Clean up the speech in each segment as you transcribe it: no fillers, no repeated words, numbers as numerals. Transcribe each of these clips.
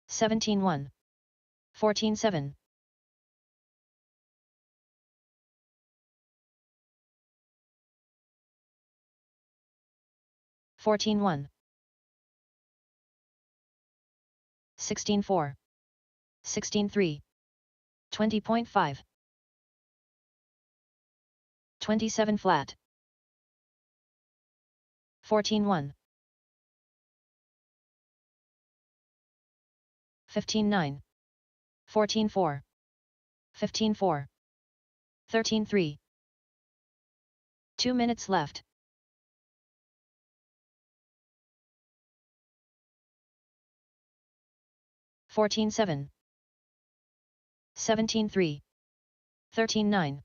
17-1. 14-7. 14-1. 16-4. 16-3. 20.5. 27 flat. 14-1. 15-9. 14-4. 15-4. 13-3. 2 minutes left. 14-7. 17-3. 13-9.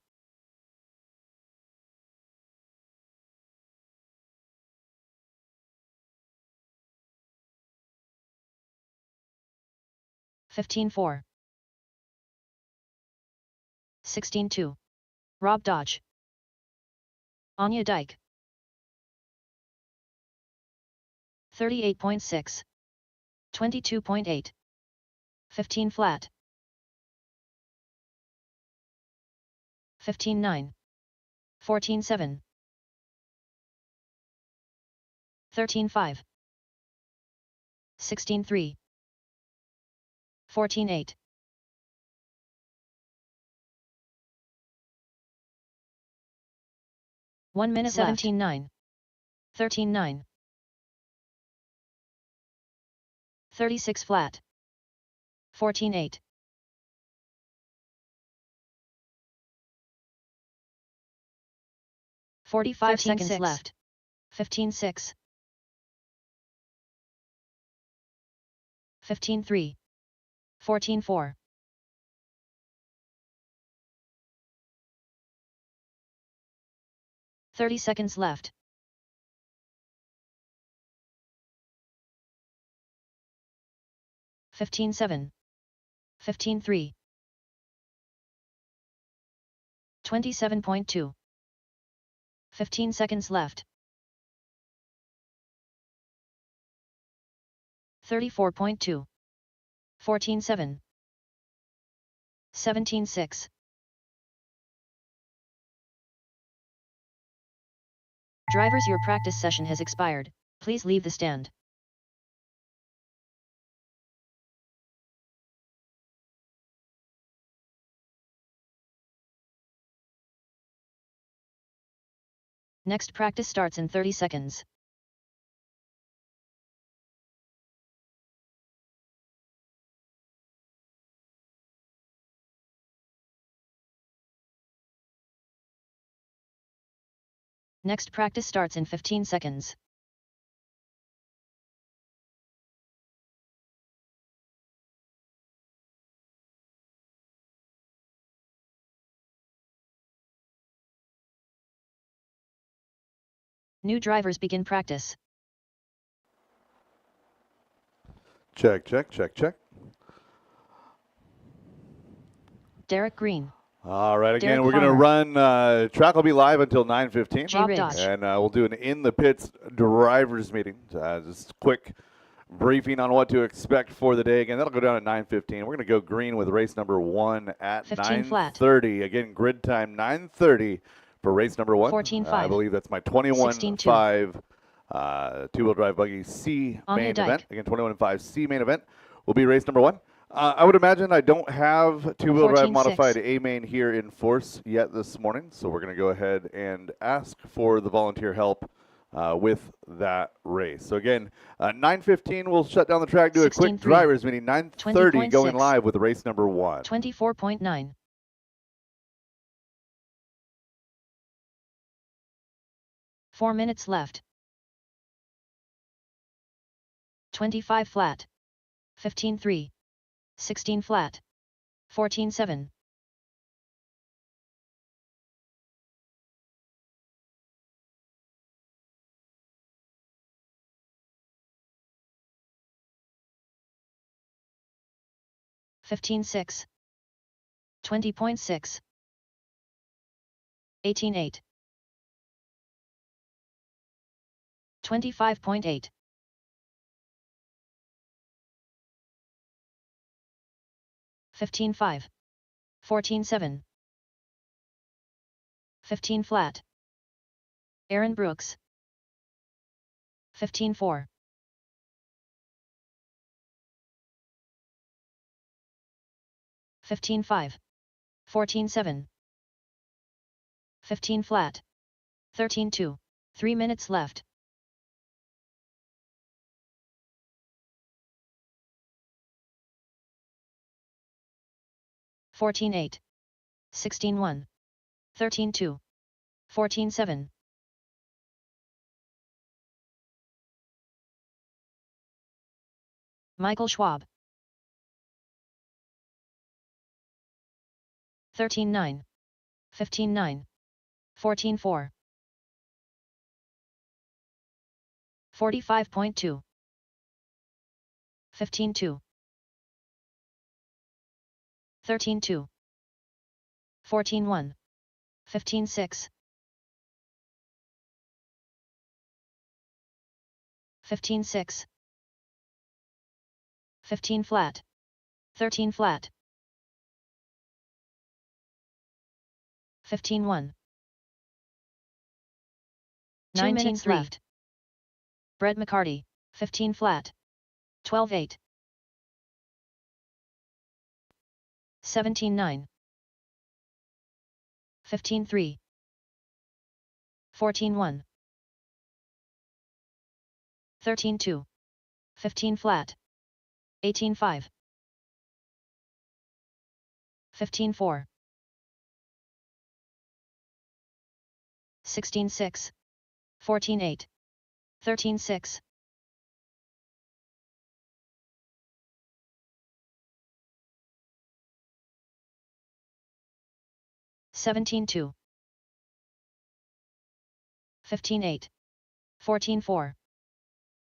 15-4. 16-2. Rob Dodge. Anya Dyke. 38.6. 22.8. 15 flat. 15-9. 14-7. 13-5. 16-3. 14-8. 1 minute 17-9. 13-9. 36 flat. 14-8. 45 seconds left. 15-6. 15-3. 14-4. 30 seconds left. 15-7. 15-3. 27.2. 15 seconds left. 34.2. 14-7. 17-6. Drivers, your practice session has expired. Please leave the stand. Next practice starts in 30 seconds. Next practice starts in 15 seconds. New drivers begin practice. Check, check, check, check. Derek Green. All right, again, Derek we're going to Farmer. run, track will be live until 9:15. Rob Dodge. And we'll do an in the pits drivers meeting. Just a quick briefing on what to expect for the day. Again, that'll go down at 9:15. We're going to go green with race number 1 at 9:30. Again, grid time 9:30 for race number 1. 14-5. I believe that's my 21.5 two-wheel drive buggy C main event. Again, 21.5 C main event will be race number 1. I would imagine I don't have two-wheel drive modified A-main here in force yet this morning, so we're going to go ahead and ask for the volunteer help with that race. So again, 9:15 we'll shut down the track, do a quick drivers meeting. 9:30 going live with race number 1. 24.9. 4 minutes left. 25 flat. 15-3. 16 flat. 14-7. 15-6. 20.6. 18-8. 25.8. 15-5. 14-7. 15 flat. Aaron Brooks. 15-4. 15-5. 14-7. 15 flat. 13-2. 3 minutes left. (14-8). 16-1. 13-2. 14-7. Michael Schwab. 13-9. 15-9. 14-4. 45.2. 15-2. 13-2. 14-1. 15-6. 15-6. 15 flat. 13 flat. 15-1. 2 minutes left. Brett McCarty. 15 flat. 12-8. 17-9. 15-3. 14-1. 13-2. 15 flat. 18-5. 15-4. 16-6. 14-8. 13-6. 17-2. 15-8. 14-4.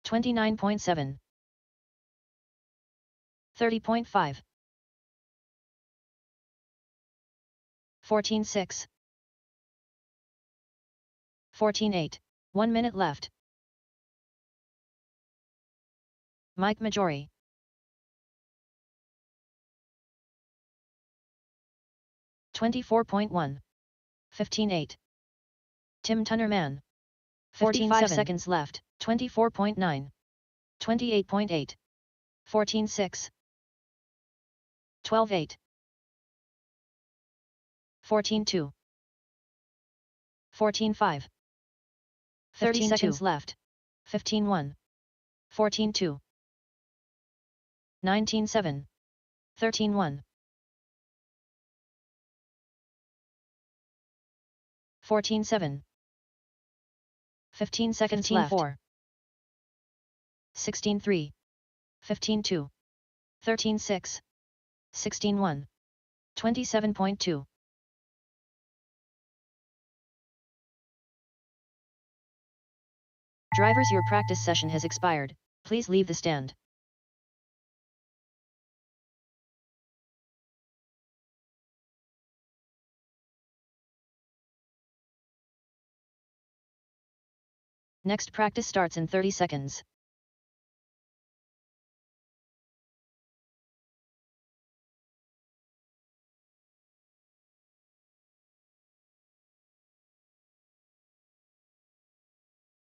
29.7. 30.5. 14-6. 14-8. 1 minute left. Mike Majori. 24.1. 15-8. Tim Tunnerman. 45 seconds left. 24.9. 28.8. 14-6. 12-8. 14-2. 14-5. 30 seconds left. 15-1. 14-2. 19-7. 13-1. 14-7. 15 seconds left. 16-3. 15-2. 13-6. 16-1. 27.2. Drivers, your practice session has expired. Please leave the stand. Next practice starts in 30 seconds.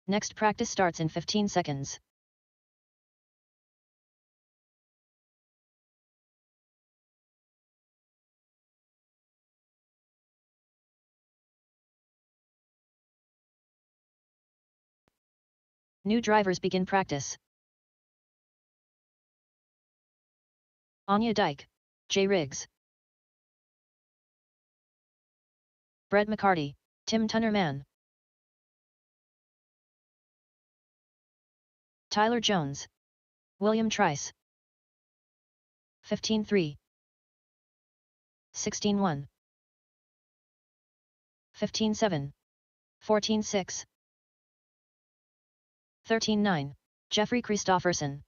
Next practice starts in 15 seconds. New drivers begin practice. Anya Dyke, J. Riggs, Brett McCarty, Tim Tunnerman, Tyler Jones, William Trice. 15-3. 16-1. 15-7. 14-6. 13-9. Jeffrey Christofferson.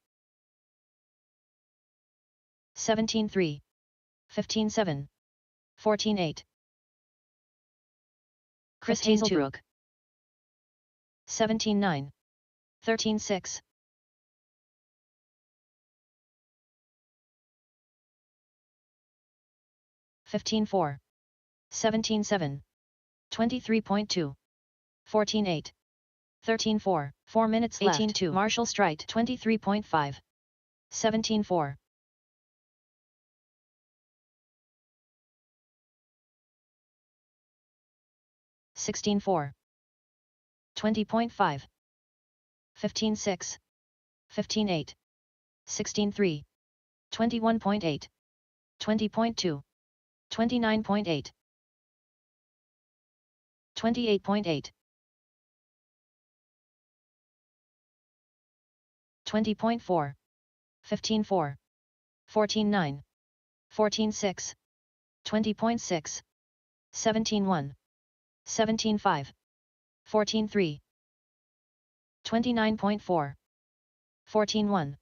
17-3. 15-7. 14-8. Chris Hazelbrook. 17-9. 13-6. 15-4. 17-7. 23.2. 14-8. 13-4. 4 minutes left. 18-2. Marshall Strite. 23.5. 17-4. 16-4. 20.5. 15-6. 15-8. 16-3. 21.8. 20.2. 29.8. 28.8. 20.4. 15-4. 14-9. 14-6. 20.6. 17-1. 17-5. 14-3. 29.4. 14-1.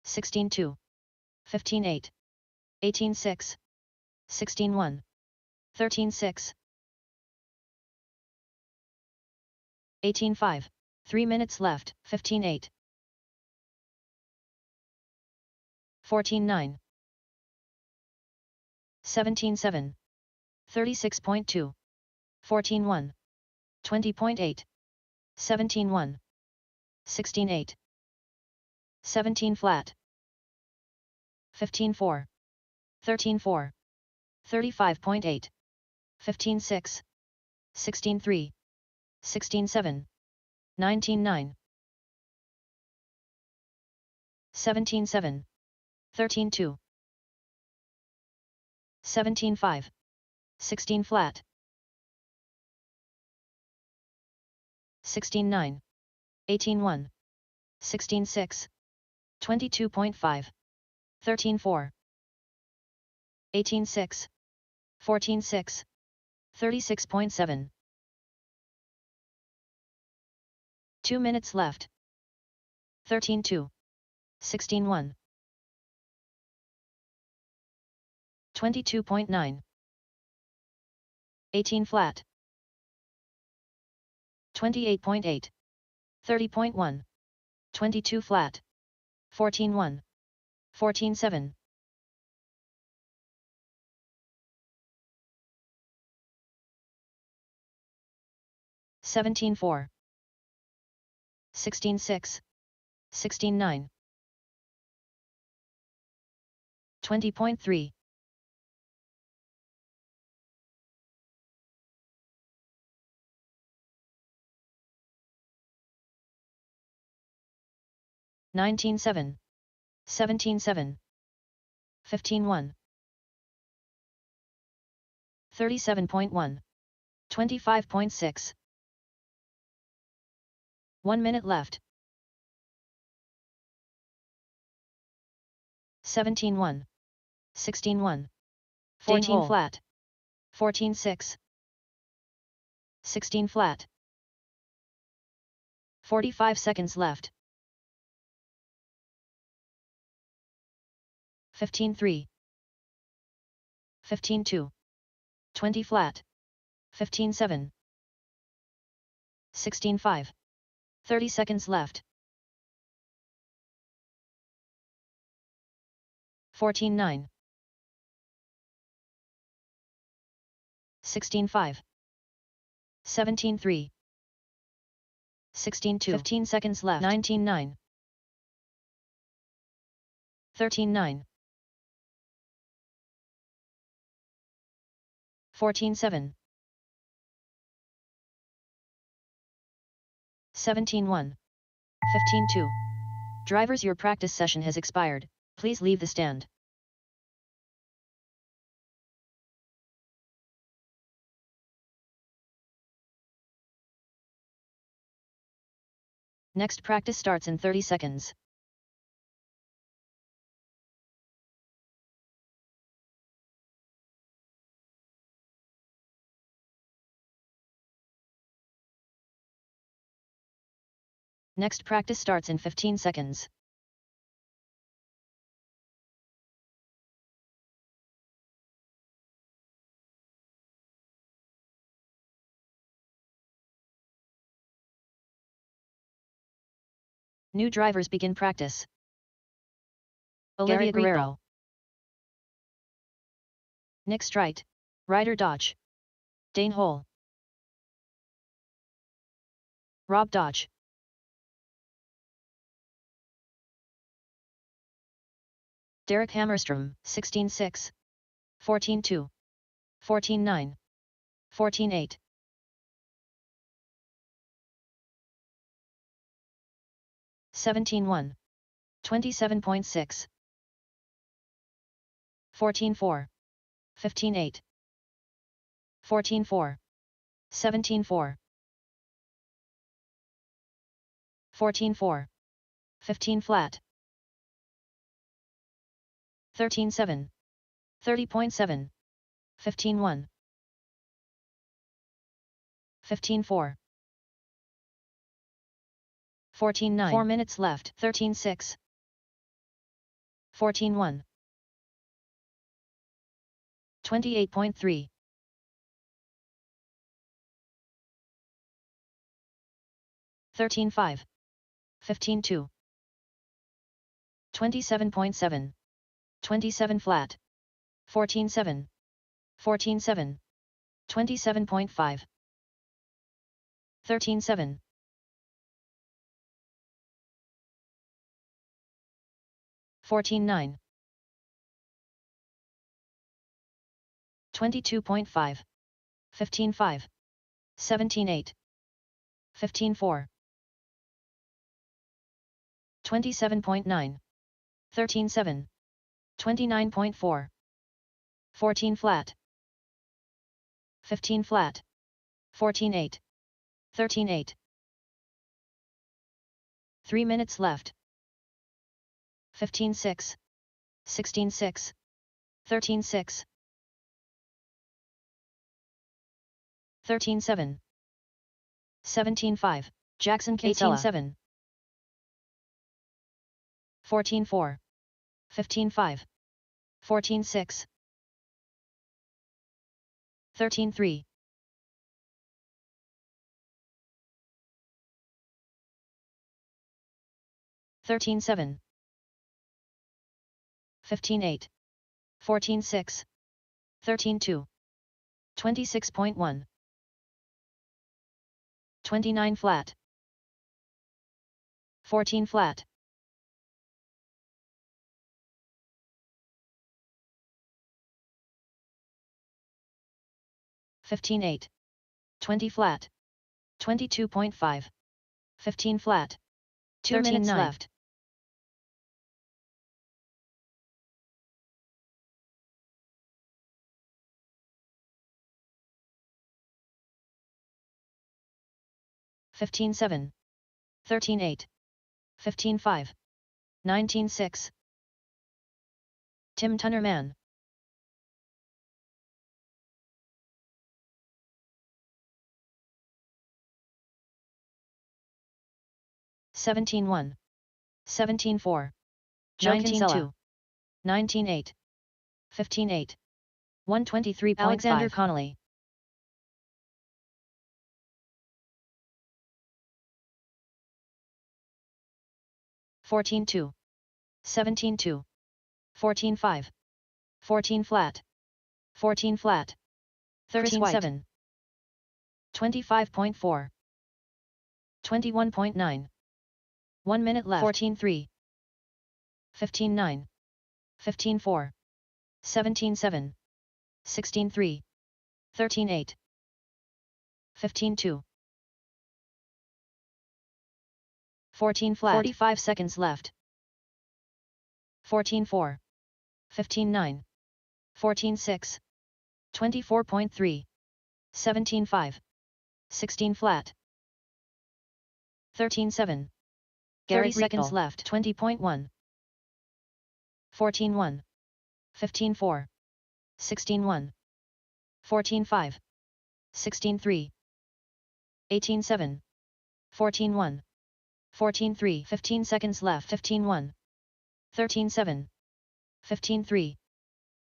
16-2. 15-8. 18-6. 16-1. 13-6. 18-5. 3 minutes left. 15-8. 14-9. 17-7. 36.2. 14-1. 20.8. 17-1. 16-8. 17 flat. 15-4. 13-4. 35.8. 15-6. 16-3. 16-7. 19-9. 17-7. 13-2. 17-5. 16 flat. 16-9. 18-1. 16-6. 22.5. 13-4. 18-6. 14-6. 36.7. 2 minutes left. 13-2. 16-1. 22.9. 18 flat. 28.8. 30.1. 22 flat. 14-1. 14-7. 17-4. 16-6. 16-9. 20.3. 19-7. 17-7. 15-1. 37.1. 25.6. 1 minute left. 17-1. 16-1. 14 flat. 14-6. 16 flat. 45 seconds left. 15-3. 15-2. 20 flat. 15-7. 16-5. 30 seconds left. 14-9. 16-5. 17-3. 16-2. 15 seconds left. 19-9. 13-9. 14-7. 17-1. 15-2. Drivers, your practice session has expired. Please leave the stand. Next practice starts in 30 seconds. Next practice starts in 15 seconds. New drivers begin practice. Olivia Guerrero. Nick Strite. Ryder Dodge. Dane Hole. Rob Dodge. Derek Hammerstrom, 16-6. 14-2. 14-9. 14-8. 17-1. 27.6. 14-4. 15-8. 14-4. 17-4. 14-4. 15 flat. 13-7. 30.7. 15-1. 15-4. 14-9. 4 minutes left. 13-6. 14-1. 28.3. 13-5. 15-2. 27.7. 27 flat. 14-7. 14-7. 27.5. 13-7. 14-9. 22.5. 15-5. 17-8. 15-4. 27.9. 13-7. 29.4. 14 flat. 15 flat. 14-8. 13-8. 3 minutes left. 15-6. 16-6. 13-6. 13-7. 17-5. Jackson Kinsella. 18-7. 14-4. 15-5. 14-6. 13-3. 13-7. 15-8. 14-6. 13-2. 26.1. 29 flat. 14 flat. 15-8. 20 flat. 22.5. 15 flat. 2 minutes left. $15-7. 13-8. 15-5. 19-6. Tim Tunnerman. $17-1. 17-4. 19-2. 19-8. 15-8. 123.5. Alexander Connolly. $14-2. 17-2. 14-5. 14 flat. 14 flat. 13-7. 25.4. 21.9. 1 minute left. 14-3. 15-9. 15-4. 17-7. 16-3. 13-8. 15-2. 14 flat. 45 seconds left. 14-4. 15-9. 14-6. 24.3. 17-5. 16 flat. 13-7. 30 seconds left. 20.1. 14-1. 15-4. 16-1. 14-5. 16-3. 18-7. 14-1. 14-3. 15 seconds left. 15-1. 13-7. 15-3.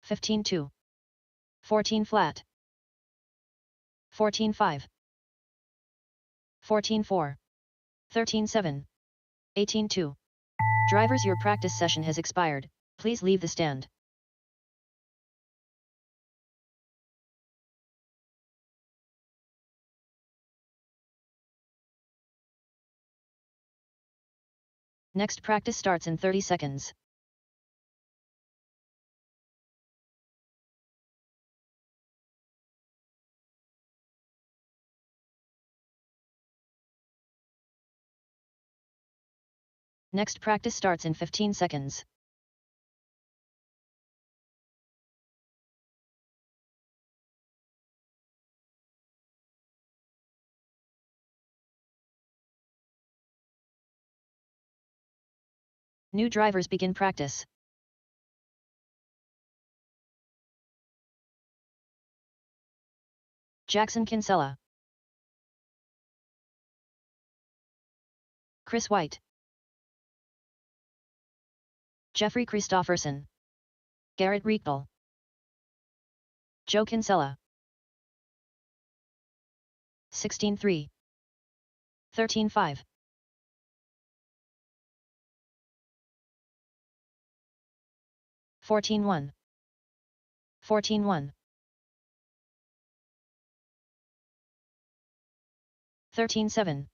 15-2. 14 flat. 14-5. 14-4. 13-7. 18-2. Drivers, your practice session has expired. Please leave the stand. Next practice starts in 30 seconds. Next practice starts in 15 seconds. New drivers begin practice. Jackson Kinsella, Chris White, Jeffrey Christofferson, Garrett Riechel, Joe Kinsella. 16-3, 13-5. 14-1, 14-1. 13-7,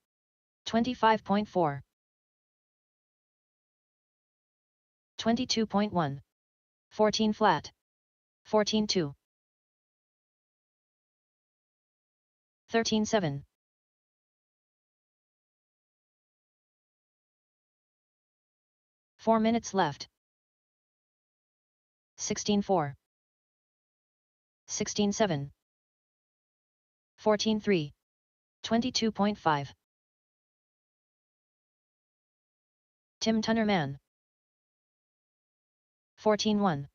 25.4. 22.1. 14 flat. 14-2. 13-7. 4 minutes left. 16-4. 16-7. 14-3. 22.5. Tim Tunnerman. 14-1.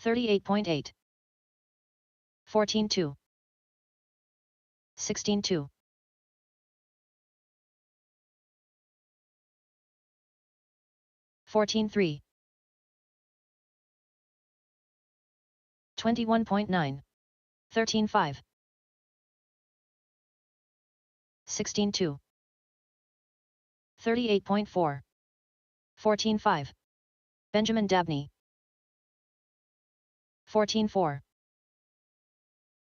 38.8. 14-2. 16-2. 14-3. 21.9. 13-5. 16-2. 38.4. 14-5. Benjamin Dabney. 14-4.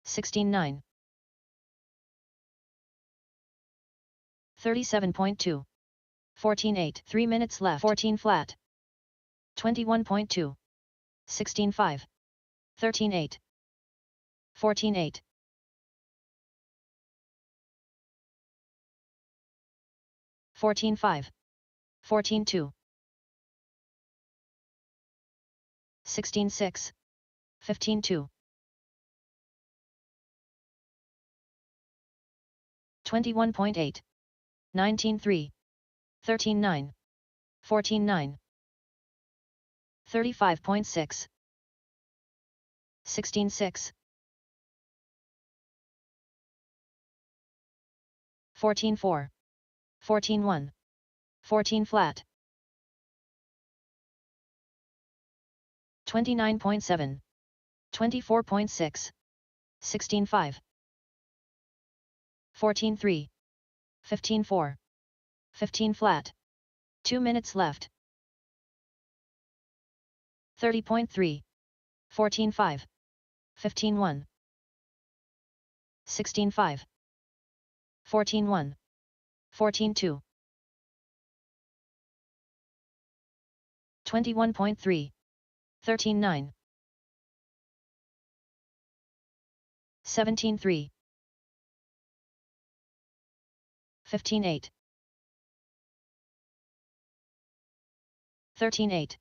16-9. 37.2. 14-8. 3 minutes left. 14 flat. 21.2. 16-5. 13-8. 14-8. 14-5. 14-2. 16-6. 15-2. 21.8. 19-3. 13-9. 14-9. 35.6. 16-6. 14-4. 14-1. 14 flat. 29.7. 24.6. 16-5. 14-3. 15-4. 15 flat. 2 minutes left. 30.3. 14-5. 15-1. 16-5. 14-1. 14-2. 21.3. 13-9. 17-3. 15-8. 13-8.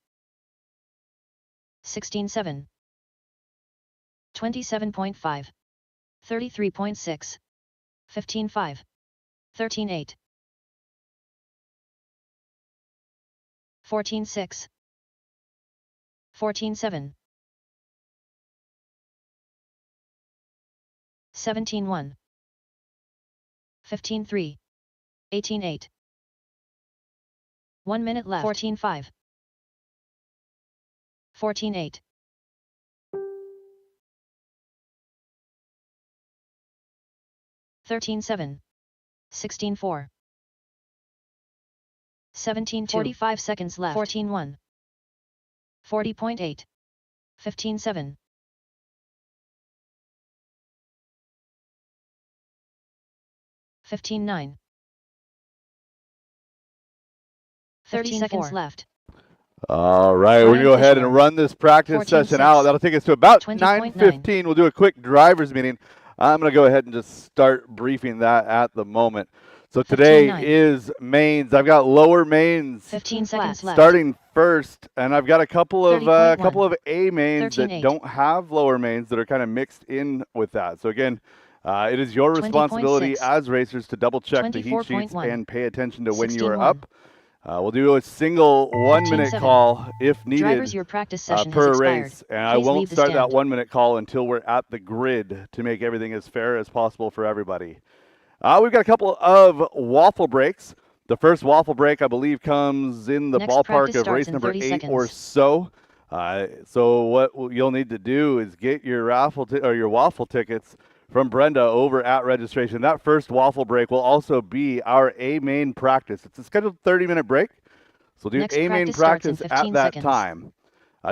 16-7. 27.5. 33.6. 15-5. 13-8. 14-6. 14-7. 17-1. 15-3. 18-8. 1 minute left. 14-5. 14-8. 13-7. 16-4. 17-2. 45 seconds left. 14-1. 40.8. 15-7. 15-9. 30 seconds left. All right, we're going to go ahead and run this practice session out. That'll take us to about 9:15. We'll do a quick driver's meeting. I'm going to go ahead and just start briefing that at the moment. So today is mains. I've got lower mains 15 seconds left. Starting first, and I've got a couple of A mains that don't have lower mains that are kind of mixed in with that. So again, it is your responsibility as racers to double check the heat sheets and pay attention to when you are up. We'll do a single 1-minute call if needed Drivers, your practice session per has race. And I Please won't start that 1-minute call until we're at the grid to make everything as fair as possible for everybody. We've got a couple of waffle breaks. The first waffle break, I believe, comes in the ballpark of race number 8 or so. So what you'll need to do is get your your waffle tickets from Brenda over at registration. That first waffle break will also be our A main practice. It's a scheduled 30-minute break. So do A main practice at that time.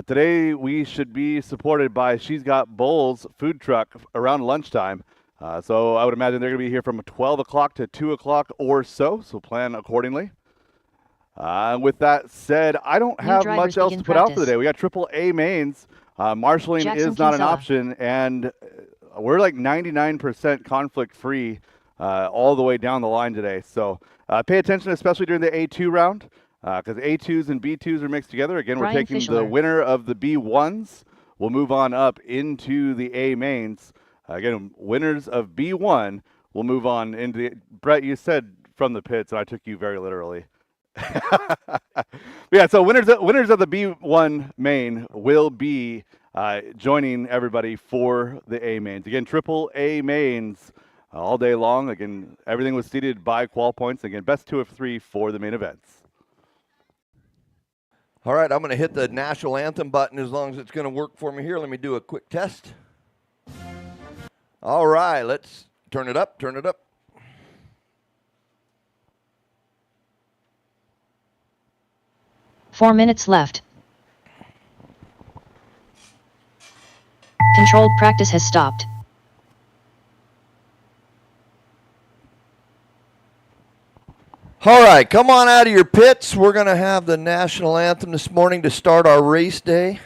Today we should be supported by She's Got Bowls food truck around lunchtime. So I would imagine they're going to be here from 12 o'clock to 2 o'clock or so plan accordingly. With that said, I don't have much else to put out for the day. We got triple A mains. Marshalling is not an option, and we're like 99% conflict-free all the way down the line today. So pay attention, especially during the A2 round, because A2s and B2s are mixed together. Again, we're taking the winner of the B1s. We'll move on up into the A mains. Again, winners of B1 will move on into the... Brett, you said from the pits, and I took you very literally. Yeah, so winners of the B1 main will be joining everybody for the A mains. Again, triple A mains all day long. Again, everything was seeded by qual points. Again, best 2 of 3 for the main events. All right, I'm going to hit the national anthem button as long as it's going to work for me here. Let me do a quick test. All right, let's turn it up, turn it up. Four minutes left. Controlled practice has stopped. All right, come on out of your pits. We're going to have the national anthem this morning to start our race day.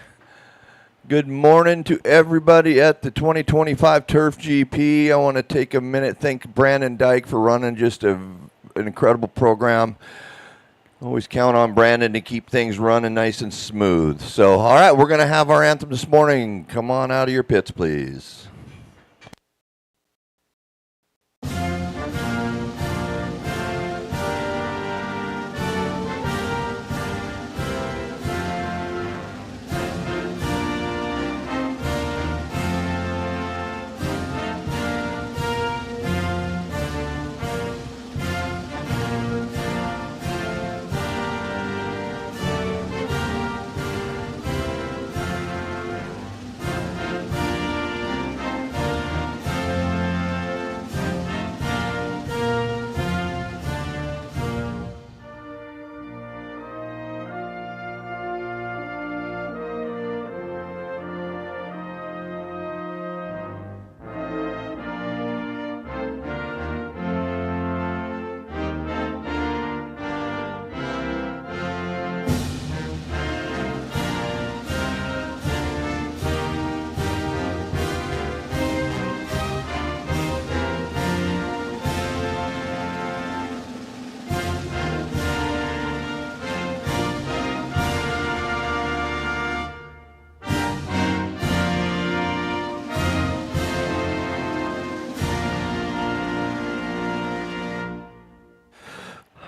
Good morning to everybody at the 2025 Turf GP. I want to take a minute, thank Brandon Dyke for running just an incredible program. Always count on Brandon to keep things running nice and smooth. So, all right, we're going to have our anthem this morning. Come on out of your pits, please.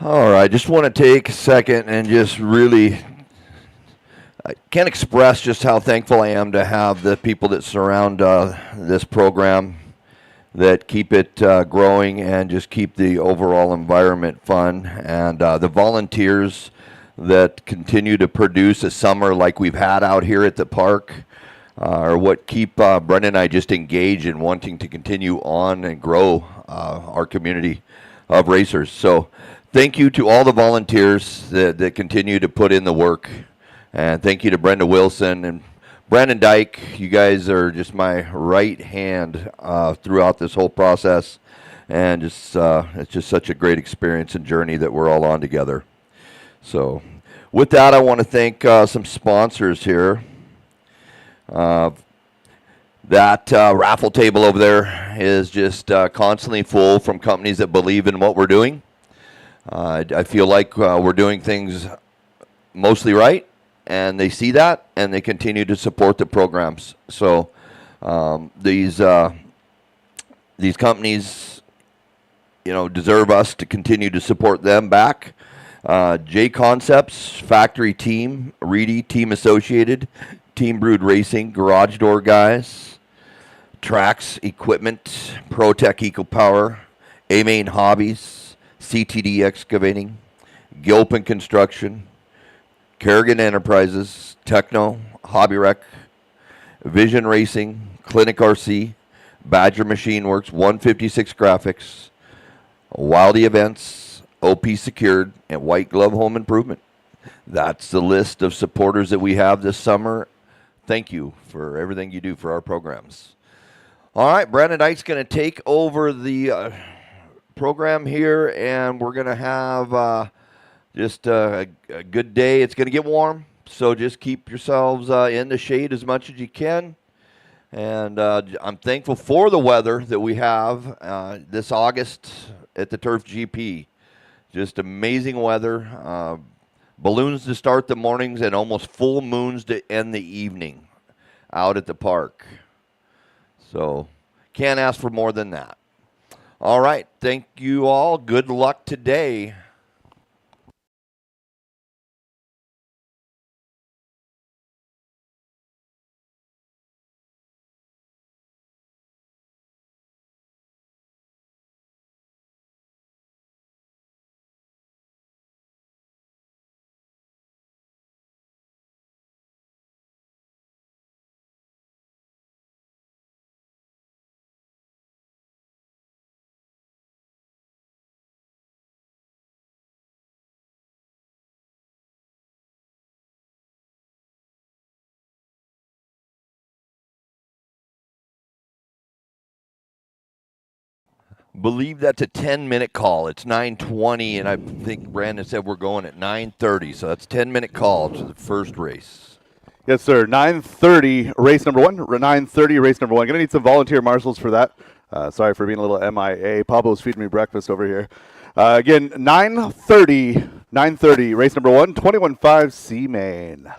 All right, just want to take a second and just really, I can't express just how thankful I am to have the people that surround this program that keep it growing and just keep the overall environment fun. And the volunteers that continue to produce a summer like we've had out here at the park are what keep Brendan and I just engaged in wanting to continue on and grow our community of racers. So thank you to all the volunteers that continue to put in the work. And thank you to Brenda Wilson and Brandon Dyke. You guys are just my right hand throughout this whole process. And just it's just such a great experience and journey that we're all on together. So with that, I want to thank some sponsors here. That raffle table over there is just constantly full from companies that believe in what we're doing. I feel like we're doing things mostly right, and they see that, and they continue to support the programs. So these companies, deserve us to continue to support them back. J Concepts, Factory Team, Reedy, Team Associated, Team Brewed Racing, Garage Door Guys, Trax Equipment, ProTech EcoPower, A-Main Hobbies, CTD Excavating, Gilpin Construction, Kerrigan Enterprises, Techno, Hobby Rec, Vision Racing, Clinic RC, Badger Machine Works, 156 Graphics, Wildy Events, OP Secured, and White Glove Home Improvement. That's the list of supporters that we have this summer. Thank you for everything you do for our programs. All right, Brandon Dyke's going to take over the program here, and we're going to have just a good day. It's going to get warm, so just keep yourselves in the shade as much as you can. And I'm thankful for the weather that we have this August at the Turf GP. Just amazing weather. Balloons to start the mornings and almost full moons to end the evening out at the park. So can't ask for more than that. All right. Thank you all. Good luck today. Believe that's a 10-minute call. It's 9:20, and I think Brandon said we're going at 9:30, so that's a 10-minute call to the first race. Yes, sir. 9:30, race number one. 9:30, race number one. Going to need some volunteer marshals for that. Sorry for being a little MIA. Pablo's feeding me breakfast over here. Again, 9:30, race number one, 21.5 C main.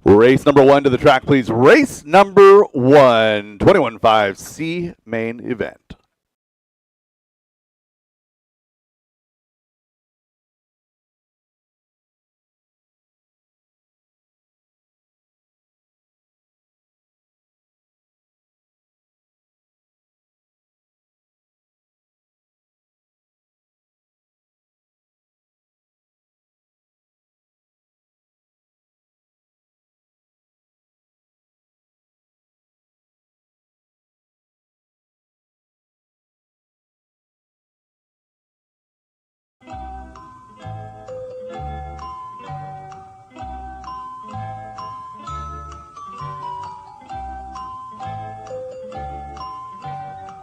Race number 1 to the track, please. Race number 1, 21.5 C main event.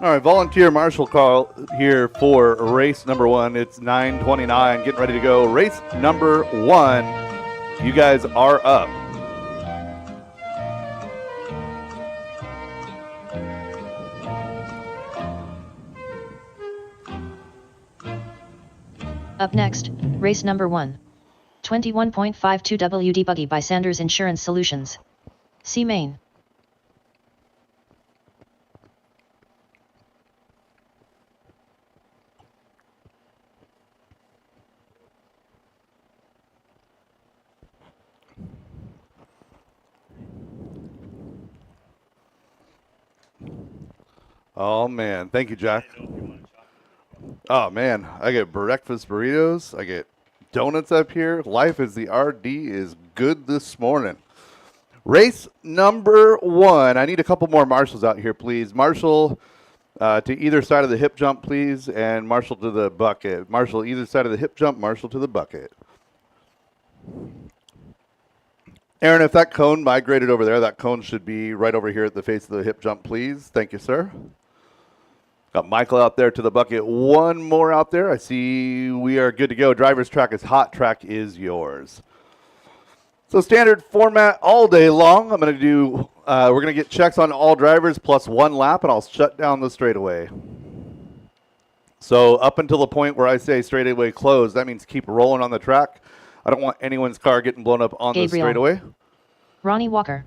All right, volunteer marshal call here for race number 1. It's 9:29, getting ready to go. Race number 1, you guys are up. Up next, race number 1. 21.52 WD Buggy by Sanders Insurance Solutions. C main. Oh, man. Thank you, Jack. Oh, man. I get breakfast burritos. I get donuts up here. Life is the RD is good this morning. Race number 1. I need a couple more marshals out here, please. Marshal to either side of the hip jump, please, and marshal to the bucket. Marshal either side of the hip jump, marshal to the bucket. Aaron, if that cone migrated over there, that cone should be right over here at the face of the hip jump, please. Thank you, sir. Got Michael out there to the bucket. One more out there. I see we are good to go. Driver's track is hot. Track is yours. So standard format all day long. I'm going to do, we're going to get checks on all drivers plus 1 lap, and I'll shut down the straightaway. So up until the point where I say straightaway closed, that means keep rolling on the track. I don't want anyone's car getting blown up on the straightaway. Ronnie Walker.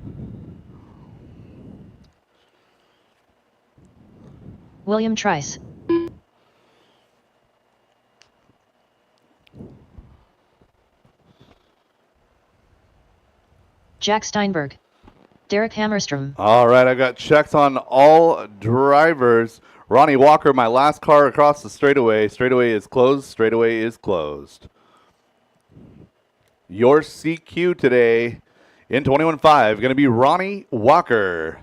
William Trice. Jack Steinberg. Derek Hammerstrom. All right, I've got checks on all drivers. Ronnie Walker, my last car across the straightaway. Straightaway is closed. Straightaway is closed. Your CQ today in 21.5 going to be Ronnie Walker.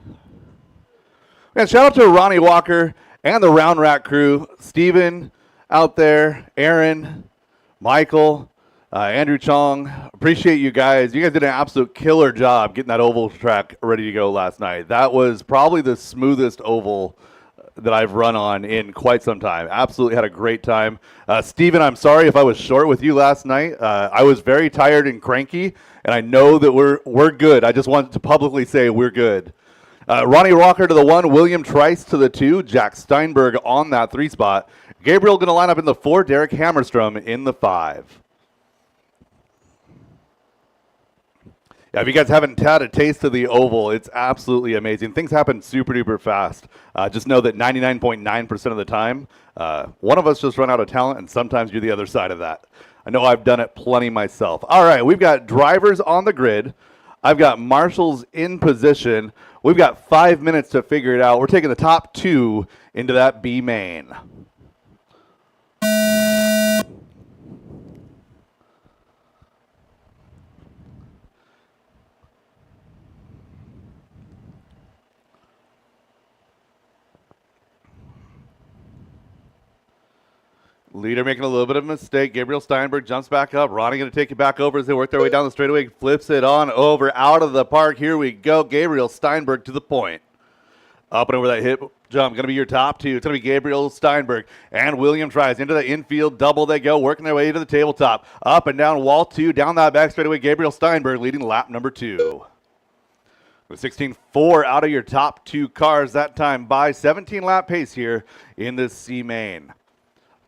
And shout out to Ronnie Walker and the Round Rack crew. Steven out there, Aaron, Michael, Andrew Chong. Appreciate you guys. You guys did an absolute killer job getting that oval track ready to go last night. That was probably the smoothest oval that I've run on in quite some time. Absolutely had a great time. Steven, I'm sorry if I was short with you last night. I was very tired and cranky, and I know that we're good. I just wanted to publicly say we're good. Ronnie Walker to the 1, William Trice to the 2, Jack Steinberg on that 3 spot. Gabriel going to line up in the 4, Derek Hammerstrom in the 5. Yeah, if you guys haven't had a taste of the oval, it's absolutely amazing. Things happen super duper fast. Just know that 99.9% of the time, one of us just run out of talent, and sometimes you're the other side of that. I know I've done it plenty myself. All right, we've got drivers on the grid. I've got marshals in position. We've got 5 minutes to figure it out. We're taking the top 2 into that B main. Leader making a little bit of a mistake. Gabriel Steinberg jumps back up. Ronnie going to take it back over as they work their way down the straightaway. Flips it on over out of the park. Here we go. Gabriel Steinberg to the point. Up and over that hip jump. Going to be your top 2. It's going to be Gabriel Steinberg and William Trice. Into the infield double they go. Working their way to the tabletop. Up and down wall 2. Down that back straightaway. Gabriel Steinberg leading lap number 2. With 16.4 out of your top 2 cars that time by 17 lap pace here in this C main.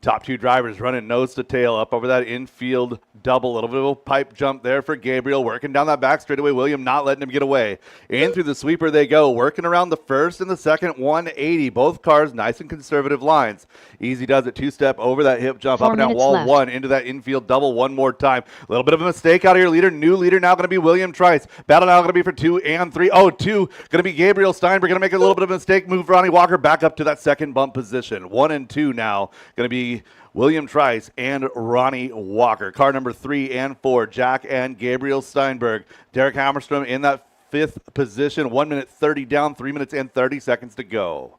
Top two drivers running nose to tail up over that infield double. A little bit of a pipe jump there for Gabriel. Working down that back straightaway. William not letting him get away. In through the sweeper they go. Working around the first and the second 180. Both cars nice and conservative lines. Easy does it. Two-step over that hip jump. 4 up and down minutes wall left. one. Into that infield double one more time. A little bit of a mistake out of your leader. New leader now going to be William Trice. Battle now going to be for 2 and 3. Oh, 2 going to be Gabriel Steinberg. Going to make a little bit of a mistake. Move Ronnie Walker back up to that second bump position. 1 and 2 now going to be William Trice and Ronnie Walker. Car number 3 and 4, Jack and Gabriel Steinberg. Derek Hammerstrom in that 5th position. 1 minute 30 down, 3 minutes and 30 seconds to go.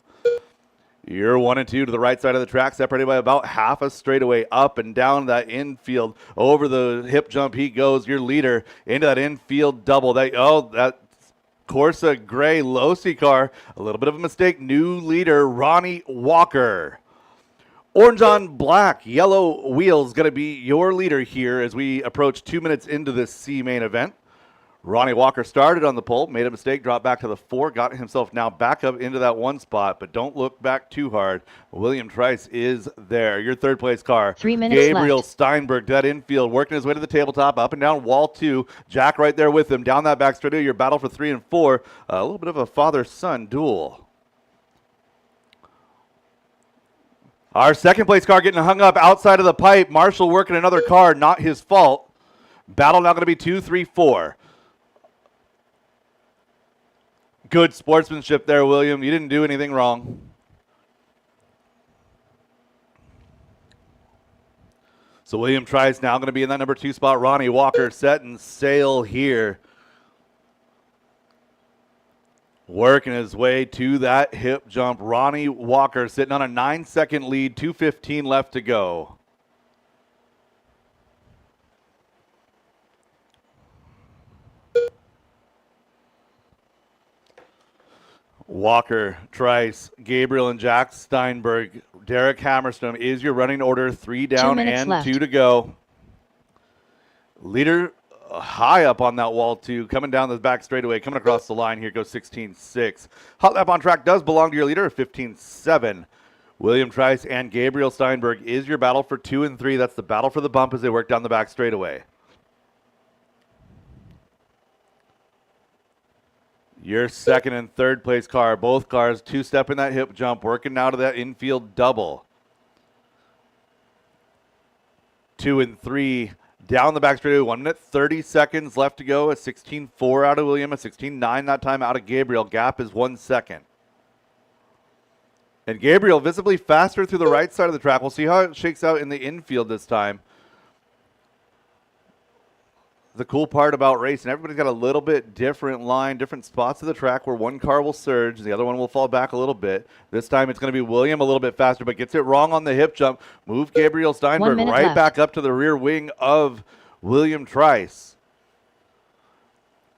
You're 1 and 2 to the right side of the track, separated by about half a straightaway. Up and down that infield. Over the hip jump he goes. Your leader into that infield double. That Corsa Gray Losi car. A little bit of a mistake. New leader, Ronnie Walker. Orange on black, yellow wheels going to be your leader here as we approach 2 minutes into this C main event. Ronnie Walker started on the pole, made a mistake, dropped back to the 4, got himself now back up into that 1 spot, but don't look back too hard. William Trice is there. Your third place car. 3 minutes Gabriel left. Steinberg, that infield, working his way to the tabletop, up and down wall 2. Jack right there with him, down that back straightaway. Your battle for 3 and 4. A little bit of a father-son duel. Our second place car getting hung up outside of the pipe. Marshall working another car, not his fault. Battle now going to be 2, 3, 4. Good sportsmanship there, William. You didn't do anything wrong. So William Trice now going to be in that number 2 spot. Ronnie Walker set and sail here. Working his way to that hip jump. Ronnie Walker sitting on a 9-second lead, 2:15 left to go. Walker, Trice, Gabriel, and Jack Steinberg. Derek Hammerstrom is your running order. 3 down and left. 2 to go. Leader high up on that wall, too. Coming down the back straightaway, coming across the line here, goes 16.6. Hot lap on track does belong to your leader, 15.7. William Trice and Gabriel Steinberg is your battle for 2 and 3. That's the battle for the bump as they work down the back straightaway. Your second and third place car, both cars two-step in that hip jump, working now to that infield double. 2 and 3 down the back straightaway. 1 minute 30 seconds left to go. A 16.4 out of William, a 16.9 that time out of Gabriel. Gap is 1 second. And Gabriel visibly faster through the right side of the track. We'll see how it shakes out in the infield this time. The cool part about racing, everybody's got a little bit different line, different spots of the track where one car will surge, the other one will fall back a little bit. This time it's going to be William a little bit faster, but gets it wrong on the hip jump. Move Gabriel Steinberg right left. back up to the rear wing of William Trice.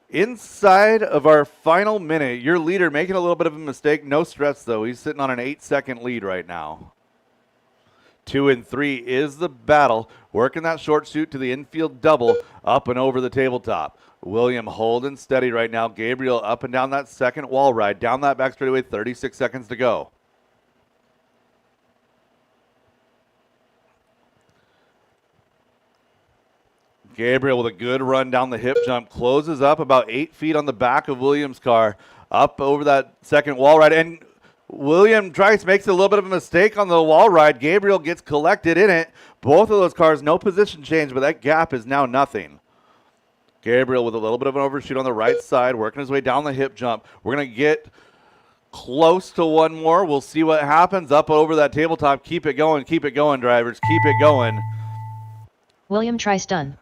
Inside of our final minute, your leader making a little bit of a mistake. No stress, though. He's sitting on an 8-second lead right now. 2 and 3 is the battle. Working that short shoot to the infield double up and over the tabletop. William holding steady right now. Gabriel up and down that second wall ride. Down that back straightaway, 36 seconds to go. Gabriel with a good run down the hip jump. Closes up about 8 feet on the back of William's car. Up over that second wall ride. And William Trice makes a little bit of a mistake on the wall ride. Gabriel gets collected in it. Both of those cars, no position change, but that gap is now nothing. Gabriel with a little bit of an overshoot on the right side, working his way down the hip jump. We're going to get close to one more. We'll see what happens up over that tabletop. Keep it going, drivers. Keep it going. William Trice done.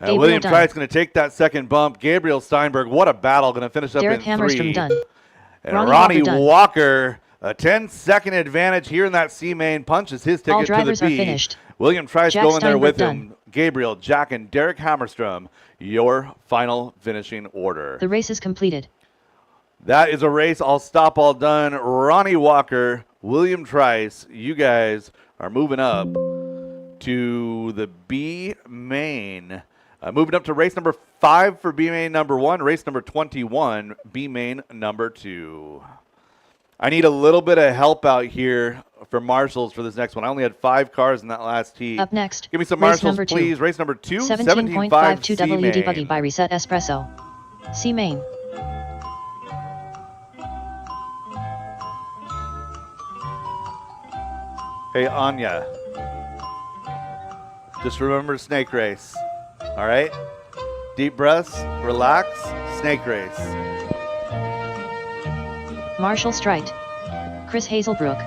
William Trice going to take that second bump. Gabriel Steinberg, what a battle, going to finish up Derek in 3. Hammerstrom done. And Ronnie Walker, a 10-second advantage here in that C-main, punches his ticket to the B. All drivers are finished. William Trice Jack going there Steinberg with done. him. Gabriel, Jack, and Derek Hammerstrom, your final finishing order. The race is completed. That is a race. All stop, all done. Ronnie Walker, William Trice, you guys are moving up to the B main. Moving up to race number 5 for B main number 1, race number 21, B main number 2. I need a little bit of help out here for marshals for this next one. I only had 5 cars in that last heat. Up next, give me some race marshals, number 2. please. Race number 2, 17.52 WD buggy by Reset Espresso. C main. Hey, Anya. Just remember snake race. All right? Deep breaths, relax, snake race. Marshall Strite. Chris Hazelbrook.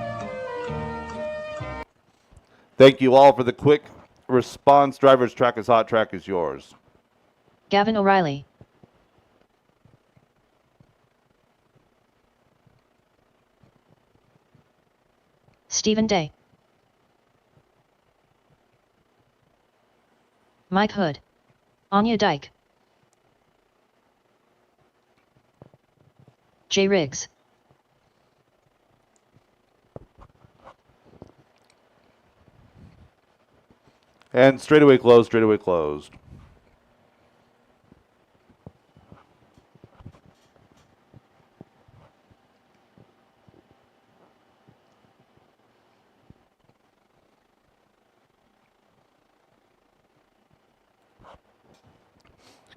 Thank you all for the quick response. Driver's track is hot, track is yours. Gavin O'Reilly. Stephen Day. Mike Hood. Anya Dyke. Jay Riggs. And straightaway closed, straightaway closed.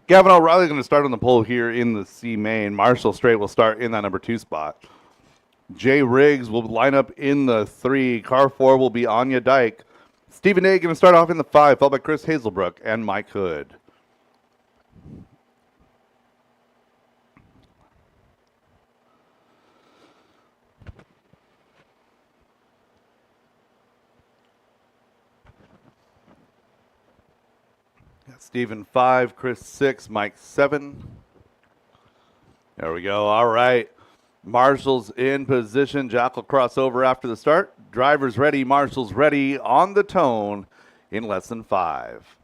Gavin O'Reilly going to start on the pole here in the C main. Marshall Straight will start in that number 2 spot. Jay Riggs will line up in the 3. Car 4 will be Anya Dyke. Stephen A. going to start off in the 5, followed by Chris Hazelbrook and Mike Hood. Stephen 5, Chris 6, Mike 7. There we go. All right. Marshall's in position. Jack will cross over after the start. Drivers ready. Marshall's ready on the tone in less than 5.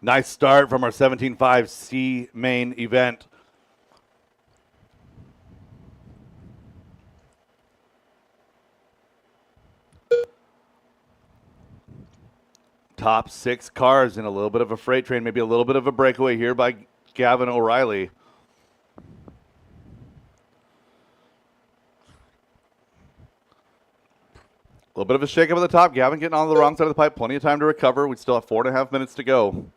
Nice start from our 17.5 C main event. Top 6 cars in a little bit of a freight train, maybe a little bit of a breakaway here by Gavin O'Reilly. A little bit of a shake up at the top. Gavin getting on the wrong side of the pipe. Plenty of time to recover. We still have 4.5 minutes to go.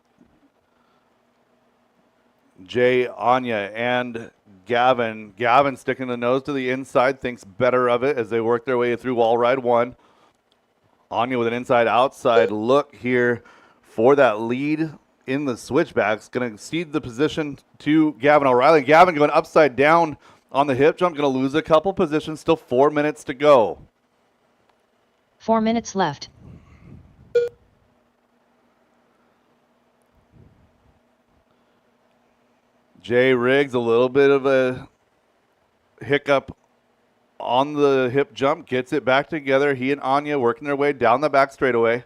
Jay, Anya, and Gavin. Gavin sticking the nose to the inside, thinks better of it as they work their way through wall ride 1. Anya with an inside-outside look here for that lead in the switchbacks. Going to cede the position to Gavin O'Reilly. Gavin going upside down on the hip jump. Going to lose a couple positions. Still 4 minutes to go. 4 minutes left. Jay Riggs, a little bit of a hiccup on the hip jump, gets it back together. He and Anya working their way down the back straightaway.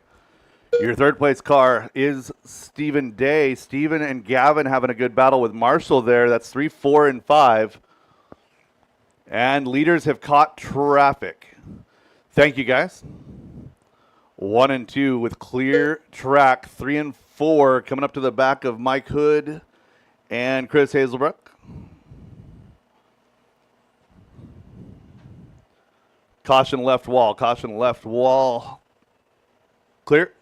Your third place car is Stephen Day. Stephen and Gavin having a good battle with Marshall there. That's 3, 4, and 5. And leaders have caught traffic. Thank you, guys. 1 and 2 with clear track. 3 and 4 coming up to the back of Mike Hood and Chris Hazelbrook. Caution left wall, caution left wall. Clear.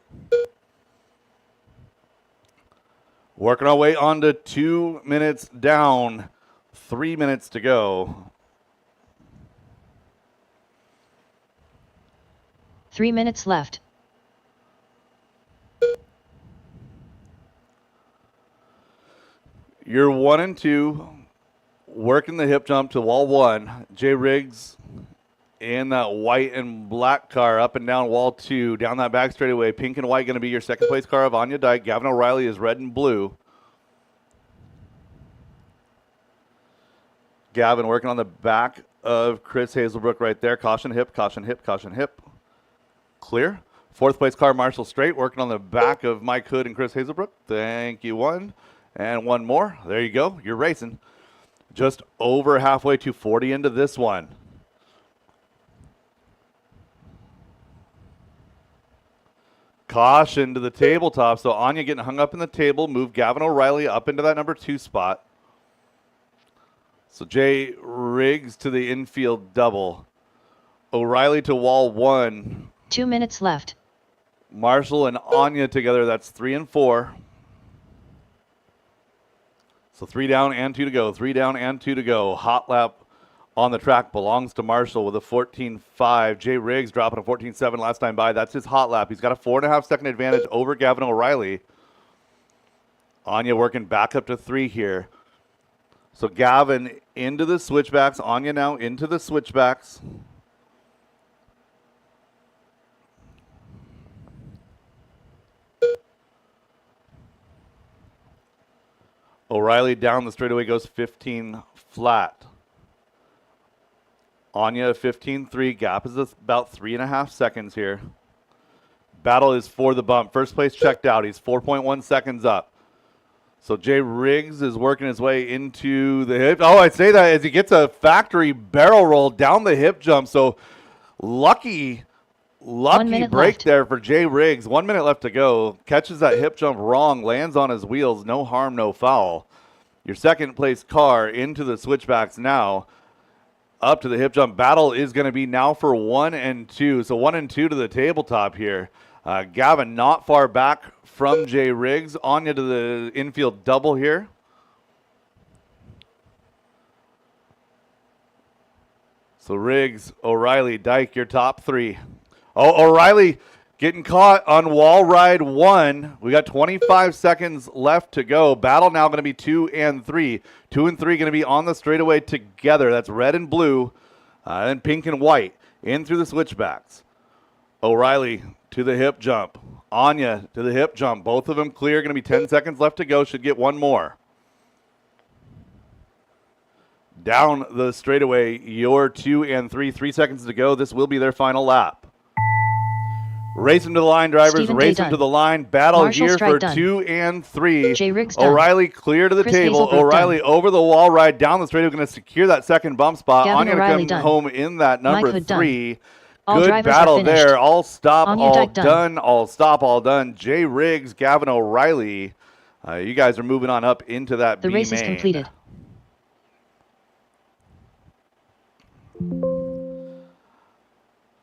Working our way on to 2 minutes down. 3 minutes to go. 3 minutes left. You're 1 and 2. Working the hip jump to wall 1. Jay Riggs in that white and black car up and down wall 2, down that back straightaway. Pink and white going to be your second place car of Anya Dyke. Gavin O'Reilly is red and blue. Gavin working on the back of Chris Hazelbrook right there. Caution hip, caution hip, caution hip. Clear. Fourth place car, Marshall Straight, working on the back of Mike Hood and Chris Hazelbrook. Thank you, 1. And 1 more. There you go. You're racing. Just over halfway to 40 into this one. Caution to the tabletop. So Anya getting hung up in the table. Move Gavin O'Reilly up into that number 2 spot. So Jay Riggs to the infield double. O'Reilly to wall 1. 2 minutes left. Marshall and Anya together, that's 3 and 4. So 3 down and 2 to go. 3 down and 2 to go. Hot lap on the track belongs to Marshall with a 14.5. Jay Riggs dropping a 14.7 last time by. That's his hot lap. He's got a 4.5 second advantage over Gavin O'Reilly. Anya working back up to 3 here. So Gavin into the switchbacks. Anya now into the switchbacks. O'Reilly down the straightaway goes 15 flat. Anya 15.3. Gap is about 3.5 seconds here. Battle is for the bump. First place checked out. He's 4.1 seconds up. So Jay Riggs is working his way into the hip. Oh, I'd say that as he gets a factory barrel roll down the hip jump. So lucky break left there for Jay Riggs. 1 minute left to go. Catches that hip jump wrong. Lands on his wheels. No harm, no foul. Your second place car into the switchbacks now. Up to the hip jump. Battle is going to be now for 1 and 2. So 1 and 2 to the tabletop here. Gavin not far back from Jay Riggs. Anya to the infield double here. So Riggs, O'Reilly, Dyke, your top 3. Oh, O'Reilly getting caught on wall ride 1. We got 25 seconds left to go. Battle now going to be 2 and 3. 2 and 3 going to be on the straightaway together. That's red and blue, and pink and white. In through the switchbacks. O'Reilly to the hip jump. Anya to the hip jump. Both of them clear. Going to be 10 seconds left to go. Should get one more. Down the straightaway, your 2 and 3. 3 seconds to go. This will be their final lap. Racing to the line, drivers. Stephen Racing to the line. Battle Marshall here for done. 2 and 3. Jay Riggs done. O'Reilly clear to the Chris table. Hazelbrook O'Reilly done. over the wall ride down the straightaway. Going to secure that second bump spot. Gavin Anya going O'Reilly to come done. home in that number Mike Hood 3. All Good drivers battle are finished. there. All stop, Anya all Dyke done. All stop, all done. Jay Riggs, Gavin O'Reilly. You guys are moving on up into that The B race main. is completed.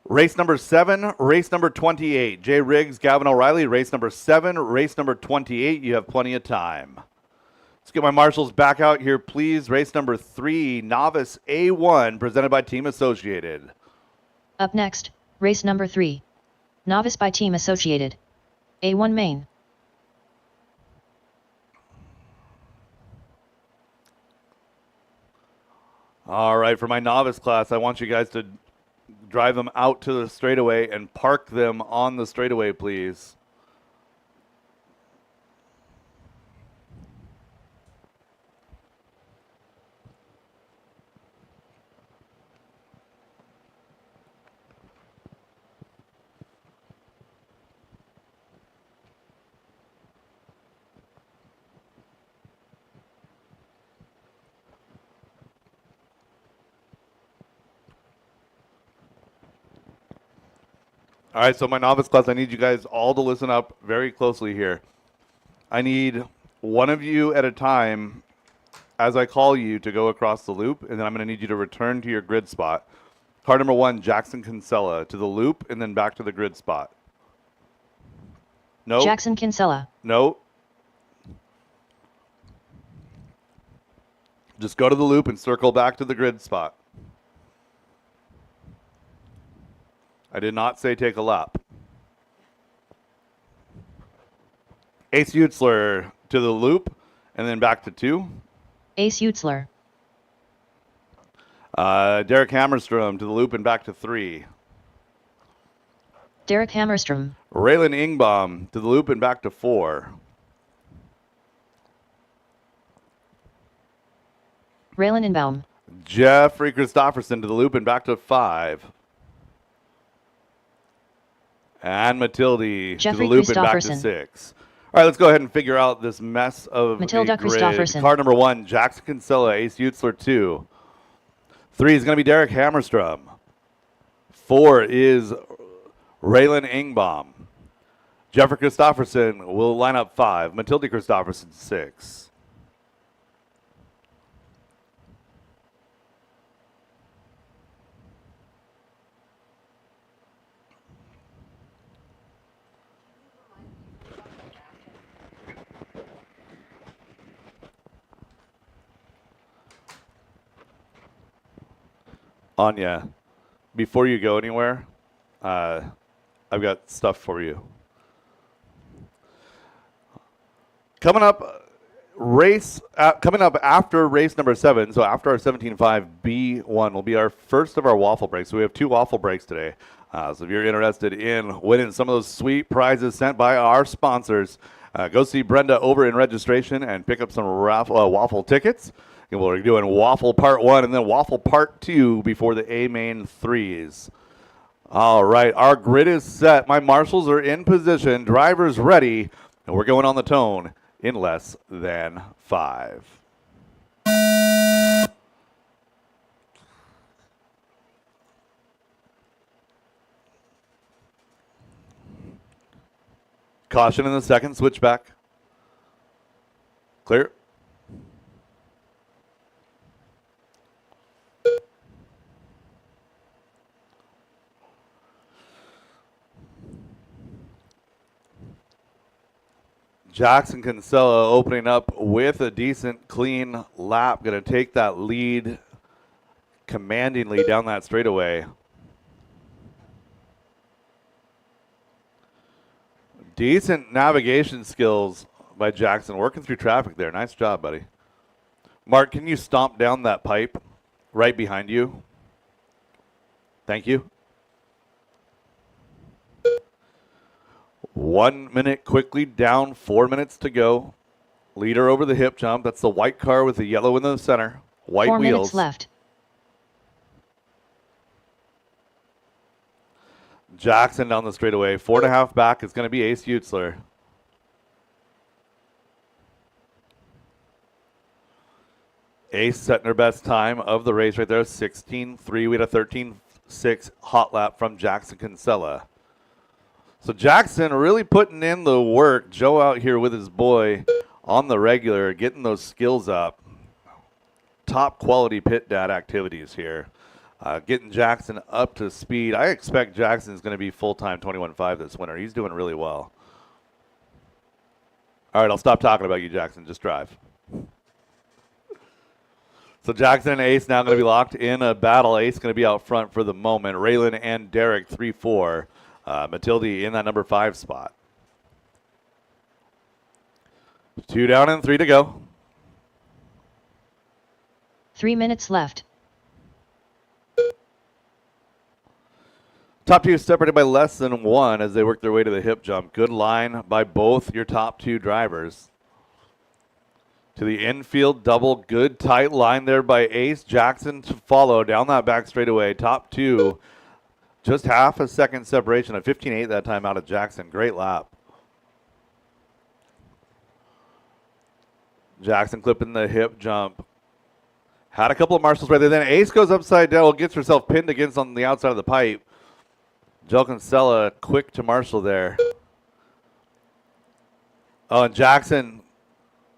Race number 7, race number 28. Jay Riggs, Gavin O'Reilly. Race number 7, race number 28. You have plenty of time. Let's get my marshals back out here, please. Race number 3, Novice A1, presented by Team Associated. Up next, race number 3. Novice by Team Associated. A1 main. All right, for my novice class, I want you guys to drive them out to the straightaway and park them on the straightaway, please. All right, so my novice class, I need you guys all to listen up very closely here. I need one of you at a time as I call you to go across the loop, and then I'm going to need you to return to your grid spot. Car number 1, Jackson Kinsella, to the loop and then back to the grid spot. No. Jackson Kinsella. No. Just go to the loop and circle back to the grid spot. I did not say take a lap. Ace Utzler to the loop and then back to 2. Ace Utzler. Derek Hammerstrom to the loop and back to 3. Derek Hammerstrom. Raylan Ingbaum to the loop and back to 4. Raylan Inbaum. Jeffrey Christopherson to the loop and back to 5. And Matilde Jeffrey to the loop and back to Christopherson. 6. All right, let's go ahead and figure out this mess of Matilda a grid. Christopherson. Car number 1, Jackson Kinsella, Ace Utzler 2. 3 is going to be Derek Hammerstrom. 4 is Raylan Ingbaum. Jeffrey Christopherson will line up 5. Matilde Christopherson 6. Anya, before you go anywhere, I've got stuff for you. Coming up after race number 7, so after our 17.5 B1 will be our first of our waffle breaks. So we have 2 waffle breaks today. So if you're interested in winning some of those sweet prizes sent by our sponsors, go see Brenda over in registration and pick up some waffle tickets. And we're doing waffle part 1 and then waffle part 2 before the A main 3s. All right, our grid is set. My marshals are in position, drivers ready, and we're going on the tone in less than 5. Caution in the second switchback. Clear. Jackson Kinsella opening up with a decent, clean lap. Going to take that lead commandingly down that straightaway. Decent navigation skills by Jackson, working through traffic there. Nice job, buddy. Mark, can you stomp down that pipe right behind you? Thank you. 1 minute quickly down, 4 minutes to go. Leader over the hip jump. That's the white car with the yellow in the center. White 4 wheels. minutes left. Jackson down the straightaway. 4.5 back is going to be Ace Utzler. Ace setting her best time of the race right there. 16.3. We had a 13.6 hot lap from Jackson Kinsella. So Jackson really putting in the work. Joe out here with his boy on the regular, getting those skills up. Top quality pit dad activities here. Getting Jackson up to speed. I expect Jackson's going to be full-time 21.5 this winter. He's doing really well. All right, I'll stop talking about you, Jackson. Just drive. So Jackson and Ace now going to be locked in a battle. Ace going to be out front for the moment. Raylan and Derek 3-4. Matilde in that number 5 spot. 2 down and 3 to go. 3 minutes left. Top 2 separated by less than 1 as they work their way to the hip jump. Good line by both your top 2 drivers. To the infield double. Good tight line there by Ace. Jackson to follow down that back straightaway. Top 2. Just half a second separation. A 15.8 that time out of Jackson. Great lap. Jackson clipping the hip jump. Had a couple of marshals right there. Then Ace goes upside down. Gets herself pinned against on the outside of the pipe. Jill Kinsella quick to marshal there. Oh, and Jackson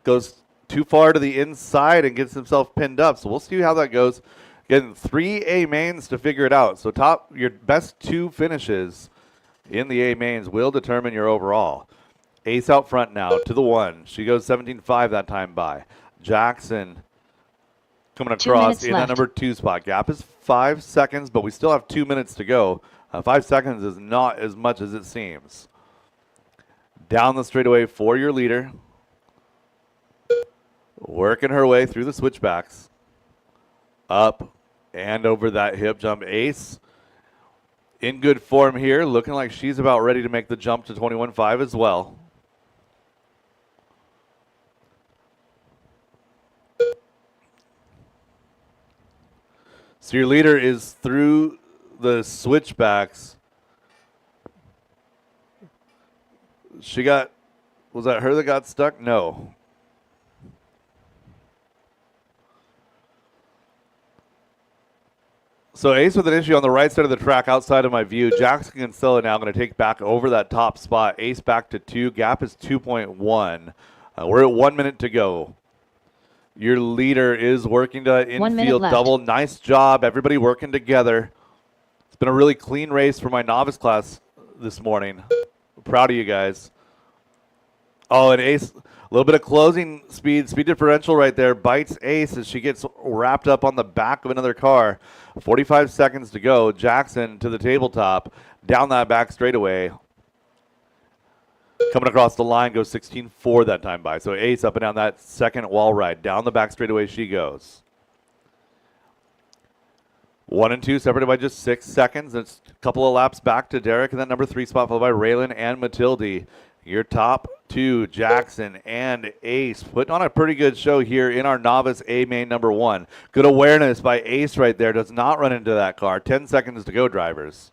goes too far to the inside and gets himself pinned up. So we'll see how that goes. Getting 3 A mains to figure it out. So your best 2 finishes in the A mains will determine your overall. Ace out front now to the 1. She goes 17.5 that time by. Jackson coming across in that number 2 spot. Gap is 5 seconds, but we still have 2 minutes to go. 5 seconds is not as much as it seems. Down the straightaway for your leader. Working her way through the switchbacks. Up and over that hip jump. Ace in good form here. Looking like she's about ready to make the jump to 21.5 as well. So your leader is through the switchbacks. Was that her that got stuck? No. So Ace with an issue on the right side of the track outside of my view. Jackson Kinsella now going to take back over that top spot. Ace back to 2. Gap is 2.1. We're at 1 minute to go. Your leader is working to infield double. Nice job. Everybody working together. It's been a really clean race for my novice class this morning. Proud of you guys. Oh, and Ace little bit of closing speed differential right there. Bites Ace as she gets wrapped up on the back of another car. 45 seconds to go. Jackson to the tabletop, down that back straightaway. Coming across the line, goes 16.4 that time by. So Ace up and down that second wall ride. Down the back straightaway she goes. 1 and 2 separated by just 6 seconds. It's a couple of laps back to Derek in that number 3 spot, followed by Raylan and Matilde. Your top two, Jackson and Ace, putting on a pretty good show here in our novice A main number 1. Good awareness by Ace right there. Does not run into that car. 10 seconds to go, drivers.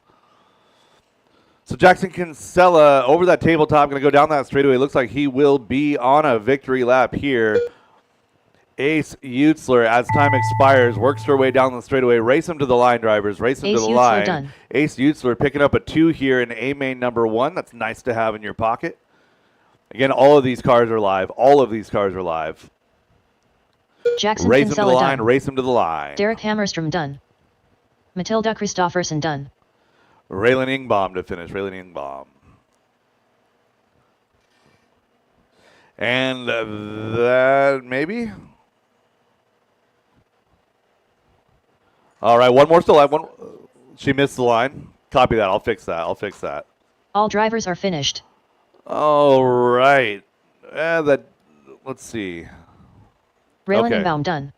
So Jackson Kinsella over that tabletop, going to go down that straightaway. Looks like he will be on a victory lap here. Ace Utzler, as time expires, works her way down the straightaway. Race him to the line, drivers. Race him to the line. Done. Ace Utzler picking up a 2 here in A main number 1. That's nice to have in your pocket. Again, all of these cars are live. All of these cars are live. Jackson race Kinsella him to the line. done. Race him to the line. Derek Hammerstrom done. Matilda Christofferson done. Raylan Ingbaum to finish. Raylan Ingbaum. And that maybe. All right, one more still live. One. She missed the line. Copy that. I'll fix that. I'll fix that. All drivers are finished. All right. Let's see. Raylan Ingbaum done.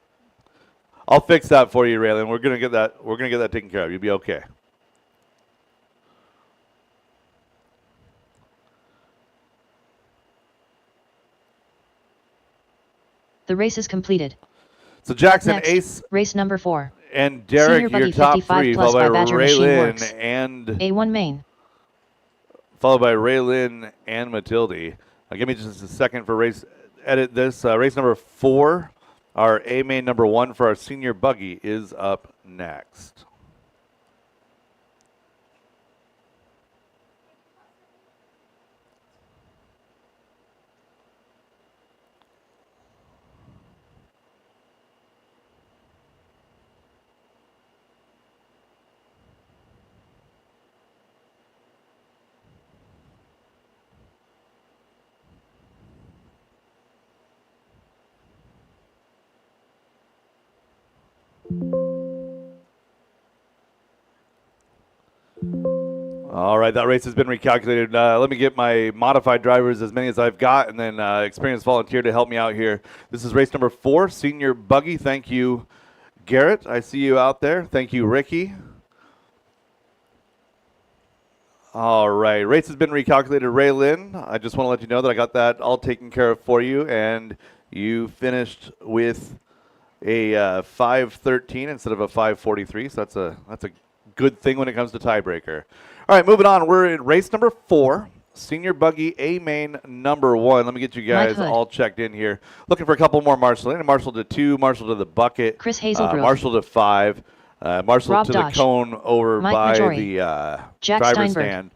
I'll fix that for you, Raylan. We're gonna get that taken care of. You'll be okay. The race is completed. So Jackson, Next, Ace, race number 4. and Derek, your top 3, followed by Raylan and A1 main. Followed by Raylan and Matilde. Give me just a second for edit this. Race number 4, our A main number 1 for our senior buggy is up next. All right, that race has been recalculated. Let me get my modified drivers, as many as I've got, and then experienced volunteer to help me out here. This is race number 4, senior buggy. Thank you, Garrett. I see you out there. Thank you, Ricky. All right, race has been recalculated. Raylan, I just want to let you know that I got that all taken care of for you, and you finished with a 5:13 instead of a 5:43. So that's a good thing when it comes to tiebreaker. All right, moving on. We're in race number 4, senior buggy A main number 1. Let me get you guys all checked in here. Looking for a couple more Marshall. Marshall to 2, Marshall to the bucket. Chris Hazelbrook. Marshall to 5. Marshall Rob to Dodge. the cone over Mike by Majori. the Jack driver's Steinberg. stand.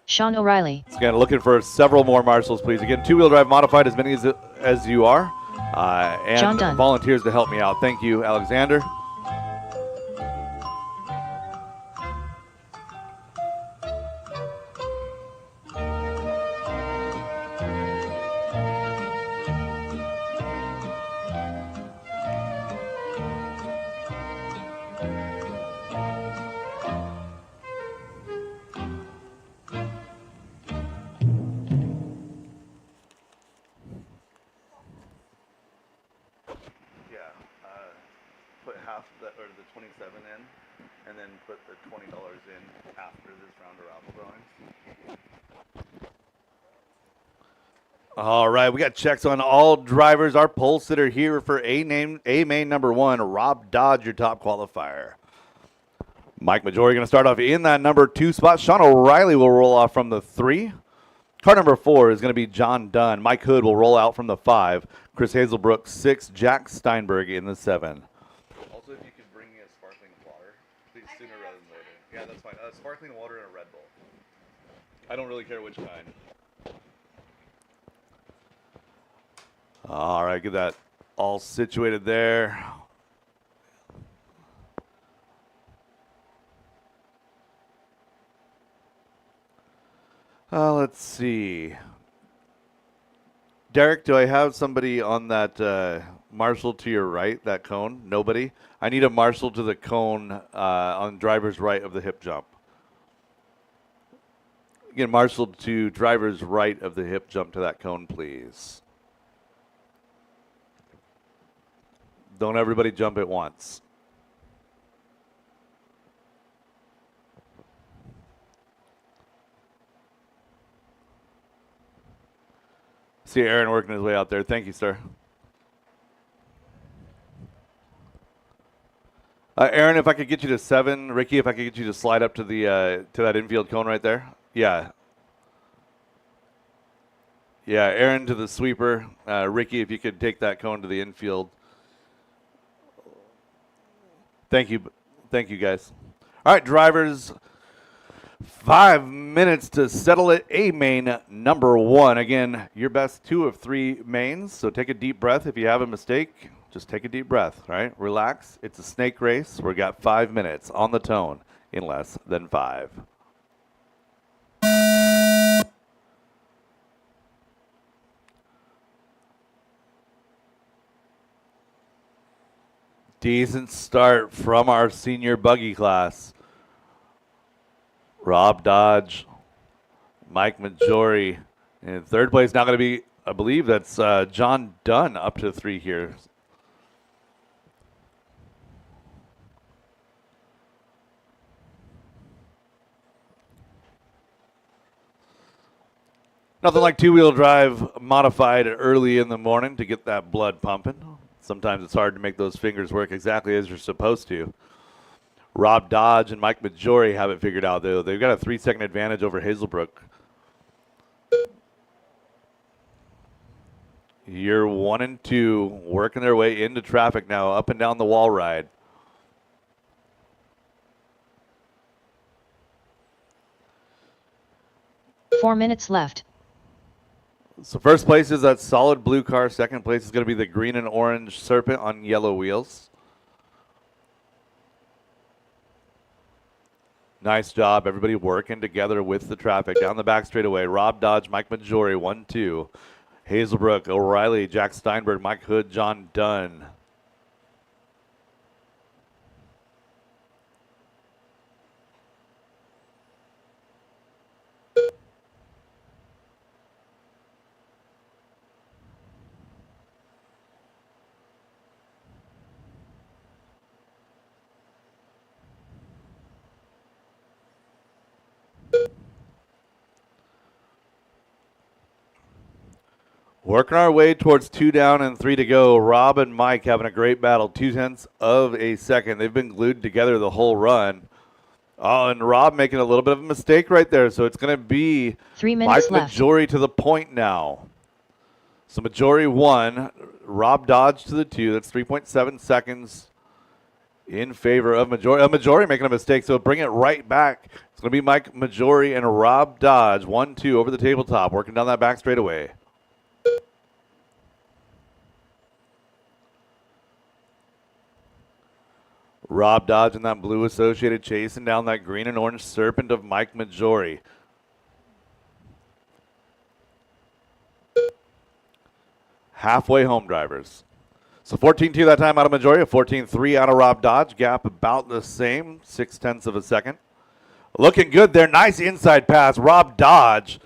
Sean O'Reilly. Again, looking for several more Marshalls, please. Again, 2-wheel drive modified, as many as you are. John And Dunn. volunteers to help me out. Thank you, Alexander. Put half the 27 in, and then put the $20 in after this round of raffle drawings. All right, we got checks on all drivers. Our pole sitter here for A main number 1, Rob Dodge, your top qualifier. Mike Majori going to start off in that number 2 spot. Sean O'Reilly will roll off from the 3. Car number 4 is going to be John Dunn. Mike Hood will roll out from the 5. Chris Hazelbrook, 6. Jack Steinberg in the 7. Also, if you could bring me a sparkling water, please, sooner rather than later. Yeah, that's fine. Sparkling water and a Red Bull. I don't really care which kind. All right, get that all situated there. Let's see. Derek, do I have somebody on that marshal to your right, that cone? Nobody? I need a marshal to the cone on driver's right of the hip jump. Again, marshal to driver's right of the hip jump to that cone, please. Don't everybody jump at once. See Aaron working his way out there. Thank you, sir. Aaron, if I could get you to 7. Ricky, if I could get you to slide up to the to that infield cone right there. Yeah. Yeah, Aaron to the sweeper. Ricky, if you could take that cone to the infield. Thank you. Thank you, guys. All right, drivers. 5 minutes to settle it. A main number 1. Again, your best 2 of 3 mains. So take a deep breath. If you have a mistake, just take a deep breath, right? Relax. It's a snake race. We've got 5 minutes on the tone in less than 5. Decent start from our senior buggy class. Rob Dodge, Mike Majori. In third place now going to be, I believe that's John Dunn up to 3 here. Nothing like two-wheel drive modified early in the morning to get that blood pumping. Sometimes it's hard to make those fingers work exactly as you're supposed to. Rob Dodge and Mike Majori have it figured out, though. They've got a 3-second advantage over Hazelbrook. Year 1 and 2 working their way into traffic now, up and down the wall ride. Four minutes left. So first place is that solid blue car. Second place is going to be the green and orange Serpent on yellow wheels. Nice job, everybody working together with the traffic. Down the back straightaway, Rob Dodge, Mike Majori, 1-2. Hazelbrook, O'Reilly, Jack Steinberg, Mike Hood, John Dunn. Working our way towards 2 down and 3 to go. Rob and Mike having a great battle. 0.2 of a second. They've been glued together the whole run. Oh, and Rob making a little bit of a mistake right there. So it's going to be 3 minutes Mike left. Majori to the point now. So Majori 1. Rob Dodge to the 2. That's 3.7 seconds in favor of Majori. Majori making a mistake, so bring it right back. It's going to be Mike Majori and Rob Dodge. 1-2 over the tabletop. Working down that back straightaway. Rob Dodge in that blue Associated chasing down that green and orange Serpent of Mike Majori. Halfway home, drivers. So 14-2 that time out of Majori, a 14-3 out of Rob Dodge. Gap about the same, 0.6 of a second. Looking good there. Nice inside pass. Rob Dodge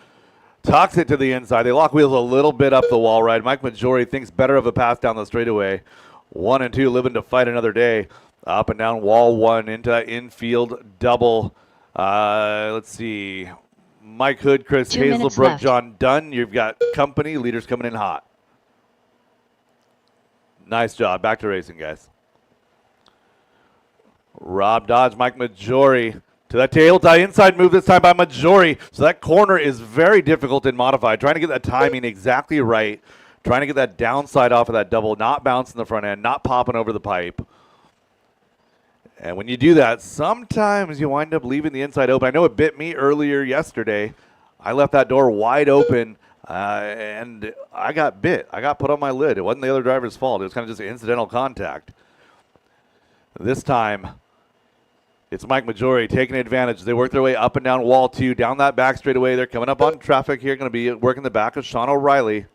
tucks it to the inside. They lock wheels a little bit up the wall ride. Mike Majori thinks better of a pass down the straightaway. 1 and 2 living to fight another day. Up and down wall 1 into that infield double. Let's see. Mike Hood, Chris Hazelbrook, John Dunn. You've got company. Leaders coming in hot. Nice job. Back to racing, guys. Rob Dodge, Mike Majori to that tail tie inside move this time by Majori. So that corner is very difficult in modified. Trying to get that timing exactly right. Trying to get that downside off of that double. Not bouncing the front end. Not popping over the pipe. And when you do that, sometimes you wind up leaving the inside open. I know it bit me earlier yesterday. I left that door wide open, and I got bit. I got put on my lid. It wasn't the other driver's fault. It was kind of just an incidental contact. This time, it's Mike Majori taking advantage. They work their way up and down wall 2, down that back straightaway. They're coming up on traffic here. Going to be working the back of Sean O'Reilly.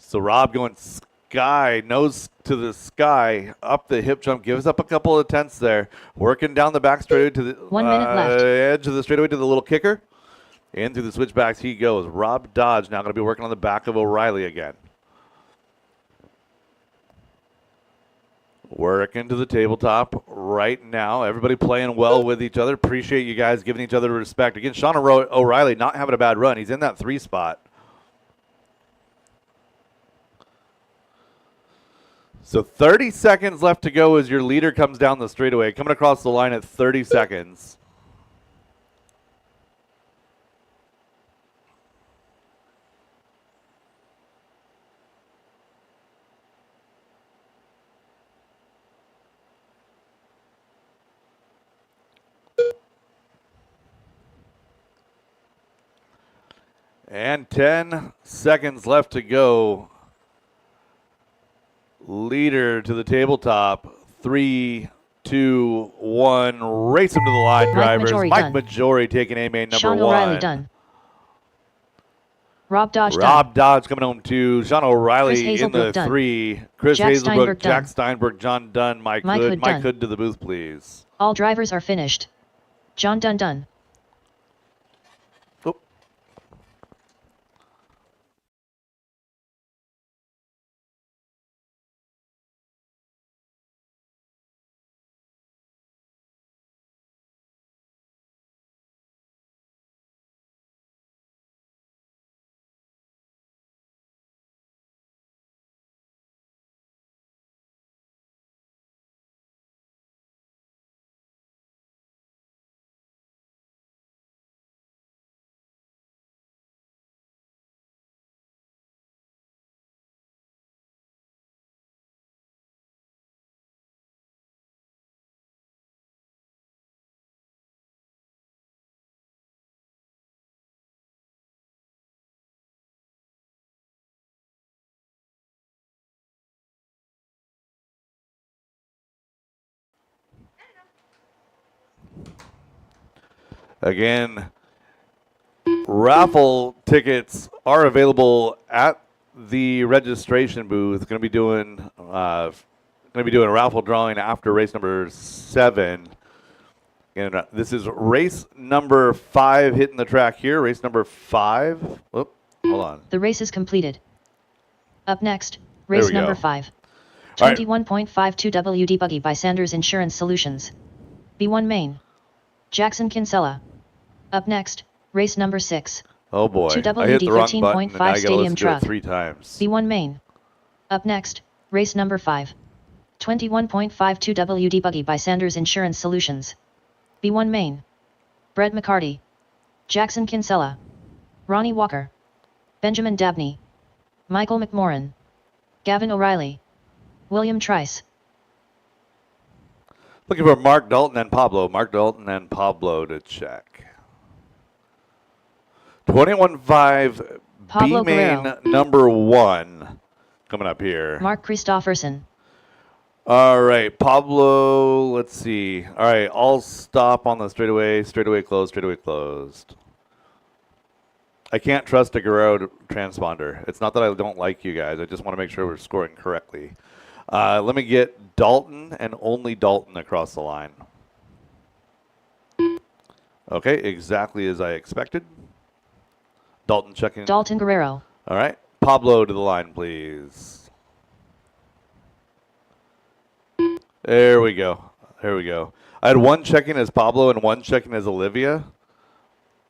So Rob going sky, nose to the sky, up the hip jump, gives up a couple of tenths there. Working down the back straightaway to the 1 minute left. Edge of the straightaway to the little kicker. In through the switchbacks he goes. Rob Dodge now going to be working on the back of O'Reilly again. Working to the tabletop right now. Everybody playing well with each other. Appreciate you guys giving each other respect. Again, Sean O'Reilly not having a bad run. He's in that 3 spot. So 30 seconds left to go as your leader comes down the straightaway. Coming across the line at 30 seconds. And 10 seconds left to go. Leader to the tabletop. 3, 2, 1. Race him to the line, drivers. Mike Majori taking A main number Sean 1. O'Reilly done. Rob Dodge Rob Dodge coming home 2. Sean O'Reilly in the 3. Chris Jack Hazelbrook, Steinberg Jack done. Steinberg, John Dunn, Mike Hood Hood. Mike done. Hood to the booth, please. All drivers are finished. John Dunn done. Oh. Again, raffle tickets are available at the registration booth. Going to be doing a raffle drawing after race number 7. And this is race number 5 hitting the track here. Race number 5. Whoop, hold on. The race is completed. Up next, race number 5. Right. 21.52 WD Buggy by Sanders Insurance Solutions. B1 Main. Jackson Kinsella. Up next, race number 6. Oh boy, 2WD I hit the wrong button and I got to Stadium listen to it Truck. 3 times. B1 Main. Up next, race number 5. 21.52 WD Buggy by Sanders Insurance Solutions. B1 Main. Brett McCarty. Jackson Kinsella. Ronnie Walker. Benjamin Dabney. Michael McMorran. Gavin O'Reilly. William Trice. Looking for Mark Dalton and Pablo. Mark Dalton and Pablo to check. 21.5 Pablo B-Main Guerrero. number 1 coming up here. Mark Christofferson. All right, Pablo, let's see. All right, all stop on the straightaway. Straightaway closed, straightaway closed. I can't trust a Guerrero transponder. It's not that I don't like you guys. I just want to make sure we're scoring correctly. Let me get Dalton and only Dalton across the line. Okay, exactly as I expected. Dalton checking. Dalton Guerrero. All right, Pablo to the line, please. There we go. There we go. I had 1 check-in as Pablo and 1 check-in as Olivia.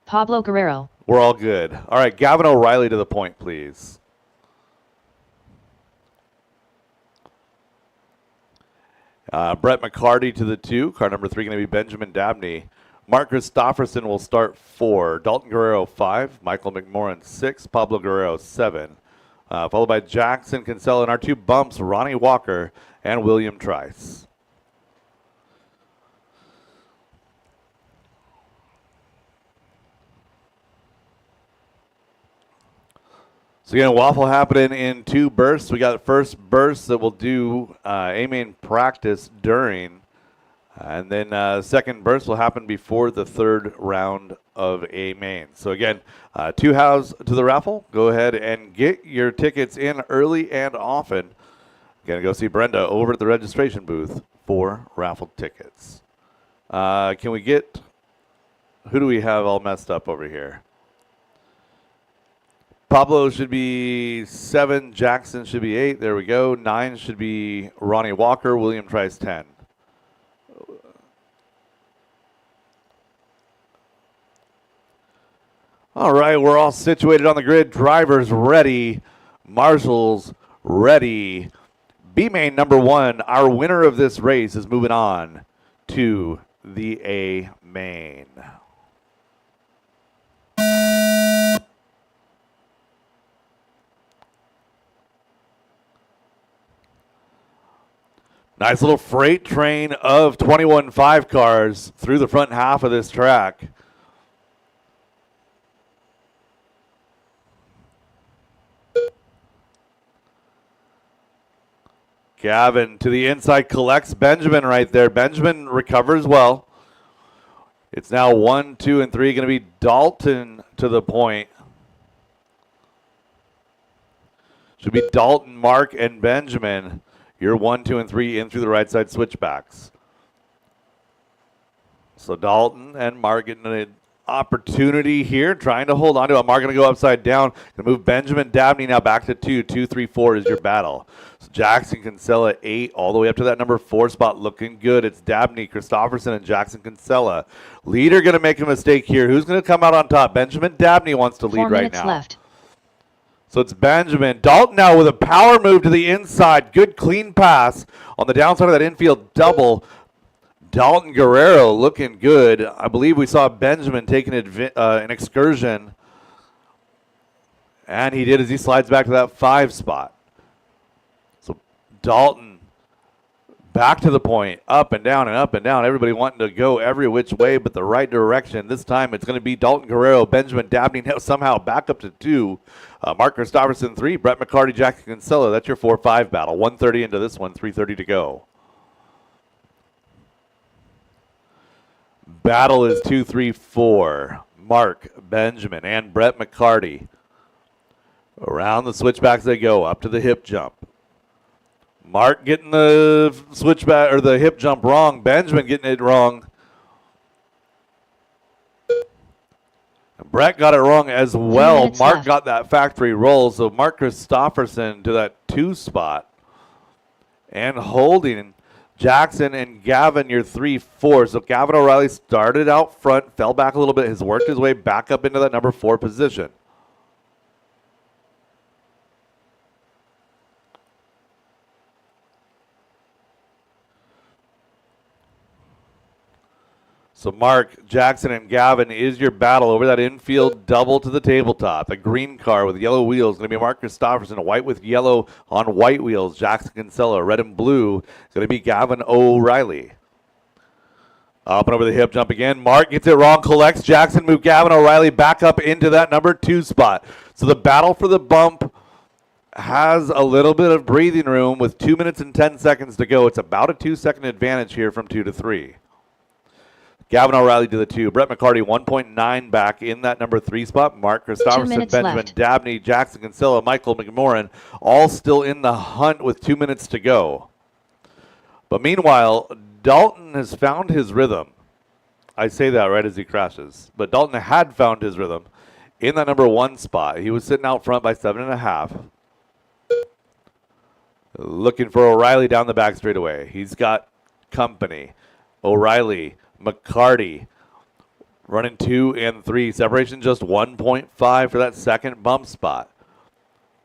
Pablo Guerrero. We're all good. All right, Gavin O'Reilly to the point, please. Brett McCarty to the 2. Car number 3 going to be Benjamin Dabney. Mark Christofferson will start 4. Dalton Guerrero 5. Michael McMorran 6. Pablo Guerrero 7. Followed by Jackson Kinsella and our 2 bumps, Ronnie Walker and William Trice. So again, waffle happening in 2 bursts. We got the first burst that we'll do A-main practice during And then second burst will happen before the third round of a main. So again, 2 halves to the raffle. Go ahead and get your tickets in early and often. Gonna go see Brenda over at the registration booth for raffle tickets. Can we get, who do we have all messed up over here? Pablo should be 7, Jackson should be 8, there we go. 9 should be Ronnie Walker, William tries 10. All right, we're all situated on the grid. Drivers ready. Marshals ready. B-main number 1, our winner of this race is moving on to the A main. Nice little freight train of 21.5 cars through the front half of this track. Gavin to the inside, collects Benjamin right there. Benjamin recovers well. It's now 1, 2, and 3. Going to be Dalton to the point. Should be Dalton, Mark, and Benjamin. You're 1, 2, and 3 in through the right side switchbacks. So Dalton and Mark getting an opportunity here, trying to hold on to it. Mark going to go upside down. Going to move Benjamin Dabney now back to 2. 2, 3, 4 is your battle. So Jackson Kinsella 8 all the way up to that number 4 spot, looking good. It's Dabney, Christopherson, and Jackson Kinsella. Leader going to make a mistake here. Who's going to come out on top? Benjamin Dabney wants to lead right now. 4 minutes left. So it's Benjamin. Dalton now with a power move to the inside. Good clean pass on the downside of that infield double. Dalton Guerrero looking good. I believe we saw Benjamin taking an excursion. And he did as he slides back to that 5 spot. So Dalton back to the point. Up and down and up and down. Everybody wanting to go every which way but the right direction. This time it's going to be Dalton Guerrero, Benjamin Dabney now somehow back up to 2. Mark Christopherson 3, Brett McCarty, Jackson Kinsella. That's your 4-5 battle. 1:30 into this one, 3:30 to go. Battle is 2, 3, 4. Mark, Benjamin, and Brett McCarty. Around the switchbacks they go, up to the hip jump. Mark getting the switchback or the hip jump wrong. Benjamin getting it wrong. Brett got it wrong as well. Mark left. got that factory roll. So Mark Christopherson to that 2 spot. And holding Jackson and Gavin, your 3, 4. So Gavin O'Reilly started out front, fell back a little bit, has worked his way back up into that number 4 position. So Mark, Jackson, and Gavin is your battle over that infield double to the tabletop. A green car with yellow wheels going to be Mark Christopherson. White with yellow on white wheels, Jackson Kinsella. Red and blue is going to be Gavin O'Reilly. Up and over the hip jump again. Mark gets it wrong, collects. Jackson move Gavin O'Reilly back up into that number 2 spot. So the battle for the bump has a little bit of breathing room with 2 minutes and 10 seconds to go. It's about a 2-second advantage here from 2 to 3. Gavin O'Reilly to the 2. Brett McCarty 1.9 back in that number 3 spot. Mark Christopherson, Benjamin left. Dabney, Jackson Kinsella, Michael McMorrin, all still in the hunt with 2 minutes to go. But meanwhile, Dalton has found his rhythm. I say that right as he crashes. But Dalton had found his rhythm in that number 1 spot. He was sitting out front by 7.5. Looking for O'Reilly down the back straightaway. He's got company. O'Reilly, McCarty running 2 and 3. Separation just 1.5 for that second bump spot.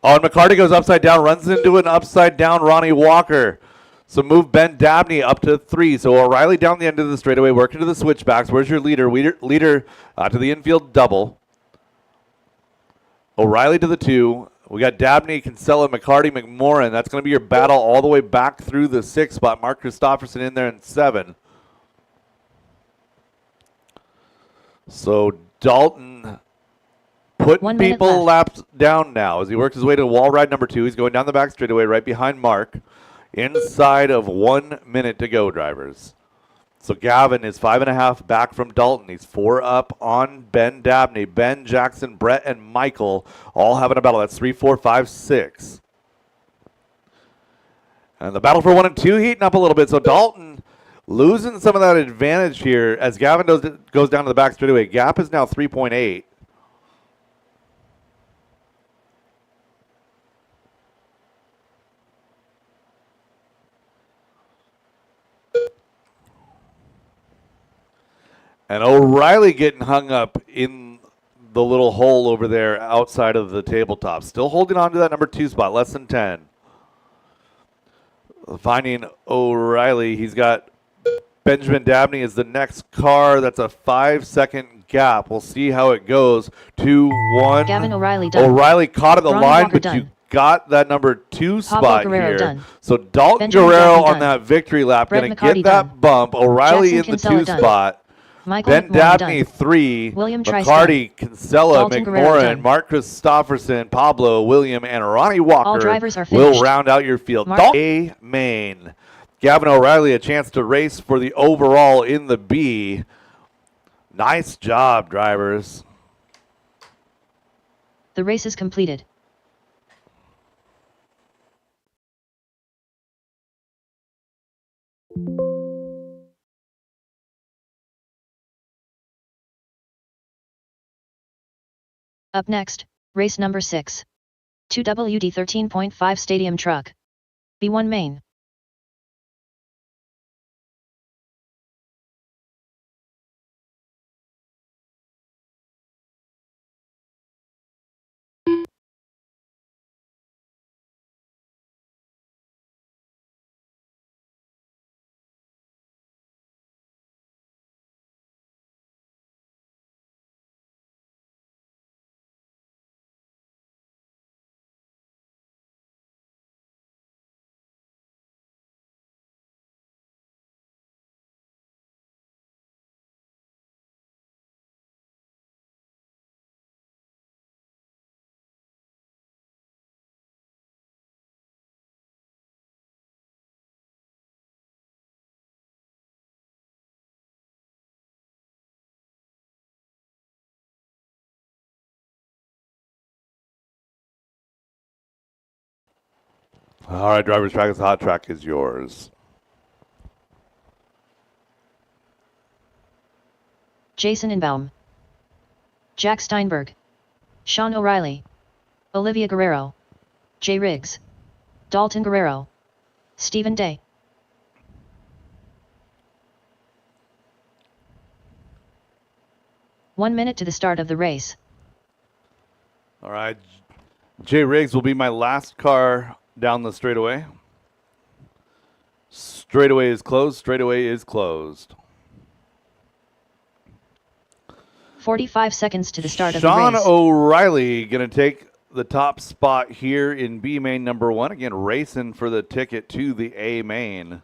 Oh, and McCarty goes upside down, runs into an upside down Ronnie Walker. So move Ben Dabney up to 3. So O'Reilly down the end of the straightaway, working to the switchbacks. Where's your leader? Leader to the infield double. O'Reilly to the 2. We got Dabney, Kinsella, McCarty, McMorrin. That's going to be your battle all the way back through the 6 spot. Mark Christopherson in there in 7. So Dalton putting people laps down now as he works his way to wall ride number 2. He's going down the back straightaway right behind Mark. Inside of 1 minute to go, drivers. So Gavin is 5.5 back from Dalton. He's 4 up on Ben Dabney. Ben, Jackson, Brett, and Michael all having a battle. That's 3, 4, 5, 6. And the battle for 1 and 2 heating up a little bit. So Dalton losing some of that advantage here as Gavin goes down to the back straightaway. Gap is now 3.8. And O'Reilly getting hung up in the little hole over there outside of the tabletop. Still holding on to that number 2 spot, less than 10. Finding O'Reilly, he's got Benjamin Dabney is the next car. That's a 5-second gap. We'll see how it goes. 2, 1. Gavin O'Reilly done. O'Reilly caught at the Ronnie line, Walker but done. you got that number 2 spot Guerrero here. done. So Dalton Benjamin Guerrero Dabney on done. that victory lap, going to Brett get McCarty that done. bump. O'Reilly Jackson in the Kinsella 2 done. spot. Michael Ben McMorran Dabney done. 3, William Trice McCarty, Kinsella, Dalton Guerrero McMorran, done. Mark Christopherson, Pablo, William, and Ronnie Walker All drivers are will finished. round out your field. Mark- A main. Gavin O'Reilly a chance to race for the overall in the B. Nice job, drivers. The race is completed. Up next, race number 6. 2WD 13.5 Stadium Truck. B1 main. All right, drivers, track is hot. Track is yours. Jason Inbaum. Jack Steinberg. Sean O'Reilly. Olivia Guerrero. Jay Riggs. Dalton Guerrero. Stephen Day. One minute to the start of the race. All right. Jay Riggs will be my last car down the straightaway. Straightaway is closed. Straightaway is closed. 45 seconds to the start of the Sean race. O'Reilly going to take the top spot here in B main number 1. Again, racing for the ticket to the A main.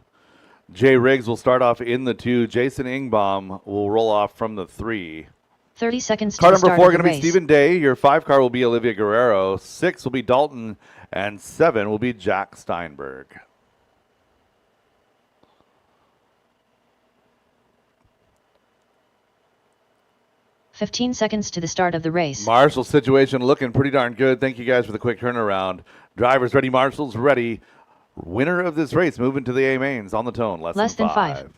Jay Riggs will start off in the 2. Jason Ingbaum will roll off from the 3. 30 seconds Car to the number start 4 of the going to be race. Stephen Day. Your 5 car will be Olivia Guerrero. 6 will be Dalton. And 7 will be Jack Steinberg. "15 seconds to the start of the race. Marshall situation looking pretty darn good. Thank you guys for the quick turnaround. Drivers ready, marshals ready. Winner of this race moving to the A mains on the tone. Less than 5.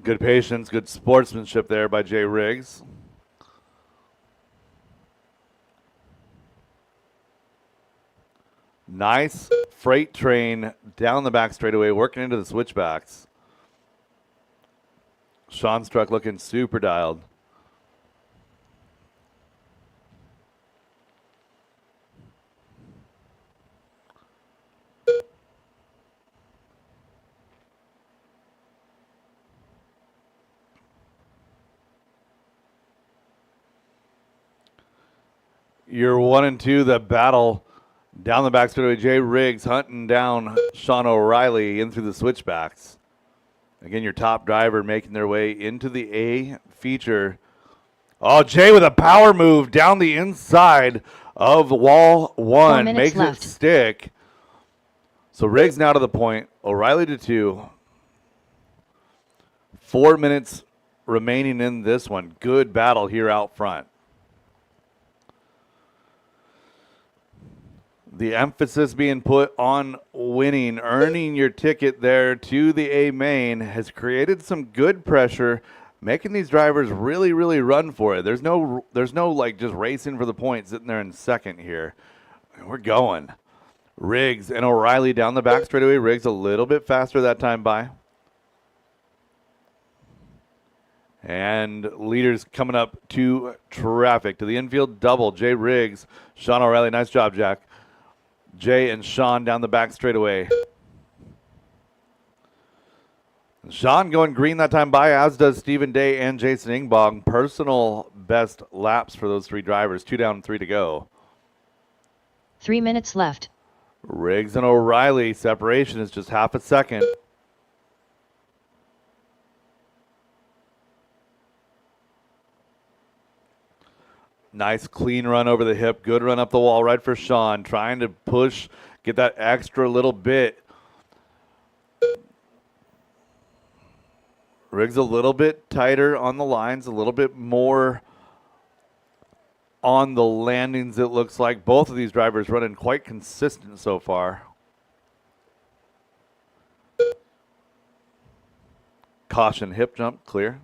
Good patience, good sportsmanship there by Jay Riggs. Nice freight train down the back straightaway, working into the switchbacks. Sean Struck looking super dialed. You're 1 and 2, the battle down the back straightaway. Jay Riggs hunting down Sean O'Reilly in through the switchbacks. Again, your top driver making their way into the A feature. Oh, Jay with a power move down the inside of wall 1. Makes it stick. So Riggs now to the point. O'Reilly to 2. 4 minutes remaining in this one. Good battle here out front. The emphasis being put on winning, earning your ticket there to the A main has created some good pressure, making these drivers really, really run for it. There's no like just racing for the point sitting there in second here. We're going. Riggs and O'Reilly down the back straightaway. Riggs a little bit faster that time by. And leaders coming up to traffic. To the infield double. Jay Riggs, Sean O'Reilly. Nice job, Jack. Jay and Sean down the back straightaway. Sean going green that time by, as does Stephen Day and Jason Ingbong. Personal best laps for those 3 drivers. 2 down, 3 to go. 3 minutes left. Riggs and O'Reilly. Separation is just half a second. Nice clean run over the hip. Good run up the wall right for Sean. Trying to push, get that extra little bit. Riggs a little bit tighter on the lines, a little bit more on the landings, it looks like. Both of these drivers running quite consistent so far. Caution hip jump, clear.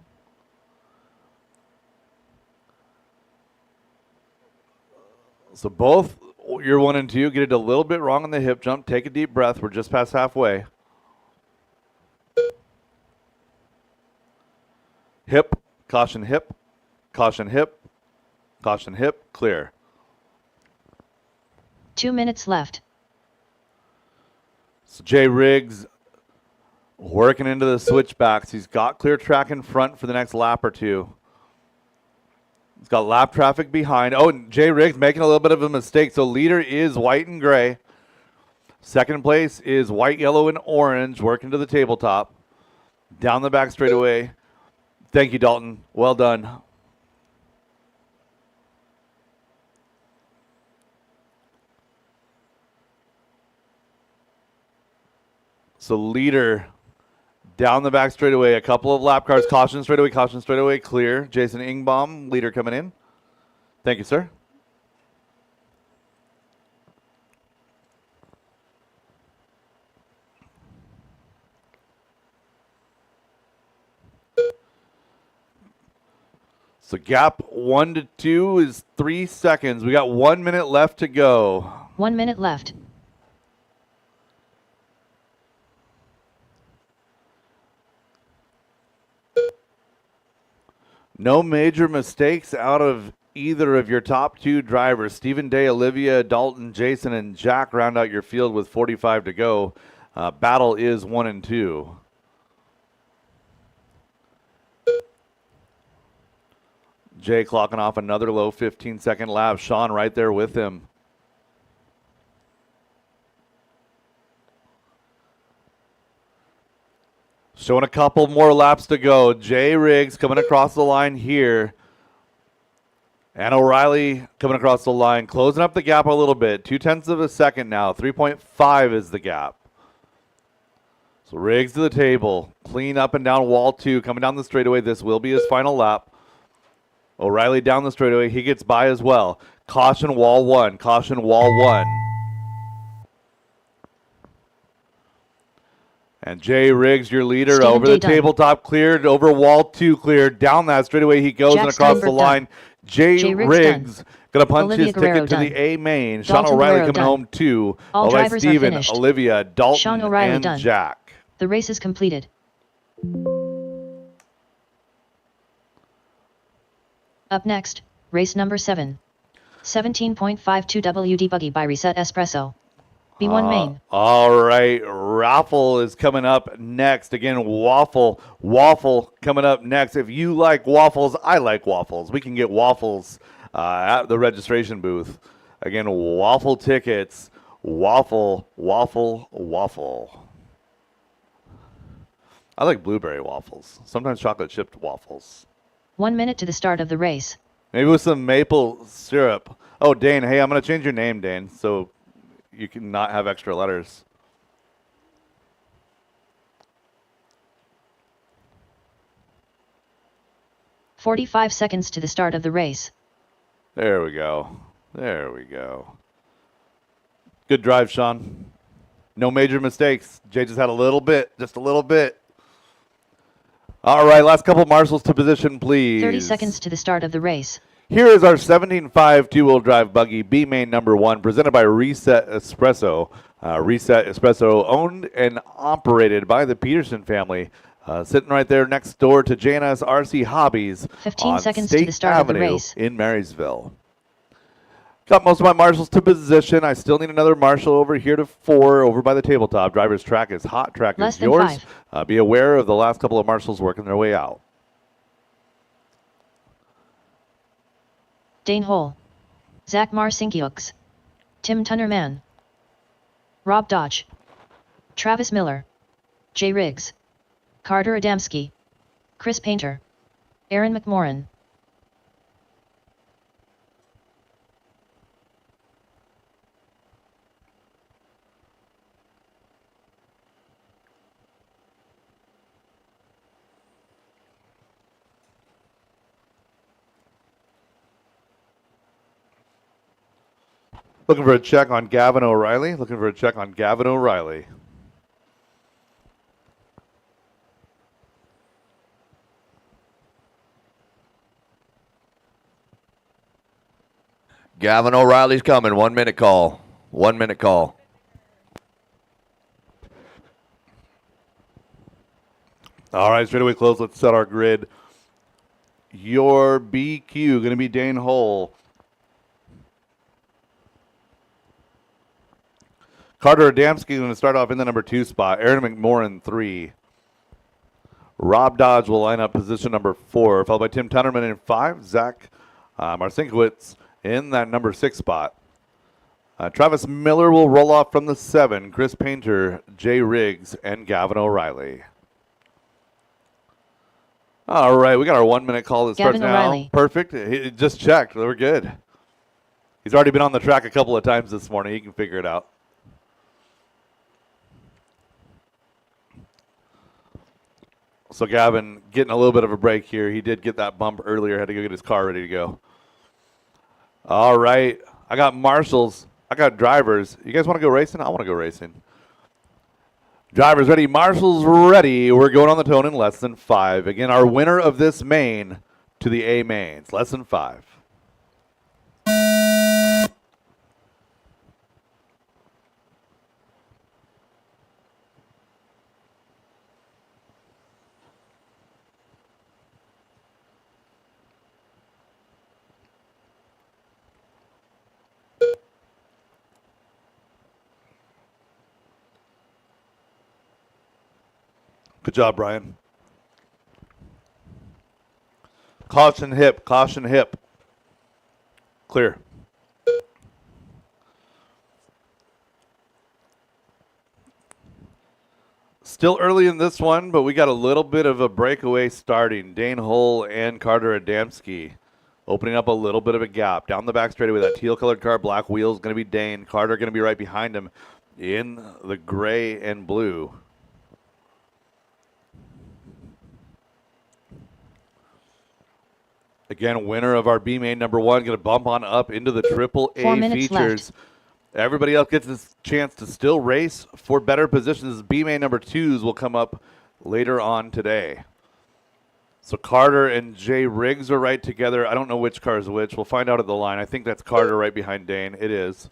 So both your 1 and 2 get it a little bit wrong on the hip jump. Take a deep breath. We're just past halfway. Hip, caution hip, caution hip, caution hip, clear. 2 minutes left. So Jay Riggs working into the switchbacks. He's got clear track in front for the next lap or 2. He's got lap traffic behind. Oh, and Jay Riggs making a little bit of a mistake. So leader is white and gray. Second place is white, yellow, and orange. Working to the tabletop. Down the back straightaway. Thank you, Dalton. Well done. So leader down the back straightaway. A couple of lap cars. Caution straightaway, clear. Jason Ingbaum, leader coming in. Thank you, sir. So gap 1 to 2 is 3 seconds. We got 1 minute left to go. 1 minute left. No major mistakes out of either of your top 2 drivers. Stephen Day, Olivia, Dalton, Jason, and Jack round out your field with 45 to go. Battle is 1 and 2. Jay clocking off another low 15-second lap. Sean right there with him. Showing a couple more laps to go. Jay Riggs coming across the line here. And O'Reilly coming across the line, closing up the gap a little bit. 0.2 of a second now. 3.5 is the gap. So Riggs to the table. Clean up and down wall 2. Coming down the straightaway. This will be his final lap. O'Reilly down the straightaway. He gets by as well. Caution wall 1. Caution wall 1. And Jay Riggs, your leader, Stephen over Day the tabletop, cleared, over wall 2, cleared, down that straightaway he goes and across the line. Jay Riggs going to punch Olivia his Guerrero ticket to the A main. Sean Dalton O'Reilly Guerrero coming home 2. All by drivers are Stephen, finished. Olivia, Dalton, Sean O'Reilly and done. Jack. The race is completed. Up next, race number 7. 17.52 WD Buggy by Reset Espresso. B1 main. All right, Raffle is coming up next. Again, Waffle coming up next. If you like waffles, I like waffles. We can get waffles at the registration booth. Again, waffle tickets. Waffle. I like blueberry waffles. Sometimes chocolate chipped waffles. 1 minute to the start of the race. Maybe with some maple syrup. Oh, Dane, hey, I'm going to change your name, Dane, so you can not have extra letters. "45 seconds to the start of the race." There we go. There we go. Good drive, Sean. No major mistakes. Jay just had a little bit, just a little bit. All right, last couple marshals to position, please. 30 seconds to the start of the race. Here is our 17.5 two-wheel drive buggy, B-Main number 1, presented by Reset Espresso. Reset Espresso, owned and operated by the Peterson family. Sitting right there next door to Jana's RC Hobbies 15 seconds State to the start Avenue of the race. in Marysville. Got most of my marshals to position. I still need another marshal over here to 4 over by the tabletop. Driver's track is hot. Track Less is than yours. 5. Be aware of the last couple of marshals working their way out. Dane Hole, Zach Marcinkiux, Tim Tunnerman, Rob Dodge, Travis Miller, Jay Riggs, Carter Adamski, Chris Painter, Aaron McMorrin. Looking for a check on Gavin O'Reilly. Looking for a check on Gavin O'Reilly. Gavin O'Reilly's coming. 1 minute call. 1 minute call. All right, straightaway close. Let's set our grid. Your BQ going to be Dane Hull. Carter Adamski going to start off in the number 2 spot. Aaron McMorrin 3. Rob Dodge will line up position number 4, followed by Tim Tunnerman in 5. Zach Marcinkiewicz in that number 6 spot. Travis Miller will roll off from the 7. Chris Painter, Jay Riggs, and Gavin O'Reilly. All right, we got our 1 minute call that starts now. O'Reilly. Perfect. He just checked. We're good. He's already been on the track a couple of times this morning. He can figure it out. So Gavin getting a little bit of a break here. He did get that bump earlier. Had to go get his car ready to go. All right. I got marshals. I got drivers. You guys want to go racing? I want to go racing. Drivers ready. Marshals ready. We're going on the tone in less than 5. Again, our winner of this main to the A mains. Less than 5. Good job, Brian. Caution hip, caution hip. Clear. Still early in this one, but we got a little bit of a breakaway starting. Dane Hull and Carter Adamski opening up a little bit of a gap. Down the back straightaway, that teal-colored car, black wheels, going to be Dane. Carter going to be right behind him in the gray and blue. Again, winner of our B-Main number 1, going to bump on up into the Triple A 4 minutes features. left. Everybody else gets this chance to still race for better positions. B-Main number 2s will come up later on today. So Carter and Jay Riggs are right together. I don't know which car is which. We'll find out at the line. I think that's Carter right behind Dane. It is.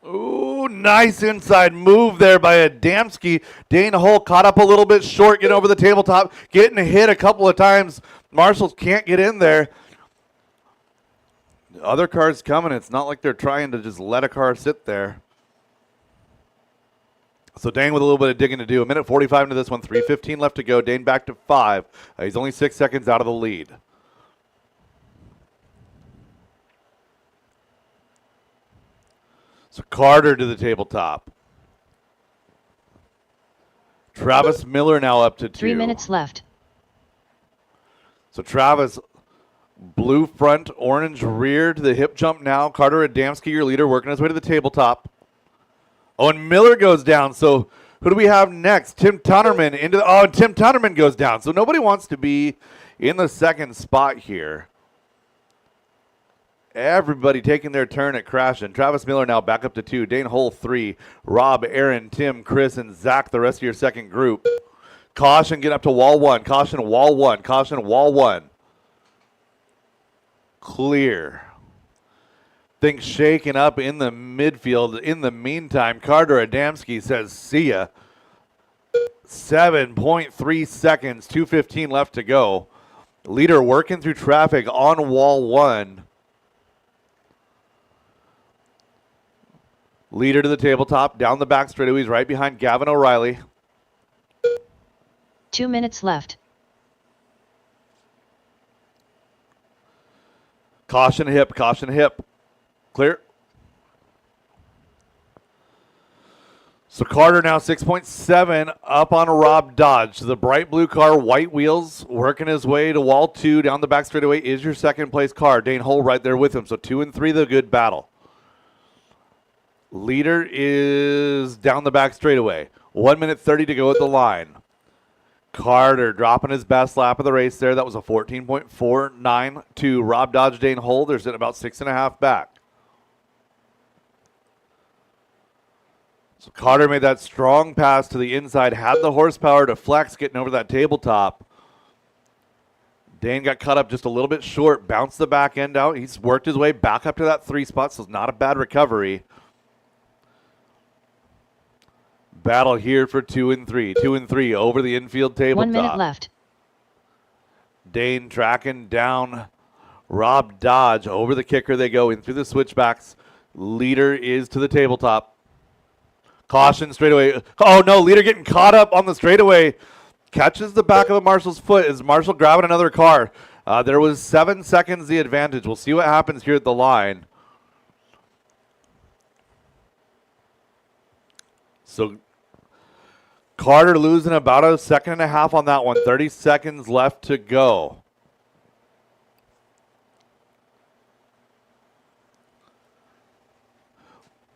Ooh, nice inside move there by Adamski. Dane Hull caught up a little bit short, getting over the tabletop, getting hit a couple of times. Marshals can't get in there. The other cars coming. It's not like they're trying to just let a car sit there. So Dane with a little bit of digging to do. A minute 45 into this one, 3:15 left to go. Dane back to 5. He's only 6 seconds out of the lead. So Carter to the tabletop. Travis Miller now up to 2. 3 minutes left. So Travis, blue front, orange rear to the hip jump now. Carter Adamski, your leader, working his way to the tabletop. Oh, and Miller goes down. So who do we have next? Tim Tunnerman into the, oh, and Tim Tunnerman goes down. So nobody wants to be in the second spot here. Everybody taking their turn at crashing. Travis Miller now back up to 2. Dane Hull 3. Rob, Aaron, Tim, Chris, and Zach, the rest of your second group. Caution, get up to wall 1. Caution, wall 1. Caution, wall 1. Clear. Things shaking up in the midfield. In the meantime, Carter Adamski says, see ya. 7.3 seconds, 2:15 left to go. Leader working through traffic on wall 1. Leader to the tabletop, down the back straightaways, right behind Gavin O'Reilly. 2 minutes left. Caution hip, caution hip. Clear. So Carter now 6.7 up on Rob Dodge. The bright blue car, white wheels, working his way to wall 2. Down the back straightaway is your second place car. Dane Hull right there with him. So 2 and 3, the good battle. Leader is down the back straightaway. 1 minute 30 to go at the line. Carter dropping his best lap of the race there. That was a 14.492. Rob Dodge, Dane Hull. They're sitting about 6.5 back. So Carter made that strong pass to the inside. Had the horsepower to flex getting over that tabletop. Dane got cut up just a little bit short. Bounced the back end out. He's worked his way back up to that 3 spot. So it's not a bad recovery. Battle here for 2 and 3. 2 and 3 over the infield tabletop. 1 minute left. Dane tracking down Rob Dodge. Over the kicker they go in through the switchbacks. Leader is to the tabletop. Caution straightaway. Oh no, Leader getting caught up on the straightaway. Catches the back of a Marshall's foot. Is Marshall grabbing another car? There was 7 seconds the advantage. We'll see what happens here at the line. So Carter losing about a second and a half on that one. 30 seconds left to go.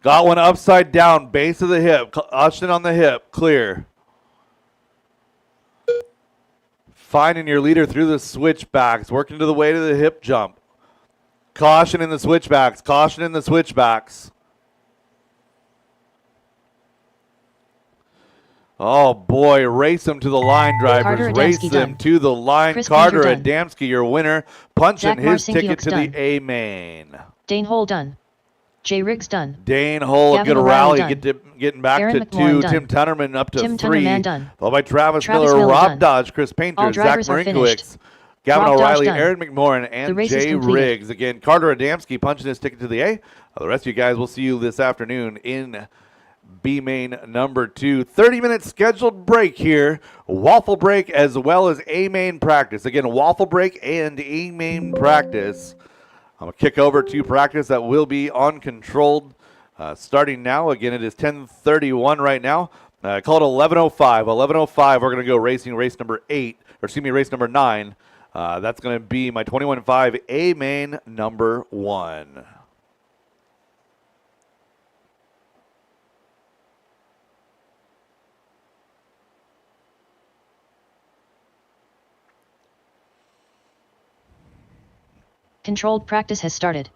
Got one upside down, base of the hip. Austin on the hip, clear. Finding your leader through the switchbacks, working to the way to the hip jump. Caution in the switchbacks, caution in the switchbacks. Oh boy, race them to the line, drivers. Carter Race Adamski them done. to the line. Chris Carter Painter done. Adamski, your winner, punching Zach his Marcinkiewicz ticket to done. the A main. Dane Hull done. Jay Riggs done. Dane Hull, Gavin good O'Reilly rally, getting back Aaron to McLaurin 2. done. Tim Tunnerman up to Tim 3. Tunnerman done. Followed by Travis Travis Miller, Miller Rob done. Dodge, Chris Painter, All Zach drivers are finished. Marinkowicz, Gavin Rob Dodge O'Reilly, done. Aaron McMorrin, The and race is Jay completed. Riggs. Again, Carter Adamski punching his ticket to the A. The rest of you guys, we'll see you this afternoon in B main number 2. 30-minute scheduled break here. Waffle break as well as A main practice. Again, waffle break and A main practice. I'm going to kick over to practice that will be uncontrolled. Starting now. Again, it is 10:31 right now. Call it 11:05. 11:05, we're going to go racing race number 8, or excuse me, race number 9. That's going to be my 21.5 A main number 1. Controlled practice has started.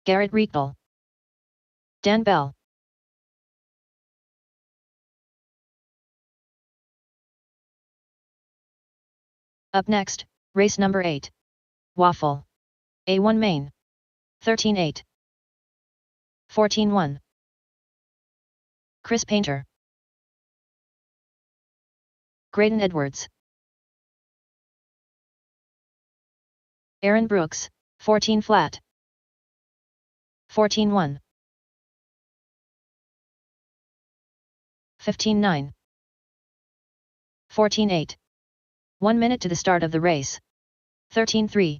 Garrett Riegel. Dan Bell. Up next, race number 8. Waffle. A1 main. 13-8. 14-1. Chris Painter. Graydon Edwards. Aaron Brooks, 14 flat. 14-1. 15-9. 14-8. 1 minute to the start of the race. 13-3.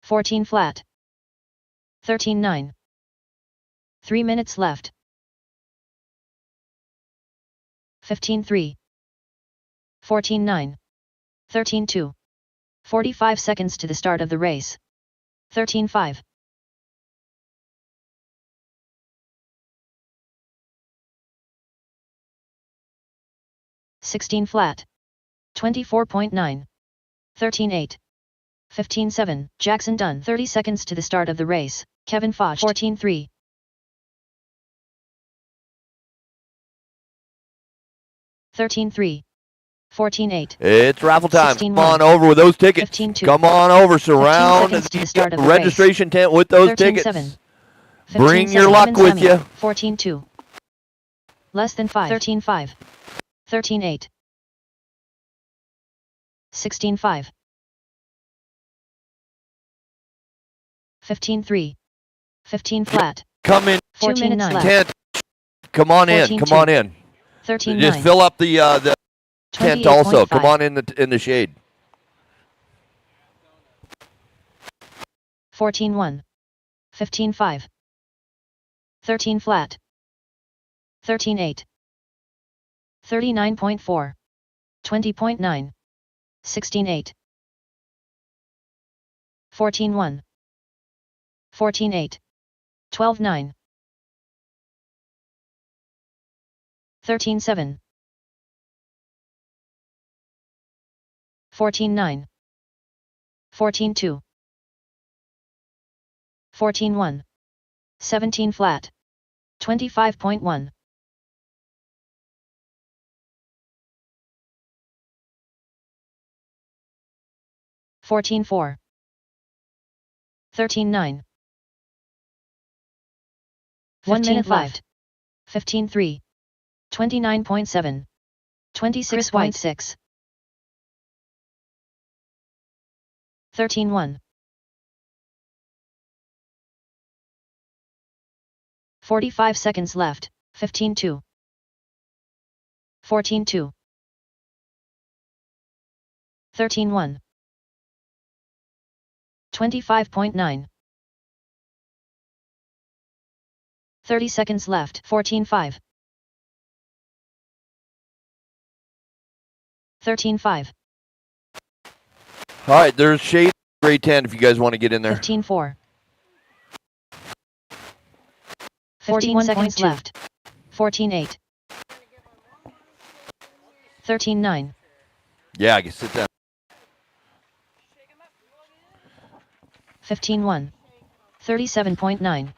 14 flat. 13-9. 3 minutes left. 15-3. 14-9. 13-2. 45 seconds to the start of the race. 13-5. 16 flat. 24.9. 13-8. 15-7. Jackson done. 30 seconds to the start of the race. Kevin Foch. 14-3. 13-3. 14-8. It's raffle time. 16-1. Come on over with those tickets. 15-2. Come on over. Surround the registration tent with those 13-7. tickets. Bring your luck with you. 14-2. Less than 5. 13-5. 13-8. 16-5. 15-3. 15 flat. Come in. 2 minutes left. Tent. Come on in. Come on in. 13-9. Just fill up the tent also. Come on in the shade. 14-1. 15-5. 13 flat. 13-8. 39.4. 20.9. 16-8. 14-1. 14-8. 12-9. 13-7. 14-9. 14-2. 14-1. 17 flat. 25.1. 14-4. 13-9. 1 minute left. 15-3. 29.7. 26.6. 13-1. 45 seconds left. 15-2. 14-2. 13-1. 25.9. 30 seconds left. 14-5. 13-5. All right, there's shade grade 10 if you guys want to get in there. 15-4. 14 seconds left. 14-8. 13-9. Yeah, I can sit down. 15-1. 37.9.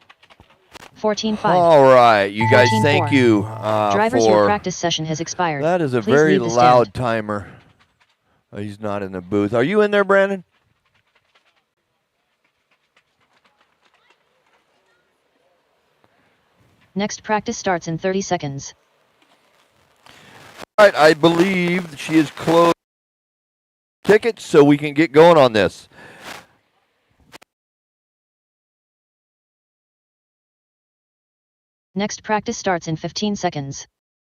14-5. All right, you guys, thank you Drivers, your practice session has expired. That is a Please very leave the loud stand. timer. Oh, he's not in the booth. Are you in there, Brandon? Next practice starts in 30 seconds. All right, I believe she has closed tickets, so we can get going on this. Next practice starts in 15 seconds.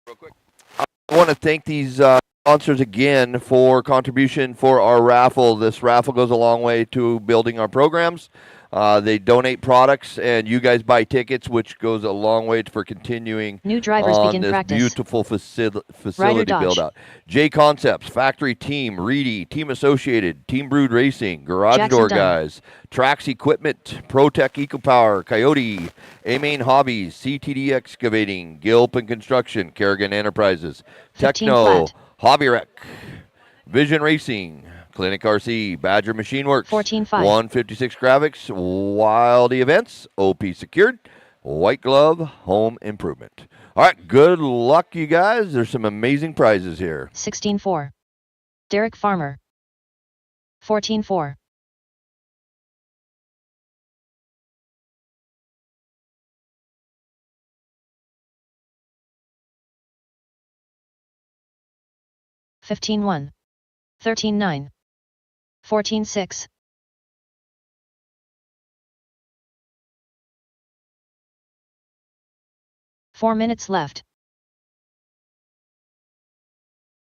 Real quick. I want to thank these sponsors again for contribution for our raffle. This raffle goes a long way to building our programs. They donate products, and you guys buy tickets, which goes a long way for continuing new drivers on begin this practice. beautiful facility build out. J Concepts, Factory Team, Reedy, Team Associated, Team Brewed Racing, Garage Jackson Door Dunn. Guys, Trax Equipment, ProTech EcoPower, Coyote, A-Main Hobbies, CTD Excavating, Gilpin Construction, Kerrigan Enterprises, Techno, flat. Hobby Rec, Vision Racing, Clinic RC, Badger Machine Works, 14-5. 156 Graphics, Wildy Events, OP Secured, White Glove, Home Improvement. All right, good luck, you guys. There's some amazing prizes here. 16-4. Derek Farmer. 14-4. $15-1. 13-9. 14-6. 4 minutes left.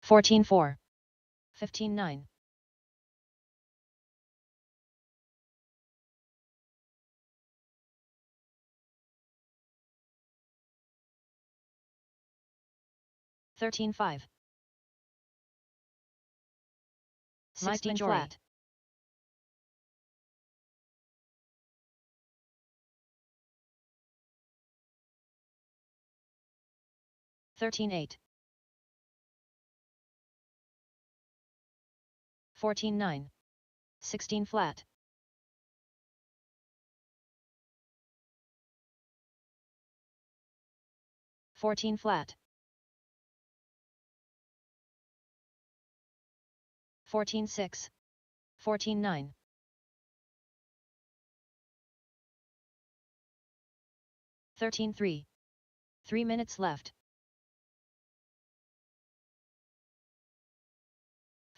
14-4. 15-9. 13-5. 16 flat. 13-8. 14-9. 16 flat. 14 flat. 14-6. 14-9. 13-3. 3 minutes left.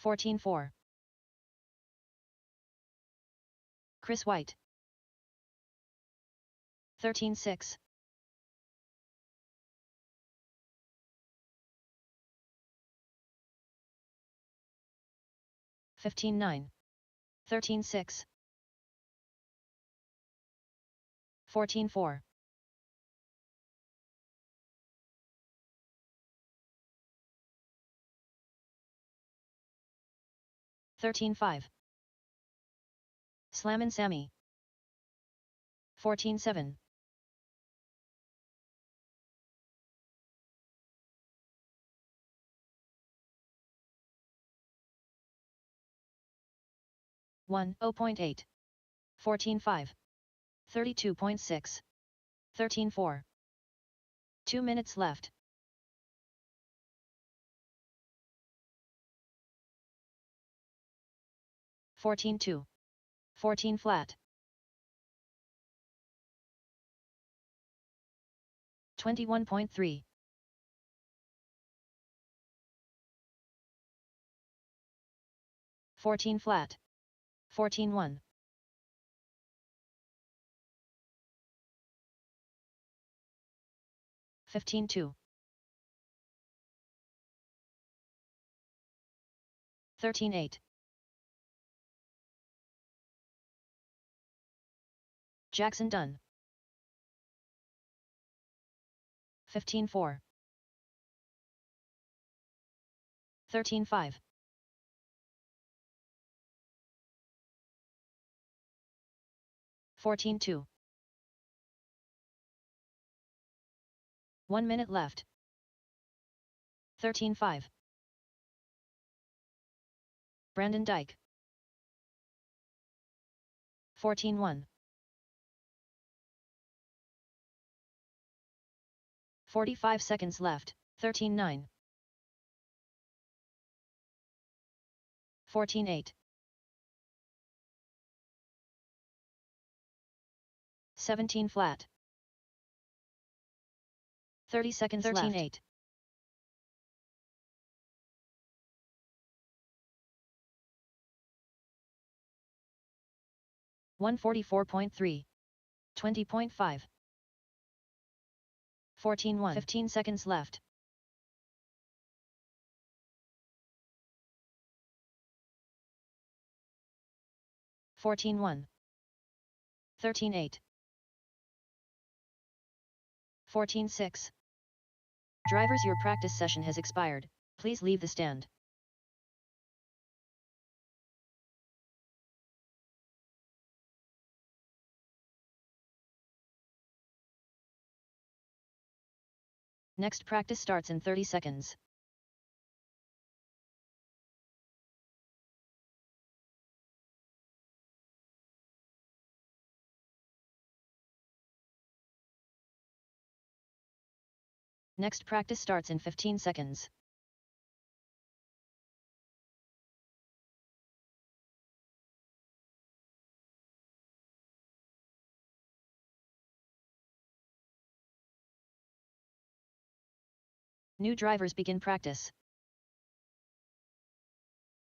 14-4. Chris White. 13-6. 15-9. 13-6. 14-4. 13-5. Slammin' Sammy. 14-7. 0.8. 14-5. 32.6. 13-4. 2 minutes left. 14-2. 14 flat. 21.3. 14 flat. 14-1. 15-2. 13-8. Jackson done. 15-4. 13-5. 14-2. 1 minute left. 13-5. Brandon Dyke. 14-1. 45 seconds left. 13-9. 14-8. 17 flat. 30 seconds 13 left. 8. 144.3. 20.5. 14-1. 15 seconds left. 14-1. 13-8. 14-6. Drivers, your practice session has expired. Please leave the stand. Next practice starts in 30 seconds. Next practice starts in 15 seconds. New drivers begin practice.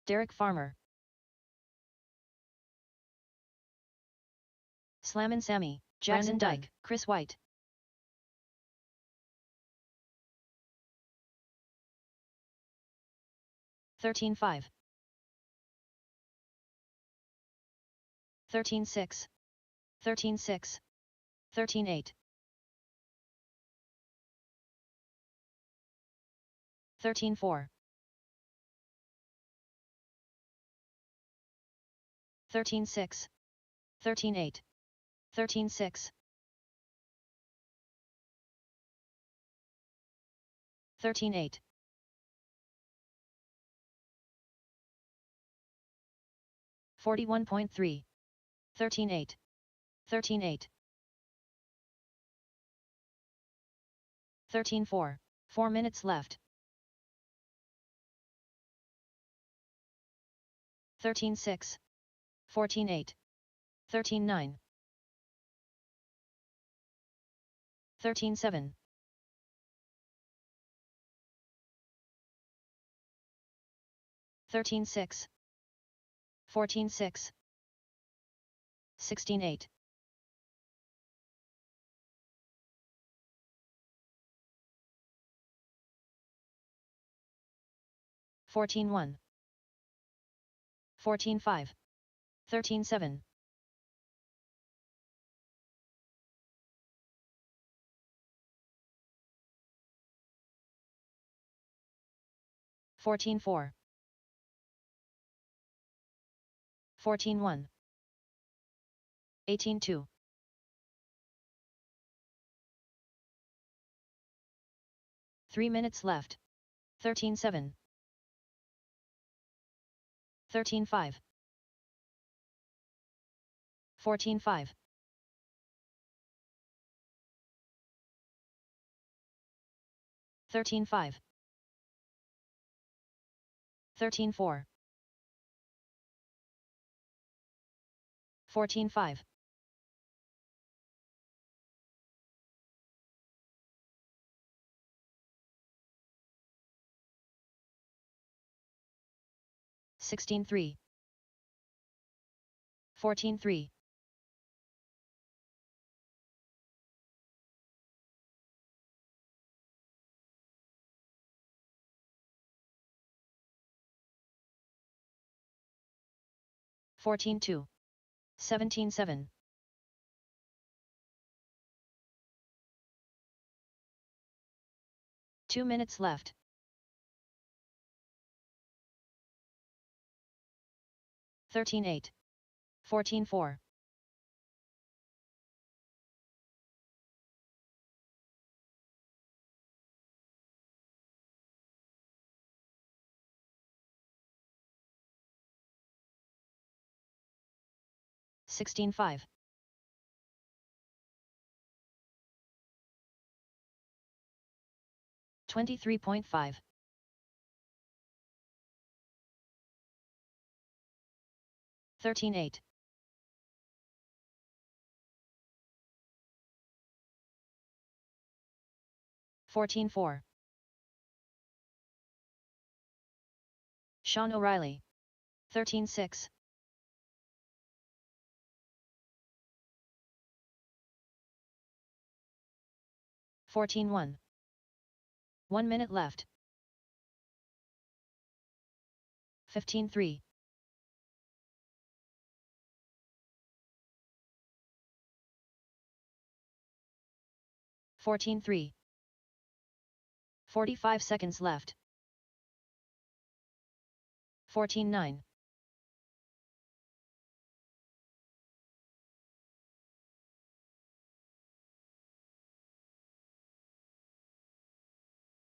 Derek Farmer. Slammin' Sammy, Jackson Dyke, Chris White. $13.5. 13.6. 13.6. 13.8. 13-4. 13-6. 13-8. 13-6. 13-8. 41.3. 13-8. 13-8. 13-4. 4 minutes left. 13-6. 14-8. 13-9. 13-7. 13-6. 14-6. 16-8. 14-1. 14-5. 13-7. 14-4. 14-1. 18-2. 3 minutes left. 13-7. 13-5. 14-5. 13-5. 13-4. 14-5. 16-3. 14-3. 14-2. 17-7. 2 minutes left. 13-8. 14-4. 16-5. 23.5. 13-8. 14-4. Sean O'Reilly. 13-6. 14-1. 1 minute left. 15-3. 14-3. 45 seconds left. 14-9.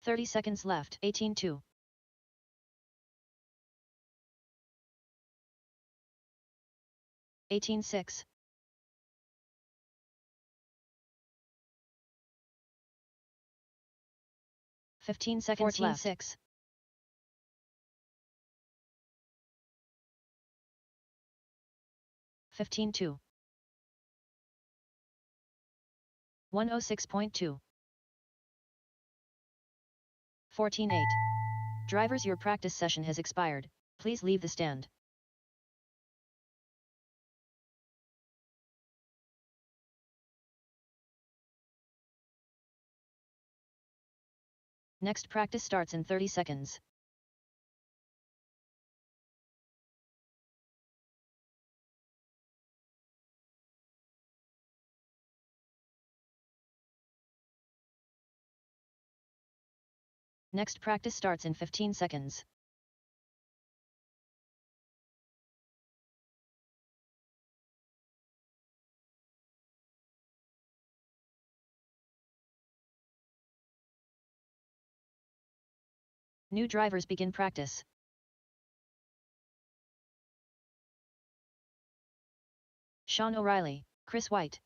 30 seconds left. 18-2. 18-6. 15 seconds 14, left. 6. 15-2. 106.2. 14-8. Drivers, your practice session has expired. Please leave the stand. Next practice starts in 30 seconds. Next practice starts in 15 seconds. New drivers begin practice. Sean O'Reilly, Chris White,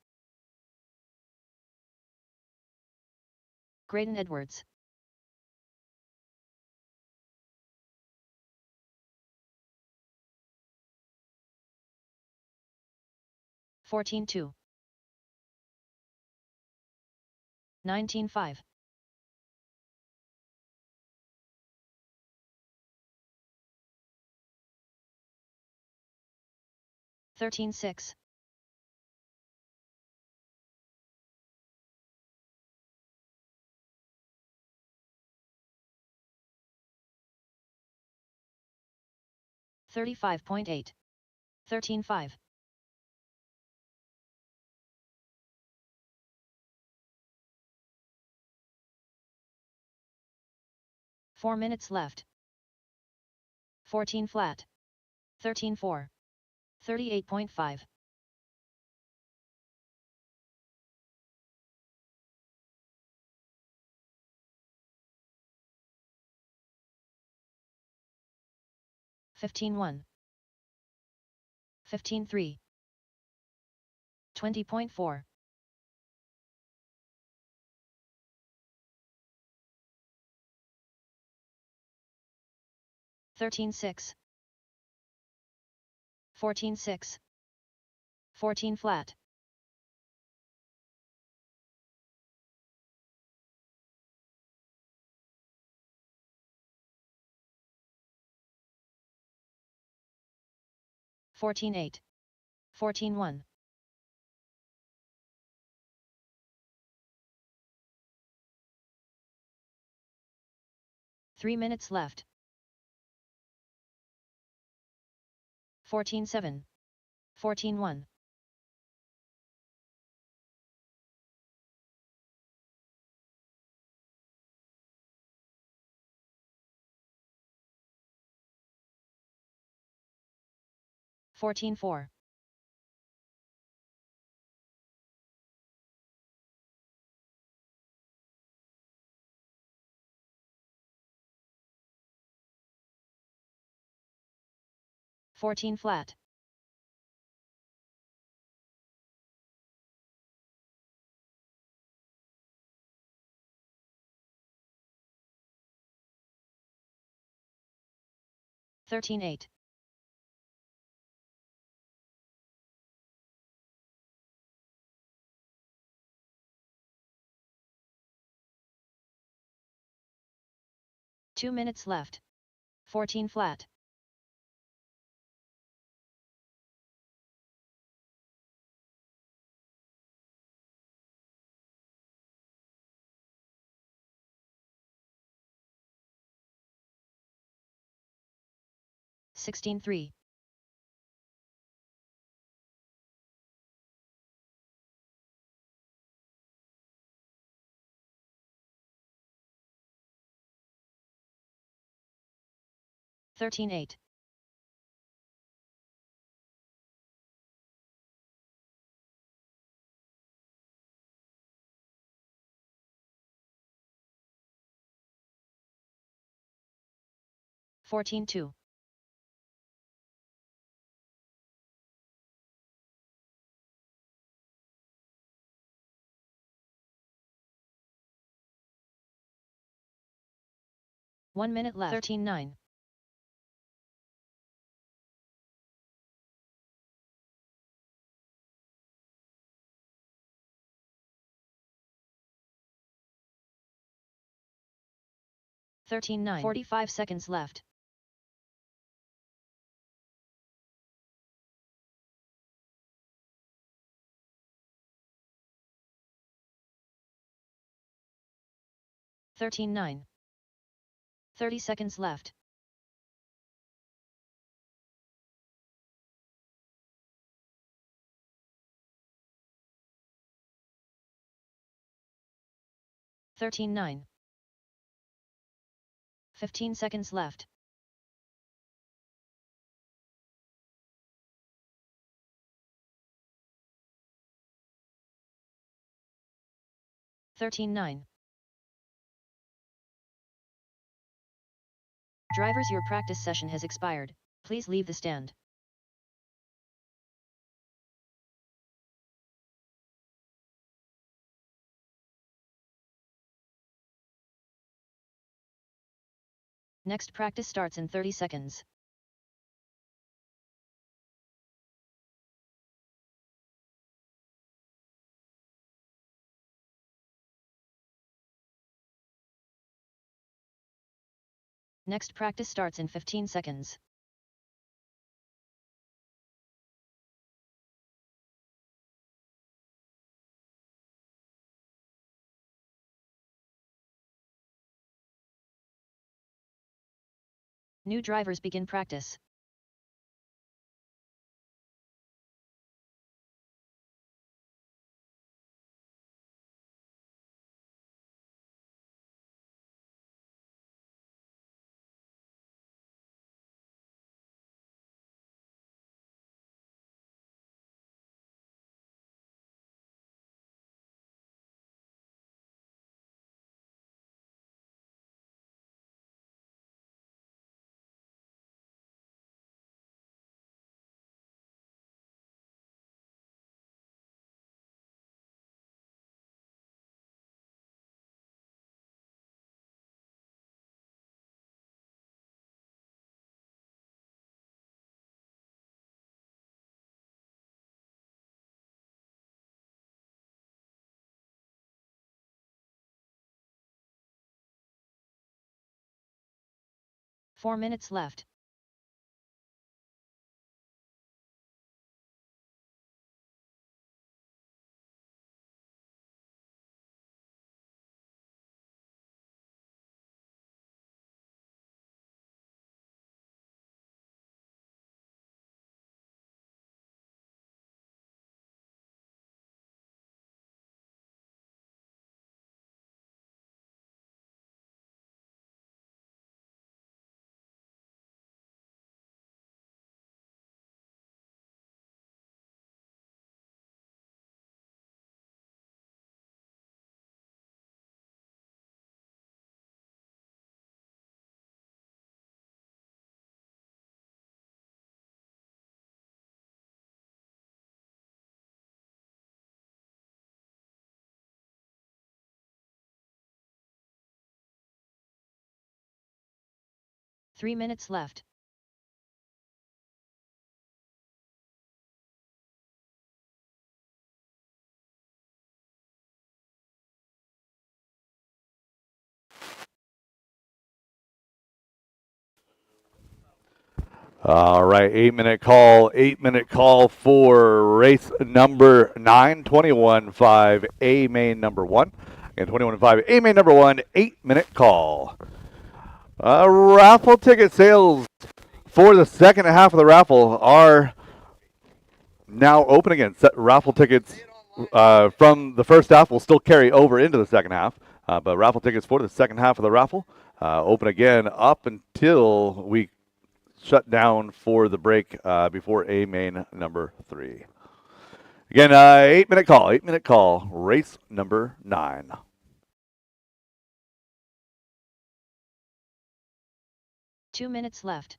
Graydon Edwards, (14-2), 19-5, 13-6, 35.8, 13-5. Four minutes left. 14 flat. 13-4. 38.5. 15-1. 15-3. 20.4. 13-6. 14-6. 14 flat. 14-8. 14-1. 3 minutes left. 14-7. 14-1. 14-4. 14 flat. 13-8. 2 minutes left. 14 flat. 16-3. 13-8. 14-2. 1 minute left. 13-9. 13-9. 45 seconds left. 13-9. 30 seconds left. 13-9. 15 seconds left. 13-9. Drivers, your practice session has expired. Please leave the stand. Next practice starts in 30 seconds. Next practice starts in 15 seconds. New drivers begin practice. Four minutes left. Three minutes left. All right, 8-minute call. 8-minute call for race number 9, 21.5 A main number 1. And 21.5 A main number 1, 8-minute call. Raffle ticket sales for the second half of the raffle are now open again. Raffle tickets from the first half will still carry over into the second half, but raffle tickets for the second half of the raffle open again up until we shut down for the break before A main number 3. Again, 8-minute call, 8-minute call, race number 9. 2 minutes left.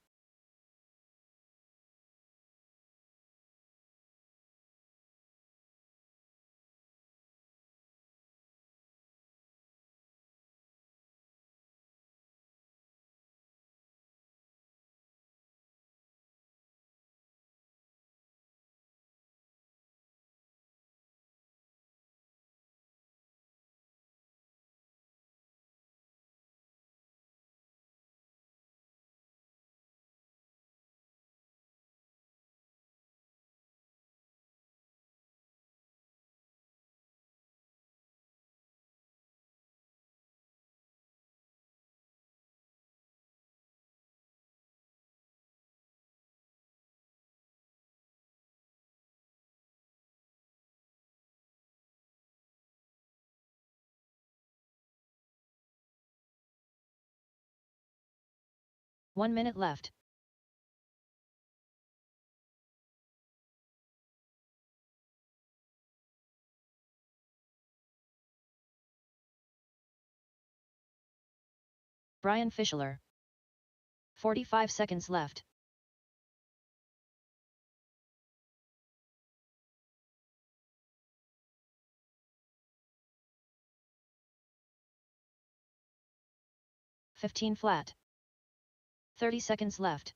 1 minute left. Brian Fischler. 45 seconds left. $15 flat. 30 seconds left.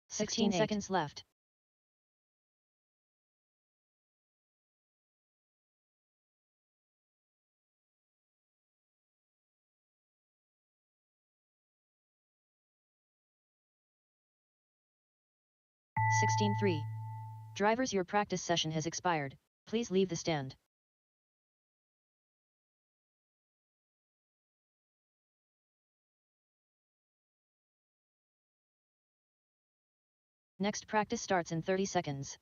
$16 seconds left. $16.3. Drivers, your practice session has expired. Please leave the stand. Next practice starts in 30 seconds.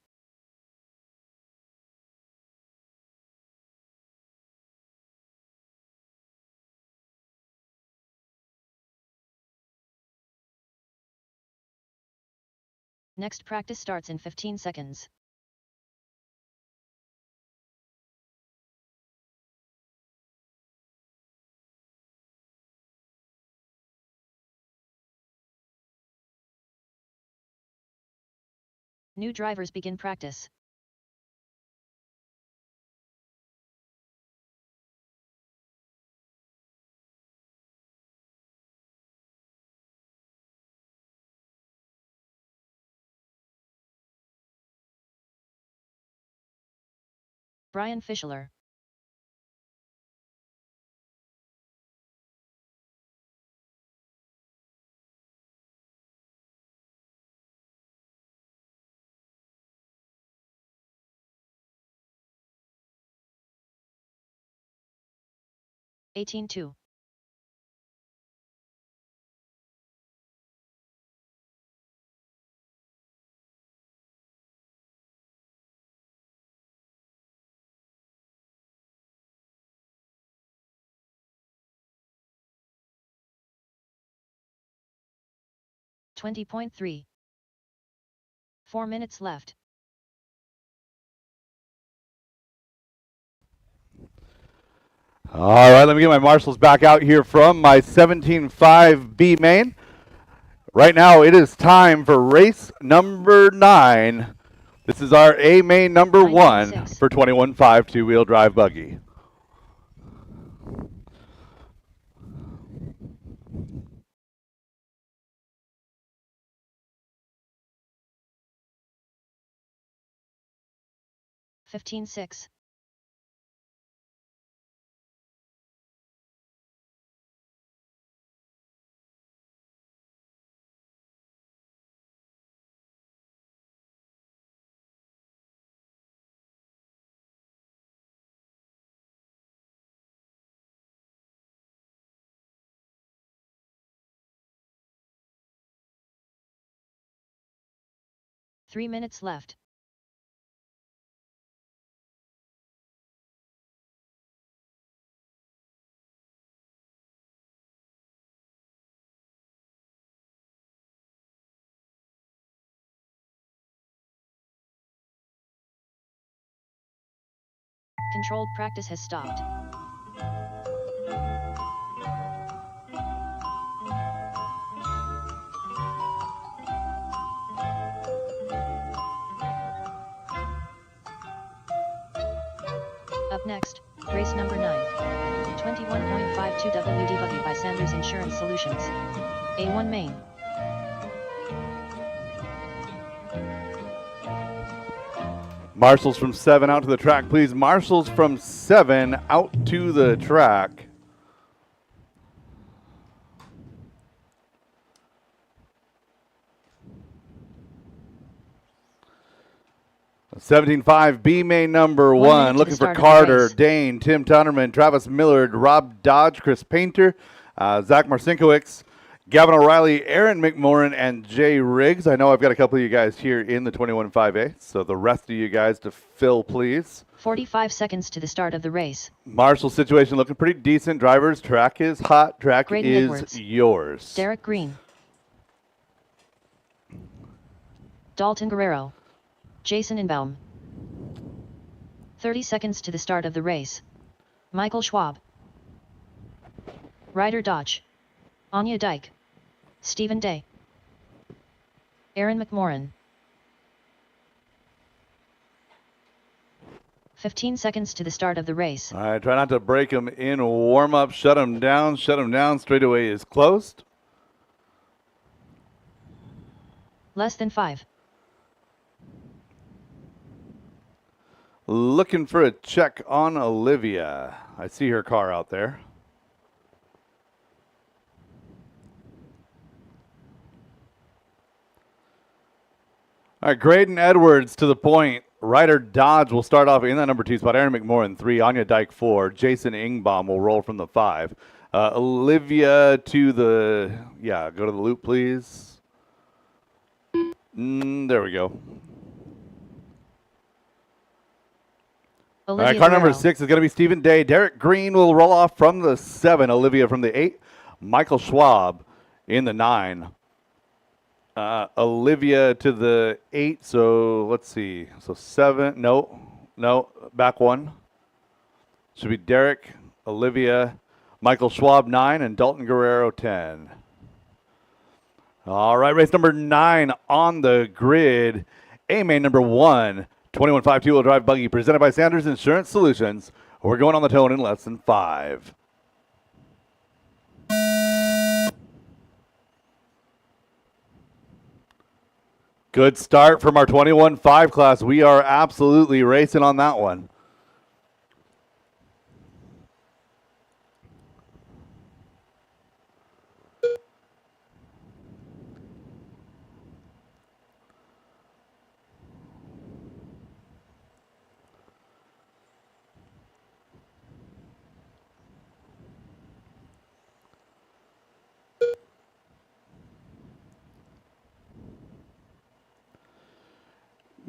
Next practice starts in 15 seconds. New drivers begin practice. Brian Fischler. $18.2. $20.3. 4 minutes left. All right, let me get my marshals back out here from my 17.5 B main. Right now, it is time for race number 9. This is our A main number 1 for 21.5 two-wheel drive buggy. $15.6. $3 minutes left. Controlled practice has stopped. Up next, race number 9. 21.52 WD buggy by Sanders Insurance Solutions. A1 main. Marshals from 7 out to the track, please. Marshals from 7 out to the track. A 17.5 B main number 1. Looking for Carter, Dane, Tim Tunnerman, Travis Millard, Rob Dodge, Chris Painter, Zach Marcinkiewicz, Gavin O'Reilly, Aaron McMorrin, and Jay Riggs. I know I've got a couple of you guys here in the 21.5A, so the rest of you guys to fill, please. 45 seconds to the start of the race. Marshall's situation looking pretty decent. Drivers, track is hot. Track Graydon is Edwards. yours. Derek Green. Dalton Guerrero. Jason Inbaum. 30 seconds to the start of the race. Michael Schwab. Ryder Dodge. Anya Dyke. Stephen Day. Aaron McMorrin. 15 seconds to the start of the race. All right, try not to break them in warm-up. Shut them down. Shut them down. Straightaway is closed. Less than 5. Looking for a check on Olivia. I see her car out there. All right, Graydon Edwards to the point. Ryder Dodge will start off in that number 2 spot. Aaron McMorrin 3, Anya Dyke 4, Jason Ingbaum will roll from the 5. Olivia to the, go to the loop, please. There we go. All right, car number 6 is going to be Stephen Day. Derek Green will roll off from the 7. Olivia from the 8. Michael Schwab in the 9. Olivia to the 8. So let's see. So 7. No. Back 1. Should be Derek, Olivia, Michael Schwab 9, and Dalton Guerrero 10. All right, race number 9 on the grid. A-main number 1. 21.5 two-wheel drive buggy presented by Sanders Insurance Solutions. We're going on the tone in less than 5. Good start from our 21.5 class. We are absolutely racing on that one.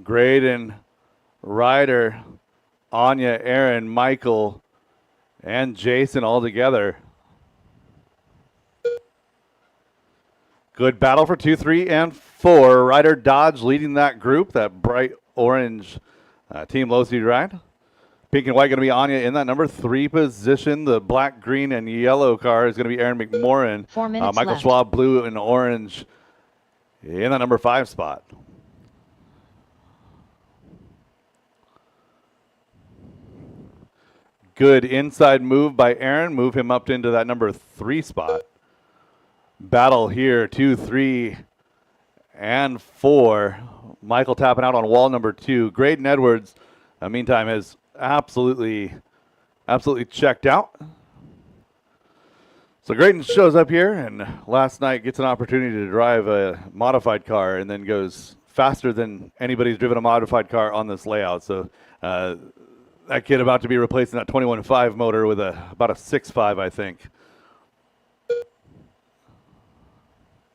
Graydon, Ryder, Anya, Aaron, Michael, and Jason all together. Good battle for 2, 3, and 4. Ryder Dodge leading that group, that bright orange Team Low Speed ride. Pink and white going to be Anya in that number 3 position. The black, green, and yellow car is going to be Aaron McMorrin. 4 minutes Michael left. Schwab, blue and orange in that number 5 spot. Good inside move by Aaron. Move him up into that number 3 spot. Battle here, 2, 3, and 4. Michael tapping out on wall number 2. Graydon Edwards, meantime, has absolutely checked out. So Graydon shows up here and last night gets an opportunity to drive a modified car and then goes faster than anybody's driven a modified car on this layout. So that kid about to be replacing that 21.5 motor with about a 6.5, I think.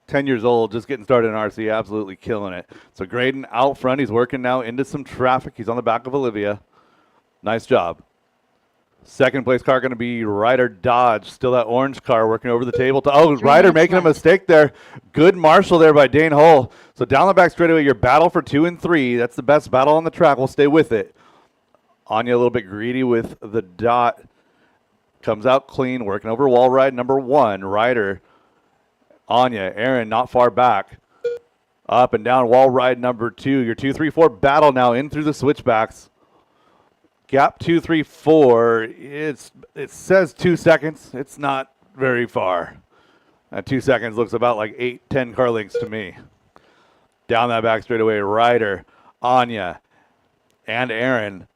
10 years old, just getting started in RC, absolutely killing it. So Graydon out front. He's working now into some traffic. He's on the back of Olivia. Nice job. Second place car going to be Ryder Dodge. Still that orange car working over the table. Ryder making a mistake there. Good Marshall there by Dane Hull. So down the back straightaway, your battle for 2 and 3. That's the best battle on the track. We'll stay with it. Anya a little bit greedy with the dot. Comes out clean, working over wall ride number 1. Ryder, Anya, Aaron not far back. Up and down wall ride number 2. Your 2, 3, 4 battle now in through the switchbacks. Gap 2, 3, 4. It says 2 seconds. It's not very far. 2 seconds looks about like 8, 10 car lengths to me. Down that back straightaway, Ryder, Anya, and Aaron.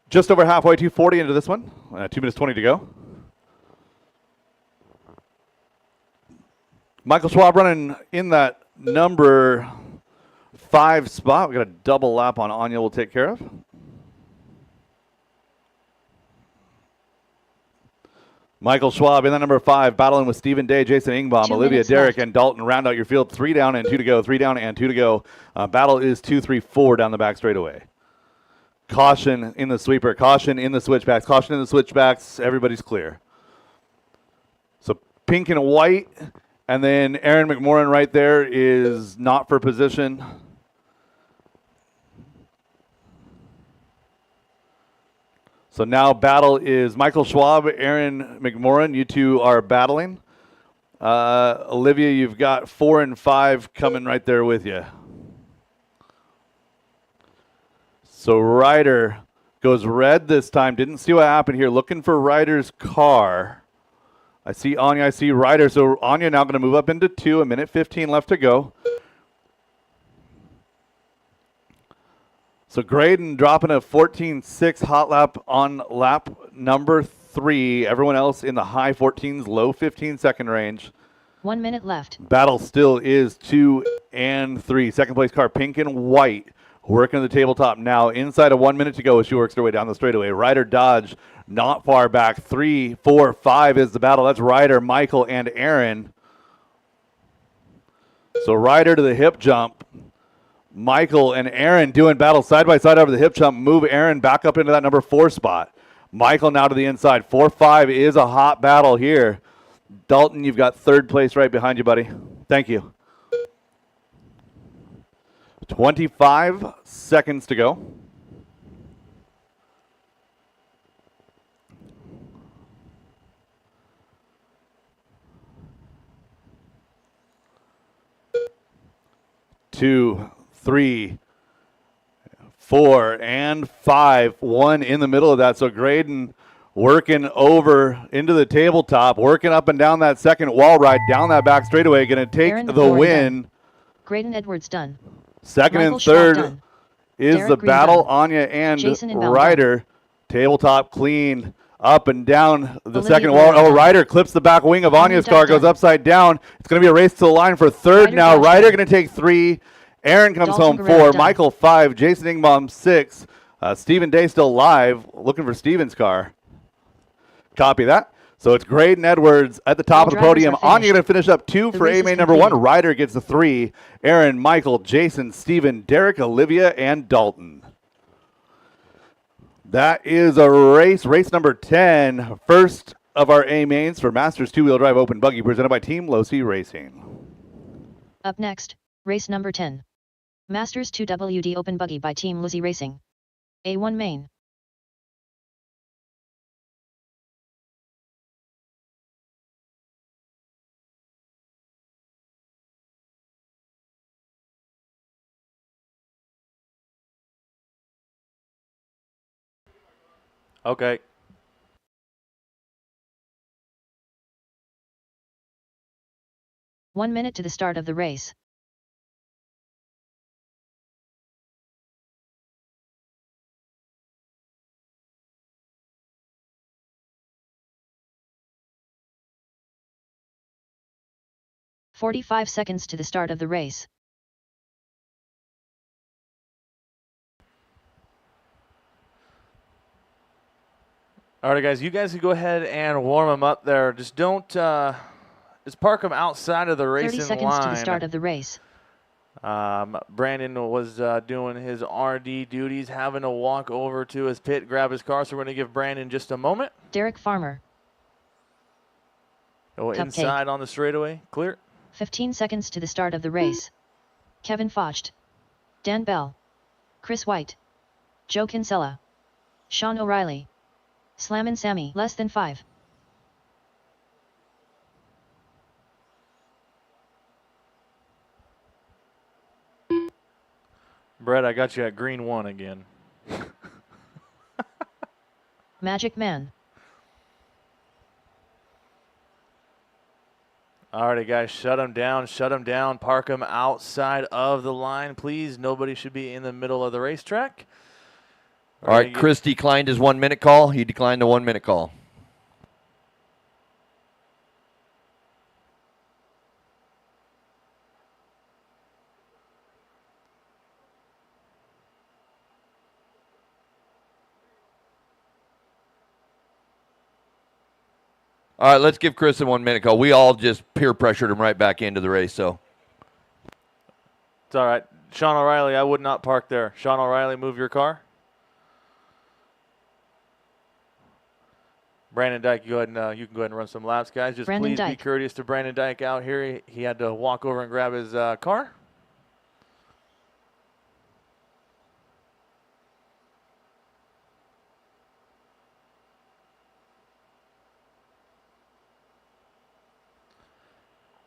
Just over halfway, 2:40 into this one. 2 minutes 20 to go. Michael Schwab running in that number 5 spot. We got a double lap on Anya we'll take care of. Michael Schwab in that number 5, battling with Stephen Day, Jason Ingbaum, Olivia Derrick, and Dalton round out your field. 3 down and 2 to go. 3 down and 2 to go. Battle is 2, 3, 4 down the back straightaway. Caution in the sweeper. Caution in the switchbacks. Caution in the switchbacks. Everybody's clear. So pink and white, and then Aaron McMorran right there is not for position. So now battle is Michael Schwab, Aaron McMorran. You two are battling. Olivia, you've got 4 and 5 coming right there with you. So Ryder goes red this time. Didn't see what happened here. Looking for Ryder's car. I see Anya, I see Ryder. So Anya now going to move up into 2. 1:15 left to go. So Graydon dropping a 14.6 hot lap on lap number 3. Everyone else in the high 14s, low 15-second range. 1 minute left. Battle still is 2 and 3. Second place car, pink and white, working the tabletop now. Inside of 1 minute to go as she works her way down the straightaway. Ryder Dodge not far back. 3, 4, 5 is the battle. That's Ryder, Michael, and Aaron. So Ryder to the hip jump. Michael and Aaron doing battle side by side over the hip jump. Move Aaron back up into that number 4 spot. Michael now to the inside. 4, 5 is a hot battle here. Dalton, you've got 3rd place right behind you, buddy. Thank you. 25 seconds to go. Two, 3, 4, and 5. 1 in the middle of that. So Graydon working over into the tabletop, working up and down that second wall ride, down that back straightaway, going to take Aaron the win. Done. Graydon Edwards done. Second Michael and third done. is Derek the Green battle. done. Anya and Jason Ryder. Tabletop clean. Up and down the Olivia second wall. Oh, Ryder clips the back wing of Anya's car, goes upside down. It's going to be a race to the line for 3rd now. Ryder going to take 3. Aaron comes home 4. Michael 5. Jason Ingbaum 6. Stephen Day still live, looking for Stephen's car. Copy that. So it's Graydon Edwards at the top of the podium. Anya going to finish up 2 for A main number 1. Ryder gets the 3. Aaron, Michael, Jason, Stephen, Derek, Olivia, and Dalton. That is a race number 10. First of our A mains for Masters 2-wheel drive open buggy presented by Team Losi Racing. Up next, race number 10. Masters 2WD open buggy by Team Losi Racing. A1 main. Okay. One minute to the start of the race. "45 seconds to the start of the race. All right, guys, you guys can go ahead and warm them up there. Just don't, just park them outside of the racing 30 seconds line. to the start of the race. Brandon was doing his RD duties, having to walk over to his pit, grab his car, so we're going to give Brandon just a moment. Derek Farmer. Go inside on the straightaway, clear. 15 seconds to the start of the race. Kevin Focht. Dan Bell. Chris White. Joe Kinsella. Sean O'Reilly. Slammin' Sammy, less than 5. Brett, I got you at green 1 again. Magic Man. Alrighty, guys, shut them down, park them outside of the line, please. Nobody should be in the middle of the racetrack. All right, Chris declined his 1 minute call. He declined the 1 minute call. All right, let's give Chris a 1 minute call. We all just peer pressured him right back into the race, so. It's all right. Sean O'Reilly, I would not park there. Sean O'Reilly, move your car. Brandon Dyke, you can go ahead and run some laps, guys. Just please be courteous to Brandon Dyke out here. He had to walk over and grab his car.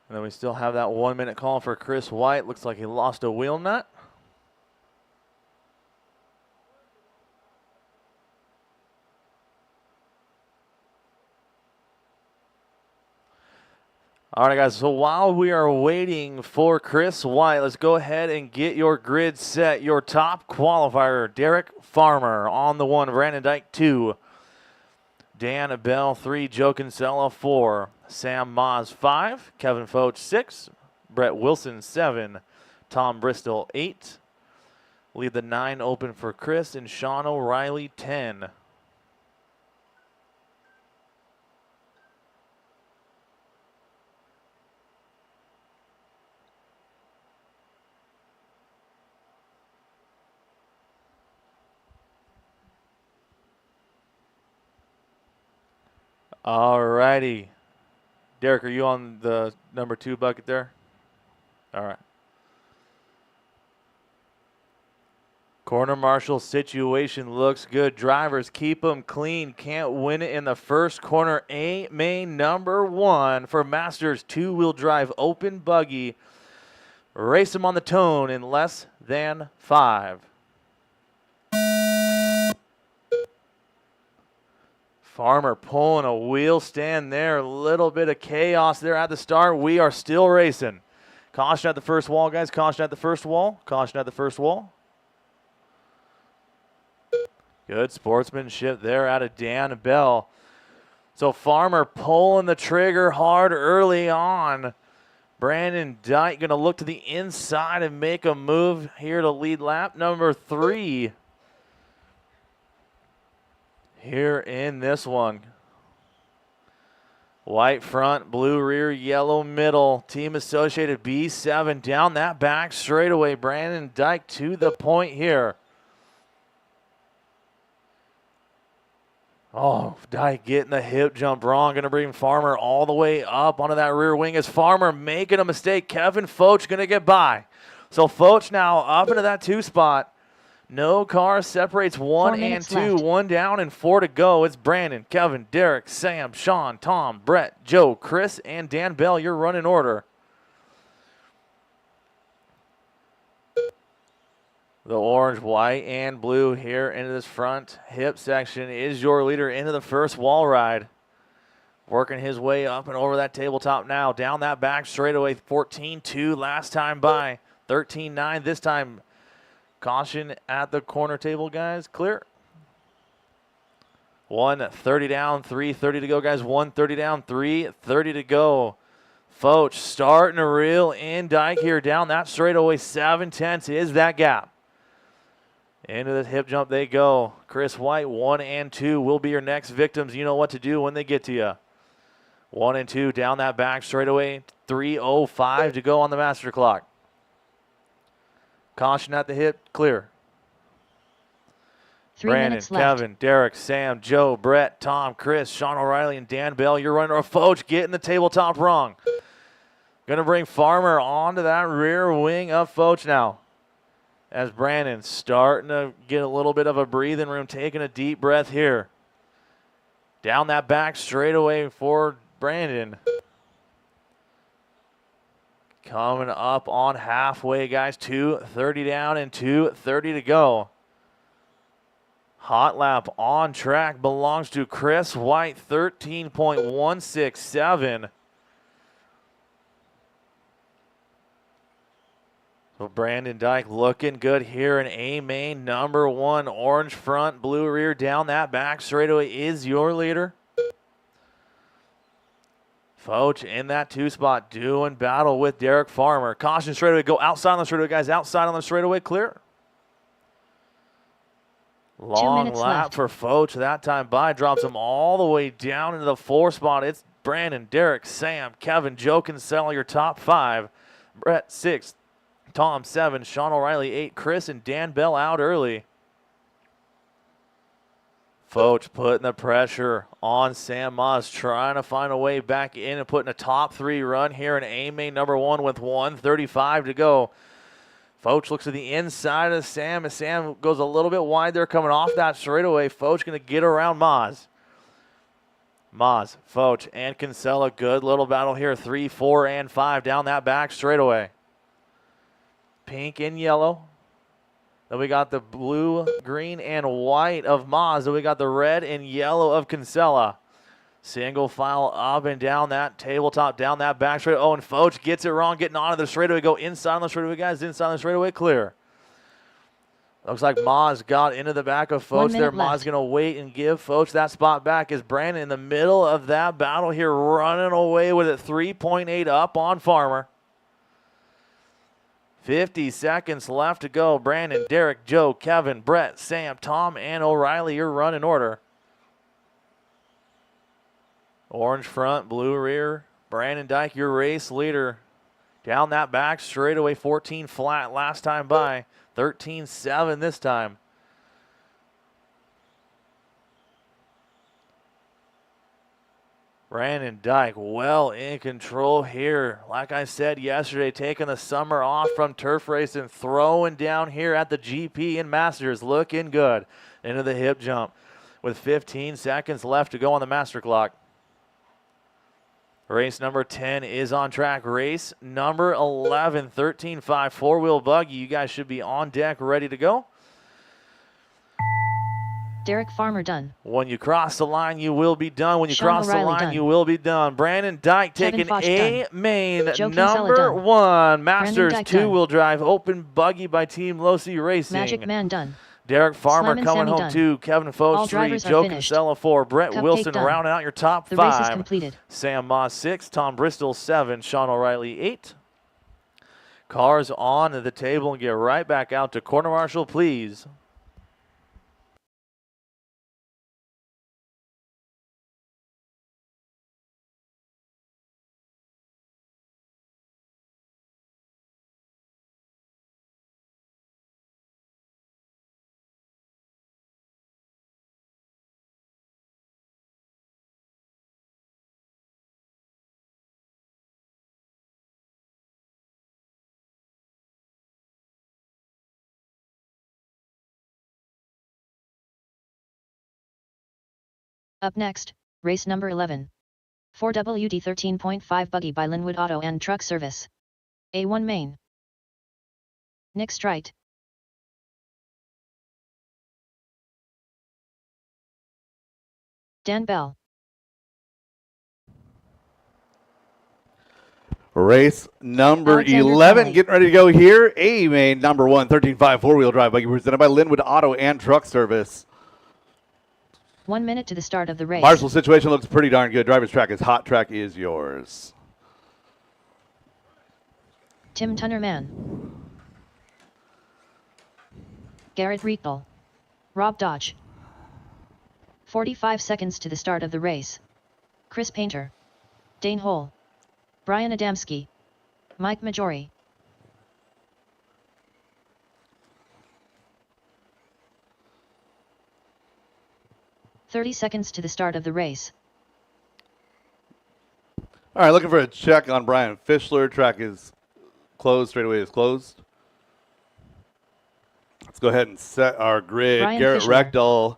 And then we still have that 1 minute call for Chris White. Looks like he lost a wheel nut. All right, guys, so while we are waiting for Chris White, let's go ahead and get your grid set. Your top qualifier, Derek Farmer on the 1, Brandon Dyke 2, Dan Bell 3, Joe Kinsella 4, Sam Maas 5, Kevin Foch 6, Brett Wilson 7, Tom Bristol 8. Leave the 9 open for Chris, and Sean O'Reilly 10. All righty. Derek, are you on the number 2 bucket there? All right. Corner marshal situation looks good. Drivers keep them clean. Can't win it in the first corner. Main number 1 for Masters 2-wheel drive open buggy. Race them on the tone in less than 5. Farmer pulling a wheel stand there. A little bit of chaos there at the start. We are still racing. Caution at the first wall, guys. Caution at the first wall. Caution at the first wall. Good sportsmanship there out of Dan Bell. So Farmer pulling the trigger hard early on. Brandon Dyke going to look to the inside and make a move here to lead lap number 3. Here in this one. White front, blue rear, yellow middle. Team Associated B7 down that back straightaway. Brandon Dyke to the point here. Oh, Dyke getting the hip jump wrong. Going to bring Farmer all the way up onto that rear wing. Is Farmer making a mistake? Kevin Foch going to get by. So Foch now up into that 2 spot. No car separates 1 and 2. Left. 1 down and 4 to go. It's Brandon, Kevin, Derek, Sam, Sean, Tom, Brett, Joe, Chris, and Dan Bell. Your running order. The orange, white, and blue here into this front hip section is your leader into the first wall ride. Working his way up and over that tabletop now. Down that back straightaway. 14-2 last time by. 13-9 this time. Caution at the corner table, guys. Clear. 1:30 down, 3:30 to go, guys. 1:30 down, 3:30 to go. Foch starting to reel in. Dyke here down that straightaway. 7/10 is that gap. Into the hip jump they go. Chris White, 1 and 2 will be your next victims. You know what to do when they get to you. 1 and 2 down that back straightaway. 3:05 to go on the master clock. Caution at the hip, clear. 3 Brandon, minutes left. Kevin, Derek, Sam, Joe, Brett, Tom, Chris, Sean O'Reilly, and Dan Bell. You're running. Foch getting the tabletop wrong. Going to bring Farmer onto that rear wing of Foch now. As Brandon starting to get a little bit of a breathing room, taking a deep breath here. Down that back straightaway for Brandon. Coming up on halfway, guys. 2:30 down and 2:30 to go. Hot lap on track belongs to Chris White, 13.167. So Brandon Dyke looking good here in A main, number 1. Orange front, blue rear, down that back straightaway is your leader. Foch in that 2 spot, doing battle with Derek Farmer. Caution straightaway, go outside on the straightaway, guys. Outside on the straightaway, clear. Long lap left for Foch that time by. Drops him all the way down into the 4 spot. It's Brandon, Derek, Sam, Kevin, Joe Kinsella, your top 5. Brett, 6. Tom, 7. Sean O'Reilly, 8. Chris and Dan Bell out early. Foch putting the pressure on Sam Moss, trying to find a way back in and putting a top 3 run here in A-Main number 1 with 1:35 to go. Foch looks to the inside of Sam, and Sam goes a little bit wide there coming off that straightaway. Foch going to get around Moz. Moz, Foch, and Kinsella. Good little battle here. 3, 4, and 5 down that back straightaway. Pink and yellow. Then we got the blue, green, and white of Moz. Then we got the red and yellow of Kinsella. Single file up and down that tabletop, down that back straight. Oh, and Foch gets it wrong, getting onto the straightaway. Go inside on the straightaway, guys. Inside on the straightaway, clear. Looks like Moz got into the back of Foch there. Moz going to wait and give Foch that spot back. Is Brandon in the middle of that battle here, running away with it. 3.8 up on Farmer. 50 seconds left to go. Brandon, Derek, Joe, Kevin, Brett, Sam, Tom, and O'Reilly, your run in order. Orange front, blue rear. Brandon Dyke, your race leader. Down that back straightaway, 14 flat last time by. 13-7 this time. Brandon Dyke well in control here. Like I said yesterday, taking the summer off from turf racing, throwing down here at the GP and Masters. Looking good into the hip jump with 15 seconds left to go on the master clock. Race number 10 is on track. Race number 11, 13.5 four-wheel buggy. You guys should be on deck, ready to go. Derek Farmer done. When you cross the line, you will be done. When you Sean cross O'Reilly the line, done. you will be done. Brandon Dyke taking Foch A-Main Joe Kinsella number done. 1. Masters Dyke two-wheel drive open buggy by Team Losi Racing. Magic Man done. Derek Farmer Slim and coming Sammy home done. 2. Kevin Foch All 3. drivers are Joe finished. Kinsella 4. Brett Cupcake Wilson done. rounding out your top The 5. race is completed. Sam Moss 6. Tom Bristol 7. Sean O'Reilly 8. Cars on the table and get right back out to Corner Marshal, please. Up next, race number 11. 4WD 13.5 buggy by Linwood Auto and Truck Service. A1 main. Nick Strite. Dan Bell. Race number Alexander 11, Kelly. getting ready to go here. A-Main number 1, 13.5 four-wheel drive buggy presented by Linwood Auto and Truck Service. 1 minute to the start of the race. Marshall's situation looks pretty darn good. Driver's track is hot. Track is yours. Tim Tunnerman. Garrett Riedel. Rob Dodge. 45 seconds to the start of the race. Chris Painter. Dane Hole. Brian Adamski. Mike Majori. "30 seconds to the start of the race. All right, looking for a check on Brian Fischler. Track is closed. Straightaway is closed. Let's go ahead and set our grid. Brian Garrett Fischler. Rechtel,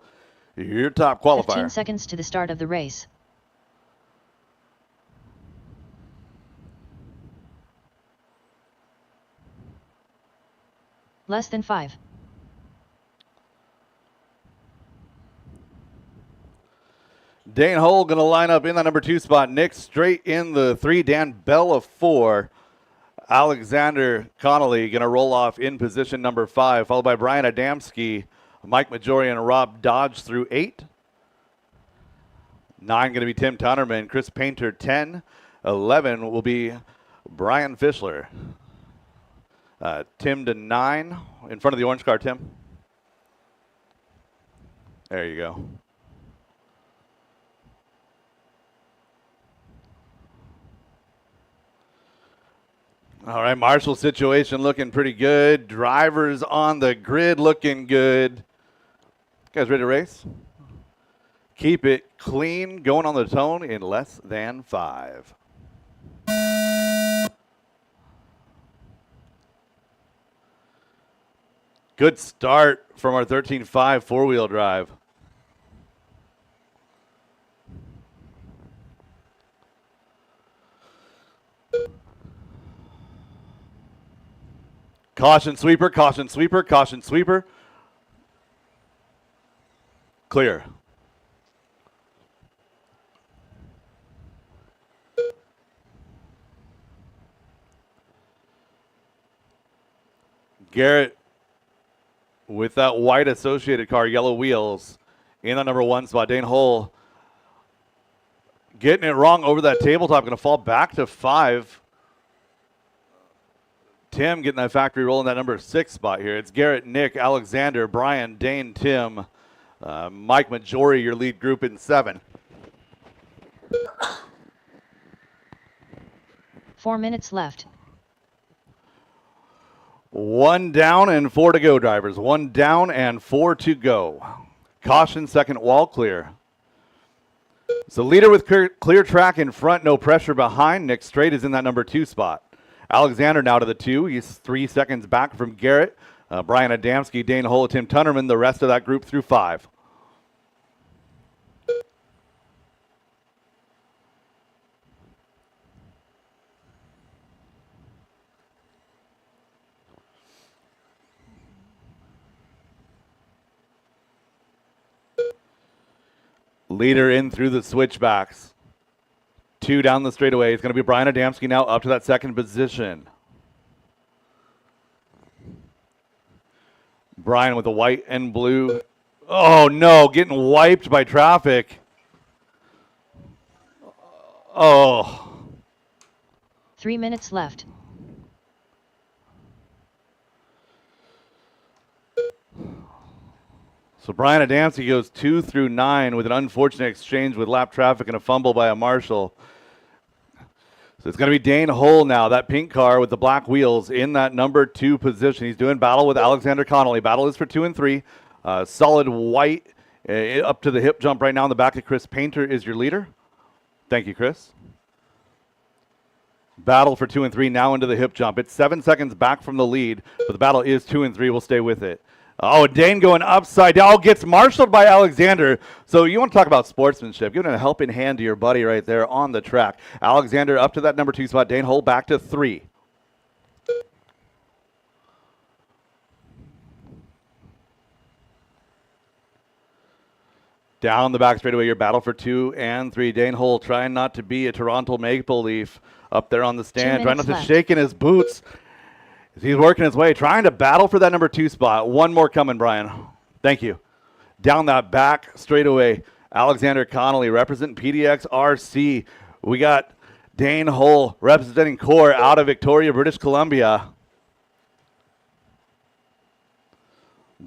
your top qualifier. 15 seconds to the start of the race. Less than 5. Dane Hull going to line up in that number 2 spot. Nick straight in the 3. Dan Bell of 4. Alexander Connolly going to roll off in position number 5, followed by Brian Adamski, Mike Majori, and Rob Dodge through 8. 9 going to be Tim Tunnerman, Chris Painter 10. 11 will be Brian Fischler. Tim to 9 in front of the orange car, Tim. There you go. All right, Marshall situation looking pretty good. Drivers on the grid looking good. You guys ready to race? Keep it clean, going on the tone in less than 5. Good start from our 13.5 four-wheel drive. Caution sweeper, caution sweeper, caution sweeper. Clear. Garrett with that white associated car, yellow wheels, in that number 1 spot. Dane Hull getting it wrong over that tabletop, going to fall back to 5. Tim getting that factory roll in that number 6 spot here. It's Garrett, Nick, Alexander, Brian, Dane, Tim, Mike Majori, your lead group in 7. 4 minutes left. 1 down and 4 to go, drivers. 1 down and 4 to go. Caution, second wall clear. So leader with clear track in front, no pressure behind. Nick Strait is in that number 2 spot. Alexander now to the 2. He's 3 seconds back from Garrett. Brian Adamski, Dane Hull, Tim Tunnerman, the rest of that group through 5. Leader in through the switchbacks. 2 down the straightaway. It's going to be Brian Adamski now up to that second position. Brian with the white and blue. Oh, no, getting wiped by traffic. Oh. 3 minutes left. So Brian Adamski goes 2 through 9 with an unfortunate exchange with lap traffic and a fumble by a marshal. So it's going to be Dane Hull now, that pink car with the black wheels in that number 2 position. He's doing battle with Alexander Connolly. Battle is for 2 and 3. Solid white up to the hip jump right now in the back of Chris Painter is your leader. Thank you, Chris. Battle for 2 and 3 now into the hip jump. It's 7 seconds back from the lead, but the battle is 2 and 3. We'll stay with it. Oh, Dane going upside down. Gets marshaled by Alexander. So you want to talk about sportsmanship. Giving a helping hand to your buddy right there on the track. Alexander up to that number 2 spot. Dane Hull back to 3. Down the back straightaway, your battle for 2 and 3. Dane Hull trying not to be a Toronto Maple Leaf up there on the stand. Trying not to shake in his boots. He's working his way, trying to battle for that number 2 spot. One more coming, Brian. Thank you. Down that back straightaway, Alexander Connolly representing PDX RC. We got Dane Hull representing Core out of Victoria, British Columbia.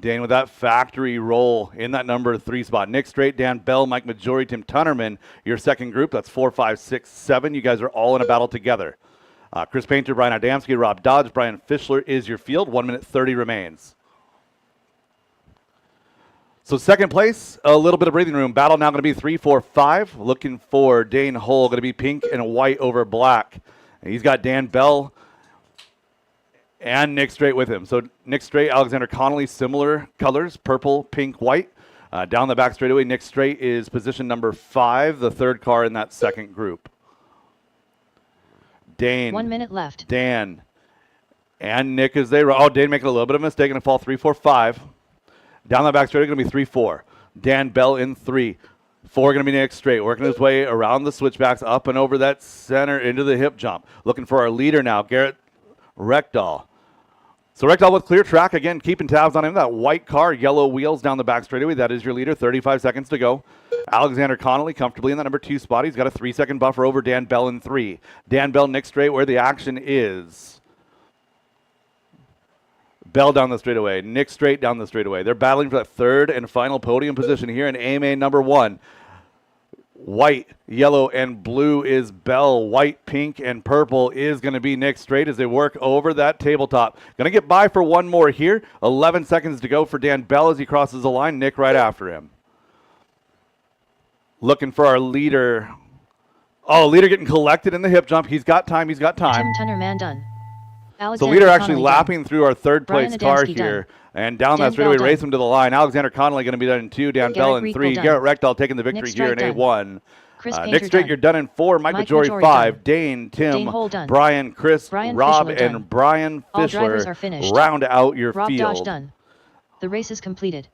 Dane with that factory roll in that number 3 spot. Nick Strait, Dan Bell, Mike Majori, Tim Tunnerman, your second group. That's 4, 5, 6, 7. You guys are all in a battle together. Chris Painter, Brian Adamski, Rob Dodge, Brian Fischler is your field. 1 minute 30 remains. So second place, a little bit of breathing room. Battle now going to be 3, 4, 5. Looking for Dane Hull, going to be pink and white over black. And he's got Dan Bell and Nick Strait with him. So Nick Strait, Alexander Connolly, similar colors, purple, pink, white. Down the back straightaway, Nick Strait is position number 5, the third car in that second group. Dane. 1 minute left. Dan. And Nick as they run. Oh, Dane making a little bit of a mistake. Going to fall 3, 4, 5. Down the back straight, going to be 3, 4. Dan Bell in 3. 4 going to be Nick Strait. Working his way around the switchbacks, up and over that center into the hip jump. Looking for our leader now, Garrett Reckdahl. So Reckdahl with clear track. Again, keeping tabs on him. That white car, yellow wheels down the back straightaway. That is your leader. 35 seconds to go. Alexander Connolly comfortably in that number 2 spot. He's got a 3-second buffer over Dan Bell in 3. Dan Bell, Nick Strait, where the action is. Bell down the straightaway. Nick Strait down the straightaway. They're battling for that third and final podium position here in AMA number 1. White, yellow, and blue is Bell. White, pink, and purple is going to be Nick Straight as they work over that tabletop. Going to get by for one more here. 11 seconds to go for Dan Bell as he crosses the line. Nick right after him. Looking for our leader. Oh, leader getting collected in the hip jump. He's got time. He's got time. Tim Tunnerman done. So leader actually lapping through our third place car here. And down that straightaway, race him to the line. Alexander Connolly going to be done in 2. Dan Bell in 3. Garrett Rectal taking the victory here in A1. Nick Straight, you're done in 4. Mike Jory 5. Dane, Tim, Brian, Chris, Rob, and Brian Fischler round out your Rob field. Dodge done. The race is completed.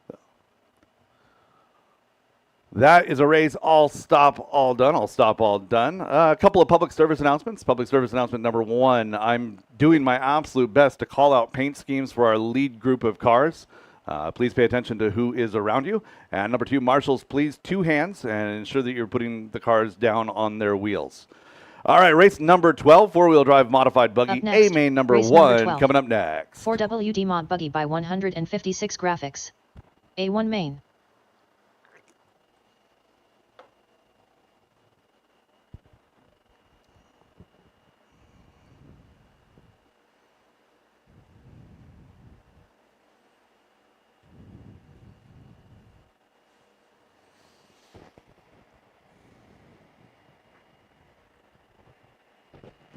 That is a race all stop, all done. All stop, all done. A couple of public service announcements. Public service announcement number 1. I'm doing my absolute best to call out paint schemes for our lead group of cars. Please pay attention to who is around you. And number 2, marshals, please 2 hands and ensure that you're putting the cars down on their wheels. All right, race number 12, 4-wheel drive modified buggy, A-main number 1, coming up next. 4WD mod buggy by 156 graphics. A1 main.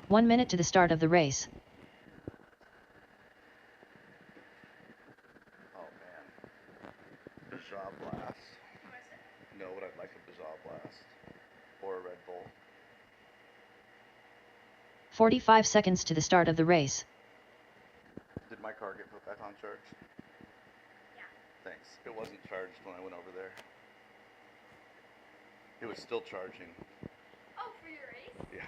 One minute to the start of the race. Oh man. Bizarre Blast. No, but I'd like a Bizarre Blast. Or a Red Bull. 45 seconds to the start of the race. Did my car get put back on charge? Yeah. Thanks. It wasn't charged when I went over there. It was still charging. Oh, for your race? Yeah.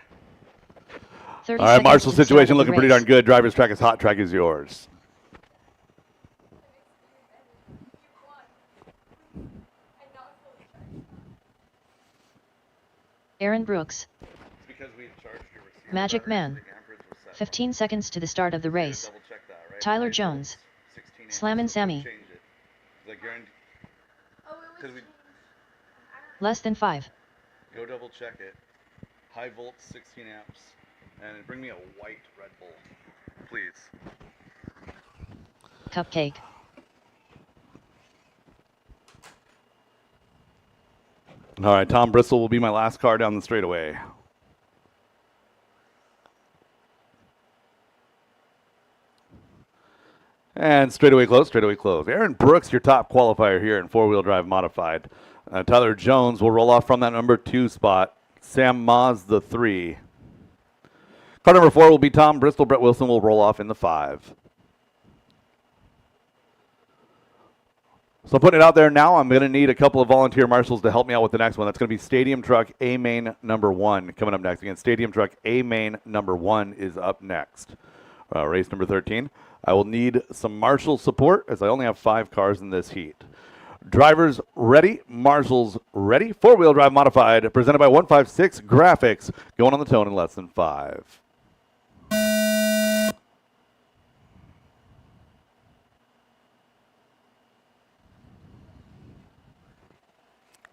All right, Marshall situation looking pretty darn good. Driver's track is hot. Track is yours. Aaron Brooks. Magic Man. 15 seconds to the start of the race. Tyler Jones. Slammin' Sammy. Less than 5. Go double check it. High volt, 16 amps. And bring me a white Red Bull, please. Cupcake. All right, Tom Bristol will be my last car down the straightaway. And straightaway close, straightaway close. Aaron Brooks, your top qualifier here in 4-wheel drive modified. Tyler Jones will roll off from that number 2 spot. Sam Moz, the 3. Car number 4 will be Tom Bristol. Brett Wilson will roll off in the 5. So putting it out there now, I'm going to need a couple of volunteer marshals to help me out with the next one. That's going to be Stadium Truck A-Main number 1 coming up next. Again, Stadium Truck A-Main number 1 is up next. Race number 13. I will need some marshal support as I only have 5 cars in this heat. Drivers ready, marshals ready. 4-wheel drive modified, presented by 156 Graphics, going on the tone in less than 5.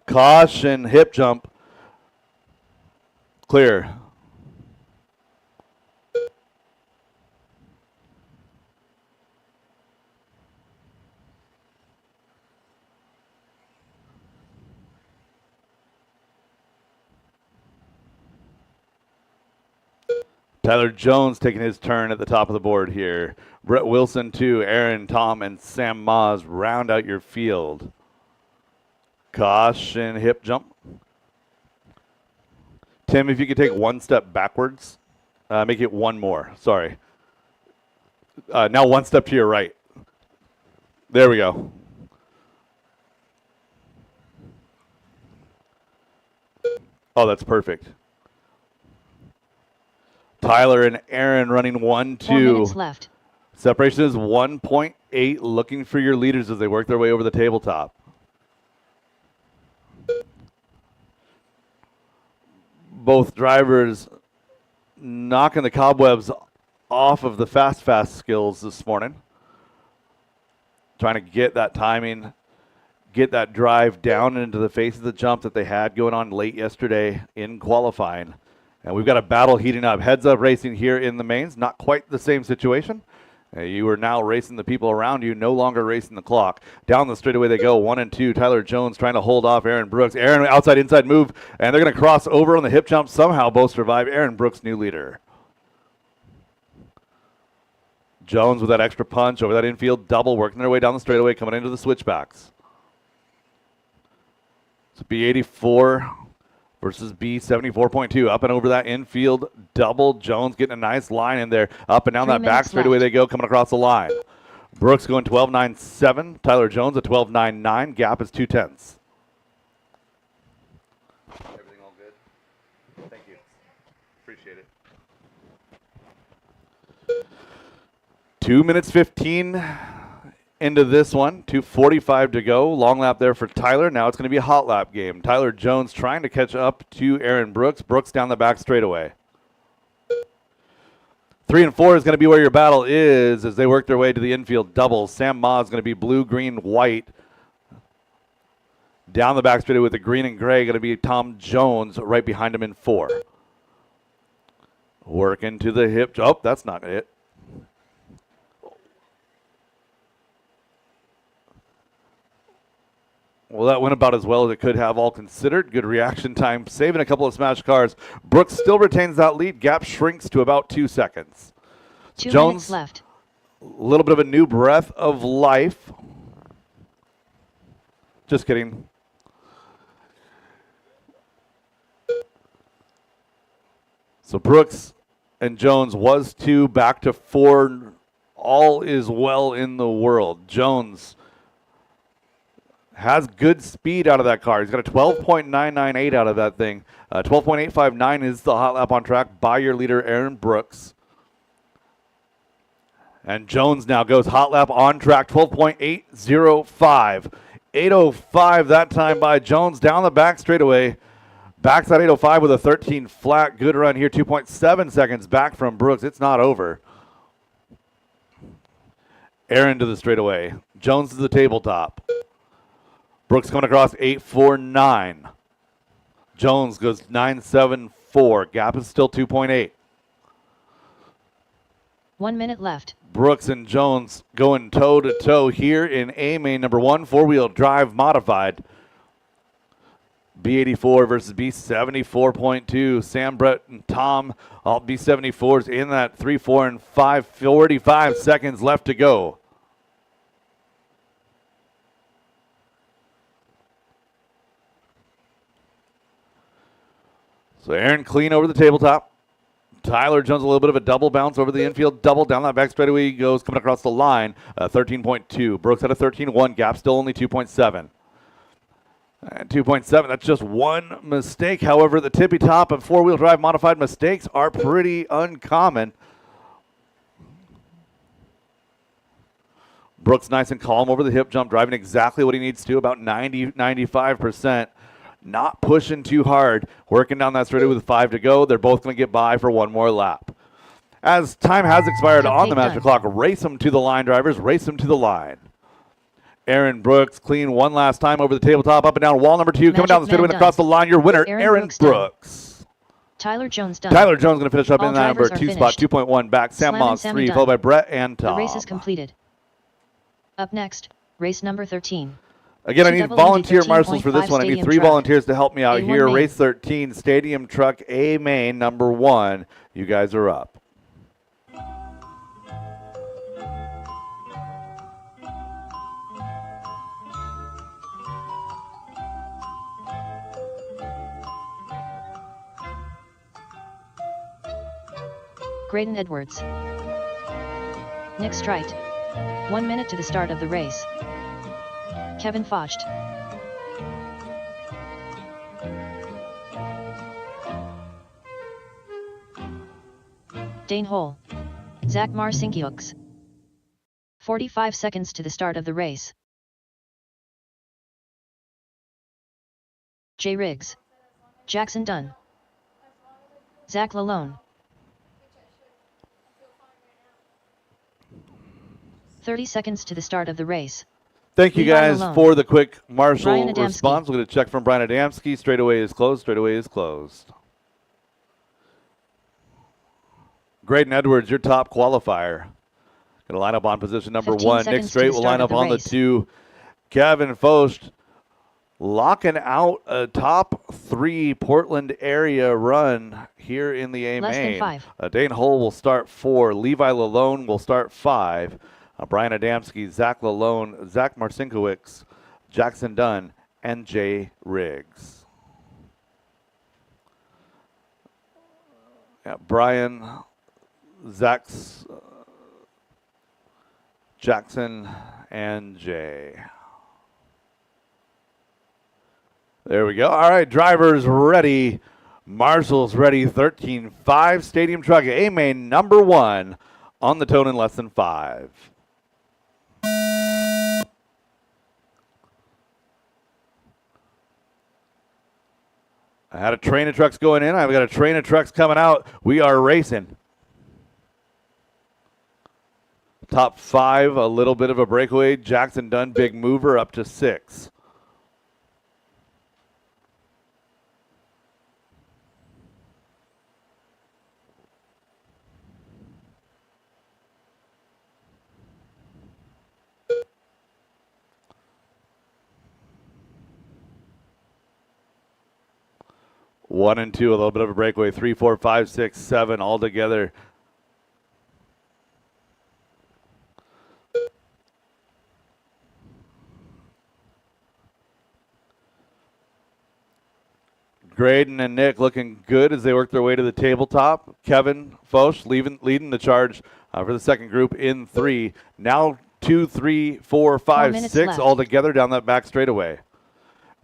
Caution, hip jump. Clear. Tyler Jones taking his turn at the top of the board here. Brett Wilson, 2. Aaron, Tom, and Sam Moz round out your field. Caution, hip jump. Tim, if you could take 1 step backwards, make it 1 more. Sorry. Now 1 step to your right. There we go. Oh, that's perfect. Tyler and Aaron running 1-2. 4 minutes left. Separation is 1.8. Looking for your leaders as they work their way over the tabletop. Both drivers knocking the cobwebs off of the fast skills this morning. Trying to get that timing get that drive down into the face of the jump that they had going on late yesterday in qualifying. And we've got a battle heating up. Heads Up Racing here in the mains. Not quite the same situation. You are now racing the people around you, no longer racing the clock. Down the straightaway they go, 1 and 2. Tyler Jones trying to hold off Aaron Brooks. Aaron outside, inside move, and they're going to cross over on the hip jump. Somehow both survive. Aaron Brooks, new leader. Jones with that extra punch over that infield double, working their way down the straightaway, coming into the switchbacks. So B84 versus B74.2. Up and over that infield double. Jones getting a nice line in there. Up and down that back straightaway they go, coming across the line. Brooks going 12.97. Tyler Jones at 12.99. Gap is 2/10. Everything all good? Thank you. Appreciate it. 2 minutes 15 into this one, 2:45 to go. Long lap there for Tyler. Now it's going to be a hot lap game. Tyler Jones trying to catch up to Aaron Brooks. Brooks down the back straightaway. 3 and 4 is going to be where your battle is as they work their way to the infield doubles. Sam Ma is going to be blue, green, white. Down the back straightaway with the green and gray going to be Tom Jones right behind him in 4. Working to the hip. Oh, that's not it. Well, that went about as well as it could have, all considered. Good reaction time, saving a couple of smashed cars. Brooks still retains that lead. Gap shrinks to about 2 seconds. 2 Jones, minutes left. A little bit of a new breath of life. Just kidding. So Brooks and Jones was 2, back to 4. All is well in the world. Jones has good speed out of that car. He's got a 12.998 out of that thing. 12.859 is the hot lap on track by your leader, Aaron Brooks. And Jones now goes hot lap on track, 12.805. 805 that time by Jones down the back straightaway. Backside 805 with a 13 flat. Good run here, 2.7 seconds back from Brooks. It's not over. Aaron to the straightaway. Jones to the tabletop. Brooks coming across 8.49. Jones goes 9.74. Gap is still 2.8. 1 minute left. Brooks and Jones going toe-to-toe here in A main number 1, 4-wheel drive modified. B84 versus B74.2. Sam, Brett, and Tom, all B74s in that 3, 4, and 5. 45 seconds left to go. So Aaron clean over the tabletop. Tyler Jones a little bit of a double bounce over the infield double. Down that back straightaway he goes, coming across the line. 13.2. Brooks at a 13.1. Gap still only 2.7. And 2.7, that's just one mistake. However, the tippy top of 4-wheel drive modified mistakes are pretty uncommon. Brooks nice and calm over the hip jump, driving exactly what he needs to, about 90-95%. Not pushing too hard. Working down that straightaway with 5 to go. They're both going to get by for one more lap. As time has expired on the master clock, race them to the line, drivers. Race them to the line. Aaron Brooks clean one last time over the tabletop, up and down wall number 2, coming down the straightaway and across the line. Your winner, Aaron Brooks. Tyler Jones done. Tyler Jones going to finish up All in that number 2 finished. spot, 2.1 back. Sam Moss 3, followed by Brett and Tom. The race is completed. Up next, race number 13. Again, I need volunteer marshals for this one. I need 3 volunteers to help me out here. main. Race 13, Stadium Truck A main, number 1. You guys are up. Graydon Edwards. Nick Strite. 1 minute to the start of the race. Kevin Focht. Dane Hole. Zach Marcinkiux. 45 seconds to the start of the race. Jay Riggs. Jackson Dunn. Zach Lalone. 30 seconds to the start of the race. Thank you guys Alone. for the quick marshal Brian response. We'll get a check from Brian Adamski. Straightaway is closed. Straightaway is closed. Graydon Edwards, your top qualifier. Going to line up on position number 1. Nick Strait will line up on the 2. Kevin Focht locking out a top 3 Portland area run here in the A main. Dane Hull will start 4. Levi Lalone will start 5. Brian Adamski, Zach Lalone, Zach Marcinkiewicz, Jackson Dunn, and Jay Riggs. Yeah, Brian, Zach's, Jackson, and Jay. There we go. All right, drivers ready. Marshals ready. 13.5 Stadium Truck A main number 1 on the tone in less than 5. I had a train of trucks going in. I've got a train of trucks coming out. We are racing. Top 5, a little bit of a breakaway. Jackson Dunn, big mover, up to 6. One and 2, a little bit of a breakaway. 3, 4, 5, 6, 7 all together. Graydon and Nick looking good as they work their way to the tabletop. Kevin Focht leading the charge for the second group in 3. Now 2, 3, 4, 5, 6 all together down that back straightaway.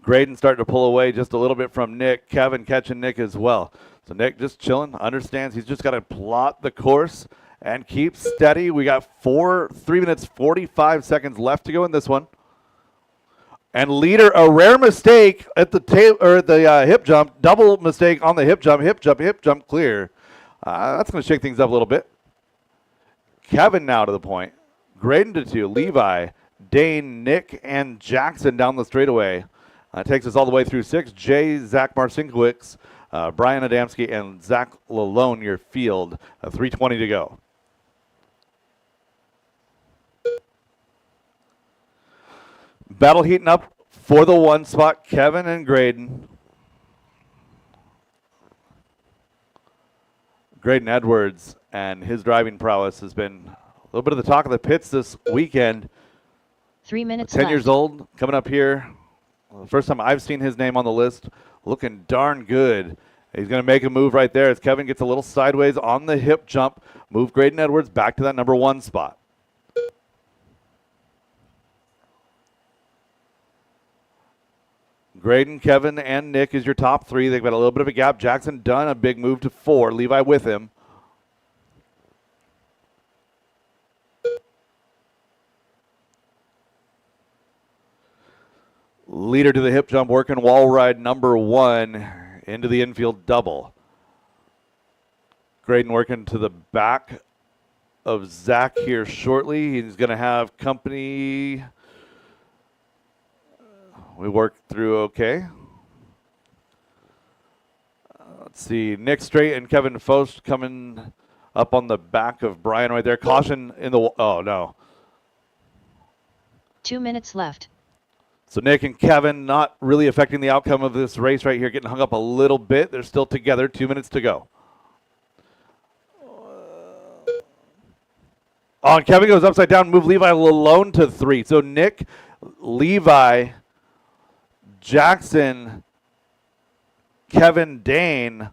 Graydon starting to pull away just a little bit from Nick. Kevin catching Nick as well. So Nick just chilling, understands he's just got to plot the course and keep steady. We got 3 minutes, 45 seconds left to go in this one. And leader, a rare mistake at the hip jump, double mistake on the hip jump clear. That's going to shake things up a little bit. Kevin now to the point. Graydon to 2, Levi, Dane, Nick, and Jackson down the straightaway. Takes us all the way through 6. Jay, Zach Marcinkiewicz, Brian Adamski, and Zach Lalone, your field. 3:20 to go. Battle heating up for the 1 spot, Kevin and Graydon. Graydon Edwards and his driving prowess has been a little bit of the talk of the pits this weekend. 3 minutes 10 left. years old, coming up here. Well, the first time I've seen his name on the list, looking darn good. He's going to make a move right there as Kevin gets a little sideways on the hip jump. Move Graydon Edwards back to that number 1 spot. Graydon, Kevin, and Nick is your top 3. They've got a little bit of a gap. Jackson Dunn, a big move to 4. Levi with him. Leader to the hip jump, working wall ride number 1 into the infield double. Graydon working to the back of Zach here shortly. He's going to have company. We worked through okay. Let's see. Nick Strait and Kevin Focht coming up on the back of Brian right there. Caution in the. Oh, no. 2 minutes left. So Nick and Kevin not really affecting the outcome of this race right here, getting hung up a little bit. They're still together. 2 minutes to go. Oh, and Kevin goes upside down, move Levi Lalone to 3. So Nick, Levi, Jackson, Kevin, Dane,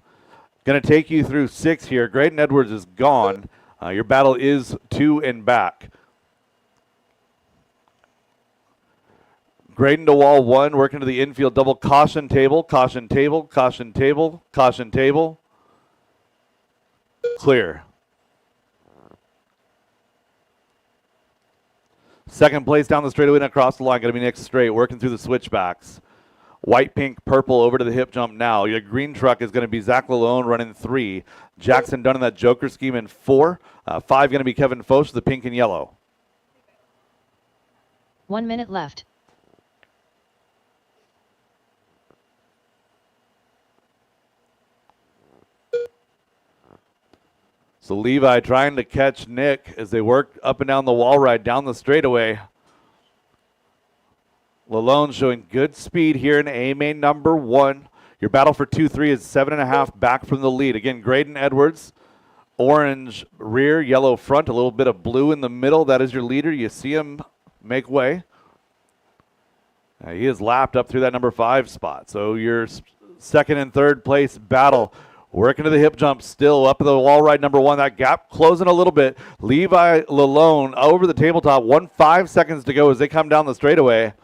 going to take you through 6 here. Graydon Edwards is gone. Your battle is 2 and back. Graydon to wall 1, working to the infield double. Caution table, caution table, caution table, caution table. Clear. Second place down the straightaway and across the line, going to be Nick Strait, working through the switchbacks. White, pink, purple over to the hip jump now. Your green truck is going to be Zach Lalone running 3. Jackson Dunn in that Joker scheme in 4. 5 going to be Kevin Focht, the pink and yellow. 1 minute left. So Levi trying to catch Nick as they work up and down the wall ride down the straightaway. Lalone showing good speed here in A main number 1. Your battle for 2-3 is 7.5 back from the lead. Again, Graydon Edwards, orange rear, yellow front, a little bit of blue in the middle. That is your leader. You see him make way. He is lapped up through that number 5 spot. So your second and third place battle. Working to the hip jump, still up at the wall ride number 1. That gap closing a little bit. Levi Lalone over the tabletop. 5 seconds to go as they come down the straightaway.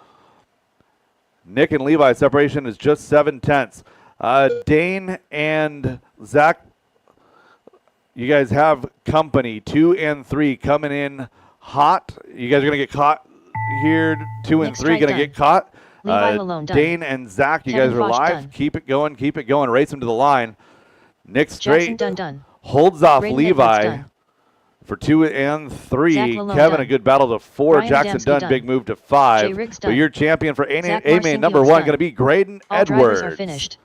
Nick and Levi separation is just 7/10. Dane and Zach, you guys have company. 2 and 3 coming in hot. You guys are going to get caught here. 2 and Nick's 3 going to get caught. Levi Lalone done. Dane and Zach, you Kevin guys are Foch live. done. Keep it going. Keep it going. Race them to the line. Nick straight Jackson holds off Braden Levi Edwards for 2 and 3. Zach Lalone Kevin, done. a good battle to 4. Ryan Jackson Adamski Dunn, done. big move to Jay 5. Riggs But done. your champion for A Zach main number Marcinkus 1 done. going to be Graydon All Edwards. drivers are finished.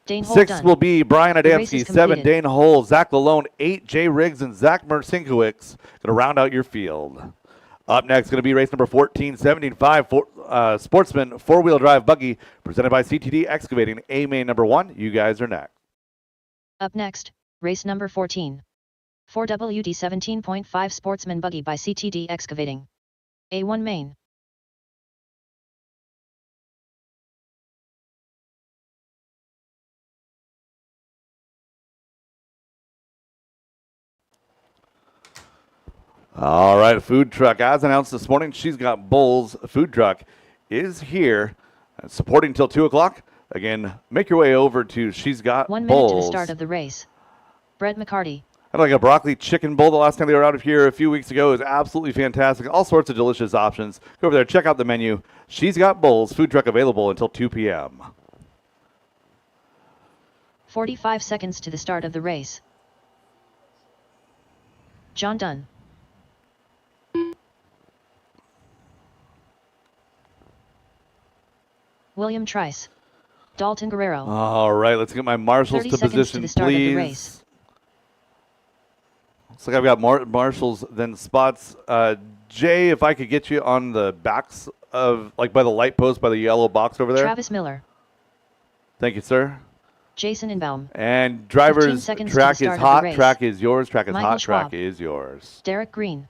Dane Holt 6 done. will be Brian The race is Adamski. 7, completed. Dane Hull. Zach Lalone. 8, Jay Riggs and Zach Marcinkiewicz. Going to round out your field. Up next, going to be race number 14, 17.5 Sportsman 4-wheel drive buggy presented by CTD Excavating. A main number 1. You guys are next. Up next, race number 14. 4WD 17.5 Sportsman Buggy by CTD Excavating. A1 main. All right, food truck. As announced this morning, She's Got Bulls food truck is here, supporting till 2 o'clock. Again, make your way over to She's Got 1 Bulls. minute to the start of the race. Brett McCarty. I had like a broccoli chicken bowl the last time they were out of here a few weeks ago. It was absolutely fantastic. All sorts of delicious options. Go over there, check out the menu. She's Got Bulls food truck available until 2 p.m. 45 seconds to the start of the race. John Dunn. William Trice. Dalton Guerrero. All right, let's get my marshals 30 to seconds position, to the start of the please. race. Looks like I've got more marshals than spots. Jay, if I could get you on the backs of, like by the light post, by the yellow box over there. Travis Miller. Thank you, sir. Jason Inbaum. And 15 drivers, seconds track to the is start of the hot, race. track is yours, track is Michael hot, Schwab. track is yours. Derek Green.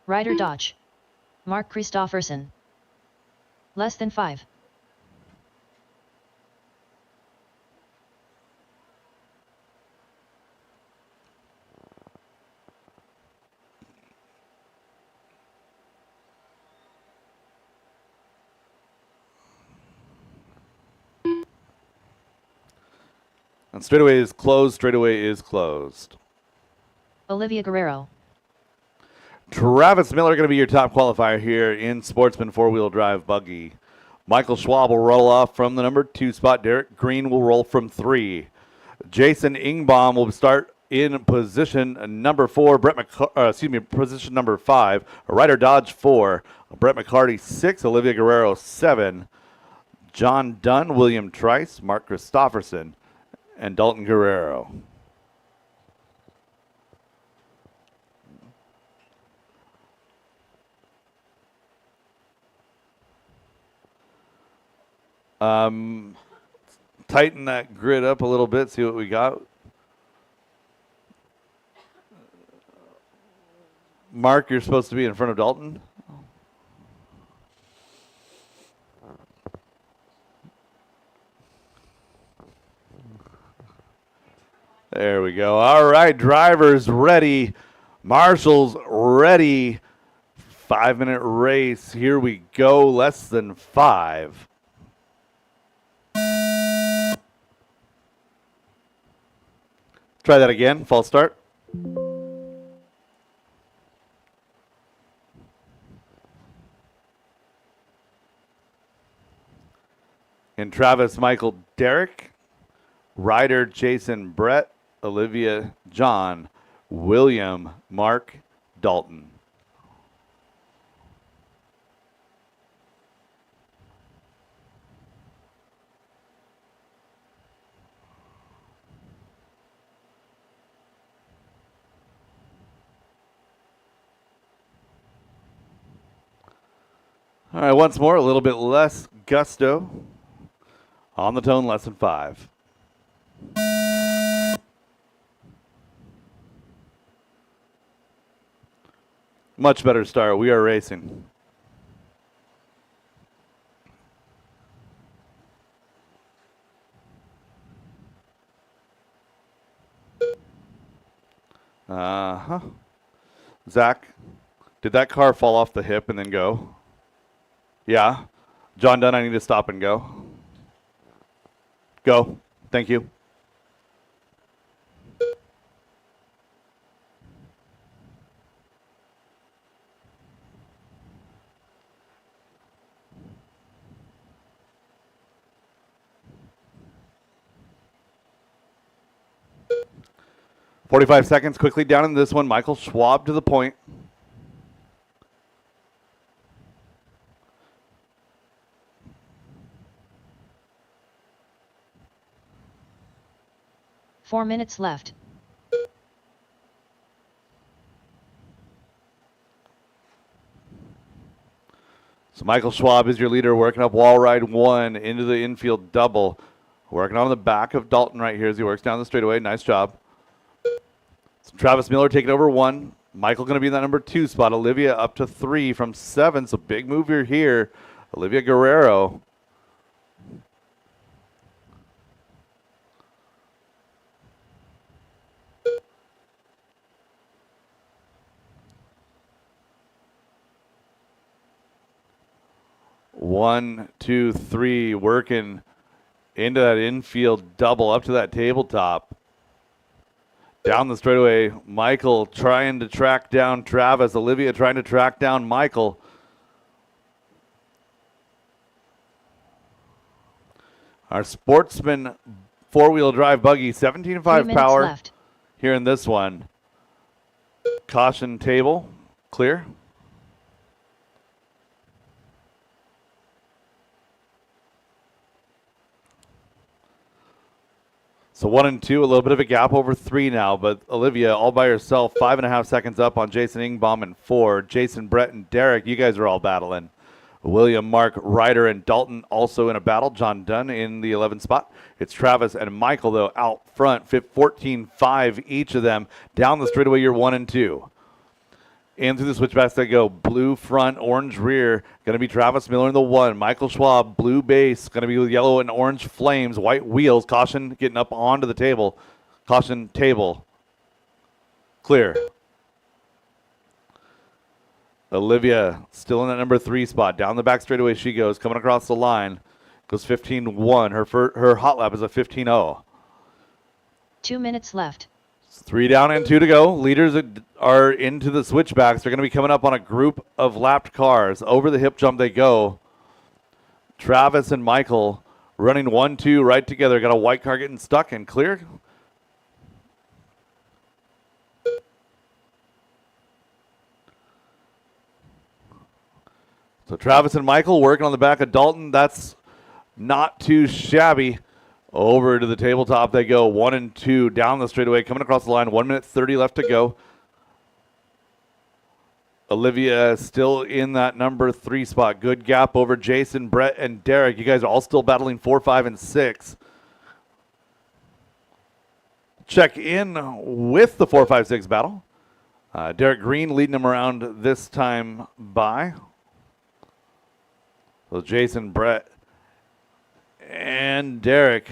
Ryder Dodge. Mark Christofferson. Less than 5. And straightaway is closed, straightaway is closed. Olivia Guerrero. Travis Miller going to be your top qualifier here in Sportsman 4-wheel drive buggy. Michael Schwab will roll off from the number 2 spot. Derek Green will roll from 3. Jason Ingbaum will start in position number 4. Position number 5. Ryder Dodge 4. Brett McCarty 6. Olivia Guerrero 7. John Dunn, William Trice, Mark Christofferson, and Dalton Guerrero. Tighten that grid up a little bit, see what we got. Mark, you're supposed to be in front of Dalton. There we go. All right, drivers ready. Marshals ready. 5-minute race. Here we go. Less than 5. Try that again. False start. And Travis, Michael, Derek, Ryder, Jason, Brett, Olivia, John, William, Mark, Dalton. All right, once more, a little bit less gusto. On the tone, less than 5. Much better start. We are racing. Uh-huh. Zach, did that car fall off the hip and then go? Yeah. John Dunn, I need to stop and go. Go. Thank you. .45 seconds quickly down in this one. Michael Schwab to the point. Four minutes left. So Michael Schwab is your leader, working up wall ride 1 into the infield double. Working on the back of Dalton right here as he works down the straightaway. Nice job. So Travis Miller taking over 1. Michael going to be in that number 2 spot. Olivia up to 3 from 7. So big move here. Olivia Guerrero. One, two, three, working into that infield double up to that tabletop. Down the straightaway, Michael trying to track down Travis. Olivia trying to track down Michael. Our Sportsman four-wheel drive buggy, 17.5 power left. Here in this one. Caution table, clear. So 1 and 2, a little bit of a gap over 3 now, but Olivia all by herself, 5.5 seconds up on Jason Ingbaum in 4. Jason, Brett, and Derek, you guys are all battling. William, Mark, Ryder, and Dalton also in a battle. John Dunn in the 11th spot. It's Travis and Michael, though, out front, 14.5 each of them. Down the straightaway, you're 1 and 2. In through the switchbacks they go. Blue front, orange rear. Going to be Travis Miller in the 1. Michael Schwab, blue base. Going to be with yellow and orange flames. White wheels. Caution getting up onto the table. Caution table. Clear. Olivia still in that number 3 spot. Down the back straightaway she goes. Coming across the line. Goes 15.1. Her hot lap is a 15.0. 2 minutes left. 3 down and 2 to go. Leaders are into the switchbacks. They're going to be coming up on a group of lapped cars. Over the hip jump they go. Travis and Michael running 1-2 right together. Got a white car getting stuck and clear. So Travis and Michael working on the back of Dalton. That's not too shabby. Over to the tabletop they go. 1 and 2 down the straightaway. Coming across the line. 1 minute 30 left to go. Olivia still in that number 3 spot. Good gap over Jason, Brett, and Derek. You guys are all still battling 4, 5, and 6. Check in with the 4, 5, 6 battle. Derek Green leading them around this time by. So Jason, Brett, and Derek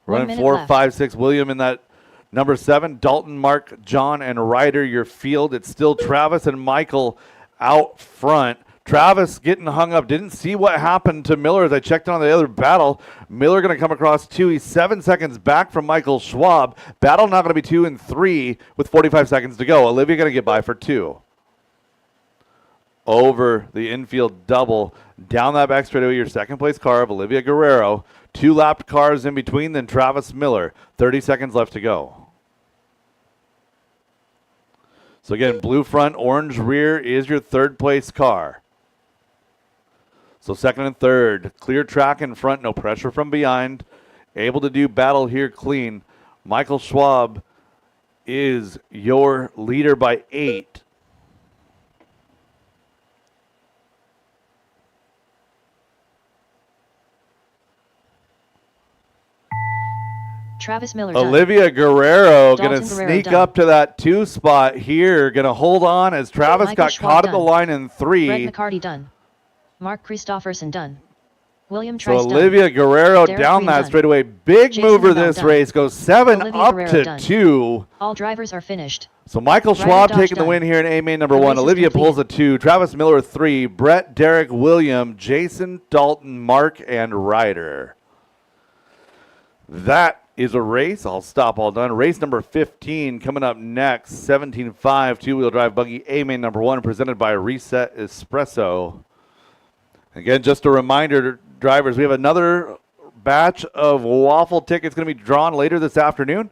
running 4, 5, 6. William in that number 7. Dalton, Mark, John, and Ryder your field. It's still Travis and Michael out front. Travis getting hung up. Didn't see what happened to Miller as I checked on the other battle. Miller going to come across 2. He's 7 seconds back from Michael Schwab. Battle now going to be 2 and 3 with 45 seconds to go. Olivia going to get by for 2. Over the infield double. Down that back straightaway, your second place car of Olivia Guerrero. 2 lapped cars in between, then Travis Miller. 30 seconds left to go. So again, blue front, orange rear is your third place car. So second and third. Clear track in front, no pressure from behind. Able to do battle here clean. Michael Schwab is your leader by 8. Travis Miller done. Olivia Guerrero going to Dalton Guerrero sneak done. up to that 2 spot here. Going to hold on as Travis Michael got Schwab caught at the done. line in 3. Brett McCarty done. Mark Christopherson done. William So Trice Olivia done. Guerrero Derek down Green that done. straightaway. Big Jason mover Lamell this done. race. Goes 7 Olivia up Guerrero to done. 2. All drivers are finished. So Michael Ryder Schwab Dodge taking the done. win here in A main number The 1. race is Olivia pulls a completed. 2. Travis Miller a 3. Brett, Derek, William, Jason, Dalton, Mark, and Ryder. That is a race. I'll stop all done. Race number 15 coming up next. 17.5 two-wheel drive buggy A main number 1 presented by Reset Espresso. Again, just a reminder, drivers, we have another batch of waffle tickets going to be drawn later this afternoon.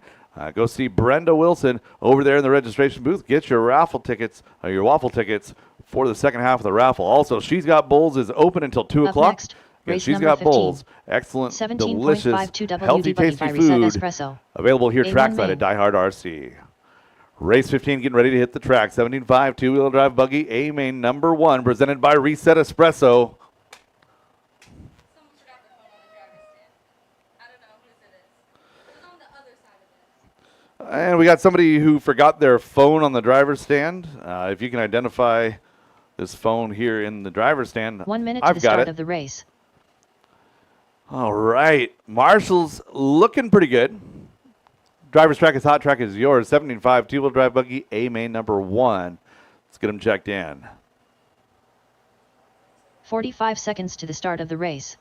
Go see Brenda Wilson over there in the registration booth. Get your raffle tickets, your waffle tickets for the second half of the raffle. Also, She's Got Bowls is open until 2 Up o'clock. next, Yeah, race She's number Got 15. Bowls. Excellent, delicious, 17.52 healthy, WD buggy tasty by Reset food Espresso. available here A1 trackside at main. DieHard RC. Race 15 getting ready to hit the track. 17.5 two-wheel drive buggy A main number 1 presented by Reset Espresso. Someone forgot their phone on the driver's stand. I don't know whose it is. It was on the other side of it. And we got somebody who forgot their phone on the driver's stand. If you can identify this phone here in the driver's stand, 1 minute to I've the got start it. of the race. All right. Marshall's looking pretty good. Driver's track is hot. Track is yours. 17.5 two-wheel drive buggy A main number 1. Let's get them checked in. 45 seconds to the start of the race.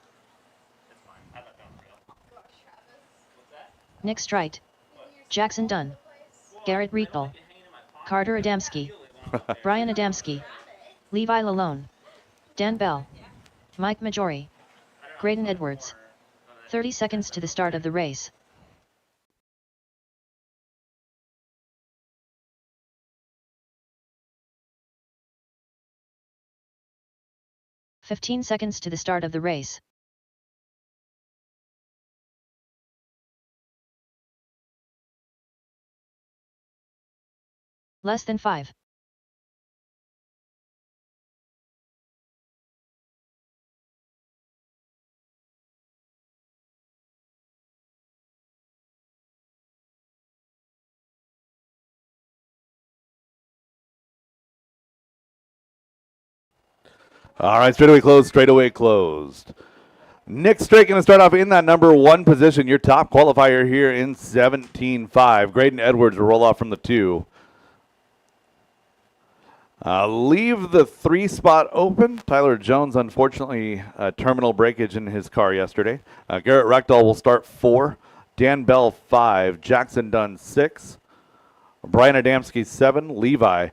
Nick Strite. Jackson Dunn. Garrett Riegel. Carter Adamski. Brian Adamski. Levi Lalone. Dan Bell. Mike Majori. Graydon Edwards. 30 seconds to the start of the race. "15 seconds to the start of the race. Less than 5. All right, straightaway closed, straightaway closed. Nick Straight going to start off in that number 1 position, your top qualifier here in 17.5. Graydon Edwards will roll off from the 2. Leave the 3 spot open. Tyler Jones, unfortunately, terminal breakage in his car yesterday. Garrett Rectal will start 4. Dan Bell 5. Jackson Dunn 6. Brian Adamski 7. Levi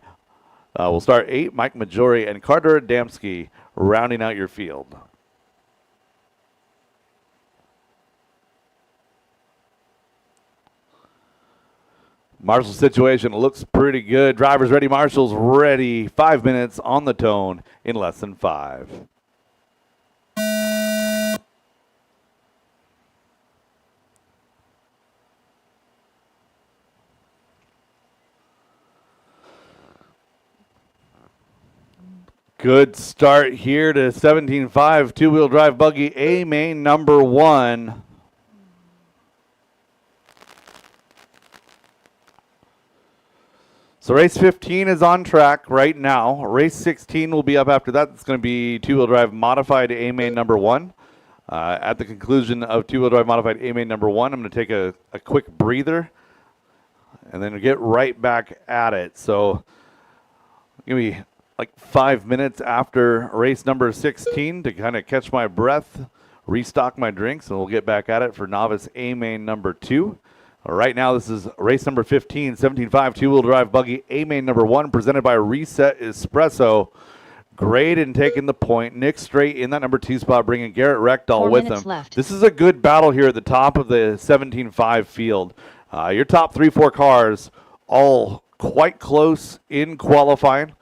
will start 8. Mike Majori and Carter Adamski rounding out your field. Marshall's situation looks pretty good. Drivers ready, Marshall's ready. 5 minutes on the tone in less than 5. Good start here to 17.5 two-wheel drive buggy A main number 1. So race 15 is on track right now. Race 16 will be up after that. It's going to be two-wheel drive modified A main number 1. At the conclusion of two-wheel drive modified A main number 1, I'm going to take a quick breather and then get right back at it. So give me like 5 minutes after race number 16 to kind of catch my breath, restock my drinks, and we'll get back at it for novice A main number 2. Right now, this is race number 15, 17.5 two-wheel drive buggy A main number 1, presented by Reset Espresso. Graydon taking the point. Nick Straight in that number 2 spot, bringing Garrett Rectal 4 with minutes him. left. This is a good battle here at the top of the 17.5 field. Your top 3-4 cars all quite close in qualifying.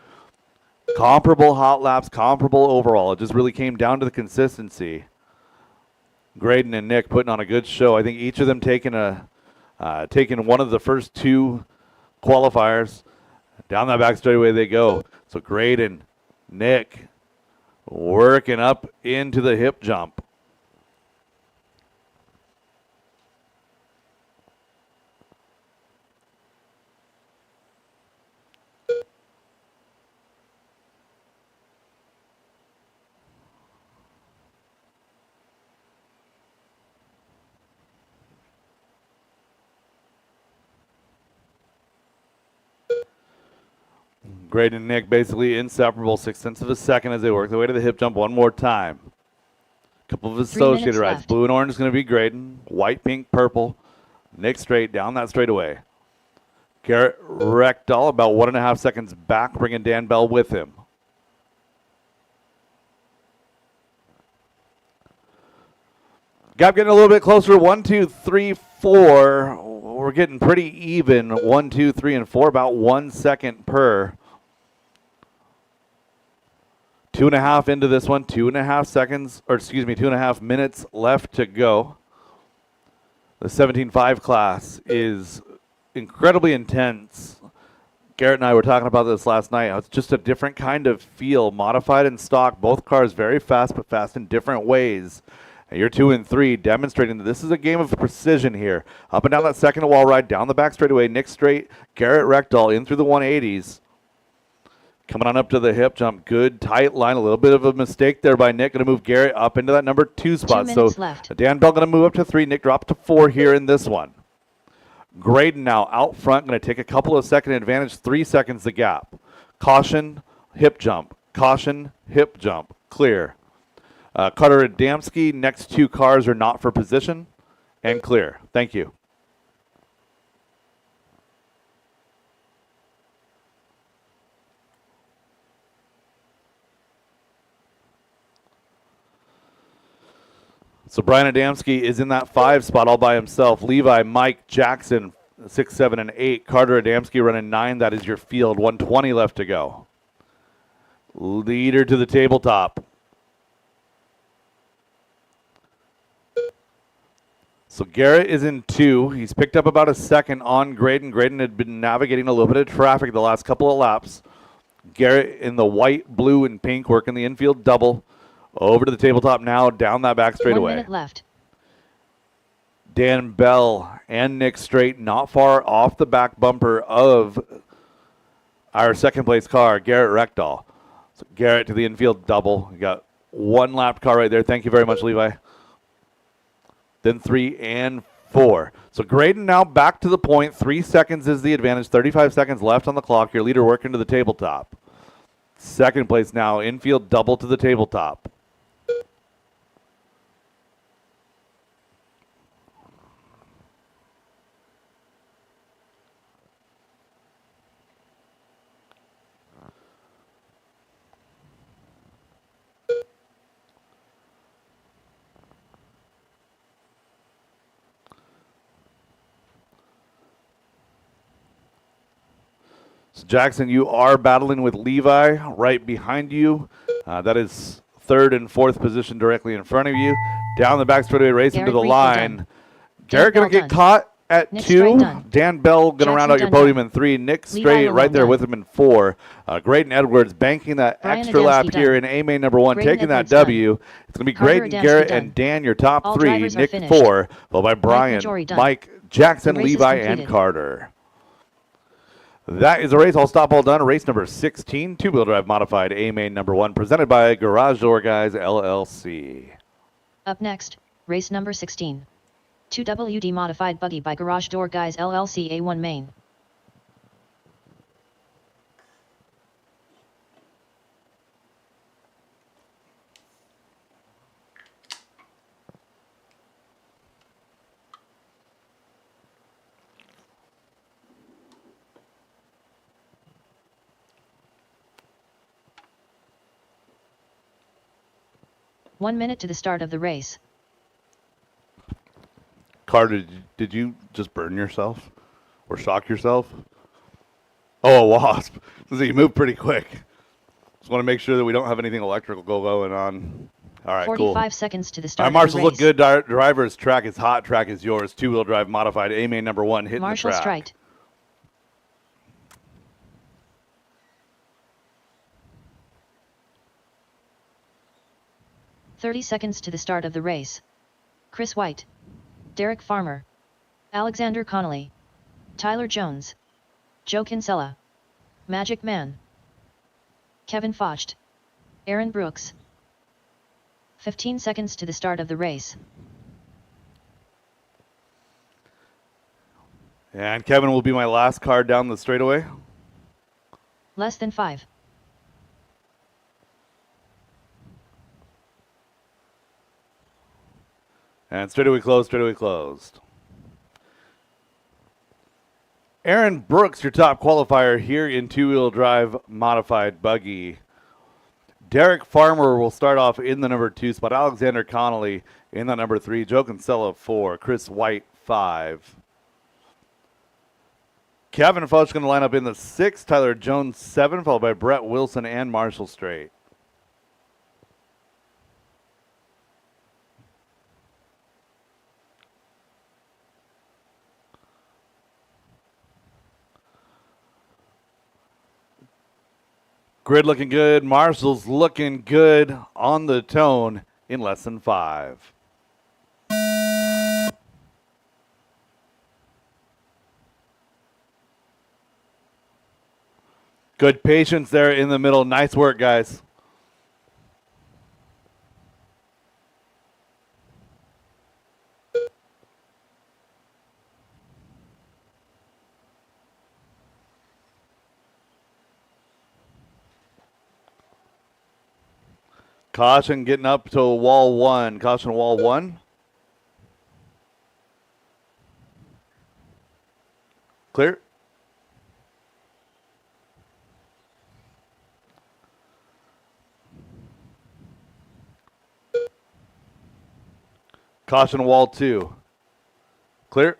Comparable hot laps, comparable overall. It just really came down to the consistency. Graydon and Nick putting on a good show. I think each of them taking one of the first 2 qualifiers. Down that back straightaway they go. So Graydon, Nick, working up into the hip jump. Graydon and Nick basically inseparable, 6/10 of a second as they work their way to the hip jump one more time. Couple of associated rides. left. Blue and orange is going to be Graydon. White, pink, purple. Nick straight down that straightaway. Garrett Reckdahl about 1.5 seconds back, bringing Dan Bell with him. Gap getting a little bit closer. 1, 2, 3, 4. We're getting pretty even. 1, 2, 3, and 4. About 1 second per. 2.5 into this one. 2.5 seconds, or excuse me, 2.5 minutes left to go. The 17.5 class is incredibly intense. Garrett and I were talking about this last night. It's just a different kind of feel. Modified and stock. Both cars very fast, but fast in different ways. You're 2 and 3, demonstrating that this is a game of precision here. Up and down that second wall ride, down the back straightaway. Nick straight, Garrett Reckdahl in through the 180s. Coming on up to the hip jump. Good, tight line. A little bit of a mistake there by Nick. Going to move Garrett up into that number 2 spot. 2 So minutes left. Dan Bell going to move up to 3. Nick dropped to 4 here in this one. Graydon now out front. Going to take a couple of second advantage. 3 seconds the gap. Caution, hip jump. Caution, hip jump. Clear. Carter Adamski, next 2 cars are not for position, and clear. Thank you. So Brian Adamski is in that 5 spot all by himself. Levi, Mike, Jackson, 6, 7, and 8. Carter Adamski running 9. That is your field. 120 left to go. Leader to the tabletop. So Garrett is in 2. He's picked up about a second on Graydon. Graydon had been navigating a little bit of traffic the last couple of laps. Garrett in the white, blue, and pink working the infield double. Over to the tabletop now, down that back straightaway. 1 minute left. Dan Bell and Nick Straight not far off the back bumper of our second place car, Garrett Reckdahl. So Garrett to the infield double. You got 1 lapped car right there. Thank you very much, Levi. Then 3 and 4. So Graydon now back to the point. 3 seconds is the advantage. 35 seconds left on the clock. Your leader working to the tabletop. Second place now. Infield double to the tabletop. So Jackson, you are battling with Levi right behind you. That is 3rd and 4th position directly in front of you. Down the back straightaway, racing to the line. Garrett going to get caught at Nick 2. done. Dan Bell going to round out your Jackson podium done. in 3. Nick Levi Straight right there done. with him in 4. Graydon Edwards banking that Brian extra lap Adamski here done. in A-main number 1, Graydon taking that Edwards done. W. It's going to be Carter Graydon, Adamski Garrett, done. and Dan, your top All 3. drivers are Nick finished. 4, followed by Brian, Majori done. Mike, Jackson, The race is Levi, and completed. Carter. That is a race. All stop, all done. Race number 16, 2-wheel drive modified A-main number 1, presented by Garage Door Guys, LLC. Up next, race number 16. 2WD modified buggy by Garage Door Guys LLC A1 main. One minute to the start of the race. Carter, did you just burn yourself or shock yourself? Oh, a wasp. So you moved pretty quick. Just want to make sure that we don't have anything electrical going on. All right, 45 cool. seconds to the All start right, of the Marshall, race. look good. Driver's track is hot. Track is yours. 2-wheel drive modified A-main number 1 hitting Marshall the track. straight. "30 seconds to the start of the race. Chris White, Derek Farmer, Alexander Connolly, Tyler Jones, Joe Kinsella, Magic Man, Kevin Focht, Aaron Brooks. 15 seconds to the start of the race. And Kevin will be my last car down the straightaway. Less than 5. And straightaway closed, straightaway closed. Aaron Brooks, your top qualifier here in two-wheel drive modified buggy. Derek Farmer will start off in the number 2 spot. Alexander Connolly in the number 3. Joe Kinsella 4. Chris White 5. Kevin Fudge going to line up in the 6. Tyler Jones 7, followed by Brett Wilson and Marshall Strait. Grid looking good. Marshall's looking good on the tone in less than 5. Good patience there in the middle. Nice work, guys. Caution getting up to wall 1. Caution wall 1. Clear. Caution wall 2. Clear.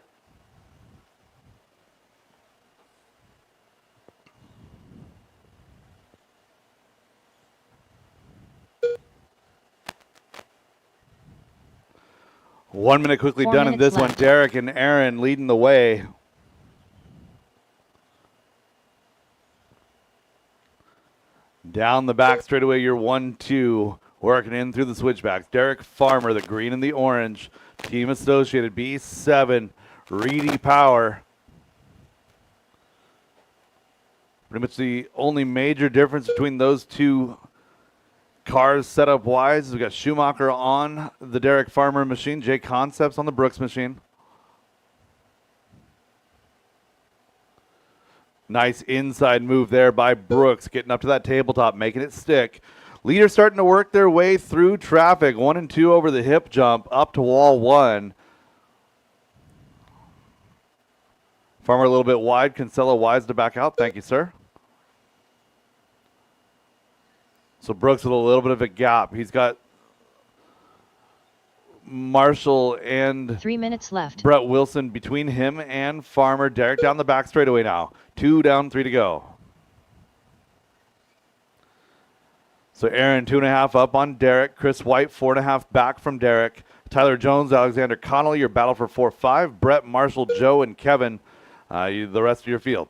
One minute quickly done in this one. Derek and Aaron leading the way. Down the back straightaway, you're 1-2. Working in through the switchbacks. Derek Farmer, the green and the orange. Team Associated, B7. Reedy Power. Pretty much the only major difference between those two cars setup wise. We've got Schumacher on the Derek Farmer machine. J Concepts on the Brooks machine. Nice inside move there by Brooks. Getting up to that tabletop, making it stick. Leaders starting to work their way through traffic. 1 and 2 over the hip jump up to wall 1. Farmer a little bit wide. Kinsella wise to back out. Thank you, sir. So Brooks with a little bit of a gap. He's got Marshall and 3 minutes left. Brett Wilson between him and Farmer. Derek down the back straightaway now. 2 down, 3 to go. So Aaron 2.5 up on Derek. Chris White 4.5 back from Derek. Tyler Jones, Alexander Connolly, your battle for 4-5. Brett, Marshall, Joe, and Kevin, the rest of your field.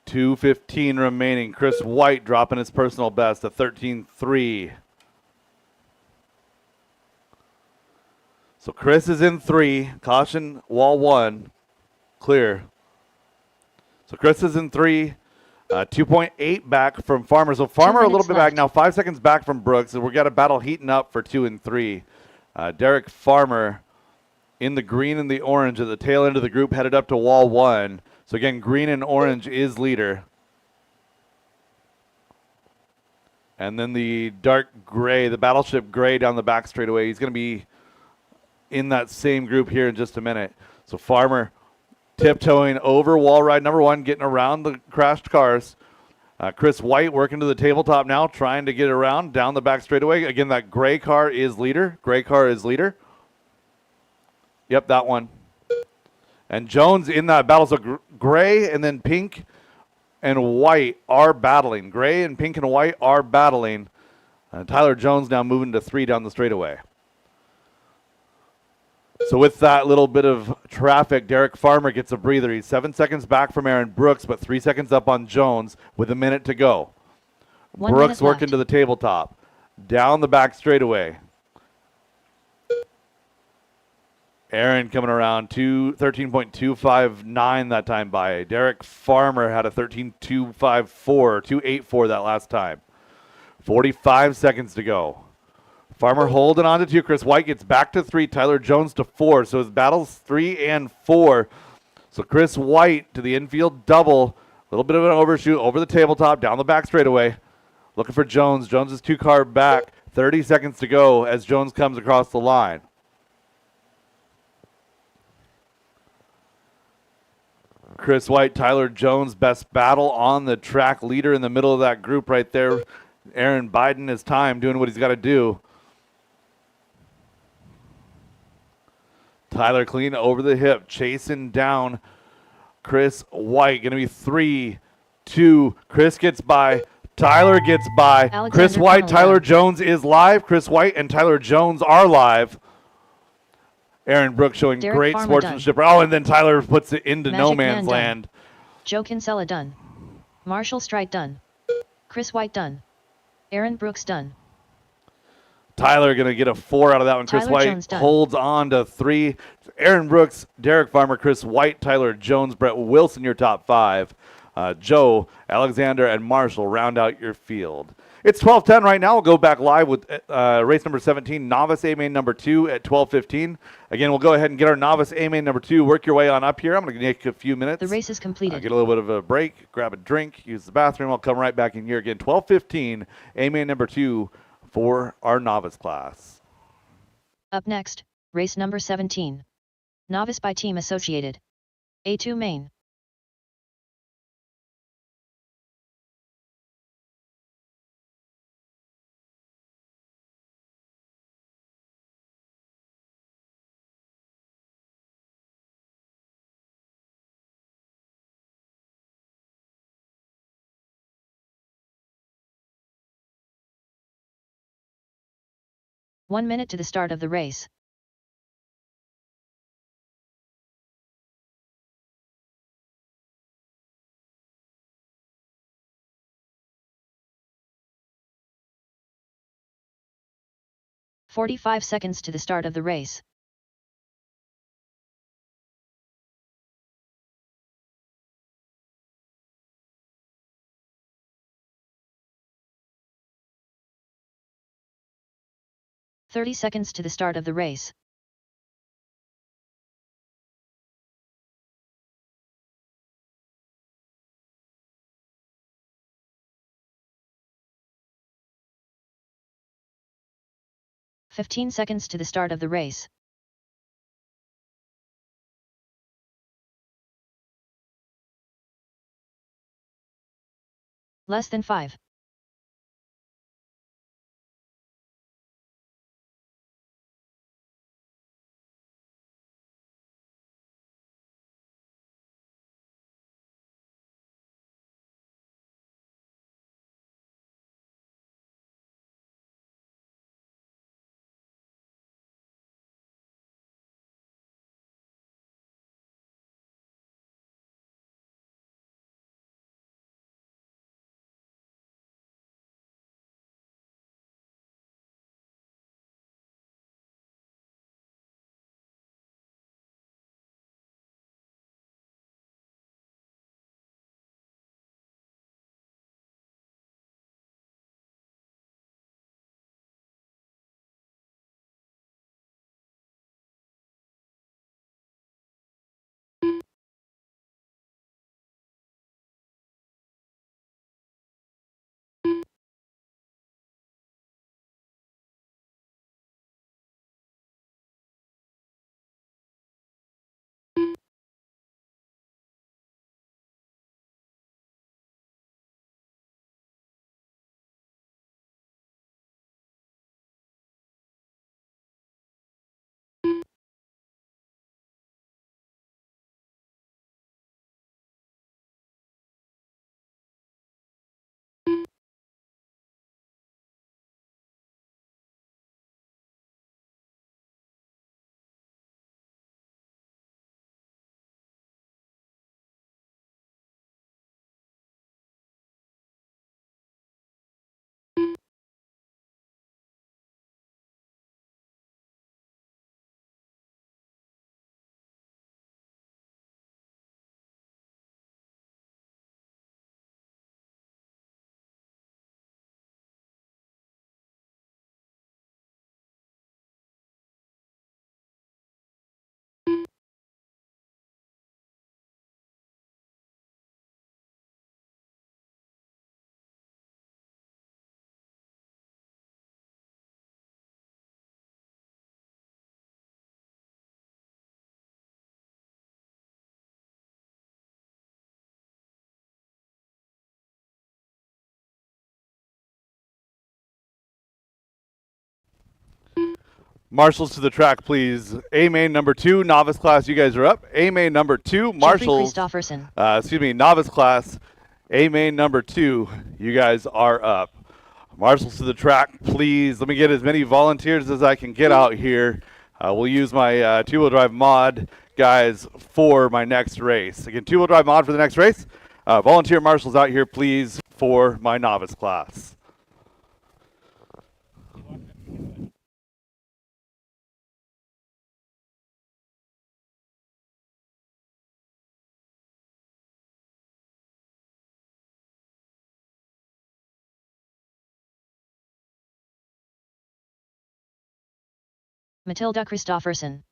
.215 remaining. Chris White dropping his personal best to 13.3. So Chris is in 3. Caution wall 1. Clear. So Chris is in 3. 2.8 back from Farmer. So Farmer a little bit back now. 5 seconds back from Brooks. So we got a battle heating up for 2 and 3. Derek Farmer in the green and the orange at the tail end of the group headed up to wall 1. So again, green and orange is leader. And then the dark gray, the battleship gray down the back straightaway. He's going to be in that same group here in just a minute. So Farmer tiptoeing over wall ride number 1, getting around the crashed cars. Chris White working to the tabletop now, trying to get around down the back straightaway. Again, that gray car is leader. Gray car is leader. Yep, that one. And Jones in that battle. So gray and then pink and white are battling. Gray and pink and white are battling. Tyler Jones now moving to 3 down the straightaway. So with that little bit of traffic, Derek Farmer gets a breather. He's 7 seconds back from Aaron Brooks, but 3 seconds up on Jones with a minute to go. Brooks working to the tabletop. Down the back straightaway. Aaron coming around 13.259 that time by. Derek Farmer had a 13.254, 284 that last time. 45 seconds to go. Farmer holding on to 2. Chris White gets back to 3. Tyler Jones to 4. So his battles 3 and 4. So Chris White to the infield double. A little bit of an overshoot over the tabletop, down the back straightaway. Looking for Jones. Jones is 2 car back. 30 seconds to go as Jones comes across the line. Chris White, Tyler Jones, best battle on the track. Leader in the middle of that group right there. Aaron biding his time, doing what he's got to do. Tyler clean over the hip, chasing down Chris White. Going to be 3, 2. Chris gets by. Tyler gets by. Alexander Chris White, Connell Tyler down. Jones is live. Chris White and Tyler Jones are live. Aaron Brooks showing Derek great Farmer sportsmanship. Oh, and then Tyler puts it into no Magic man's Man done. land. Joe Kinsella done. Marshall Strite done. Chris White done. Aaron Brooks done. Tyler going to get a 4 out of that one. Chris Tyler White Jones done. holds on to 3. Aaron Brooks, Derek Farmer, Chris White, Tyler Jones, Brett Wilson, your top 5. Joe, Alexander, and Marshall round out your field. It's 12:10 right now. We'll go back live with race number 17, Novice A-Main number 2 at 12:15. Again, we'll go ahead and get our Novice A-Main number 2. Work your way on up here. I'm going to take a few minutes. The race is completed. Get a little bit of a break, grab a drink, use the bathroom. I'll come right back in here again. 12:15, A-Main number 2 for our Novice class. Up next, race number 17. Novice by Team Associated. A2 main. One minute to the start of the race. "45 seconds to the start of the race. "30 seconds to the start of the race. "15 seconds to the start of the race. Less than 5. Marshals to the track, please. A main number 2, novice class, you guys are up. A main number 2, Marshals. Novice class. A main number 2, you guys are up. Marshals to the track, please. Let me get as many volunteers as I can get out here. We'll use my two-wheel drive mod guys for my next race. Again, two-wheel drive mod for the next race. Volunteer marshals out here, please, for my novice class. Matilda Christofferson.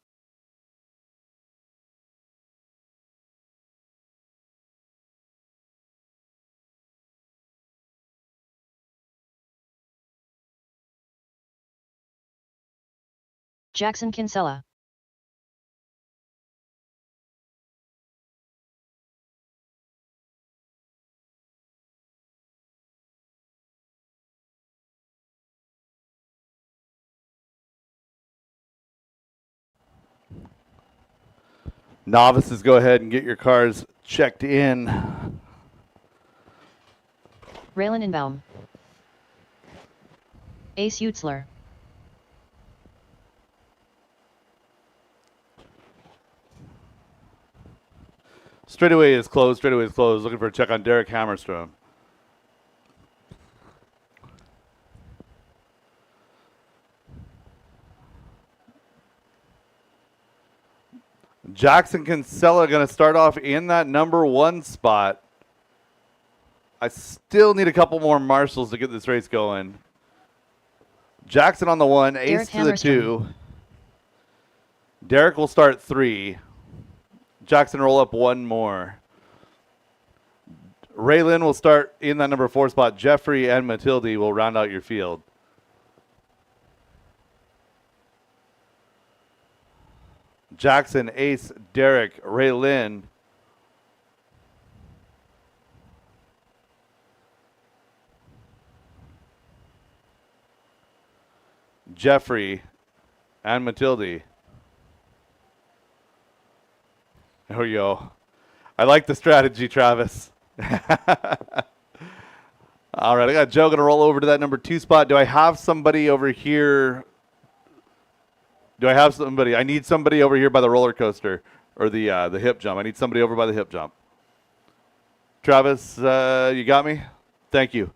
Jackson Kinsella. Novices, go ahead and get your cars checked in. Raylan Inbaum. Ace Utzler. Straightaway is closed. Straightaway is closed. Looking for a check on Derek Hammerstrom. Jackson Kinsella going to start off in that number 1 spot. I still need a couple more marshals to get this race going. Jackson on the 1, Ace to the 2. Derek will start 3. Jackson roll up 1 more. Raylan will start in that number 4 spot. Jeffrey and Matilde will round out your field. Jackson, Ace, Derek, Raylan. Jeffrey and Matilde. There we go. I like the strategy, Travis. All right, I got Joe going to roll over to that number 2 spot. Do I have somebody over here? Do I have somebody? I need somebody over here by the roller coaster or the hip jump. I need somebody over by the hip jump. Travis, you got me? Thank you.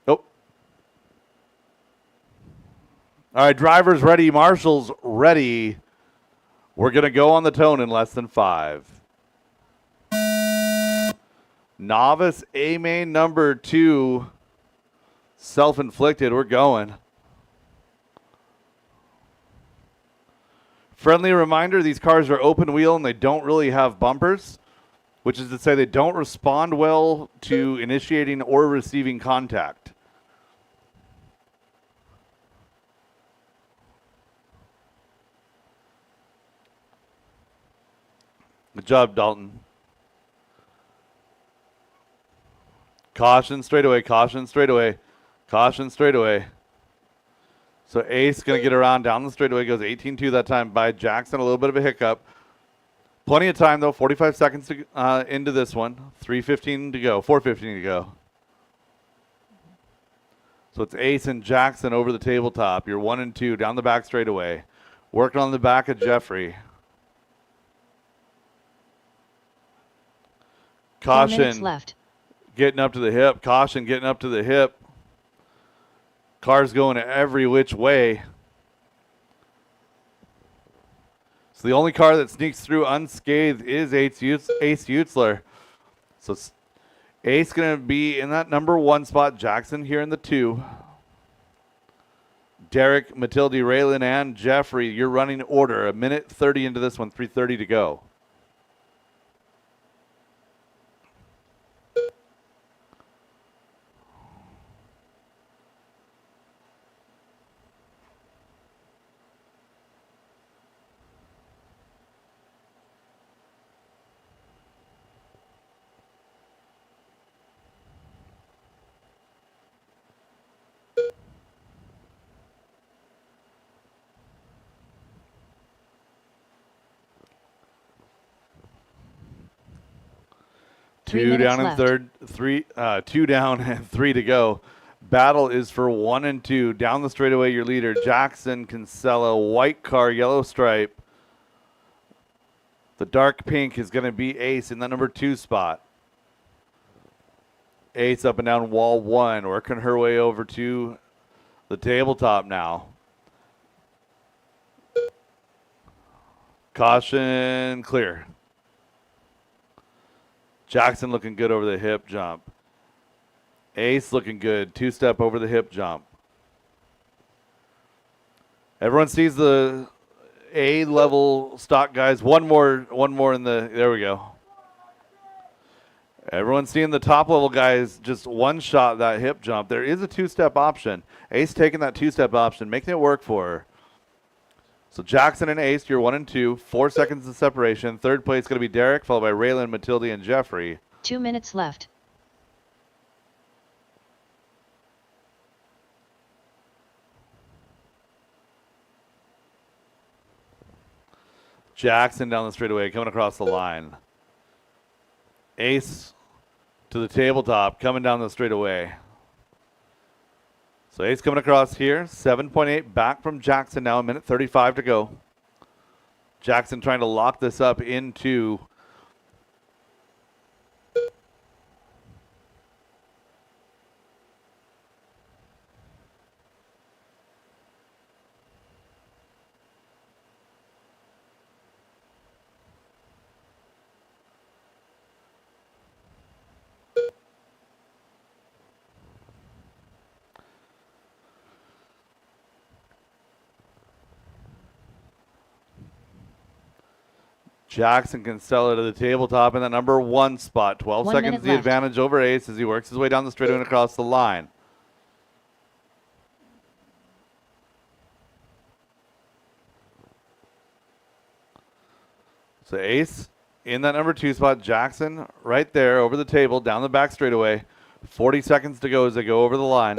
Oh. All right, drivers ready, marshals ready. We're going to go on the tone in less than 5. Novice A main number 2, self-inflicted. We're going. Friendly reminder, these cars are open wheel and they don't really have bumpers, which is to say they don't respond well to initiating or receiving contact. Good job, Dalton. Caution, straightaway, caution, straightaway, caution, straightaway. So Ace going to get around down the straightaway, goes 18-2 that time by Jackson, a little bit of a hiccup. Plenty of time, though, 45 seconds to, into this one. 3:15 to go, 4:15 to go. So it's Ace and Jackson over the tabletop. You're 1 and 2 down the back straightaway. Working on the back of Jeffrey. Caution. 4 minutes left. Getting up to the hip. Caution getting up to the hip. Cars going every which way. So the only car that sneaks through unscathed is Ace Utzler. So Ace going to be in that number 1 spot. Jackson here in the 2. Derek, Matilde, Raylan, and Jeffrey, you're running order. 1:30 into this one, 3:30 to go. Two down and third, two down and 3 to go. Battle is for 1 and 2. Down the straightaway, your leader, Jackson Kinsella. White car, yellow stripe. The dark pink is going to be Ace in the number 2 spot. Ace up and down wall 1, working her way over to the tabletop now. Caution clear. Jackson looking good over the hip jump. Ace looking good. 2-step over the hip jump. Everyone sees the A-level stock guys. One more in the, there we go. Everyone's seeing the top level guys just one shot that hip jump. There is a 2-step option. Ace taking that 2-step option, making it work for her. So Jackson and Ace, you're 1 and 2. 4 seconds of separation. Third place going to be Derek, followed by Raylan, Matilde, and Jeffrey. 2 minutes left. Jackson down the straightaway, coming across the line. Ace to the tabletop, coming down the straightaway. So Ace coming across here, 7.8 back from Jackson now, 1:35 to go. Jackson trying to lock this up into Jackson can sell it to the tabletop in the number 1 spot. 12 seconds the advantage over Ace as he works his way down the straightaway and across the line. So Ace in that number 2 spot. Jackson right there over the table, down the back straightaway. 40 seconds to go as they go over the line.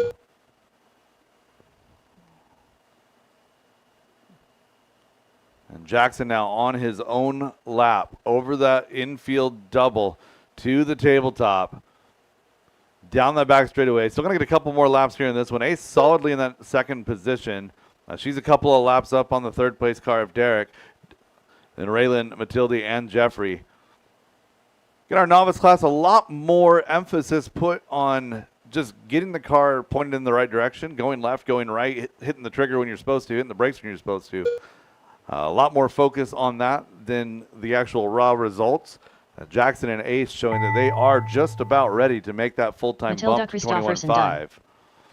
And Jackson now on his own lap over that infield double to the tabletop. Down that back straightaway. Still going to get a couple more laps here in this one. Ace solidly in that second position. She's a couple of laps up on the third place car of Derek. And Raylan, Matilde, and Jeffrey. In our novice class, a lot more emphasis put on just getting the car pointed in the right direction, going left, going right, hitting the trigger when you're supposed to, hitting the brakes when you're supposed to. A lot more focus on that than the actual raw results. Jackson and Ace showing that they are just about ready to make that full-time bump to 21.5.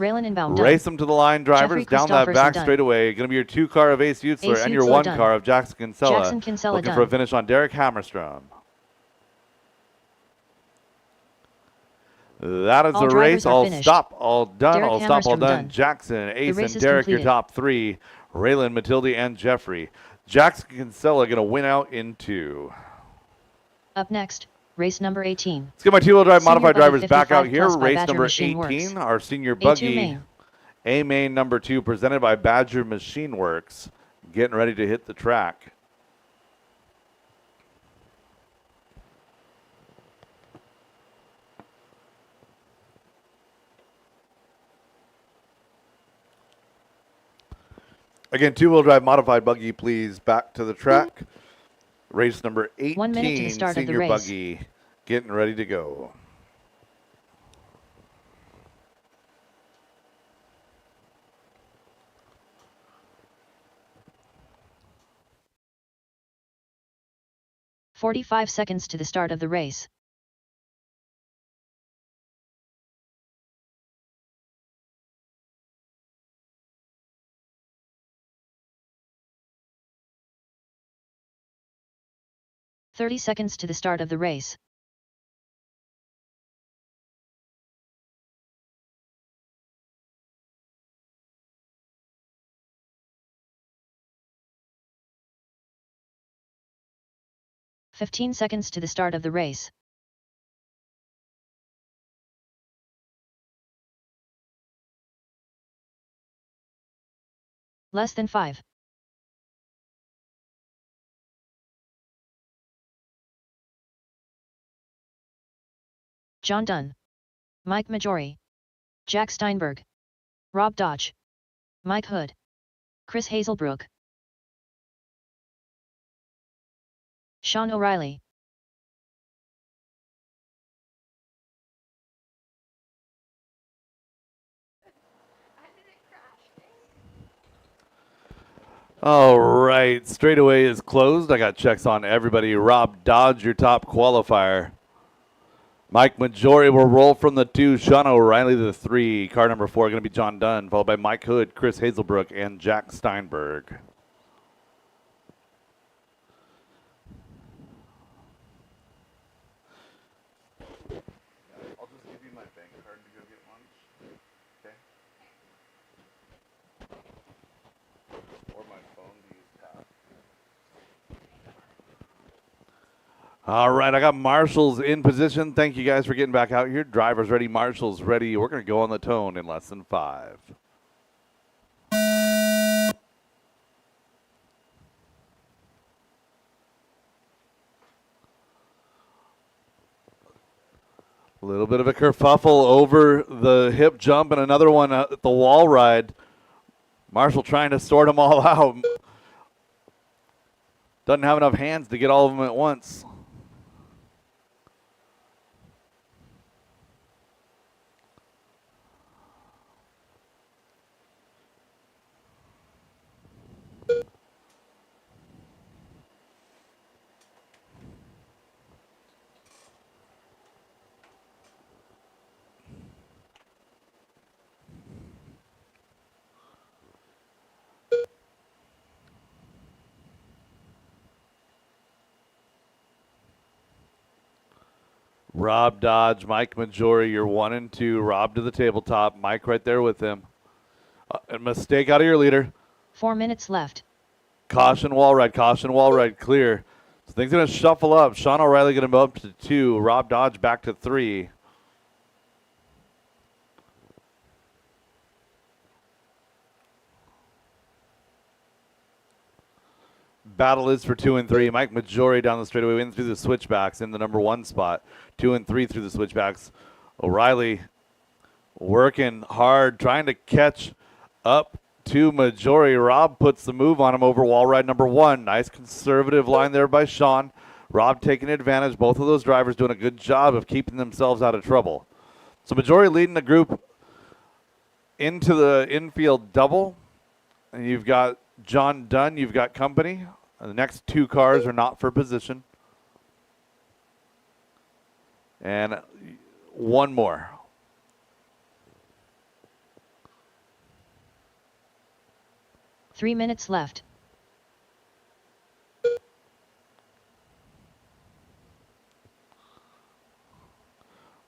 Raylan inbound. Race them to the line, drivers. Down that back straightaway. Going to be your 2 car of Ace Utzler and your 1 car of Jackson Kinsella. Looking for a finish on Derek Hammerstrom. That is the race. All stop, all done. All stop, all done. Jackson, Ace, and Derek, your top 3. Raylan, Matilde, and Jeffrey. Jackson Kinsella going to win out in 2. Up next, race number 18. Let's get my 2-wheel drive modified drivers back out here. Race number 18, our senior buggy. A main number 2, presented by Badger Machine Works. Getting ready to hit the track. Again, 2-wheel drive modified buggy, please, back to the track. Race number 18, 1 minute to the start senior of the race. buggy, getting ready to go. "45 seconds to the start of the race. "30 seconds to the start of the race. "15 seconds to the start of the race. Less than 5. John Dunn, Mike Majori, Jack Steinberg, Rob Dodge, Mike Hood, Chris Hazelbrook, Sean O'Reilly. All right, straightaway is closed. I got checks on everybody. Rob Dodge, your top qualifier. Mike Majori will roll from the 2. Sean O'Reilly the 3. Car number 4 going to be John Dunn, followed by Mike Hood, Chris Hazelbrook, and Jack Steinberg. I'll just give you my bank card to go get lunch. Okay. Or my phone to use tap. All right, I got marshals in position. Thank you guys for getting back out here. Drivers ready, marshals ready. We're going to go on the tone in less than 5. A little bit of a kerfuffle over the hip jump and another one at the wall ride. Marshall trying to sort them all out. Doesn't have enough hands to get all of them at once. Rob Dodge, Mike Majori, you're 1 and 2. Rob to the tabletop. Mike right there with him. A mistake out of your leader. 4 minutes left. Caution wall ride, clear. So things going to shuffle up. Sean O'Reilly going to move up to 2. Rob Dodge back to 3. Battle is for 2 and 3. Mike Majori down the straightaway, in through the switchbacks in the number 1 spot. 2 and 3 through the switchbacks. O'Reilly working hard, trying to catch up to Majori. Rob puts the move on him over wall ride number 1. Nice conservative line there by Sean. Rob taking advantage. Both of those drivers doing a good job of keeping themselves out of trouble. So Majori leading the group into the infield double. And you've got John Dunn, you've got company. The next 2 cars are not for position. And one more. Three minutes left.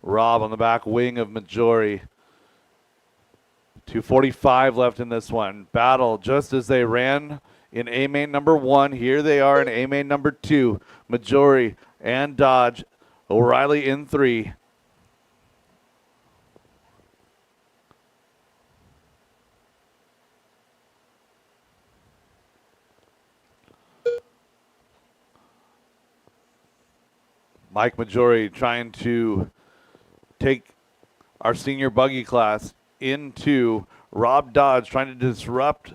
Rob on the back wing of Majori. 2:45 left in this one. Battle just as they ran in A main number 1. Here they are in A main number 2. Majori and Dodge. O'Reilly in 3. Mike Majori trying to take our senior buggy class into Rob Dodge, trying to disrupt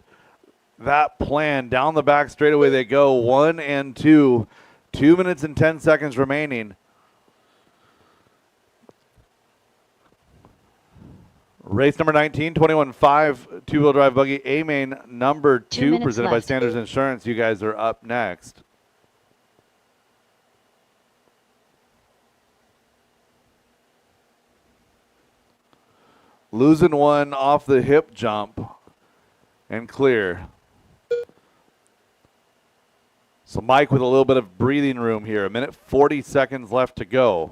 that plan. Down the back straightaway they go, 1 and 2. 2 minutes and 10 seconds remaining. Race number 19, 21.5, two-wheel drive buggy, A-main number 2, presented by Sanders Insurance. You guys are up next. Losing one off the hip jump and clear. So Mike with a little bit of breathing room here. 1 minute 40 seconds left to go.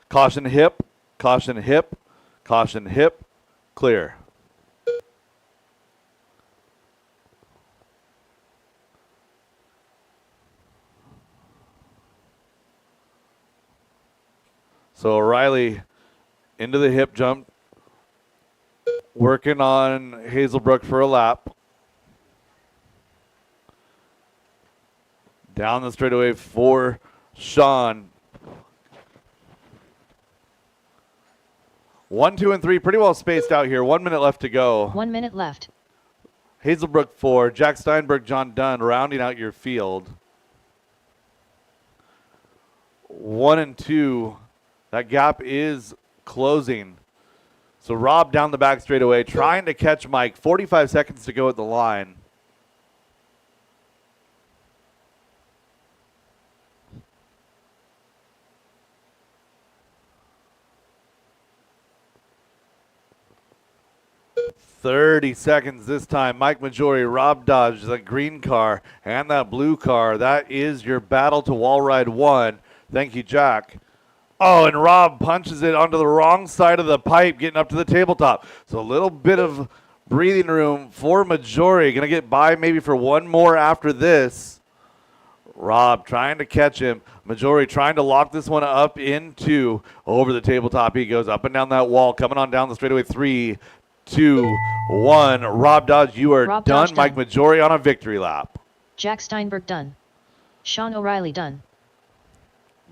Caution hip, caution hip, caution hip, clear. So O'Reilly into the hip jump, working on Hazelbrook for a lap. Down the straightaway for Sean. 1, 2, and 3 pretty well spaced out here. 1 minute left to go. 1 minute left. Hazelbrook 4, Jack Steinberg, John Dunn rounding out your field. 1 and 2, that gap is closing. So Rob down the back straightaway, trying to catch Mike. 45 seconds to go at the line. "30 seconds this time. Mike Majori, Rob Dodge, the green car and that blue car. That is your battle to wall ride 1. Thank you, Jack. Oh, and Rob punches it onto the wrong side of the pipe, getting up to the tabletop. So a little bit of breathing room for Majori. Going to get by maybe for one more after this. Rob trying to catch him. Majori trying to lock this one up into over the tabletop. He goes up and down that wall, coming on down the straightaway. 3, 2, 1. Rob Dodge, you are Rob done. Dodge Mike done. Majori on a victory lap. Jack Steinberg done. Sean O'Reilly done.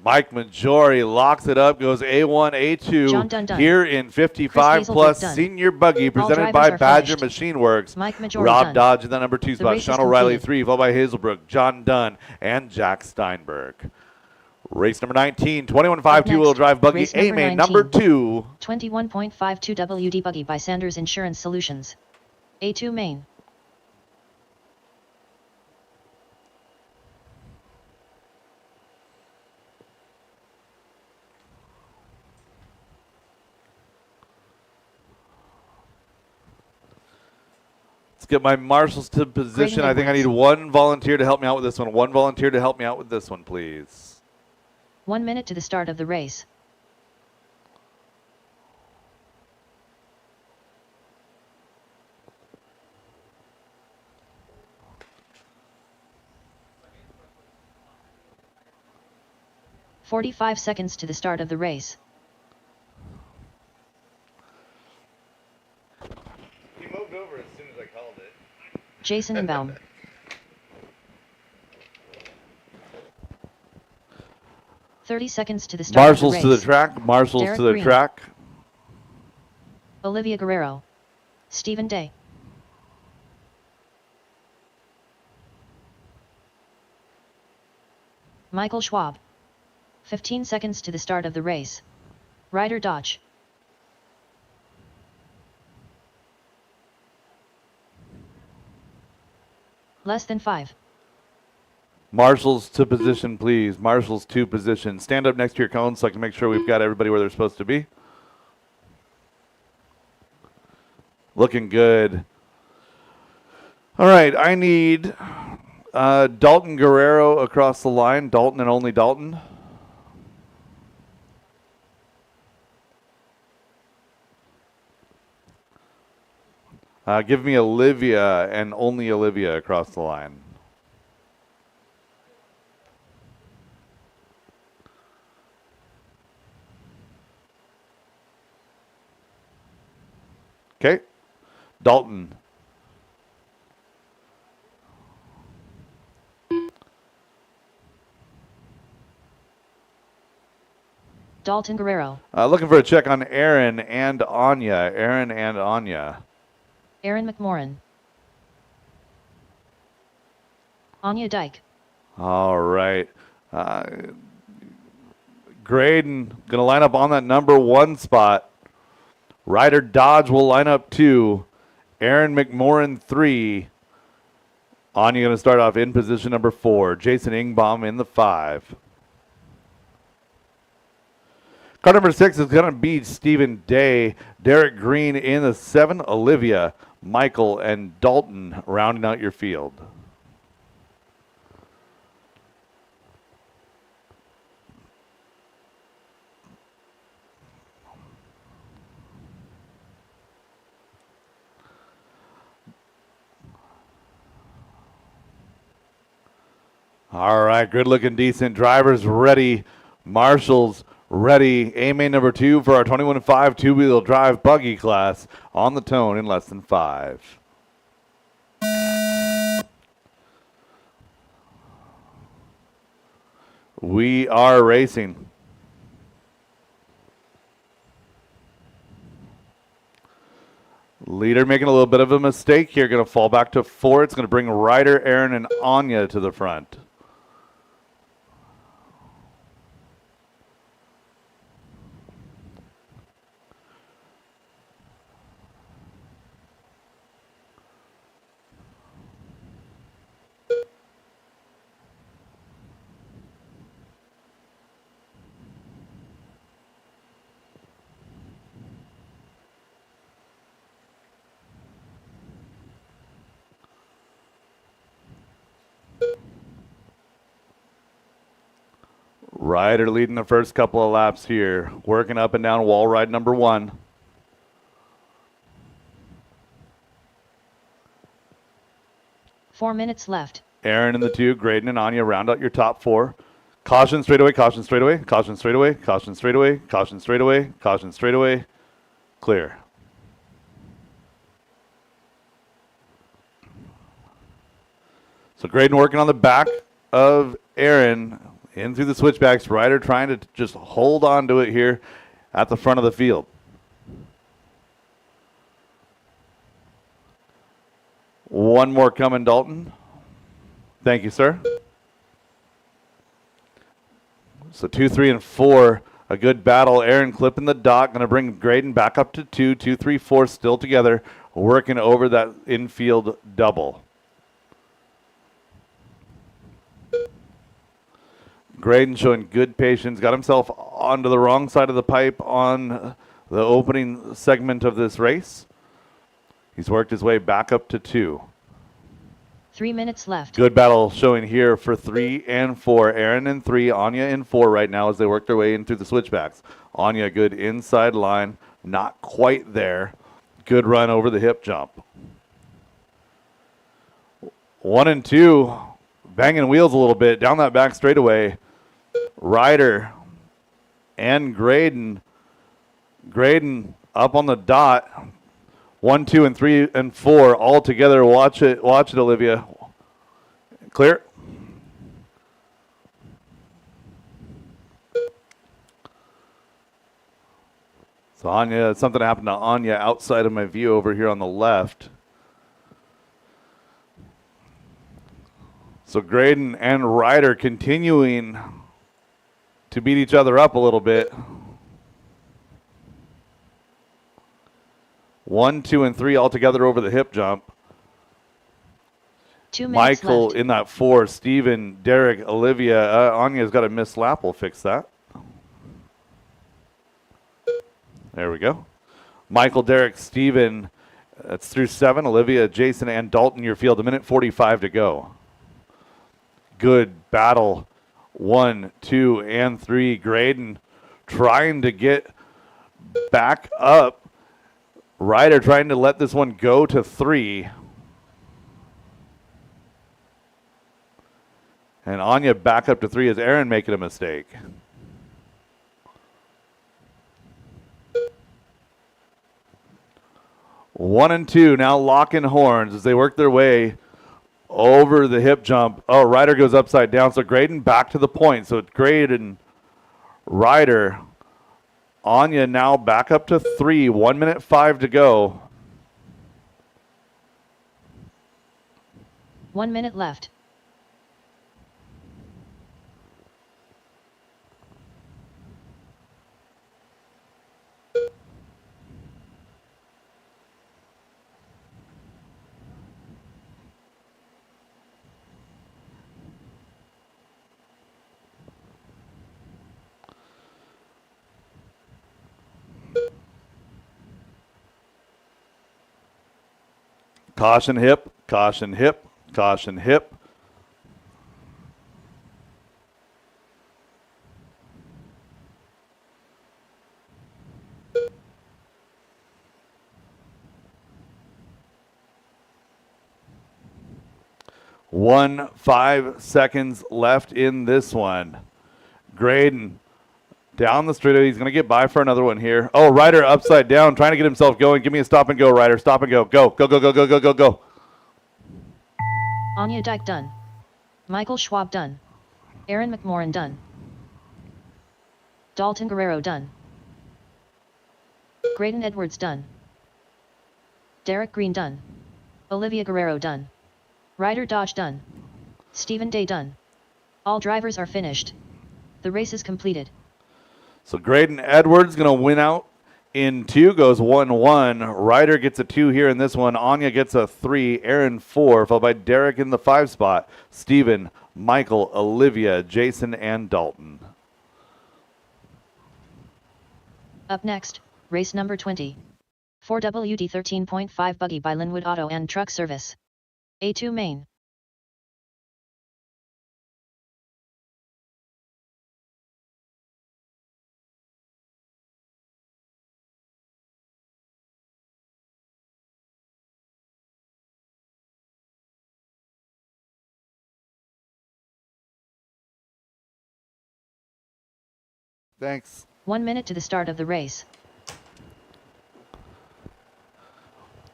Mike Majori locks it up, goes A1, A2 John Dunn done. here in 55 Chris Hazelbrook plus done. senior buggy All presented drivers by are Badger finished. Machine Works. Mike Majori Rob done. Dodge in the number 2 The spot. race is Sean O'Reilly completed. 3, followed by Hazelbrook, John Dunn, and Jack Steinberg. Race number 19, 21.5 Up two-wheel next, drive buggy race number A-main number 19. 2. 21.52 WD buggy by Sanders Insurance Solutions. A2 main. Let's get my marshals to position. Graydon I think I need Edwards. one volunteer to help me out with this one. One volunteer to help me out with this one, please. 1 minute to the start of the race. "45 seconds to the start of the race. He moved over as soon as I called it. Jason Inbaum. "30 seconds to the start Marshals of to the the race. track. Marshals Derek to the Green. track. Olivia Guerrero. Stephen Day. Michael Schwab. 15 seconds to the start of the race. Ryder Dodge. Less than 5. Marshals to position, please. Marshals to position. Stand up next to your cone so I can make sure we've got everybody where they're supposed to be. Looking good. All right, I need Dalton Guerrero across the line. Dalton and only Dalton. Give me Olivia and only Olivia across the line. Okay. Dalton. Dalton Guerrero. Looking for a check on Aaron and Anya. Aaron and Anya. Aaron McMorrin. Anya Dyke. All right. Graydon going to line up on that number 1 spot. Ryder Dodge will line up 2. Aaron McMorrin 3. Anya going to start off in position number 4. Jason Ingbaum in the 5. Car number 6 is going to be Stephen Day. Derek Green in the 7. Olivia, Michael, and Dalton rounding out your field. All right, good looking, decent. Drivers ready. Marshals ready. A-main number 2 for our 21.5 two-wheel drive buggy class on the tone in less than 5. We are racing. Leader making a little bit of a mistake here. Going to fall back to 4. It's going to bring Ryder, Aaron, and Anya to the front. Ryder leading the first couple of laps here. Working up and down wall ride number 1. Four minutes left. Aaron in the 2, Graydon and Anya round out your top 4. Caution straightaway, caution straightaway, caution straightaway, caution straightaway, caution straightaway, caution straightaway. Clear. So Graydon working on the back of Aaron in through the switchbacks. Ryder trying to just hold on to it here at the front of the field. One more coming, Dalton. Thank you, sir. So 2, 3, and 4, a good battle. Aaron clipping the dot, going to bring Graydon back up to 2, 2, 3, 4, still together, working over that infield double. Graydon showing good patience, got himself onto the wrong side of the pipe on the opening segment of this race. He's worked his way back up to 2. 3 minutes left. Good battle showing here for 3 and 4. Aaron in 3, Anya in 4 right now as they work their way in through the switchbacks. Anya, good inside line, not quite there. Good run over the hip jump. 1 and 2, banging wheels a little bit down that back straightaway. Ryder and Graydon. Graydon up on the dot. 1, 2, and 3, and 4 all together. Watch it, Olivia. Clear. So Anya, something happened to Anya outside of my view over here on the left. So Graydon and Ryder continuing to beat each other up a little bit. 1, 2, and 3 all together over the hip jump. 2 minutes Michael left. in that 4, Steven, Derek, Olivia. Anya's got a missed lap. We'll fix that. There we go. Michael, Derek, Steven. That's through 7. Olivia, Jason, and Dalton, your field. 1:45 to go. Good battle. 1, 2, and 3. Graydon trying to get back up. Ryder trying to let this one go to 3. And Anya back up to 3 as Aaron making a mistake. One and 2 now locking horns as they work their way over the hip jump. Oh, Ryder goes upside down. So Graydon back to the point. So it's Graydon, Ryder, Anya now back up to 3. 1:05 to go. 1 minute left. Caution hip, caution hip, caution hip. One 5 seconds left in this one. Graydon down the straightaway. He's going to get by for another one here. Oh, Ryder upside down, trying to get himself going. Give me a stop and go, Ryder. Stop and go. Go, go, go, go, go, go, go, go. Anya Dyke done. Michael Schwab done. Aaron McMorrin done. Dalton Guerrero done. Graydon Edwards done. Derek Green done. Olivia Guerrero done. Ryder Dodge done. Stephen Day done. All drivers are finished. The race is completed. So Graydon Edwards going to win out in 2, goes 1-1. Ryder gets a 2 here in this one. Anya gets a 3. Aaron 4, followed by Derek in the 5 spot. Stephen, Michael, Olivia, Jason, and Dalton. Up next, race number 20. 4WD 13.5 buggy by Linwood Auto and Truck Service. A2 main. Thanks. 1 minute to the start of the race.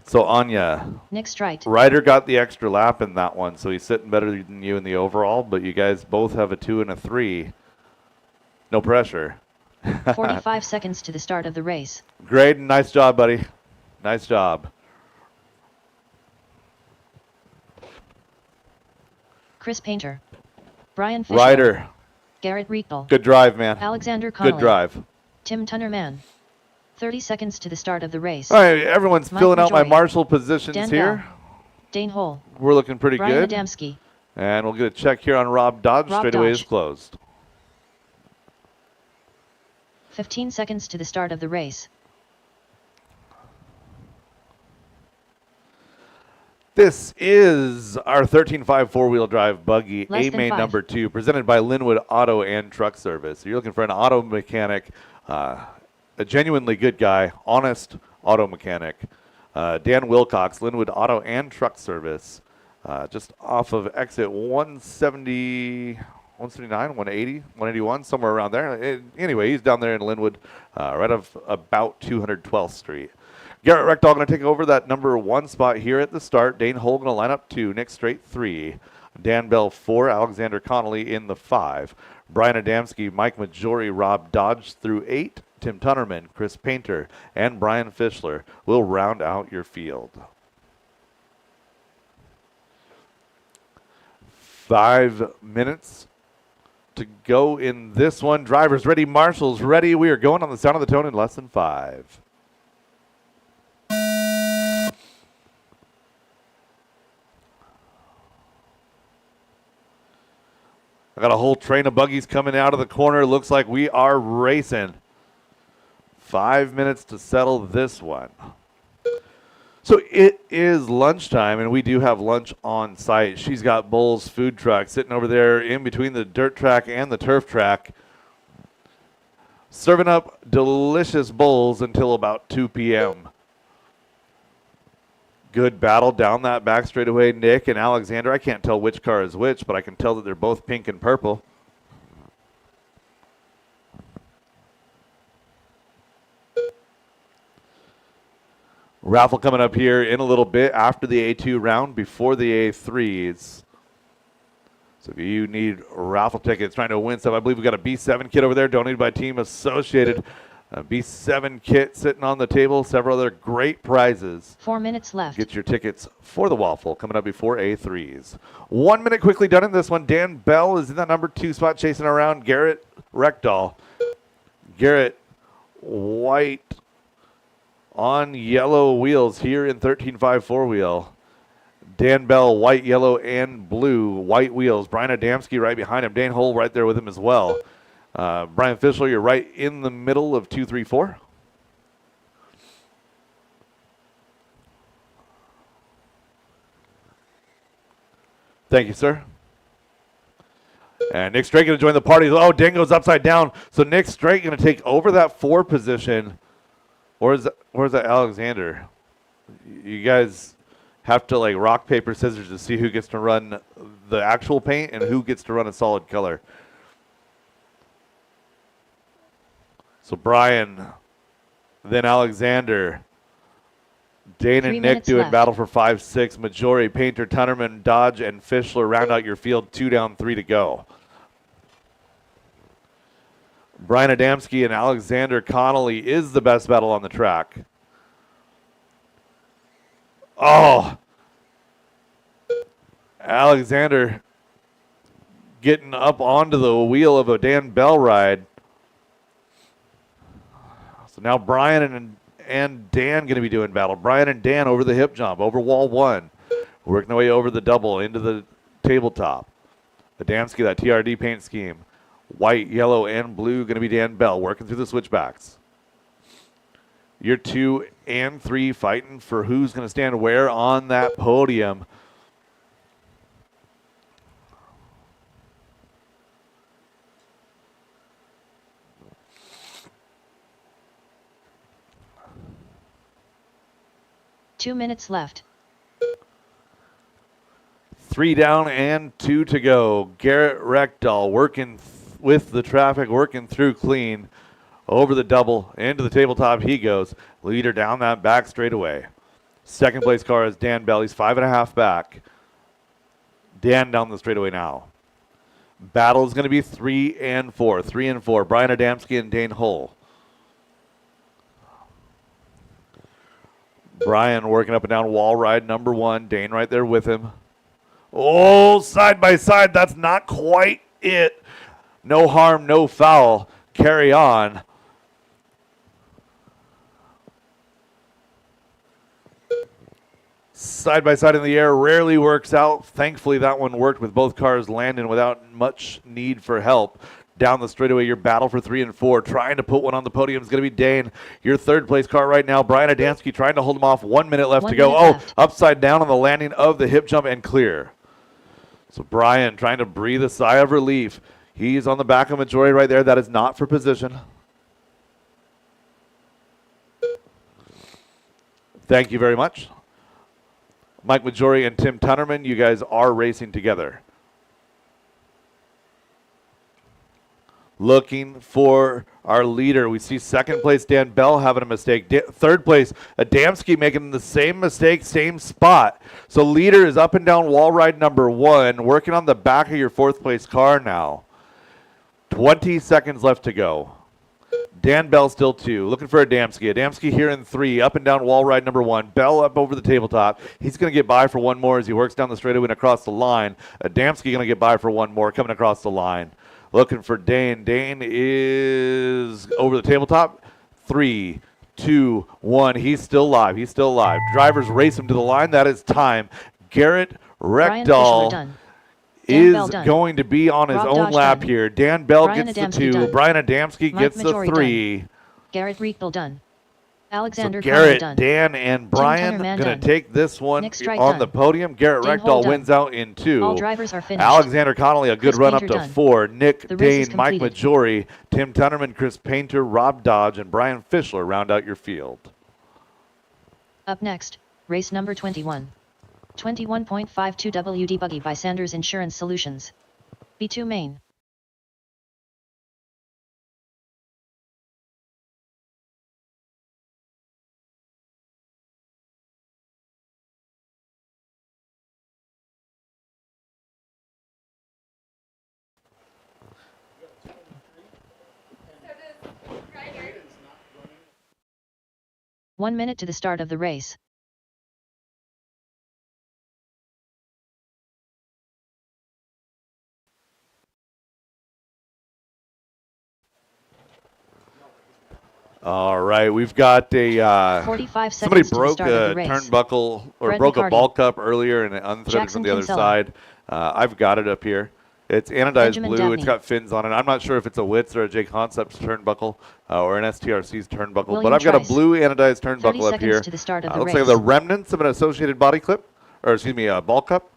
So Anya, Nick Strite. Ryder got the extra lap in that one, so he's sitting better than you in the overall, but you guys both have a 2 and a 3. No pressure. 45 seconds to the start of the race. Great, nice job, buddy. Nice job. Chris Painter. Brian Fisher. Ryder, Garrett Riechel. good drive, man. Alexander Connolly. Good drive. Tim Tunnerman. 30 seconds to the start of the race. All right, everyone's Mike filling out my Majori. marshal positions Dan here. Bell. Dane Hole. We're looking pretty Brian good. Adamski. And we'll get a check here on Rob Dodge. Rob Straightaway Dodge. is closed. 15 seconds to the start of the race. This is our 13.5 four-wheel drive buggy, Less than A-Main 5. number 2, presented by Linwood Auto and Truck Service. So you're looking for an auto mechanic, a genuinely good guy, honest auto mechanic. Dan Wilcox, Linwood Auto and Truck Service, just off of exit 170, 179, 180, 181, somewhere around there. Anyway, he's down there in Linwood, right off about 212th Street. Garrett Rectal going to take over that number 1 spot here at the start. Dane Hull going to line up 2. Nick Straight 3. Dan Bell 4. Alexander Connolly in the 5. Brian Adamski, Mike Majori, Rob Dodge through 8. Tim Tunnerman, Chris Painter, and Brian Fischler will round out your field. 5 minutes to go in this one. Drivers ready, marshals ready. We are going on the sound of the tone in less than 5. I got a whole train of buggies coming out of the corner. Looks like we are racing. 5 minutes to settle this one. So it is lunchtime, and we do have lunch on site. She's got Bull's food truck sitting over there in between the dirt track and the turf track, serving up delicious bowls until about 2 p.m. Good battle down that back straightaway. Nick and Alexander. I can't tell which car is which, but I can tell that they're both pink and purple. Raffle coming up here in a little bit after the A2 round, before the A3s. So if you need raffle tickets, trying to win stuff, I believe we got a B7 kit over there donated by Team Associated. A B7 kit sitting on the table, several other great prizes. 4 minutes left. Get your tickets for the waffle coming up before A3s. 1 minute quickly done in this one. Dan Bell is in that number 2 spot chasing around Garrett Rectal. Garrett white on yellow wheels here in 13.5 four-wheel. Dan Bell, white, yellow, and blue, white wheels. Brian Adamski right behind him. Dane Hull right there with him as well. Brian Fischler, you're right in the middle of 2, 3, 4. Thank you, sir. And Nick Straight going to join the party. Oh, Dingo's upside down. So Nick Straight going to take over that 4 position. Where's that Alexander? You guys have to like rock, paper, scissors to see who gets to run the actual paint and who gets to run a solid color. So Brian, then Alexander, Dane and Nick doing battle for 5, 6. Majori, Painter, Tunnerman, Dodge, and Fischler round out your field. 2 down, 3 to go. Brian Adamski and Alexander Connolly is the best battle on the track. Oh, Alexander getting up onto the wheel of a Dan Bell ride. So now Brian and Dan going to be doing battle. Brian and Dan over the hip jump, over wall one. Working their way over the double into the tabletop. Adamski, that TRD paint scheme. White, yellow, and blue going to be Dan Bell working through the switchbacks. Your 2 and 3 fighting for who's going to stand where on that podium. Two minutes left. 3 down and 2 to go. Garrett Reckdahl working with the traffic, working through clean. Over the double, into the tabletop he goes. Leader down that back straightaway. Second place car is Dan Bell. He's 5.5 back. Dan down the straightaway now. Battle is going to be 3 and 4. 3 and 4. Brian Adamski and Dane Hull. Brian working up and down wall ride number 1. Dane right there with him. Oh, side by side. That's not quite it. No harm, no foul. Carry on. Side by side in the air rarely works out. Thankfully, that one worked with both cars landing without much need for help. Down the straightaway, your battle for 3 and 4. Trying to put one on the podium is going to be Dane. Your third place car right now, Brian Adamski, trying to hold him off. 1 minute left to go. Left. Upside down on the landing of the hip jump and clear. So Brian trying to breathe a sigh of relief. He's on the back of Majori right there. That is not for position. Thank you very much. Mike Majori and Tim Tunnerman, you guys are racing together. Looking for our leader. We see second place Dan Bell having a mistake. Third place Adamski making the same mistake, same spot. So leader is up and down wall ride number 1, working on the back of your fourth place car now. 20 seconds left to go. Dan Bell still 2. Looking for Adamski. Adamski here in 3. Up and down wall ride number 1. Bell up over the tabletop. He's going to get by for one more as he works down the straightaway and across the line. Adamski going to get by for one more coming across the line. Looking for Dane. Dane is over the tabletop. 3, 2, 1. He's still live. He's still alive. Drivers race him to the line. That is time. Garrett Reckdahl is going to be on his own lap here. Dan Bell gets the 2. Brian Adamski gets the 3. Garrett Reckdahl done. Alexander Garrett, done. Dan, and Brian going to take this one on the podium. Garrett Reckdahl wins out in 2. All drivers are finished. Alexander Connolly, a good Chris run Painter up to done. 4. Nick, The race is Dane, Mike completed. Majori, Tim Tunnerman, Chris Painter, Rob Dodge, and Brian Fischler round out your field. Up next, race number 21. 21.52 WD Buggy by Sanders Insurance Solutions. B2 main. Right here. 1 minute to the start of the race. All right, we've got a 45 somebody seconds to the broke start of a the race. turnbuckle or Brett broke a McCarty. ball cup earlier and it unthreaded Jackson from the other Kinsella. side. I've got it up here. It's anodized Benjamin blue. Dabney. It's got fins on it. I'm not sure if it's a Witz or a J Concepts turnbuckle or an STRC's turnbuckle, William but I've got a Trice. blue anodized 30 turnbuckle up seconds here. to the start of the Looks race. like the remnants of an Associated body clip, or excuse me, a ball cup.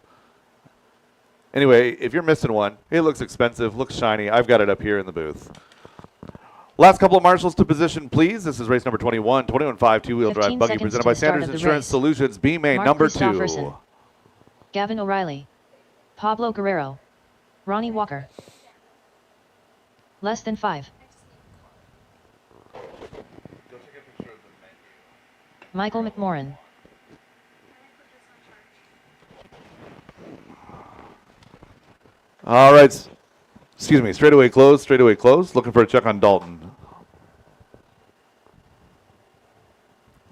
Anyway, if you're missing one, it looks expensive, looks shiny. I've got it up here in the booth. Last couple of marshals to position, please. This is race number 21, 21.5 two-wheel 15 drive buggy seconds presented to by the start Sanders of the Insurance race. Solutions, B main Mark number Christofferson. 2. Gavin O'Reilly. Pablo Guerrero. Ronnie Walker. Less than 5. Michael McMorran. All right. Excuse me. Straightaway closed. Straightaway closed. Looking for a check on Dalton.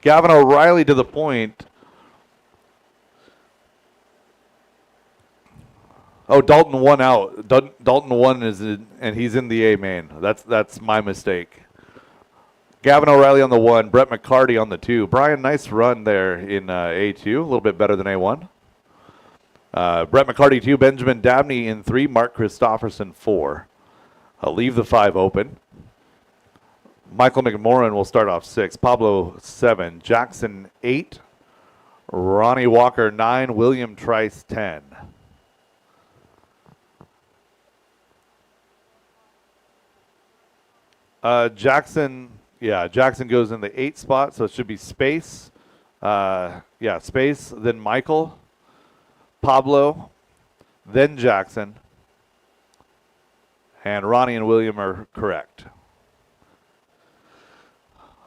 Gavin O'Reilly to the point. Oh, Dalton 1 out. Dalton 1 is in, and he's in the A main. That's my mistake. Gavin O'Reilly on the 1, Brett McCarty on the 2. Brian, nice run there in A2, a little bit better than A1. Brett McCarty 2, Benjamin Dabney in 3, Mark Christofferson 4. I'll leave the 5 open. Michael McMorrin will start off 6, Pablo 7, Jackson 8, Ronnie Walker 9, William Trice 10. Jackson goes in the 8 spot, so it should be Space. Space, then Michael, Pablo, then Jackson, and Ronnie and William are correct.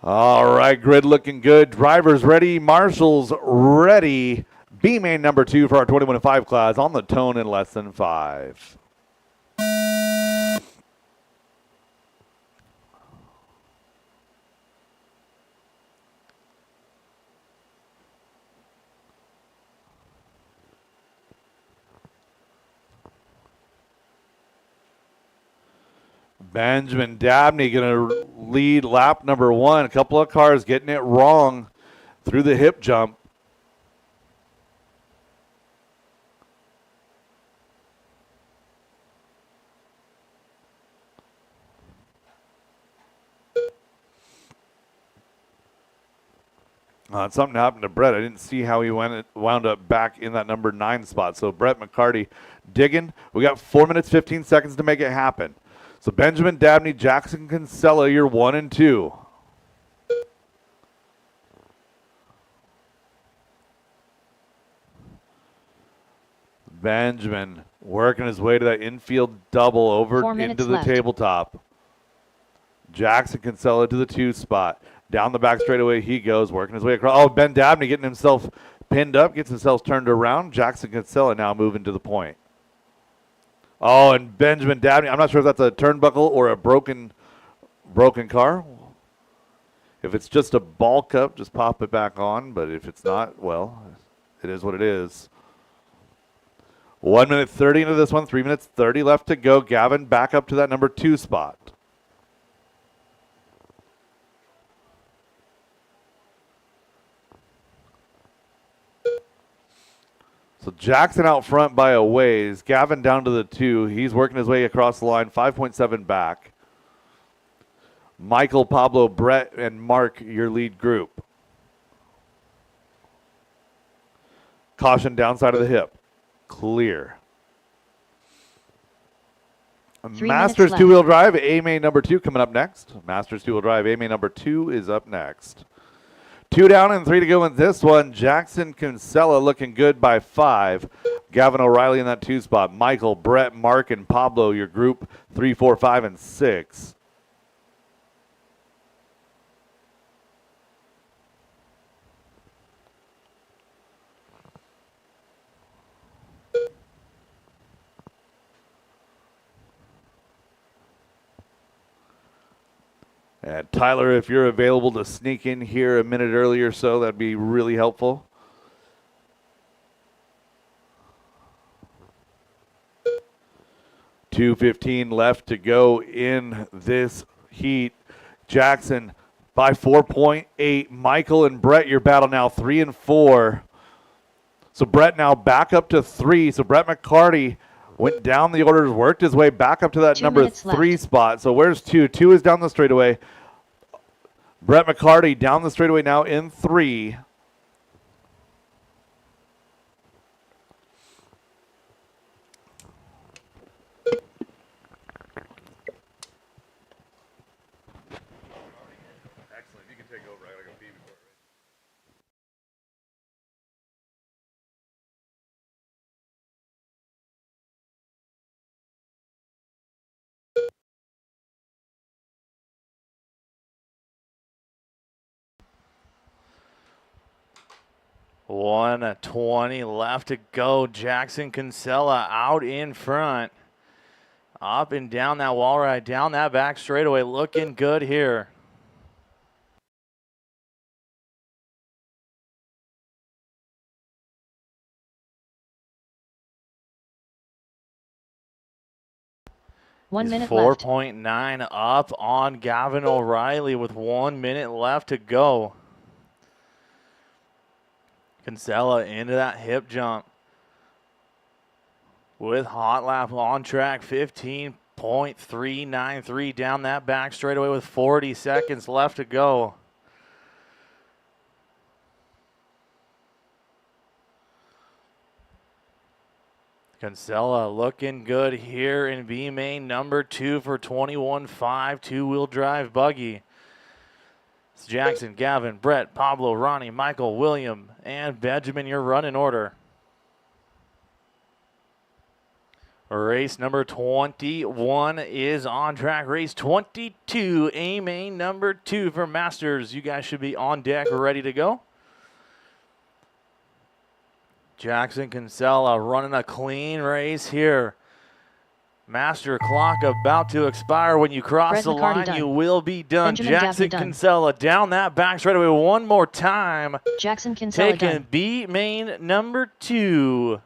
All right, grid looking good. Drivers ready, marshals ready. B main number 2 for our 21-5 class on the tone in less than 5. Benjamin Dabney going to lead lap number 1. A couple of cars getting it wrong through the hip jump. Something happened to Brett. I didn't see how he wound up back in that number 9 spot. So Brett McCarty digging. We got 4 minutes, 15 seconds to make it happen. So Benjamin Dabney, Jackson Kinsella, you're 1 and 2. Benjamin working his way to that infield double over into the tabletop. Jackson Kinsella to the 2 spot. Down the back straightaway he goes, working his way across. Oh, Ben Dabney getting himself pinned up, gets himself turned around. Jackson Kinsella now moving to the point. Oh, and Benjamin Dabney, I'm not sure if that's a turnbuckle or a broken car. If it's just a ball cup, just pop it back on. But if it's not, well, it is what it is. 1 minute 30 into this one, 3 minutes 30 left to go. Gavin back up to that number 2 spot. So Jackson out front by a ways. Gavin down to the 2. He's working his way across the line, 5.7 back. Michael, Pablo, Brett, and Mark, your lead group. Caution downside of the hip. Clear. Masters 2-wheel drive, A main number 2 coming up next. Masters 2-wheel drive, A main number 2 is up next. 2 down and 3 to go in this one. Jackson Kinsella looking good by 5. Gavin O'Reilly in that 2 spot. Michael, Brett, Mark, and Pablo, your group 3, 4, 5, and 6. And Tyler, if you're available to sneak in here a minute early or so, that'd be really helpful. .215 left to go in this heat. Jackson by 4.8. Michael and Brett, your battle now 3 and 4. So Brett now back up to 3. So Brett McCarty went down the orders, worked his way back up to that number 3 spot. So where's 2? 2 is down the straightaway. Brett McCarty down the straightaway now in 3. Excellent. You can take over. I gotta go pee before. .120 left to go. Jackson Kinsella out in front. Up and down that wall ride, down that back straightaway, looking good here. 1 He's minute left. 4.9 up on Gavin O'Reilly with 1 minute left to go. Kinsella into that hip jump with hot lap on track, 15.393 down that back straightaway with 40 seconds left to go. Kinsella looking good here in B main number 2 for 21.5 two-wheel drive buggy. It's Jackson, Gavin, Brett, Pablo, Ronnie, Michael, William, and Benjamin, your running order. Race number 21 is on track. Race 22, A main number 2 for Masters. You guys should be on deck, ready to go. Jackson Kinsella running a clean race here. Master clock about to expire. When you cross Brett the McCarty line, done. you will be done. Benjamin Jackson Gaffney done. Kinsella down that back straightaway one more time. Jackson Kinsella Taking done. B main number 2.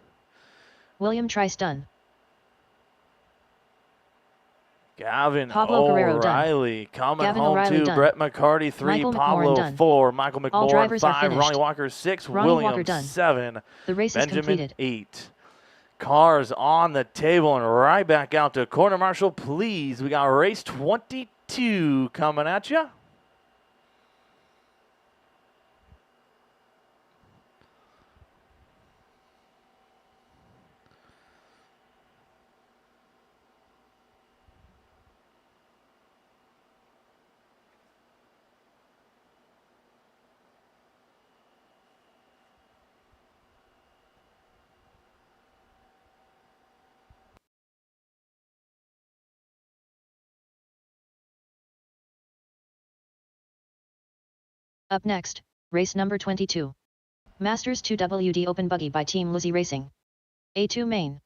William Trice done. Gavin Pablo Guerrero done. O'Reilly coming Gavin home O'Reilly 2. done. Brett McCarty 3. Michael McMorran Pablo done. 4. Michael All McMorran drivers are 5. finished. Ronnie Walker 6. Ronnie William Walker done. 7. The race is Benjamin completed. 8. Cars on the table and right back out to corner marshal, please. We got race 22 coming at you. Up next, race number 22. Masters 2WD Open Buggy by Team Luzzi Racing. A2 main.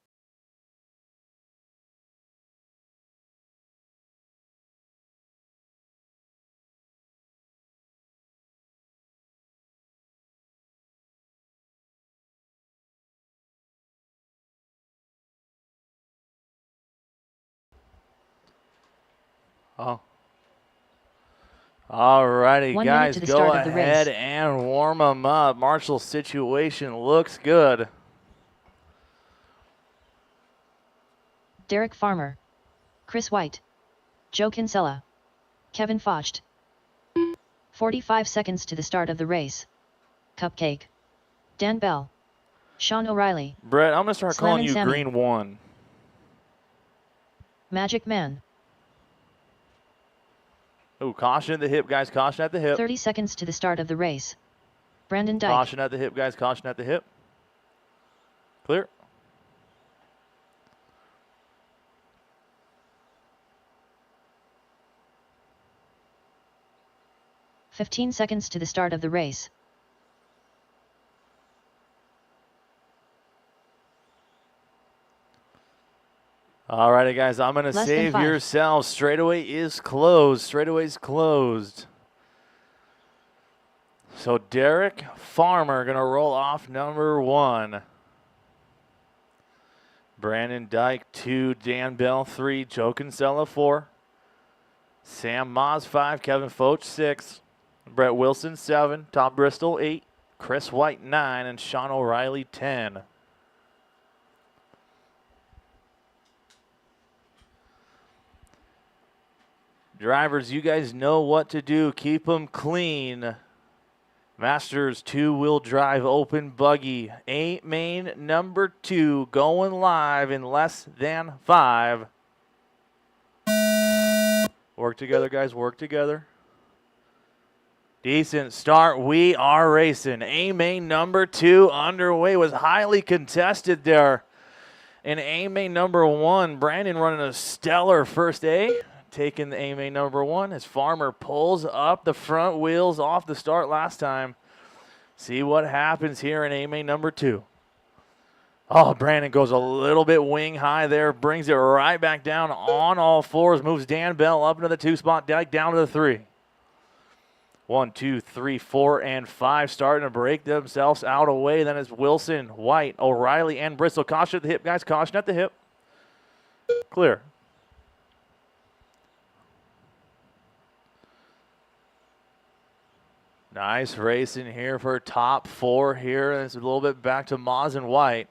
Oh. All righty, 1 minute guys, to the go start of the ahead race. and warm them up. Marshall's situation looks good. Derek Farmer. Chris White. Joe Kinsella. Kevin Focht. 45 seconds to the start of the race. Cupcake. Dan Bell. Sean O'Reilly. Brett, I'm going to start Slam calling and you Sammy. Green 1. Magic Man. Oh, caution at the hip, guys. Caution at the hip. 30 seconds to the start of the race. Brandon Dyke. Caution at the hip, guys. Caution at the hip. Clear. "15 seconds to the start of the race. All righty, guys. I'm going to Less than save 5. yourselves. Straightaway is closed. Straightaway's closed. So Derek Farmer going to roll off number 1. Brandon Dyke 2, Dan Bell 3, Joe Kinsella 4, Sam Moz 5, Kevin Foch 6, Brett Wilson 7, Tom Bristol 8, Chris White 9, and Sean O'Reilly 10. Drivers, you guys know what to do. Keep them clean. Masters 2-wheel drive open buggy. Main number 2 going live in less than 5. Work together, guys. Work together. Decent start. We are racing. Main number 2 underway. Was highly contested there. And main number 1, Brandon running a stellar first A. Taking the main number 1 as Farmer pulls up the front wheels off the start last time. See what happens here in main number 2. Oh, Brandon goes a little bit wing high there, brings it right back down on all fours, moves Dan Bell up into the 2 spot, Dyke down to the 3. 1, 2, 3, 4, and 5 starting to break themselves out away. Then it's Wilson, White, O'Reilly, and Bristol. Caution at the hip, guys. Caution at the hip. Clear. Nice racing here for top 4 here. It's a little bit back to Maz and White.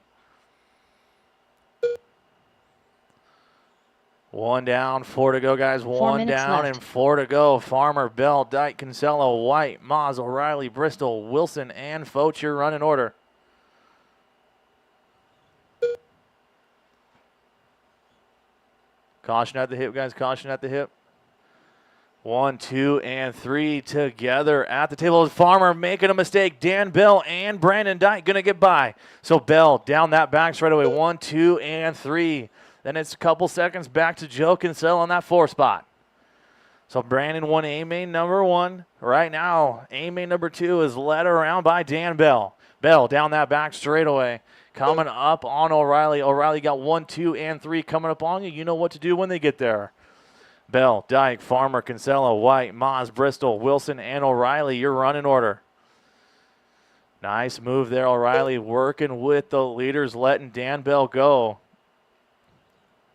1 down, 4 to go, guys. 1 down left. and 4 to go. Farmer, Bell, Dyke, Kinsella, White, Maz, O'Reilly, Bristol, Wilson, and Foch, your running order. Caution at the hip, guys. Caution at the hip. 1, 2, and 3 together at the table. Farmer making a mistake. Dan Bell and Brandon Dyke going to get by. So Bell down that back straight away. 1, 2, and 3. Then it's a couple seconds back to Joe Kinsella on that 4 spot. So Brandon won A-main number 1. Right now, A-main number 2 is led around by Dan Bell. Bell down that back straightaway. Coming up on O'Reilly. O'Reilly got 1, 2, and 3 coming up on you. You know what to do when they get there. Bell, Dyke, Farmer, Kinsella, White, Maz, Bristol, Wilson, and O'Reilly, your running order. Nice move there, O'Reilly working with the leaders, letting Dan Bell go.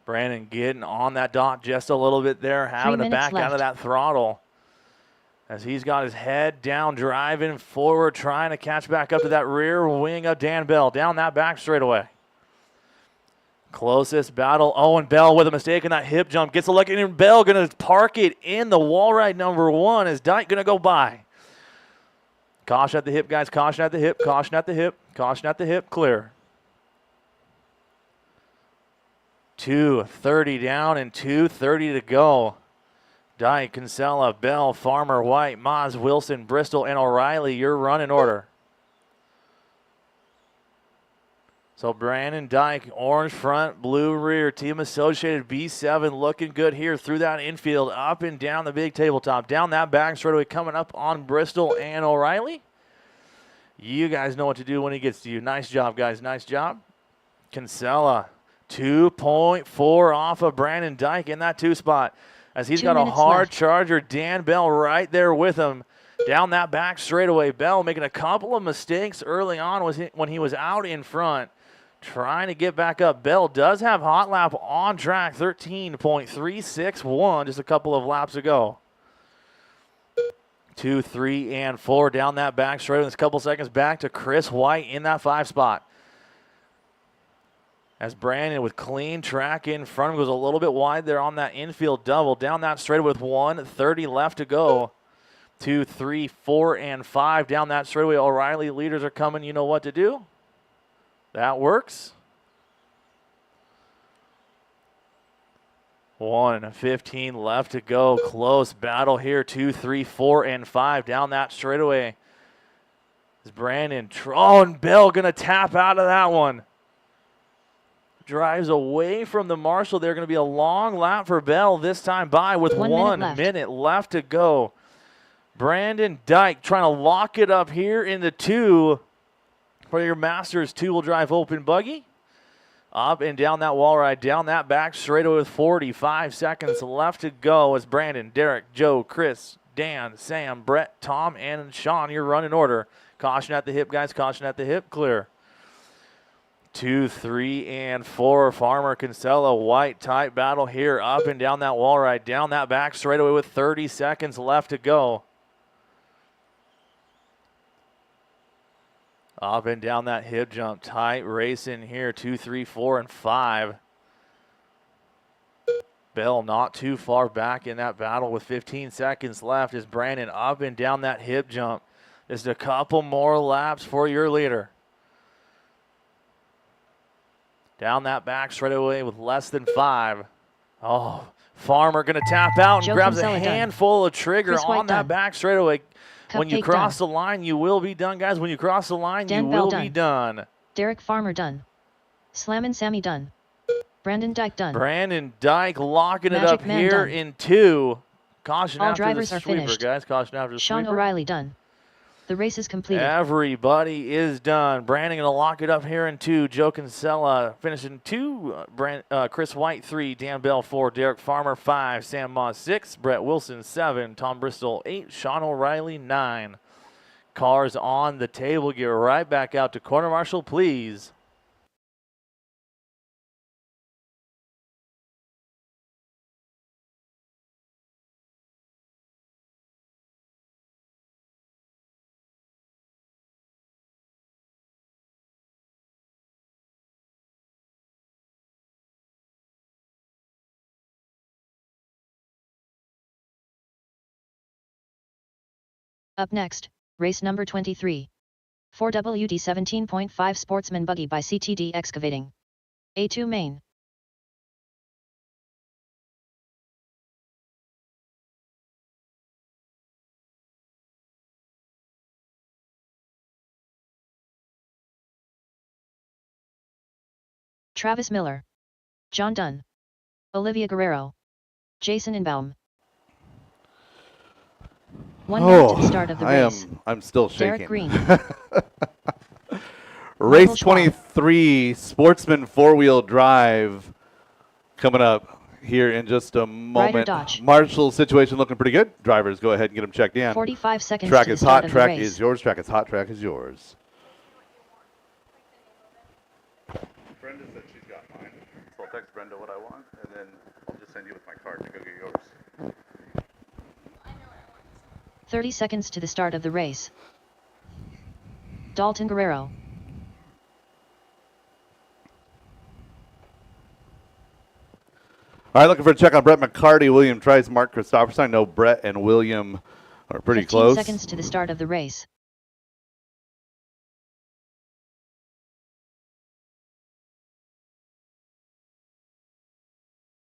Brandon getting on that dot just a little bit there, having to back out of that throttle. As he's got his head down, driving forward, trying to catch back up to that rear wing of Dan Bell. Down that back straightaway. Closest battle. Owen Bell with a mistake in that hip jump. Gets a look, and Bell going to park it in the wall ride number 1 as Dyke going to go by. Caution at the hip, guys. Caution at the hip. Caution at the hip. Caution at the hip. Clear. 2:30 down and 2:30 to go. Dyke, Kinsella, Bell, Farmer, White, Maz, Wilson, Bristol, and O'Reilly, your running order. So Brandon Dyke, orange front, blue rear, Team Associated B7 looking good here through that infield, up and down the big tabletop, down that back straightaway, coming up on Bristol and O'Reilly. You guys know what to do when he gets to you. Nice job, guys. Nice job. Kinsella, 2.4 off of Brandon Dyke in that 2 spot. As he's got a hard charger, Dan Bell right there with him. Down that back straightaway, Bell making a couple of mistakes early on when he was out in front. Trying to get back up. Bell does have hot lap on track, 13.361 just a couple of laps ago. 2, 3, and 4 down that back straight. In a couple seconds back to Chris White in that 5 spot. As Brandon with clean track in front of him, goes a little bit wide there on that infield double. Down that straight with 1:30 left to go. 2, 3, 4, and 5 down that straightaway. O'Reilly leaders are coming. You know what to do. That works. 1:15 left to go. Close battle here. 2, 3, 4, and 5 down that straightaway. Is Brandon and Bell going to tap out of that one. Drives away from the marshal. They're going to be a long lap for Bell this time by with 1 minute left to go. Brandon Dyke trying to lock it up here in the 2 for your Masters 2-wheel drive open buggy. Up and down that wall ride, down that back straightaway with 45 seconds left to go as Brandon, Derek, Joe, Chris, Dan, Sam, Brett, Tom, and Sean, your running order. Caution at the hip, guys. Caution at the hip. Clear. 2, 3, and 4. Farmer, Kinsella, White, tight battle here. Up and down that wall ride, down that back straightaway with 30 seconds left to go. Up and down that hip jump. Tight racing here. 2, 3, 4, and 5. Bell not too far back in that battle with 15 seconds left as Brandon up and down that hip jump. Just a couple more laps for your leader. Down that back straight away with less than 5. Oh, Farmer going to tap out and grabs a handful of trigger on that back straightaway. When you cross the line, you will be done, guys. When you cross the line, you will be done. Derek Farmer done. Slammin' Sammy done. Brandon Dyke done. Brandon Dyke locking it up here in 2. Caution after the sweeper, guys. Caution after the sweeper. Sean O'Reilly done. The race is completed. Everybody is done. Brandon going to lock it up here in 2. Joe Kinsella finishing 2. Chris White 3. Dan Bell 4. Derek Farmer 5. Sam Moss 6. Brett Wilson 7. Tom Bristol 8. Sean O'Reilly 9. Cars on the table. Get right back out to Corner Marshal, please. Up next, race number 23. 4WD 17.5 Sportsman Buggy by CTD Excavating. A2 main. Travis Miller, John Dunn, Olivia Guerrero, Jason Inbaum. 1 minute to the start of the race. I'm still shaking. Derek Green. Race 23, Sportsman 4-wheel drive, coming up here in just a moment. Marshall's situation looking pretty good. Drivers, go ahead and get them checked in. 45 seconds track to is the start hot, of track the race. is yours, track is hot, track is yours. Brenda said she's got mine, so I'll text Brenda what I want, and then I'll just send you with my card to go get yours. 30 seconds to the start of the race. Dalton Guerrero. All right, looking for a check on Brett McCarty, William Trice, Mark Christopherson. I know Brett and William are pretty 15 close. Seconds to the start of the race.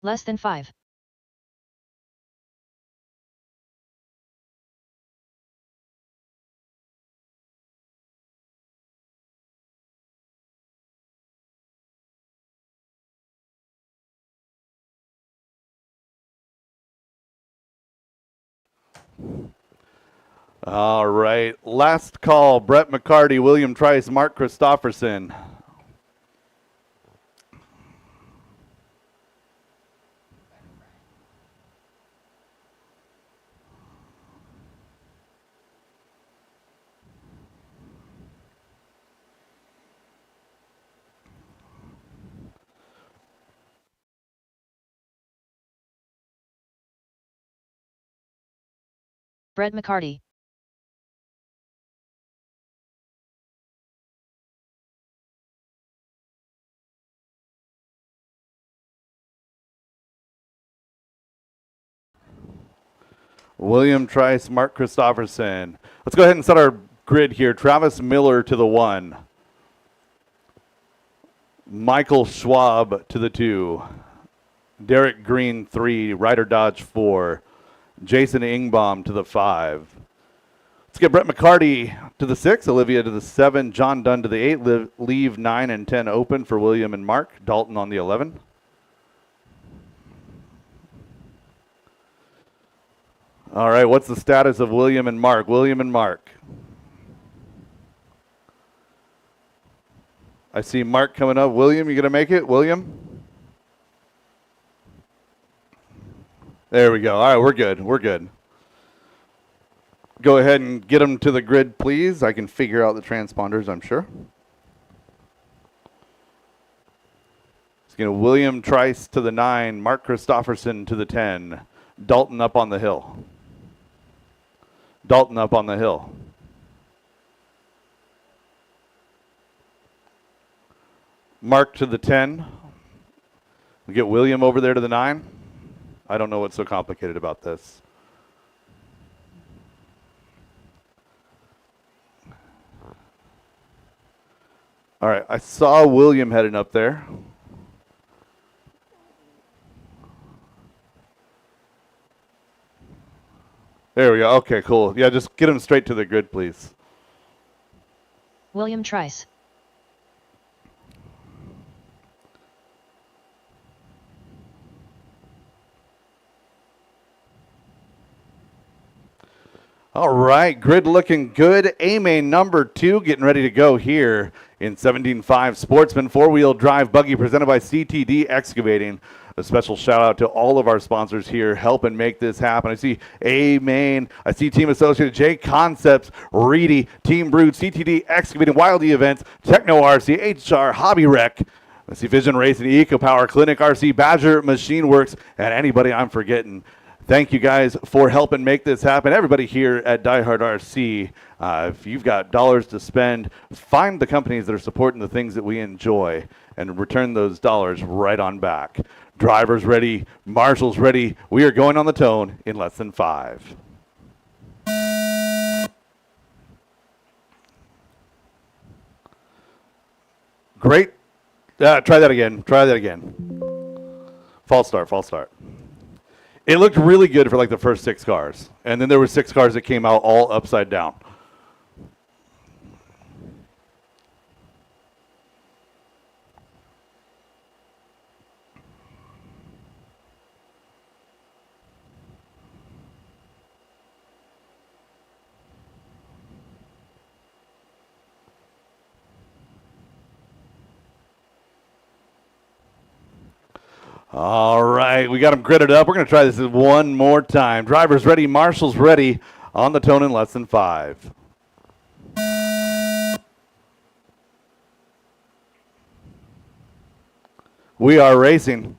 Less than 5. All right, last call, Brett McCarty, William Trice, Mark Christopherson. Brett McCarty. William Trice, Mark Christopherson. Let's go ahead and set our grid here. Travis Miller to the 1. Michael Schwab to the 2. Derek Green 3. Ryder Dodge 4. Jason Ingbaum to the 5. Let's get Brett McCarty to the 6. Olivia to the 7. John Dunn to the 8. Leave 9 and 10 open for William and Mark. Dalton on the 11. All right, what's the status of William and Mark? William and Mark. I see Mark coming up. William, you going to make it? William? There we go. All right, we're good. We're good. Go ahead and get them to the grid, please. I can figure out the transponders, I'm sure. It's going to William Trice to the 9, Mark Christopherson to the 10, Dalton up on the hill. Dalton up on the hill. Mark to the 10. We get William over there to the 9. I don't know what's so complicated about this. All right, I saw William heading up there. There we go. Okay, cool. Yeah, just get him straight to the grid, please. William Trice. All right, grid looking good. A-main number 2 getting ready to go here in 17.5 Sportsman 4-wheel drive buggy presented by CTD Excavating. A special shout out to all of our sponsors here helping make this happen. I see A-Main, I see Team Associated, J Concepts, Reedy, Team Brood, CTD Excavating, Wildy Events, Techno RC, HR, Hobby Rec. I see Vision Racing, Eco Power, Clinic RC, Badger Machine Works, and anybody I'm forgetting. Thank you guys for helping make this happen. Everybody here at DieHard RC, if you've got dollars to spend, find the companies that are supporting the things that we enjoy and return those dollars right on back. Drivers ready, marshals ready. We are going on the tone in less than 5. Great. Try that again. Try that again. False start. False start. It looked really good for like the first 6 cars. And then there were 6 cars that came out all upside down. All right, we got them gridded up. We're going to try this one more time. Drivers ready, marshals ready. On the tone in less than 5. We are racing.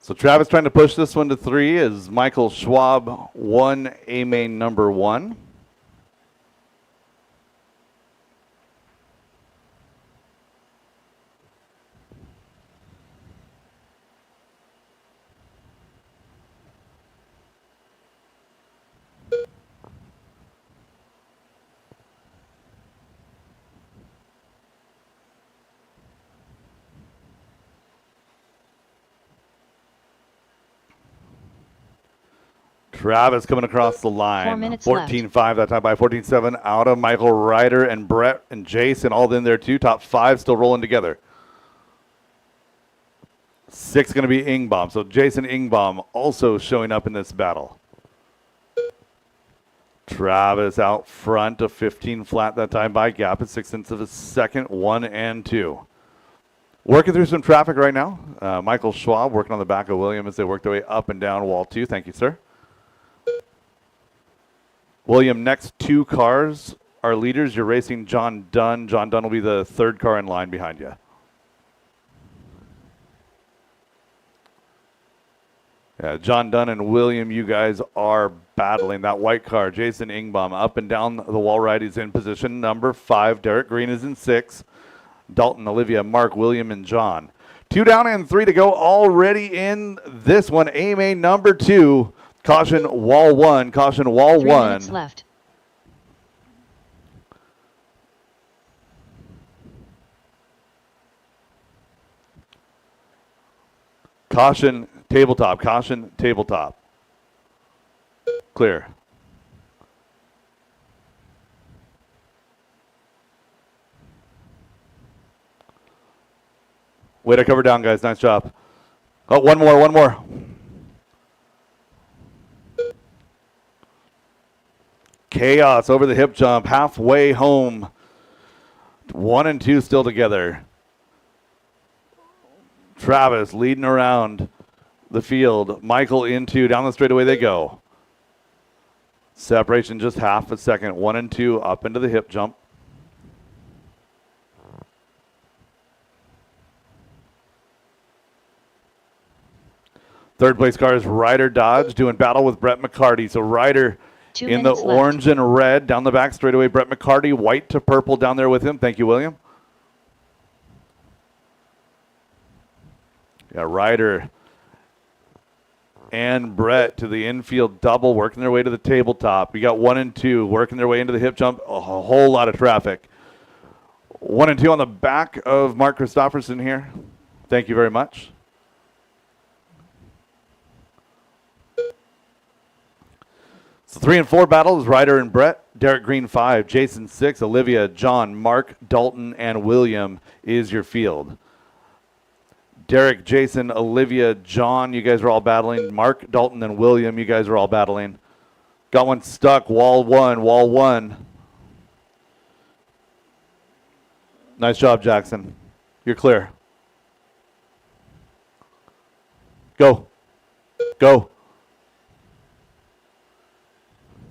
So Travis trying to push this one to 3 is Michael Schwab, 1 A main number 1. Travis coming across the line. 4 minutes 14.5 that time by 14.7 out of Michael Ryder and Brett and Jason all in there too. Top 5 still rolling together. 6 going to be Ingbaum. So Jason Ingbaum also showing up in this battle. Travis out front of 15 flat that time by gap at 6/10 of a second. 1 and 2. Working through some traffic right now. Michael Schwab working on the back of William as they work their way up and down wall 2. Thank you, sir. William, next 2 cars are leaders. You're racing John Dunn. John Dunn will be the 3rd car in line behind you. Yeah, John Dunn and William, you guys are battling that white car. Jason Ingbaum up and down the wall right. He's in position number 5. Derek Green is in 6. Dalton, Olivia, Mark, William, and John. 2 down and 3 to go already in this one. A main number 2. Caution wall 1. Caution wall 3 1. minutes left. Caution tabletop. Caution tabletop. Clear. Way to cover down, guys. Nice job. Oh, one more, one more. Chaos over the hip jump, halfway home. 1 and 2 still together. Travis leading around the field. Michael in 2. Down the straightaway they go. Separation just half a second. 1 and 2 up into the hip jump. Third place car is Ryder Dodge doing battle with Brett McCarty. So Ryder in the orange and red down the back straightaway. Brett McCarty white to purple down there with him. Thank you, William. Yeah, Ryder and Brett to the infield double, working their way to the tabletop. We got 1 and 2 working their way into the hip jump. A whole lot of traffic. 1 and 2 on the back of Mark Christopherson here. Thank you very much. So 3 and 4 battles, Ryder and Brett. Derek Green 5, Jason 6, Olivia, John, Mark, Dalton, and William is your field. Derek, Jason, Olivia, John, you guys are all battling. Mark, Dalton, and William, you guys are all battling. Got one stuck, wall 1, wall 1. Nice job, Jackson. You're clear. Go. Go.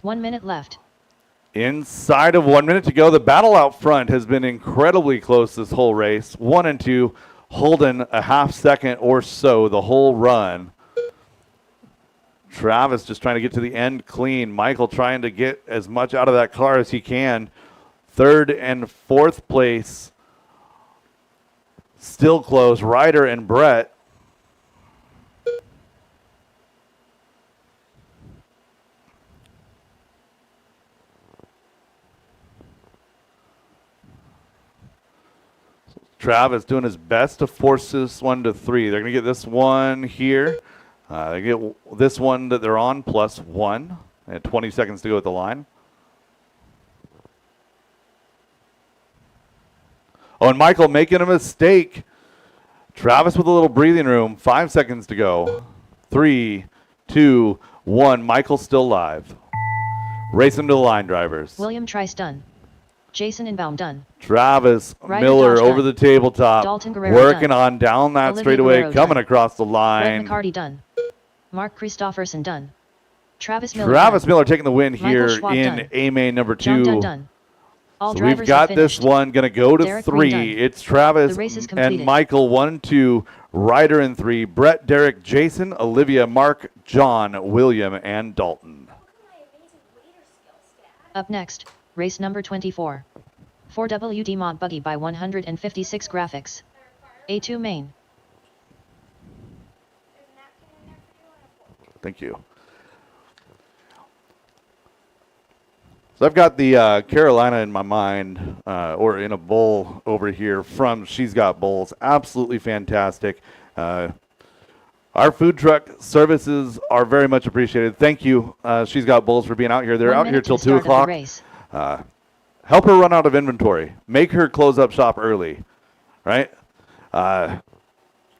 1 minute left. Inside of 1 minute to go. The battle out front has been incredibly close this whole race. 1 and 2 holding a half second or so the whole run. Travis just trying to get to the end clean. Michael trying to get as much out of that car as he can. Third and fourth place still close. Ryder and Brett. Travis doing his best to force this one to 3. They're going to get this one here. They get this one that they're on +1. And 20 seconds to go at the line. Oh, and Michael making a mistake. Travis with a little breathing room. 5 seconds to go. 3, 2, 1. Michael still live. Racing to the line, drivers. William Trice done. Jason Inbaum done. Travis Ryder Miller Dodge over done. the tabletop. Dalton Guerrero working done. on down that Olivia straightaway, Guerrero coming done. across the Brett line. McCarty done. Mark Christopherson done. Travis Miller Travis done. Miller taking the win Michael here Schwab in done. A-main number 2. John Dunn done. All So drivers we've got have this finished. one going to go to Derek 3. Green done. It's Travis The race is and completed. Michael 1, 2, Ryder in 3, Brett, Derek, Jason, Olivia, Mark, John, William, and Dalton. Up next, race number 24. 4WD Mod Buggy by 156 graphics. A2 main. Thank you. So I've got the Carolina in my mind, or in a bowl over here from She's Got Bowls. Absolutely fantastic. Our food truck services are very much appreciated. Thank you, She's Got Bowls, for being out here. They're 1 out here minute till to the 2 start of the o'clock. race. Help her run out of inventory. Make her close up shop early, right?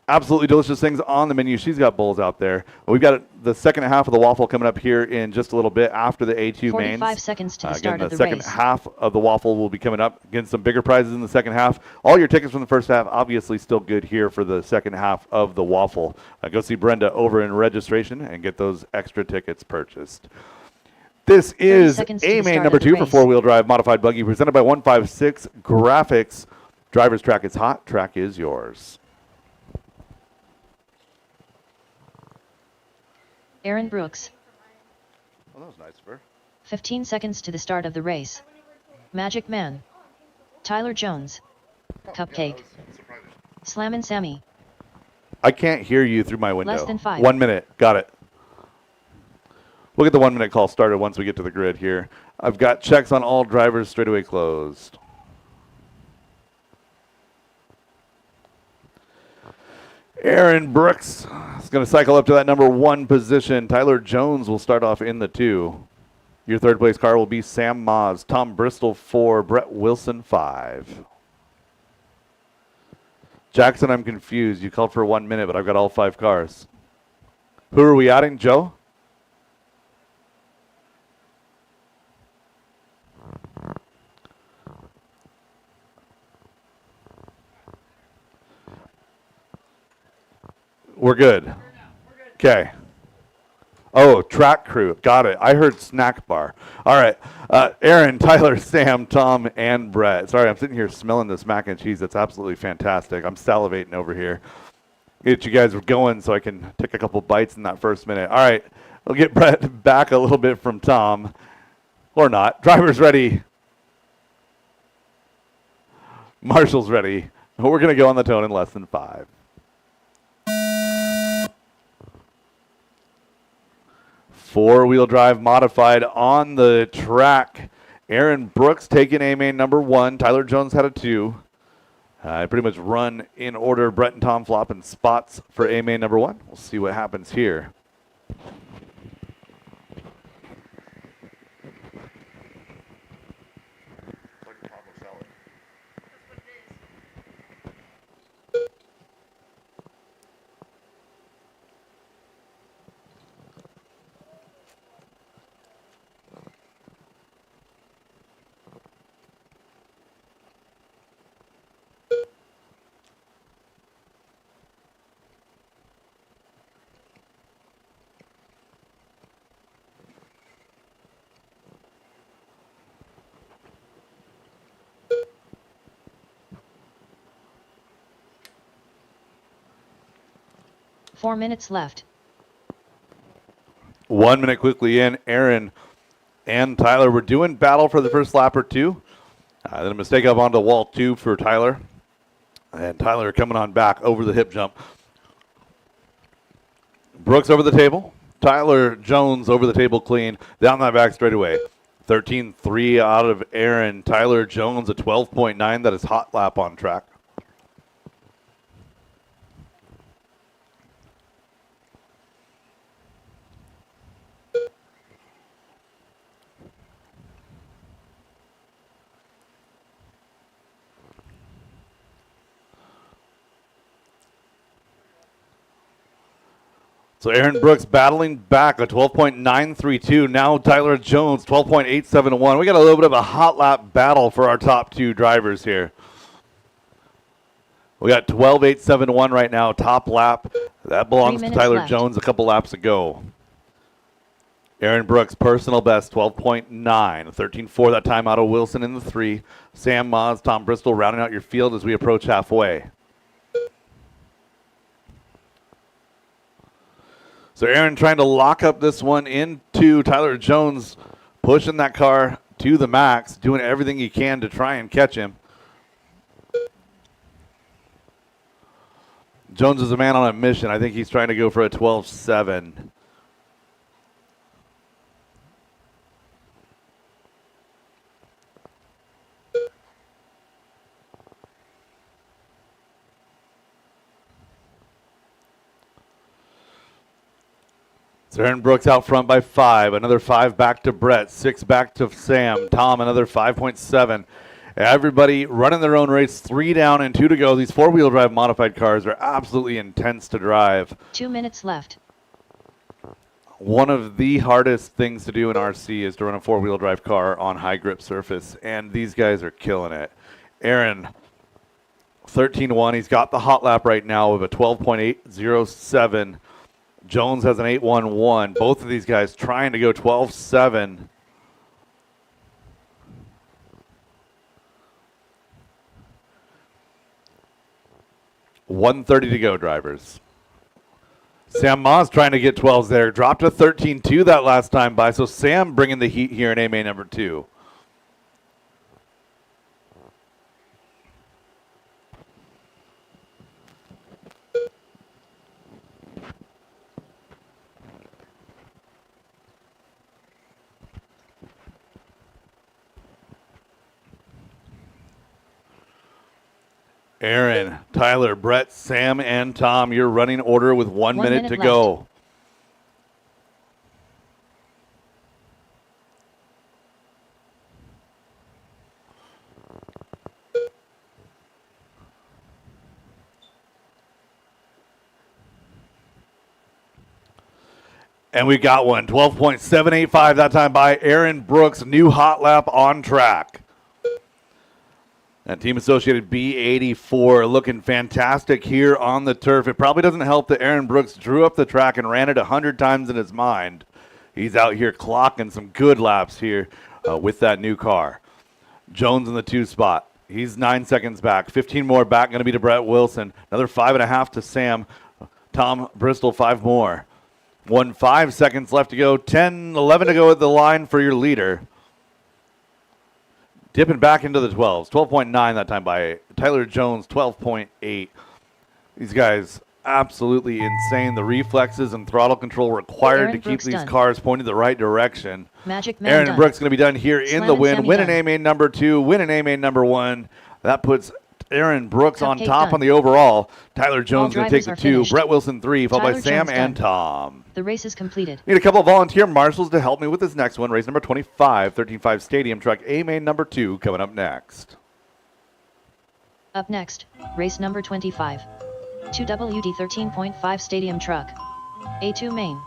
Absolutely delicious things on the menu. She's Got Bowls out there. We've got the second half of the waffle coming up here in just a little bit after the A2 mains. 45 seconds to the start Again, of the the second race. half of the waffle will be coming up. Again, some bigger prizes in the second half. All your tickets from the first half, obviously still good here for the second half of the waffle. Go see Brenda over in registration and get those extra tickets purchased. This is seconds to the A-main start number of the 2 for race. four-wheel drive modified buggy presented by 156 Graphics. Driver's track is hot. Track is yours. Aaron Brooks. Oh, that was nice of her. 15 seconds to the start of the race. Magic Man. Tyler Jones. Cupcake. Slammin' Sammy. I can't hear you through my window. Less than 5. 1 minute. Got it. We'll get the 1 minute call started once we get to the grid here. I've got checks on all drivers straightaway closed. Aaron Brooks is going to cycle up to that number 1 position. Tyler Jones will start off in the 2. Your third place car will be Sam Moz. Tom Bristol 4, Brett Wilson 5. Jackson, I'm confused. You called for 1 minute, but I've got all 5 cars. Who are we adding, Joe? We're good. Okay. Oh, track crew. Got it. I heard snack bar. All right. Aaron, Tyler, Sam, Tom, and Brett. Sorry, I'm sitting here smelling this mac and cheese. That's absolutely fantastic. I'm salivating over here. Get you guys going so I can take a couple bites in that first minute. All right. We'll get Brett back a little bit from Tom. Or not. Driver's ready. Marshall's ready. We're going to go on the tone in less than 5. Four-wheel drive modified on the track. Aaron Brooks taking A-main number 1. Tyler Jones had a 2. Pretty much run in order. Brett and Tom flopping spots for A-main number 1. We'll see what happens here. ...4 minutes left. 1 minute quickly in. Aaron and Tyler were doing battle for the first lap or two. Then a mistake up onto wall 2 for Tyler. And Tyler coming on back over the hip jump. Brooks over the table. Tyler Jones over the table clean. Down that back straightaway. 13.3 out of Aaron. Tyler Jones a 12.9. That is hot lap on track. So Aaron Brooks battling back a 12.932. Now Tyler Jones, 12.871. We got a little bit of a hot lap battle for our top two drivers here. We got 12.871 right now, top lap. That belongs to Tyler Jones a couple laps ago. Aaron Brooks, personal best, 12.9. 13.4 that time out of Wilson in the 3. Sam Moz, Tom Bristol rounding out your field as we approach halfway. So Aaron trying to lock up this one into Tyler Jones, pushing that car to the max, doing everything he can to try and catch him. Jones is a man on a mission. I think he's trying to go for a 12.7. So Aaron Brooks out front by 5. Another 5 back to Brett. 6 back to Sam. Tom, another 5.7. Everybody running their own race. 3 down and 2 to go. These four-wheel drive modified cars are absolutely intense to drive. 2 minutes left. One of the hardest things to do in RC is to run a four-wheel drive car on high grip surface, and these guys are killing it. Aaron, 13.1. He's got the hot lap right now of a 12.807. Jones has an 8.11. Both of these guys trying to go 12.7. $1:30 to go, drivers. Sam Moz trying to get 12s there. Dropped a 13.2 that last time by. So Sam bringing the heat here in AMA number 2. Aaron, Tyler, Brett, Sam, and Tom, your running order with 1 minute to go. And we got one, 12.785 that time by Aaron Brooks, new hot lap on track. And Team Associated B84 looking fantastic here on the turf. It probably doesn't help that Aaron Brooks drew up the track and ran it 100 times in his mind. He's out here clocking some good laps here with that new car. Jones in the 2 spot. He's 9 seconds back. 15 more back, going to be to Brett Wilson. Another 5.5 to Sam. Tom Bristol, 5 more. 5 seconds left to go. 10, 11 to go at the line for your leader. Dipping back into the 12s. 12.9 that time by Tyler Jones, 12.8. These guys absolutely insane. The reflexes and throttle control required to keep these cars pointed the right direction. Magic Man Aaron done. Brooks going to be done here in the win. Win an A-main number 2, win an A-main number 1. That puts Aaron Brooks on top on the overall. Tyler Jones going to take the 2. Finished. Brett Wilson 3, followed by Sam Jones and done. Tom. The race is completed. Need a couple of volunteer marshals to help me with this next one. Race number 25, 13.5 Stadium Truck A-main number 2 coming up next. Up next, race number 25. 2WD 13.5 Stadium Truck. A2 main.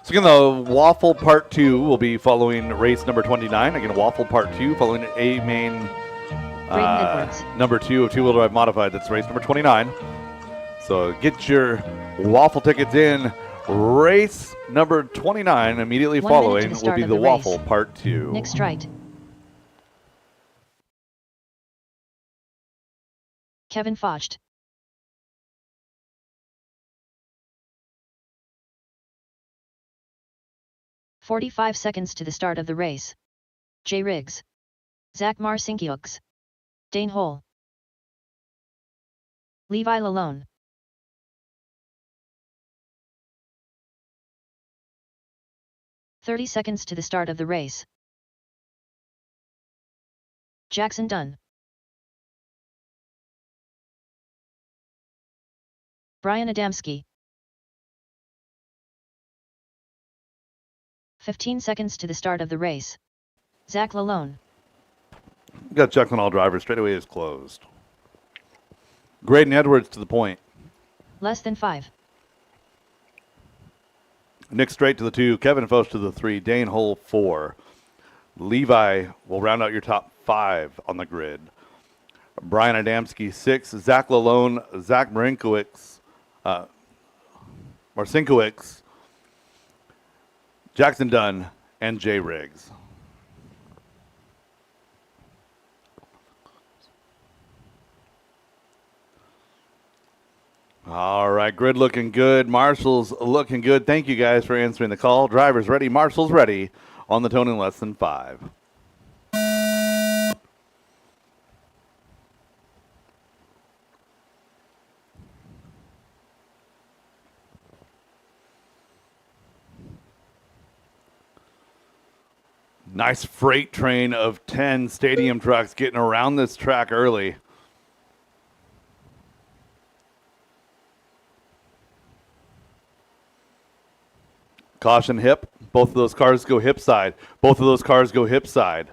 So again, the Waffle Part 2 will be following race number 29. Again, Waffle Part 2 following A-main number 2 of two-wheel drive modified. That's race number 29. So get your waffle tickets in. Race number 29 immediately following will be the Waffle Part 2. Nick Strite. Kevin Focht. 45 seconds to the start of the race. J. Riggs. Zach Marcinkiewicz. Dane Hole. Levi Lalone. "30 seconds to the start of the race. Jackson Dunn. Brian Adamski. 15 seconds to the start of the race. Zach Lalone. Got checks on all drivers. Straightaway is closed. Graydon Edwards to the point. Less than 5. Nick Straight to the 2. Kevin Foch to the 3. Dane Hull 4. Levi will round out your top 5 on the grid. Brian Adamski 6. Zach Lalone, Zach Marcinkiewicz, Jackson Dunn, and Jay Riggs. All right, grid looking good. Marshall's looking good. Thank you guys for answering the call. Drivers ready. Marshall's ready on the tone in less than 5. Nice freight train of 10 stadium trucks getting around this track early. Caution hip. Both of those cars go hip side. Both of those cars go hip side.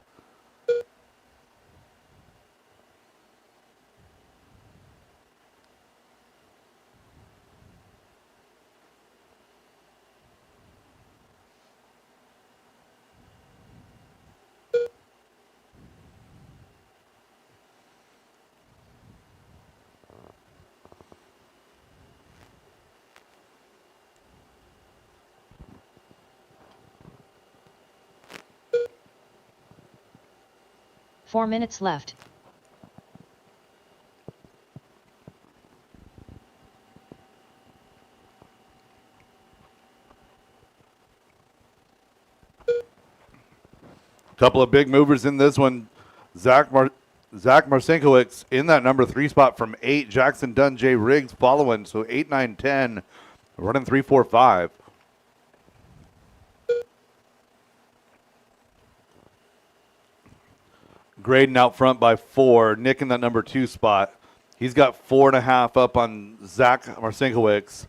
Four minutes left. Couple of big movers in this one. Zach Marcinkiewicz in that number 3 spot from 8. Jackson Dunn, Jay Riggs following. So 8, 9, 10, running 3, 4, 5. Graydon out front by 4. Nick in that number 2 spot. He's got 4.5 up on Zach Marcinkiewicz.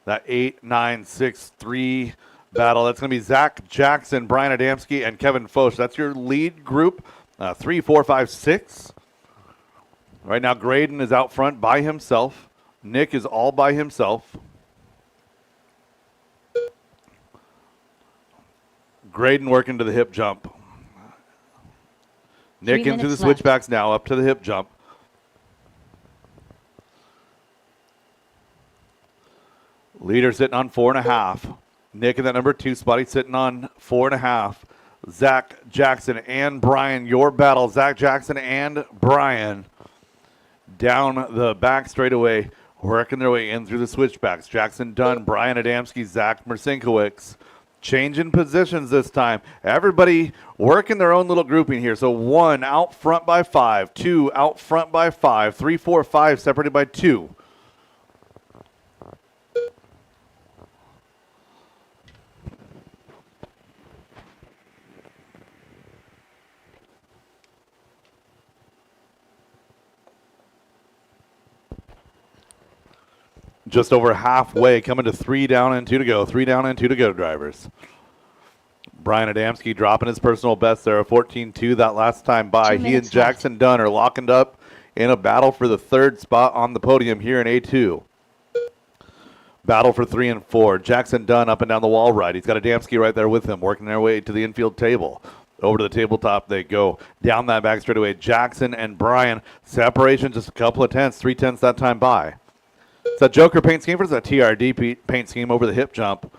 That 8, 9, 6, 3 battle. That's going to be Zach Jackson, Brian Adamski, and Kevin Foch. That's your lead group. 3, 4, 5, 6. Right now, Graydon is out front by himself. Nick is all by himself. Graydon working to the hip jump. Nick into the switchbacks now, up to the hip jump. Leader sitting on 4.5. Nick in that number 2 spot, he's sitting on 4.5. Zach Jackson and Brian, your battle. Zach Jackson and Brian down the back straightaway, working their way in through the switchbacks. Jackson Dunn, Brian Adamski, Zach Marcinkiewicz. Changing positions this time. Everybody working their own little grouping here. So 1 out front by 5, 2 out front by 5, 3, 4, 5 separated by 2. Just over halfway, coming to 3 down and 2 to go. 3 down and 2 to go, drivers. Brian Adamski dropping his personal best there, a 14-2 that last time by. He and Jackson Dunn are locking up in a battle for the 3rd spot on the podium here in A2. Battle for 3 and 4. Jackson Dunn up and down the wall right. He's got Adamski right there with him, working their way to the infield table. Over to the tabletop they go. Down that back straightaway, Jackson and Brian. Separation just a couple of tenths, 3 tenths that time by. Is that Joker paint scheme or is that TRD paint scheme over the hip jump?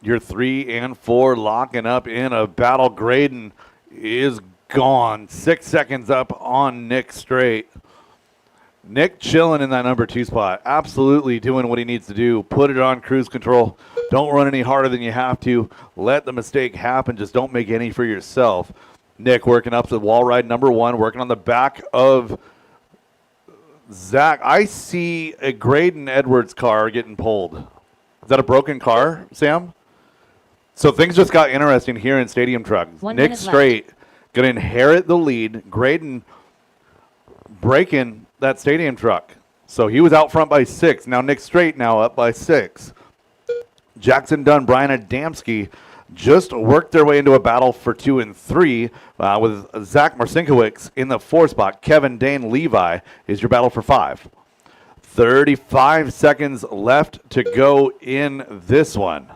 Your 3 and 4 locking up in a battle. Graydon is gone. 6 seconds up on Nick Straight. Nick chilling in that number 2 spot. Absolutely doing what he needs to do. Put it on cruise control. Don't run any harder than you have to. Let the mistake happen. Just don't make any for yourself. Nick working up to the wall ride number 1, working on the back of Zach. I see a Graydon Edwards car getting pulled. Is that a broken car, Sam? So things just got interesting here in Stadium Truck. Nick Straight going to inherit the lead. Graydon breaking that Stadium Truck. So he was out front by 6. Now Nick Straight now up by 6. Jackson Dunn, Brian Adamski just worked their way into a battle for 2 and 3 with Zach Marcinkiewicz in the 4 spot. Kevin Dane Levi is your battle for 5. 35 seconds left to go in this one.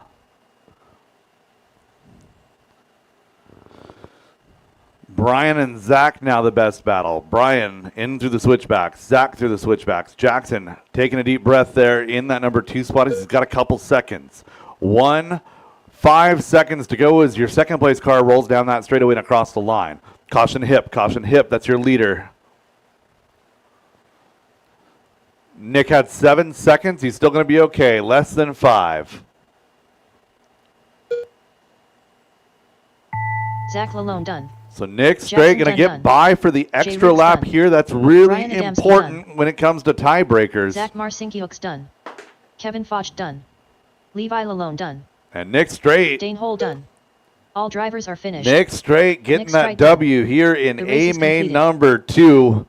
Brian and Zach now the best battle. Brian in through the switchbacks. Zach through the switchbacks. Jackson taking a deep breath there in that number 2 spot. He's got a couple seconds. 5 seconds to go as your second place car rolls down that straightaway and across the line. Caution hip, that's your leader. Nick had 7 seconds. He's still going to be okay. Less than 5. Zach Lalone done. So Nick Straight going to get by for the extra lap here. That's really important when it comes to tiebreakers. Zach Marcinkiewicz done. Kevin Foch done. Levi Lalone done. And Nick Straight. Dane Hole done. All drivers are finished. Nick Straight getting that W here in A-main number 2.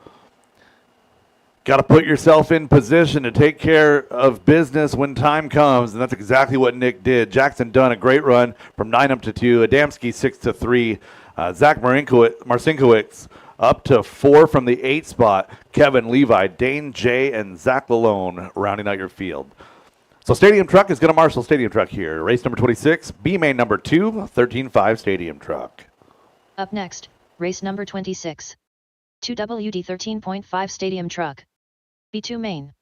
Got to put yourself in position to take care of business when time comes, and that's exactly what Nick did. Jackson Dunn, a great run from 9 up to 2. Adamski 6 to 3. Zach Marcinkiewicz up to 4 from the 8 spot. Kevin Levi, Dane J, and Zach Lalone rounding out your field. So Stadium Truck is going to marshal Stadium Truck here. Race number 26, B-main number 2, 13.5 Stadium Truck. Up next, race number 26. 2WD 13.5 Stadium Truck. B2 main.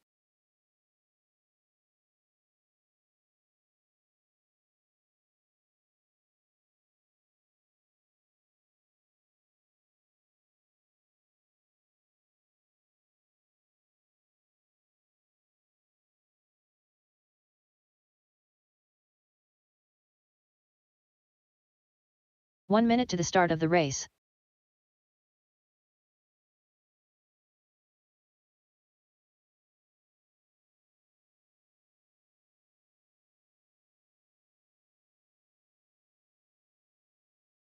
One minute to the start of the race.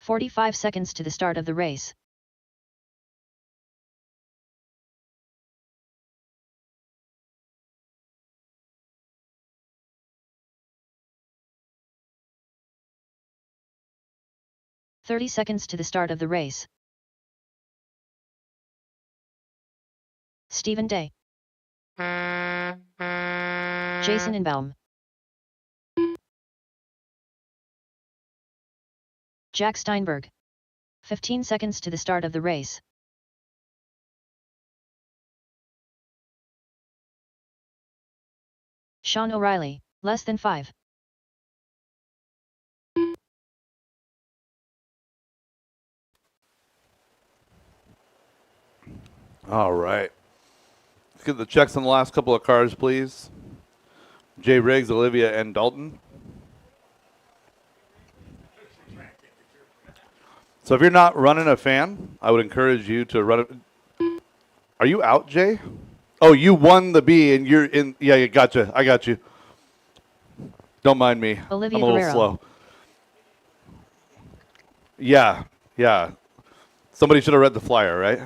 "45 seconds to the start of the race. "30 seconds to the start of the race. Stephen Day. Jason Inbaum. Jack Steinberg. 15 seconds to the start of the race. Sean O'Reilly, less than 5. All right. Let's get the checks on the last couple of cars, please. Jay Riggs, Olivia, and Dalton. So if you're not running a fan, I would encourage you to run it. Are you out, Jay? Oh, you won the B, and you're in. Yeah, you gotcha. I got you. Don't mind me. Olivia I'm a little Guerrero. slow. Yeah. Somebody should have read the flyer, right?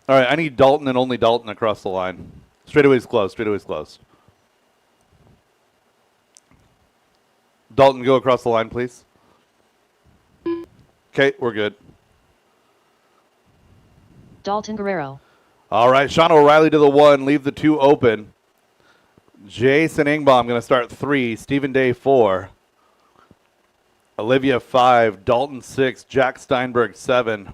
All right, I need Dalton and only Dalton across the line. Straightaway's closed. Dalton, go across the line, please. Okay, we're good. Dalton Guerrero. All right, Sean O'Reilly to the 1, leave the 2 open. Jason Ingbaum going to start 3, Stephen Day 4. Olivia 5, Dalton 6, Jack Steinberg 7.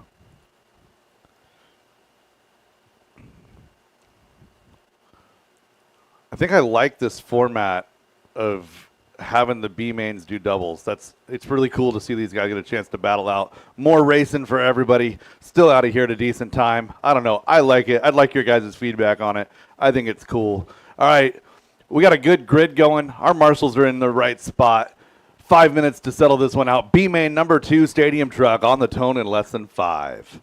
I think I like this format of having the B mains do doubles. It's really cool to see these guys get a chance to battle out. More racing for everybody. Still out of here at a decent time. I don't know. I like it. I'd like your guys' feedback on it. I think it's cool. All right. We got a good grid going. Our marshals are in the right spot. 5 minutes to settle this one out. B main number 2 stadium truck on the tone in less than 5.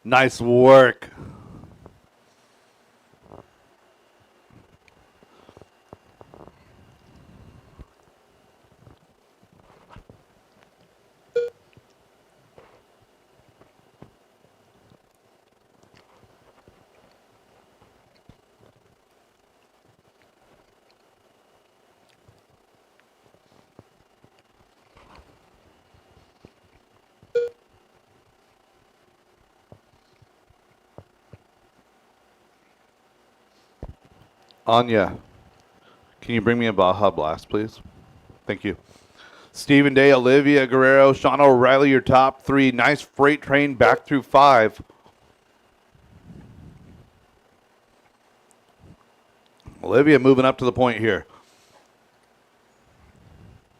Nice work. Anya, can you bring me a Baja Blast, please? Thank you. Stephen Day, Olivia Guerrero, Sean O'Reilly, your top 3. Nice freight train back through 5. Olivia moving up to the point here.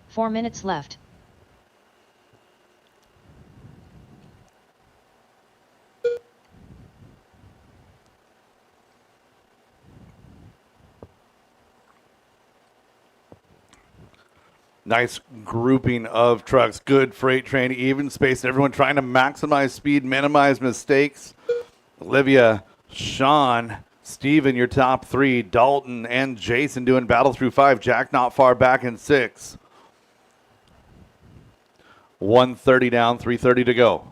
4 minutes left. Nice grouping of trucks. Good freight train, even space. Everyone trying to maximize speed, minimize mistakes. Olivia, Sean, Steven, your top 3. Dalton and Jason doing battle through 5. Jack not far back in 6. 1:30 down, 3:30 to go.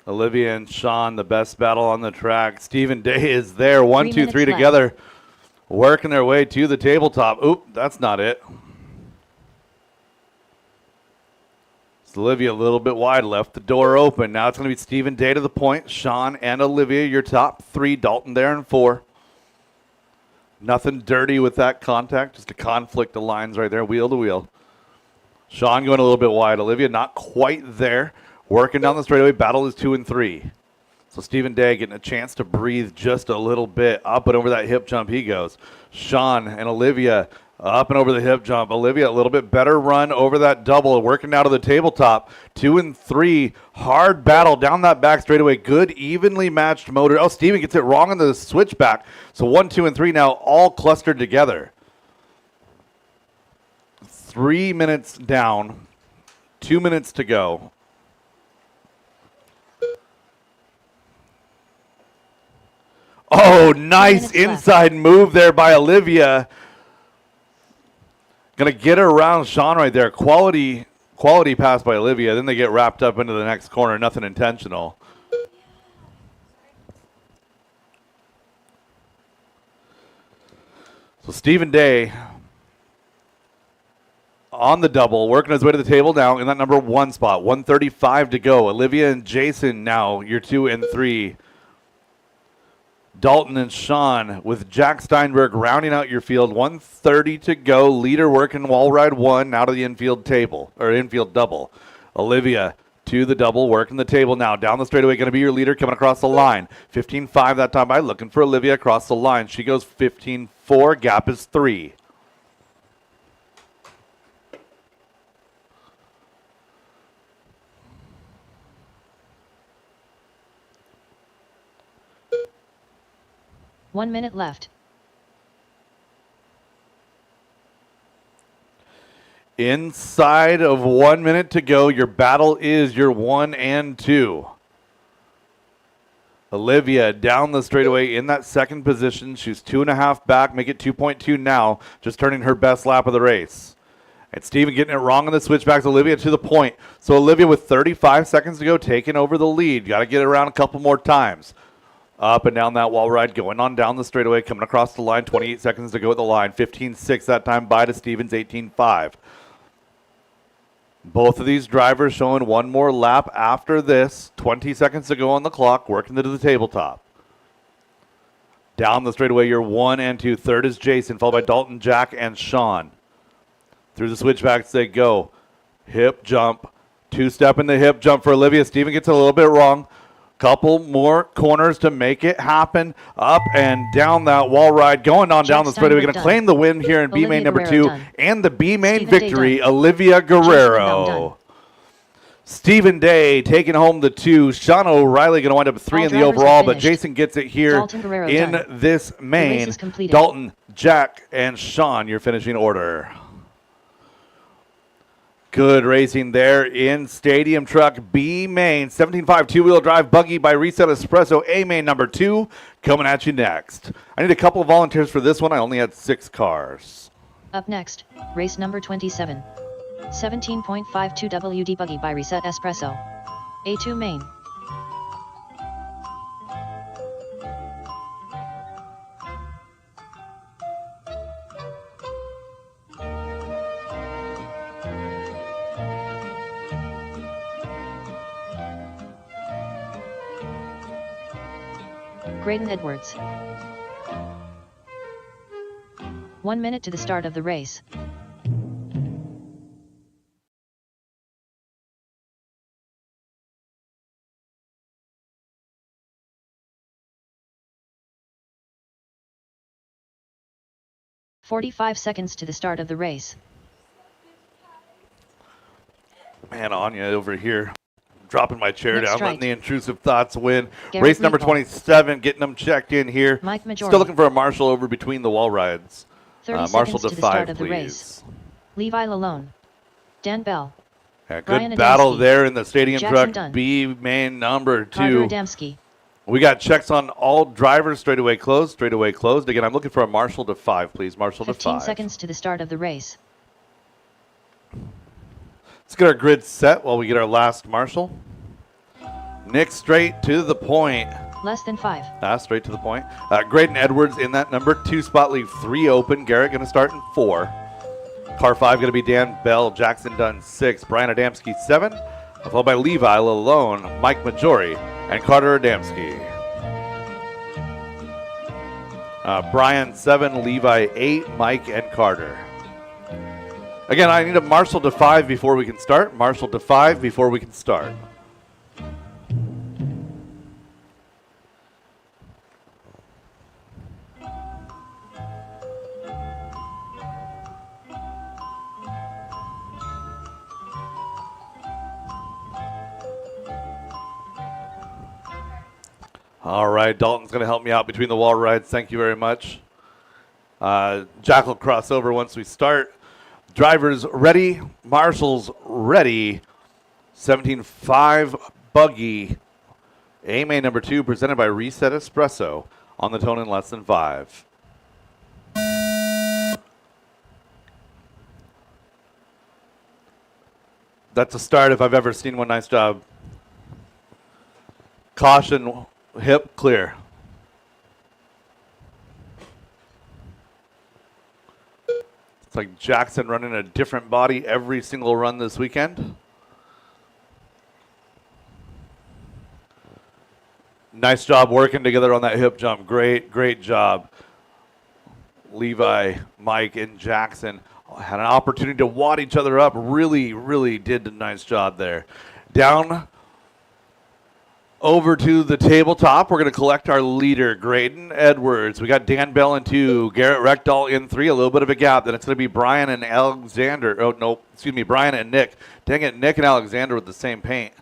Olivia and Sean, the best battle on the track. Stephen Day is there. 1, 2, 3 together. Working their way to the tabletop. Oop, that's not it. It's Olivia a little bit wide, left the door open. Now it's going to be Stephen Day to the point. Sean and Olivia, your top 3. Dalton there in 4. Nothing dirty with that contact, just a conflict of lines right there, wheel to wheel. Sean going a little bit wide. Olivia not quite there. Working down the straightaway, battle is 2 and 3. So Stephen Day getting a chance to breathe just a little bit. Up and over that hip jump he goes. Sean and Olivia up and over the hip jump. Olivia a little bit better run over that double. Working out of the tabletop. 2 and 3. Hard battle down that back straightaway. Good evenly matched motor. Oh, Stephen gets it wrong on the switchback. So 1, 2, and 3 now all clustered together. 3 minutes down. 2 minutes to go. Oh, nice inside move there by Olivia. Going to get her around Sean right there. Quality pass by Olivia. Then they get wrapped up into the next corner. Nothing intentional. So Stephen Day on the double, working his way to the table now in that number 1 spot. 1:35 to go. Olivia and Jason now your 2 and 3. Dalton and Sean with Jack Steinberg rounding out your field. 1:30 to go. Leader working wall ride 1 now to the infield table, or infield double. Olivia to the double, working the table now. Down the straightaway, going to be your leader coming across the line. 15.5 that time by, looking for Olivia across the line. She goes 15.4, gap is 3. One minute left. Inside of 1 minute to go, your battle is your 1 and 2. Olivia down the straightaway in that second position. She's 2.5 back, make it 2.2 now, just turning her best lap of the race. And Steven getting it wrong on the switchbacks. Olivia to the point. So Olivia with 35 seconds to go, taking over the lead. Got to get it around a couple more times. Up and down that wall ride, going on down the straightaway, coming across the line. 28 seconds to go at the line. 15.6 that time by to Stevens, 18.5. Both of these drivers showing one more lap after this. 20 seconds to go on the clock, working to the tabletop. Down the straightaway, your 1 and 2. Third is Jason, followed by Dalton, Jack, and Sean. Through the switchbacks they go. Hip jump. Two-step in the hip jump for Olivia. Steven gets it a little bit wrong. Couple more corners to make it happen. Up and down that wall ride. Going on down the straightaway. We're going to claim the win here in B main number 2 and the B main victory. Olivia Guerrero. Stephen Day taking home the 2. Sean O'Reilly going to wind up 3 in the overall, but Jason gets it here in this main. Dalton, Jack, and Sean, your finishing order. Good racing there in Stadium Truck B main. 17.5 two-wheel drive buggy by Reset Espresso A main number 2 coming at you next. I need a couple of volunteers for this one. I only had 6 cars. Up next, race number 27. 17.52 WD buggy by Reset Espresso. A2 main. Graydon Edwards. 1 minute to the start of the race. "45 seconds to the start of the race." Man, Anya over here. Dropping my chair Next down, strike. letting the intrusive thoughts win. Garrett Race number Meatball. 27, getting them checked in here. Mike Majori. Still looking for a marshal over between the wall rides. 30 Marshal seconds to to the 5, start of the please. race. Levi Lalone. Dan Bell. Yeah, Brian good battle Adamski. there in the Stadium Jackson Truck Dunn. B main number Carter 2. Adamski. We got checks on all drivers. Straightaway closed, straightaway closed. Again, I'm looking for a marshal to 5, please. Marshal to 15 5. seconds to the start of the race. Let's get our grid set while we get our last marshal. Nick straight to the point. Less than 5. Straight to the point. Graydon Edwards in that number 2 spot, leave 3 open. Garrett going to start in 4. Car 5 going to be Dan Bell. Jackson Dunn 6. Brian Adamski 7. Followed by Levi Lalone, Mike Majori, and Carter Adamski. Brian 7, Levi 8, Mike, and Carter. Again, I need a marshal to 5 before we can start. Marshal to 5 before we can start. All right, Dalton's going to help me out between the wall rides. Thank you very much. Jack will cross over once we start. Drivers ready, marshals ready. 17.5 buggy. A main number 2 presented by Reset Espresso on the tone in less than 5. That's a start if I've ever seen one. Nice job. Caution. Hip clear. It's like Jackson running a different body every single run this weekend. Nice job working together on that hip jump. Great job. Levi, Mike, and Jackson had an opportunity to wad each other up. Really did a nice job there. Down over to the tabletop, we're going to collect our leader, Graydon Edwards. We got Dan Bell in 2, Garrett Reckdahl in 3, a little bit of a gap. Then it's going to be Brian and Alexander. Oh, no, excuse me, Brian and Nick. Dang it, Nick and Alexander with the same paint.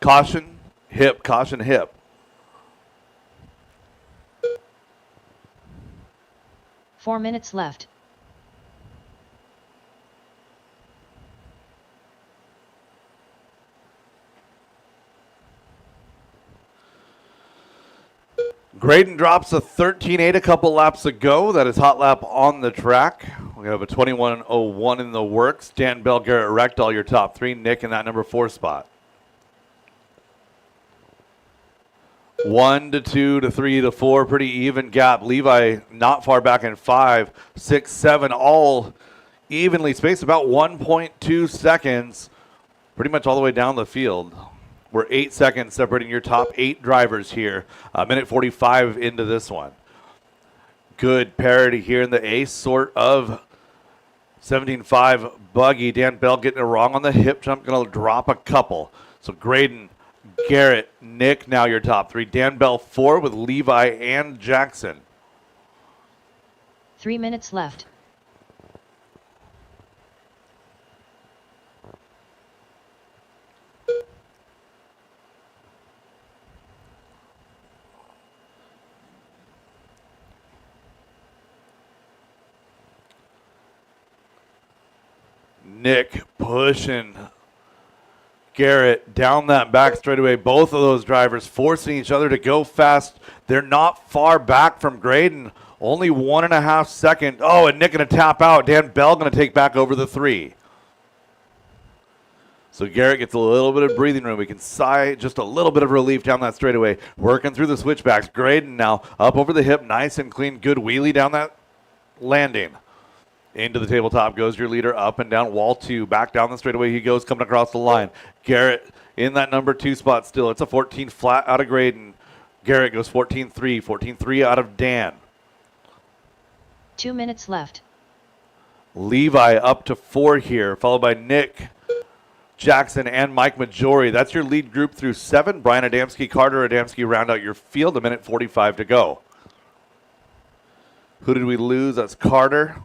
Caution, hip, caution, hip. Four minutes left. Graydon drops a 13.8 a couple laps ago. That is hot lap on the track. We have a 21.01 in the works. Dan Bell, Garrett Reckdahl, your top 3. Nick in that number 4 spot. 1 to 2 to 3 to 4, pretty even gap. Levi not far back in 5, 6, 7, all evenly spaced, about 1.2 seconds, pretty much all the way down the field. We're 8 seconds separating your top 8 drivers here. Minute 45 into this one. Good parity here in the A, sort of 17.5 buggy. Dan Bell getting it wrong on the hip jump. Going to drop a couple. So Graydon, Garrett, Nick, now your top three. Dan Bell 4 with Levi and Jackson. 3 minutes left. Nick pushing Garrett down that back straightaway. Both of those drivers forcing each other to go fast. They're not far back from Graydon. Only 1.5 seconds. Oh, and Nick going to tap out. Dan Bell going to take back over the 3. So Garrett gets a little bit of breathing room. We can sigh just a little bit of relief down that straightaway. Working through the switchbacks. Graydon now up over the hip. Nice and clean. Good wheelie down that landing. Into the tabletop goes your leader, up and down wall 2. Back down the straightaway he goes, coming across the line. Garrett in that number 2 spot still. It's a 14 flat out of Graydon. Garrett goes 14-3, 14-3 out of Dan. 2 minutes left. Levi up to 4 here, followed by Nick, Jackson, and Mike Majori. That's your lead group through 7. Brian Adamski, Carter Adamski round out your field. 1:45 to go. Who did we lose? That's Carter.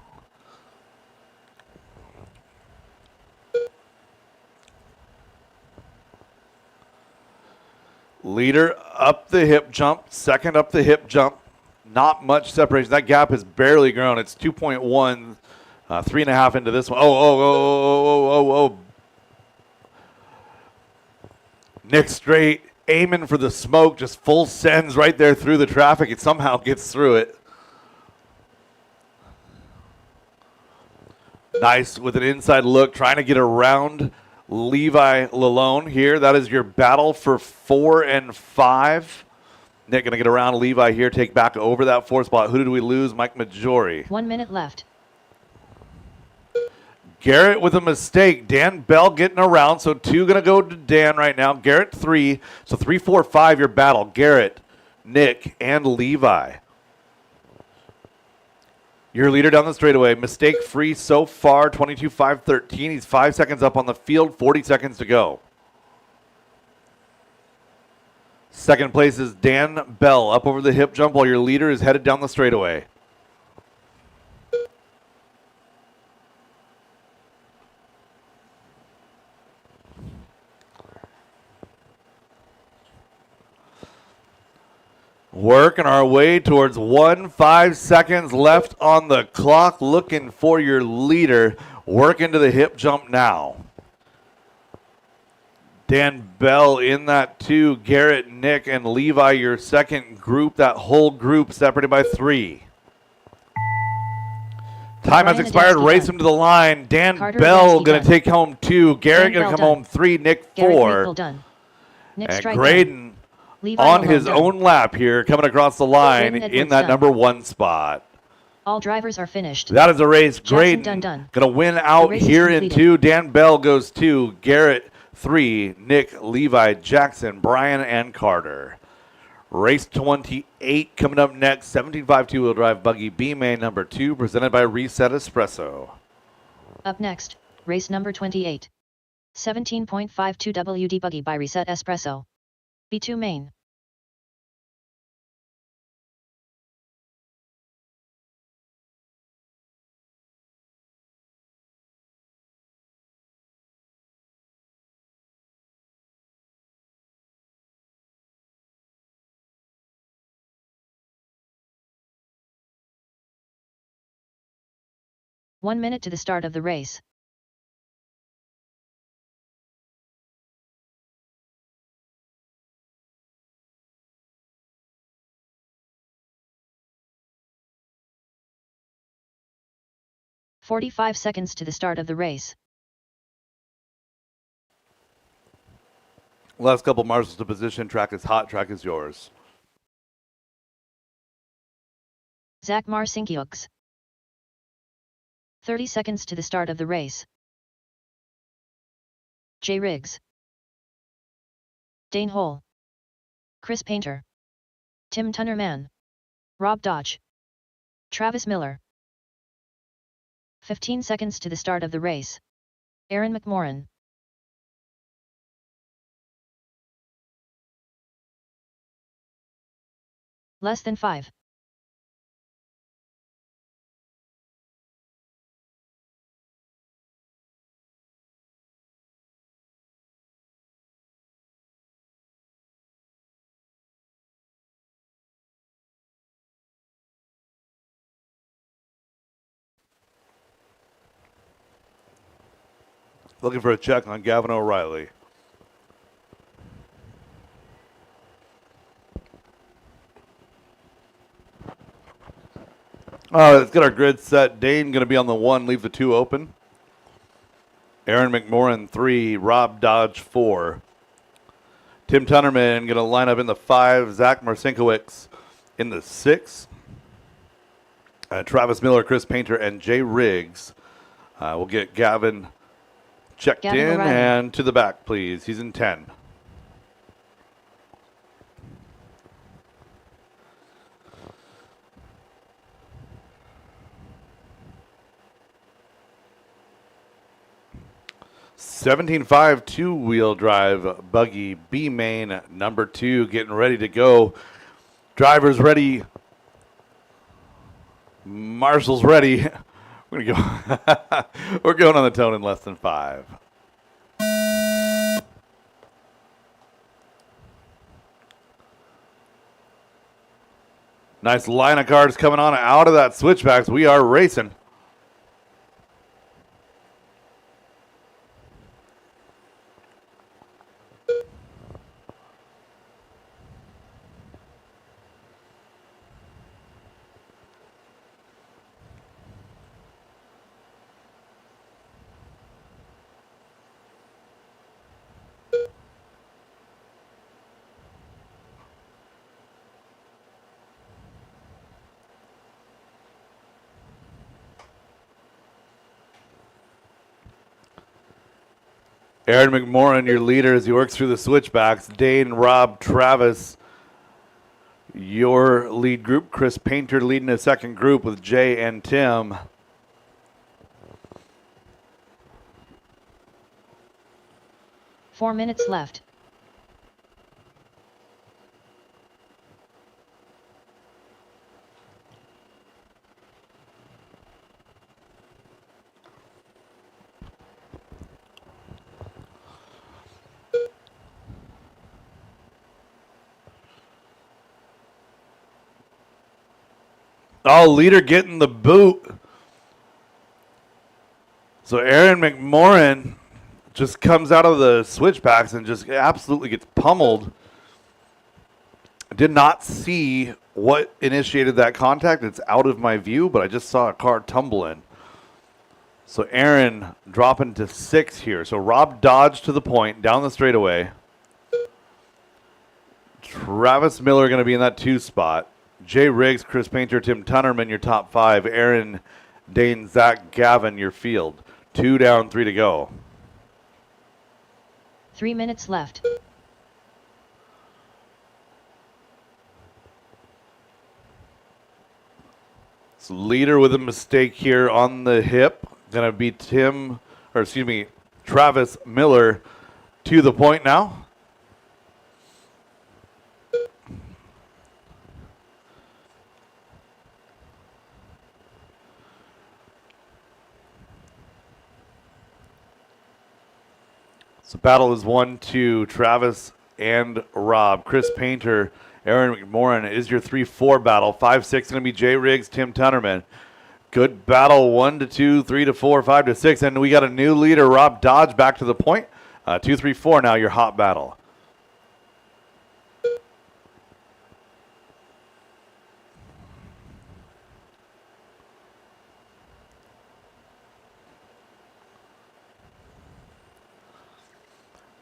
Leader up the hip jump, second up the hip jump. Not much separation. That gap has barely grown. It's 2.1, 3.5 into this one. Oh. Nick straight, aiming for the smoke, just full sends right there through the traffic. It somehow gets through it. Nice with an inside look, trying to get around Levi Lalone here. That is your battle for 4 and 5. Nick going to get around Levi here, take back over that 4 spot. Who did we lose? Mike Majori. 1 minute left. Garrett with a mistake. Dan Bell getting around, so 2 going to go to Dan right now. Garrett 3, so 3, 4, 5 your battle. Garrett, Nick, and Levi. Your leader down the straightaway, mistake-free so far, 22.513. He's 5 seconds up on the field, 40 seconds to go. Second place is Dan Bell, up over the hip jump while your leader is headed down the straightaway. Working our way towards 5 seconds left on the clock, looking for your leader. Work into the hip jump now. Dan Bell in that 2. Garrett, Nick, and Levi, your second group. That whole group separated by 3. Time has expired. Race him to the line. Dan Bell going to take home 2. Garrett going to come home 3. Nick 4. And Graydon on his own lap here, coming across the line in that number 1 spot. All drivers are finished. That is a race. Graydon going to win out here in 2. Dan Bell goes 2. Garrett 3. Nick, Levi, Jackson, Brian, and Carter. Race 28 coming up next. 17.5 two-wheel drive buggy B main number 2, presented by Reset Espresso. Up next, race number 28. 17.52 WD buggy by Reset Espresso. B2 main. One minute to the start of the race. "45 seconds to the start of the race. Last couple marshals to position. Track is hot. Track is yours. Zach Marcinkiux. 30 seconds to the start of the race. Jay Riggs. Dane Hole. Chris Painter. Tim Tunnerman. Rob Dodge. Travis Miller. 15 seconds to the start of the race. Aaron McMorran. Less than 5. Looking for a check on Gavin O'Reilly. Let's get our grid set. Dane going to be on the 1, leave the 2 open. Aaron McMorran 3, Rob Dodge 4. Tim Tunnerman going to line up in the 5, Zach Marcinkowicz in the 6. Travis Miller, Chris Painter, and Jay Riggs. We'll get Gavin checked in O'Reilly. And to the back, please. He's in 10. $17.5 two-wheel drive buggy B main number 2 getting ready to go. Drivers ready. Marshall's ready. We're gonna go. We're going on the tone in less than 5. Nice line of cars coming on out of that switchbacks. We are racing. Aaron McMorran, your leader as he works through the switchbacks. Dane, Rob, Travis, your lead group. Chris Painter leading a second group with Jay and Tim. Four minutes left. Oh, leader getting the boot. So Aaron McMorran just comes out of the switchbacks and just absolutely gets pummeled. I did not see what initiated that contact. It's out of my view, but I just saw a car tumble in. So Aaron dropping to 6 here. So Rob Dodge to the point, down the straightaway. Travis Miller going to be in that 2 spot. Jay Riggs, Chris Painter, Tim Tunnerman, your top 5. Aaron, Dane, Zach, Gavin, your field. 2 down, 3 to go. 3 minutes left. So leader with a mistake here on the hip. Going to be Travis Miller to the point now. So battle is 1-2, Travis and Rob. Chris Painter, Aaron McMorran is your 3-4 battle. 5-6 going to be Jay Riggs, Tim Tunnerman. Good battle, 1-2, 3-4, 5-6. And we got a new leader, Rob Dodge, back to the point. 2-3-4 now, your hot battle.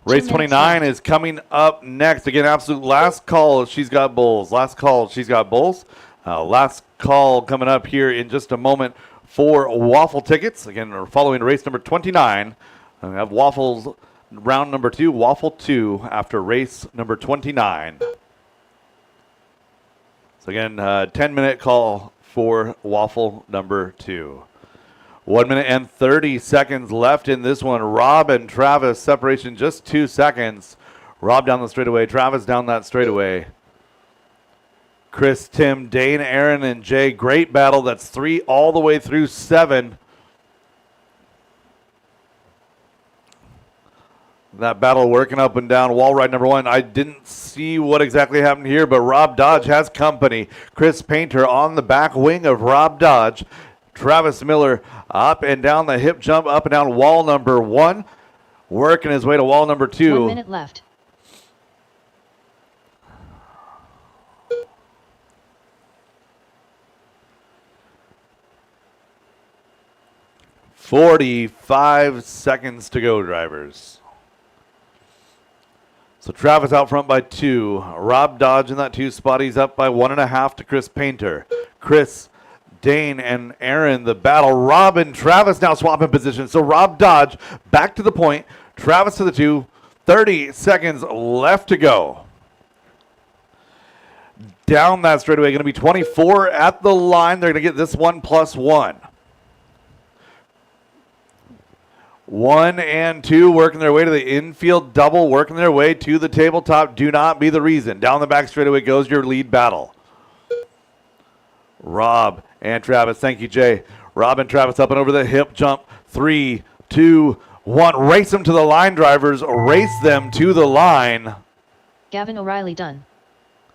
Race 29 is coming up next. Again, absolute last call. She's got bulls. Last call. She's got bulls. Last call coming up here in just a moment for waffle tickets. Again, we're following race number 29. We have waffles round number 2, waffle 2 after race number 29. So again, 10-minute call for waffle number 2. 1 minute and 30 seconds left in this one. Rob and Travis, separation just 2 seconds. Rob down the straightaway, Travis down that straightaway. Chris, Tim, Dane, Aaron, and Jay, great battle. That's 3 all the way through 7. That battle working up and down wall ride number 1. I didn't see what exactly happened here, but Rob Dodge has company. Chris Painter on the back wing of Rob Dodge. Travis Miller up and down the hip jump, up and down wall number 1. Working his way to wall number 2. 1 minute left. "45 seconds to go, drivers." So Travis out front by 2. Rob Dodge in that 2 spot. He's up by 1.5 to Chris Painter. Chris, Dane, and Aaron, the battle. Rob and Travis now swapping position. So Rob Dodge back to the point. Travis to the 2. 30 seconds left to go. Down that straightaway. Going to be 24 at the line. They're going to get this one plus 1. 1 and 2 working their way to the infield double, working their way to the tabletop. Do not be the reason. Down the back straightaway goes your lead battle. Rob and Travis. Thank you, Jay. Rob and Travis up and over the hip jump. 3, 2, 1. Race them to the line, drivers. Race them to the line. Gavin O'Reilly done.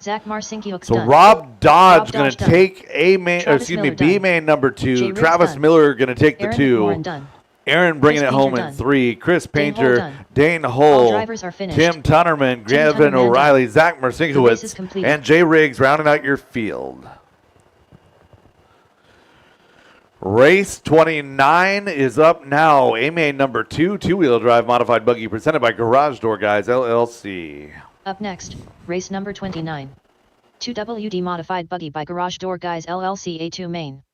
Zach Marcinkiuk So done. Rob Dodge going to done. take A main, Travis B Miller main number 2. Jay Riggs Travis done. Miller going to take the Aaron 2. McMorrin done. Aaron bringing Chris it home Painter in done. 3. Chris Dane Hull Painter, done. Dane All Hull, drivers are finished. Tim Tunnerman, Gavin Tunnerman O'Reilly, done. Zach The race is Marcinkiewicz, completed. and Jay Riggs rounding out your field. Race 29 is up now. A main number 2, two-wheel drive modified buggy presented by Garage Door Guys, LLC. Up next, race number 29. 2WD modified buggy by Garage Door Guys LLC A2 main.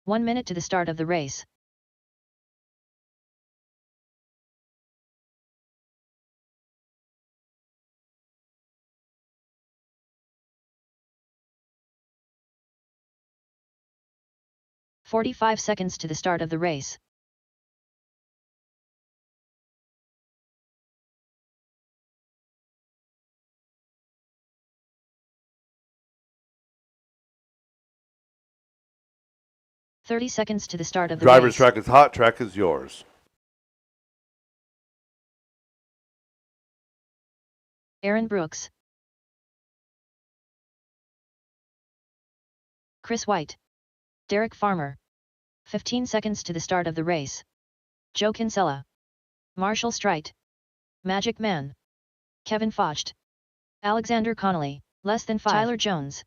One minute to the start of the race. "45 seconds to the start of the race. "30 seconds to the start of the Driver's race. track is hot, track is yours. Aaron Brooks. Chris White. Derek Farmer. 15 seconds to the start of the race. Joe Kinsella. Marshall Strite. Magic Man. Kevin Focht. Alexander Connolly, less than 5. Tyler Jones.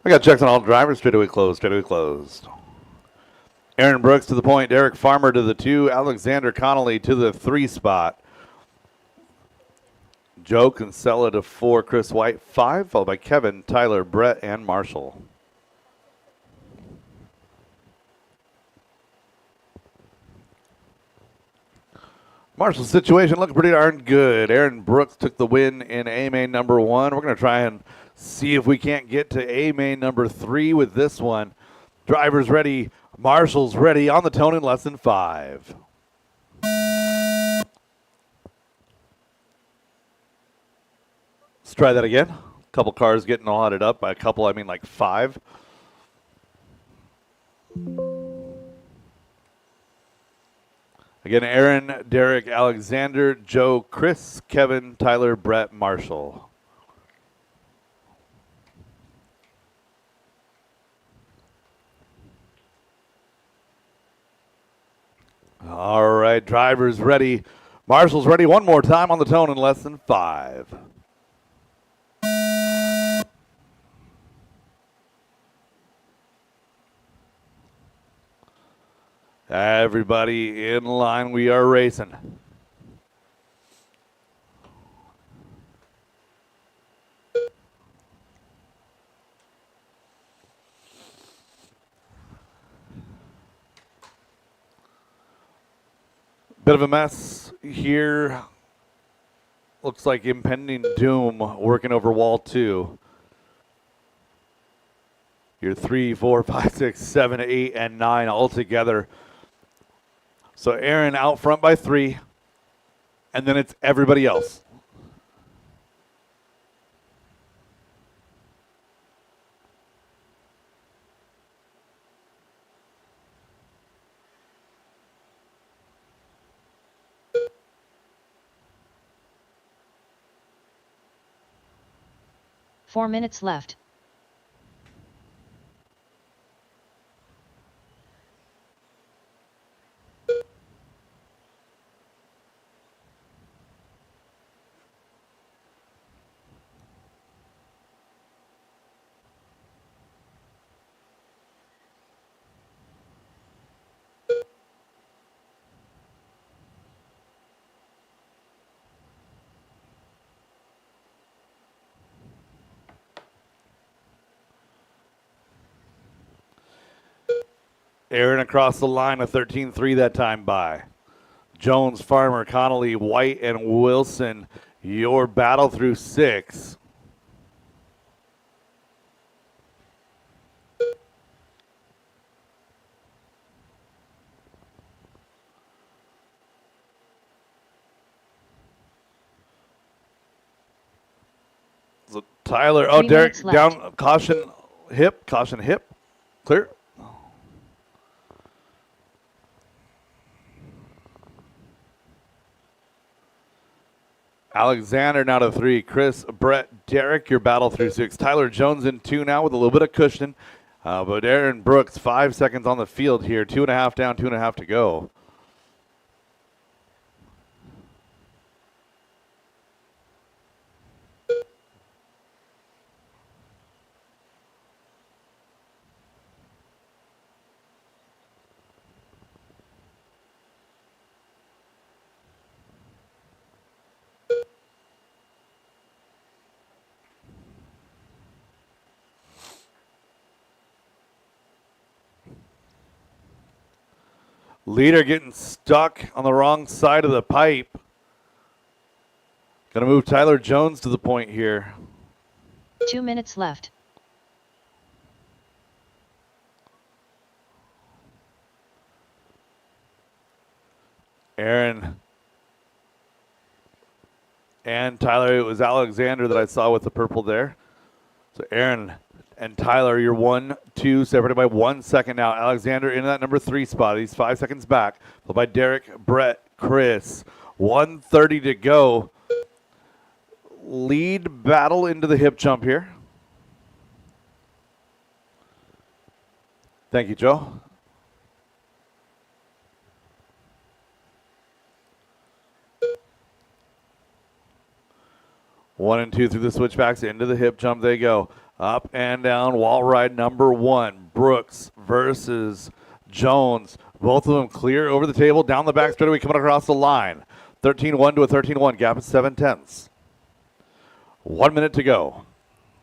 I got checks on all drivers. Straightaway closed. Straightaway closed. Aaron Brooks to the point. Derek Farmer to the 2. Alexander Connolly to the 3 spot. Joe Kinsella to 4. Chris White 5. Followed by Kevin, Tyler, Brett, and Marshall. Marshall's situation looking pretty darn good. Aaron Brooks took the win in A main number 1. We're going to try and see if we can't get to A main number 3 with this one. Drivers ready. Marshall's ready on the tone in less than 5. Let's try that again. A couple cars getting allotted up. By a couple, I mean like 5. Again, Aaron, Derek, Alexander, Joe, Chris, Kevin, Tyler, Brett, Marshall. All right, drivers ready. Marshall's ready one more time on the tone in less than 5. Everybody in line. We are racing. Bit of a mess here. Looks like impending doom working over wall 2. Your 3, 4, 5, 6, 7, 8, and 9 all together. So Aaron out front by 3, and then it's everybody else. Four minutes left. Aaron across the line, a 13-3 that time by. Jones, Farmer, Connolly, White, and Wilson, your battle through 6. So Tyler, oh, Derek down, caution hip, clear. Alexander now to 3. Chris, Brett, Derek, your battle through 6. Tyler Jones in 2 now with a little bit of cushion. But Aaron Brooks, 5 seconds on the field here. 2.5 down, 2.5 to go. Leader getting stuck on the wrong side of the pipe. Going to move Tyler Jones to the point here. 2 minutes left. Aaron and Tyler, it was Alexander that I saw with the purple there. So Aaron and Tyler, you're 1, 2, separated by 1 second now. Alexander in that number 3 spot. He's 5 seconds back. Followed by Derek, Brett, Chris. 1:30 to go. Lead battle into the hip jump here. Thank you, Joe. One and 2 through the switchbacks into the hip jump they go. Up and down, wall ride number 1. Brooks versus Jones. Both of them clear over the table, down the back straightaway, coming across the line. 13-1 to a 13-1, gap is 7/10. 1 minute to go.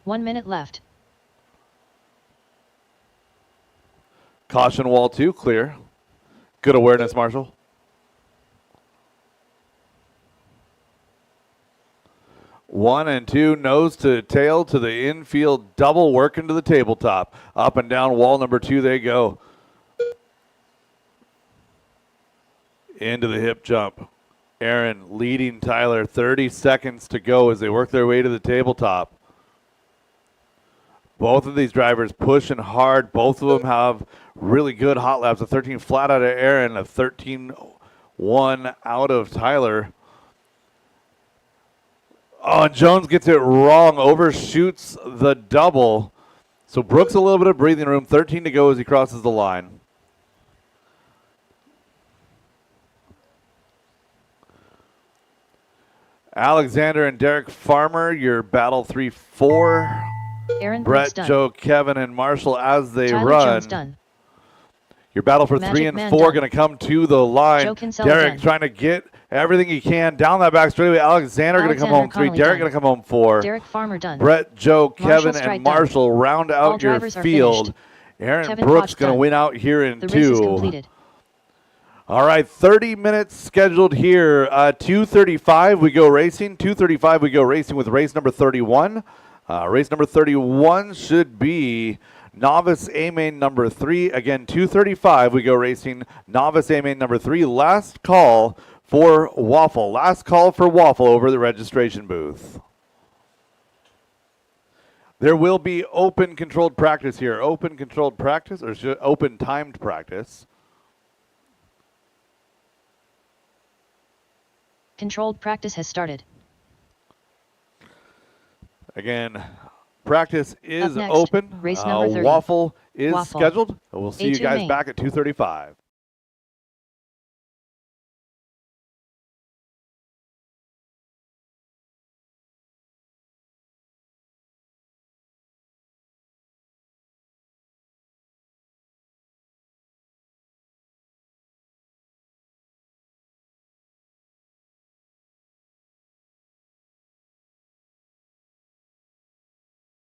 1 minute left. Caution wall 2, clear. Good awareness, Marshall. One and 2, nose to tail to the infield, double work into the tabletop. Up and down wall number 2 they go. Into the hip jump. Aaron leading Tyler, 30 seconds to go as they work their way to the tabletop. Both of these drivers pushing hard. Both of them have really good hot laps. A 13 flat out of Aaron, a 13-1 out of Tyler. Oh, and Jones gets it wrong, overshoots the double. So Brooks a little bit of breathing room, 13 to go as he crosses the line. Alexander and Derek Farmer, your battle 3-4. Aaron Brett, done. Joe, Kevin, and Marshall as they Tyler run. Jones done. Your battle for Magic 3 and Man 4 done. going to come to the line. Joe Kinsella Derek done. trying to get everything he can down that back straightaway. Alexander going to come home 3. Connolly Derek done. going to come home 4. Derek Farmer done. Brett, Joe, Marshall Kevin, Strite and Marshall round out All your drivers are field. finished. Aaron Kevin Brooks Potch going to done. win out here in The 2. race is completed. All right, 30 minutes scheduled here. 2:35 we go racing. 2:35 we go racing with race number 31. Race number 31 should be novice A main number 3. Again, 2:35 we go racing. Novice A main number 3. Last call for Waffle. Last call for Waffle over the registration booth. There will be open controlled practice here. Open controlled practice, or open timed practice. Controlled practice has started. Again, practice is next, open. race number 30. Waffle is Waffle. scheduled. We'll see you A2 guys main. back at 2:35.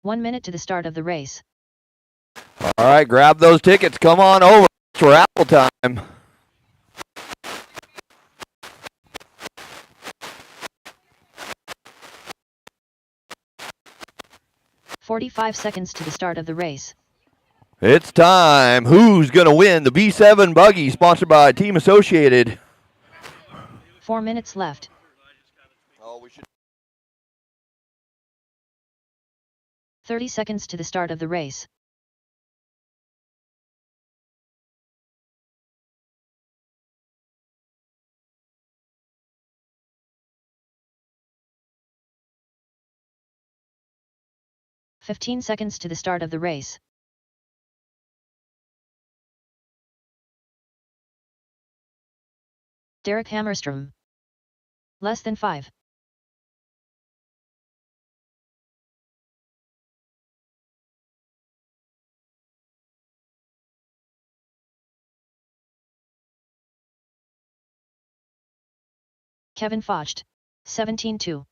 One minute to the start of the race. All right, grab those tickets. Come on over. It's raffle time. "45 seconds to the start of the race. It's time. Who's going to win the B7 buggy sponsored by Team Associated? 4 minutes left. 30 seconds to the start of the race. "15 seconds to the start of the race. Derek Hammerstrom. Less than 5. Kevin Focht. 17-2.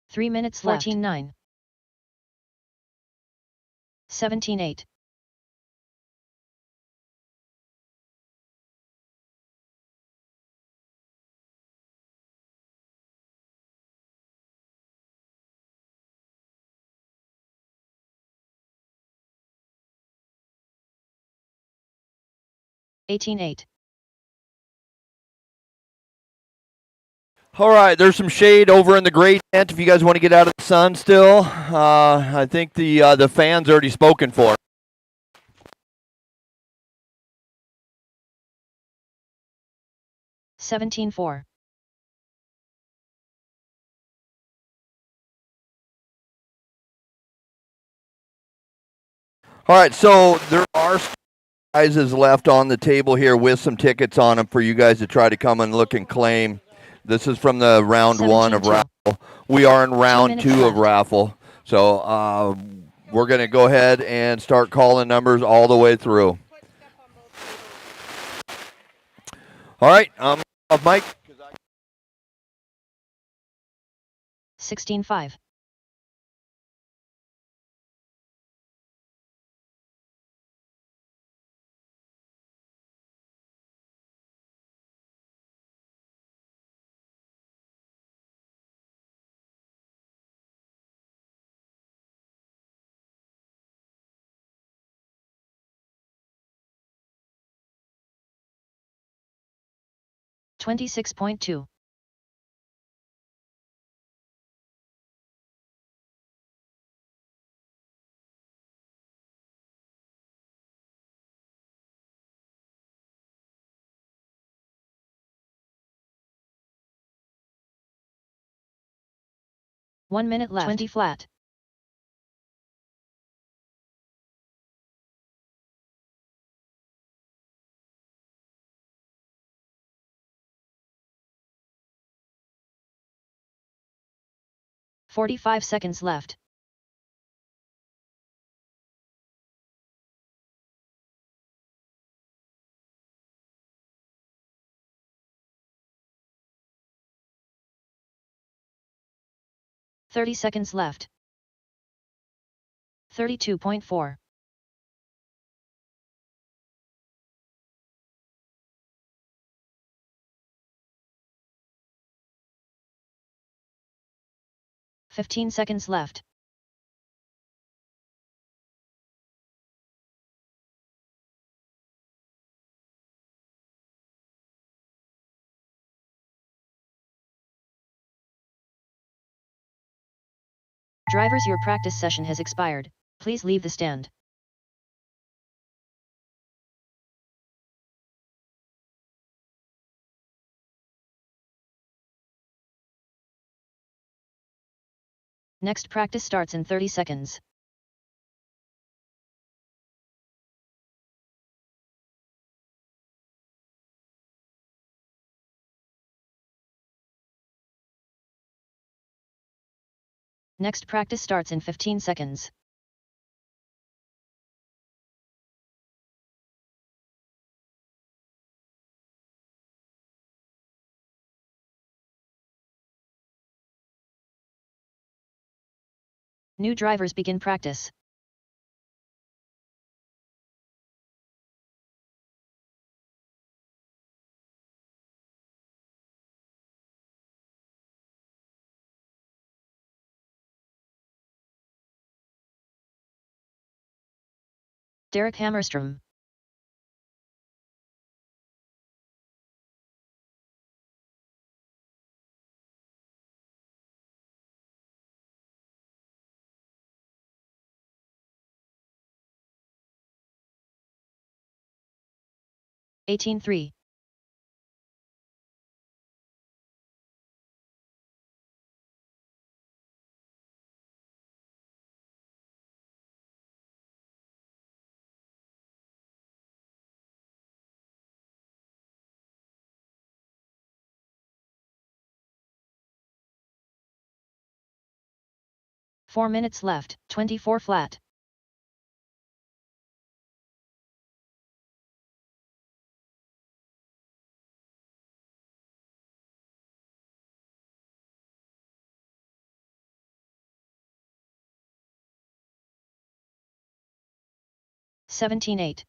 Three minutes left. 14-9. 17-8. "18-8. All right, there's some shade over in the gray tent if you guys want to get out of the sun still. I think the fan's already spoken for. 17-4. All right, so there are prizes left on the table here with some tickets on them for you guys to try to come and look and claim. This is from the round 1 of 17-2. raffle. We are in round 2 2 minutes of left. raffle. So we're going to go ahead and start calling numbers all the way through. All right, off Mike. 16-5. 26.2. 1 minute left. 20 flat. 45 seconds left. $30 left. 32.4. $15 left. Drivers, your practice session has expired. Please leave the stand. Next practice starts in 30 seconds. Next practice starts in 15 seconds. New drivers begin practice. Derek Hammerstrom. $18.3. Four minutes left, 24 flat. $17.8.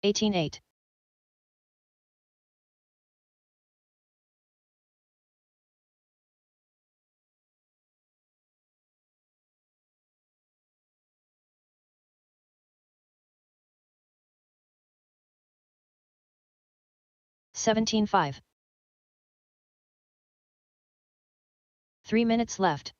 $18.8. $17.5. 3 minutes left.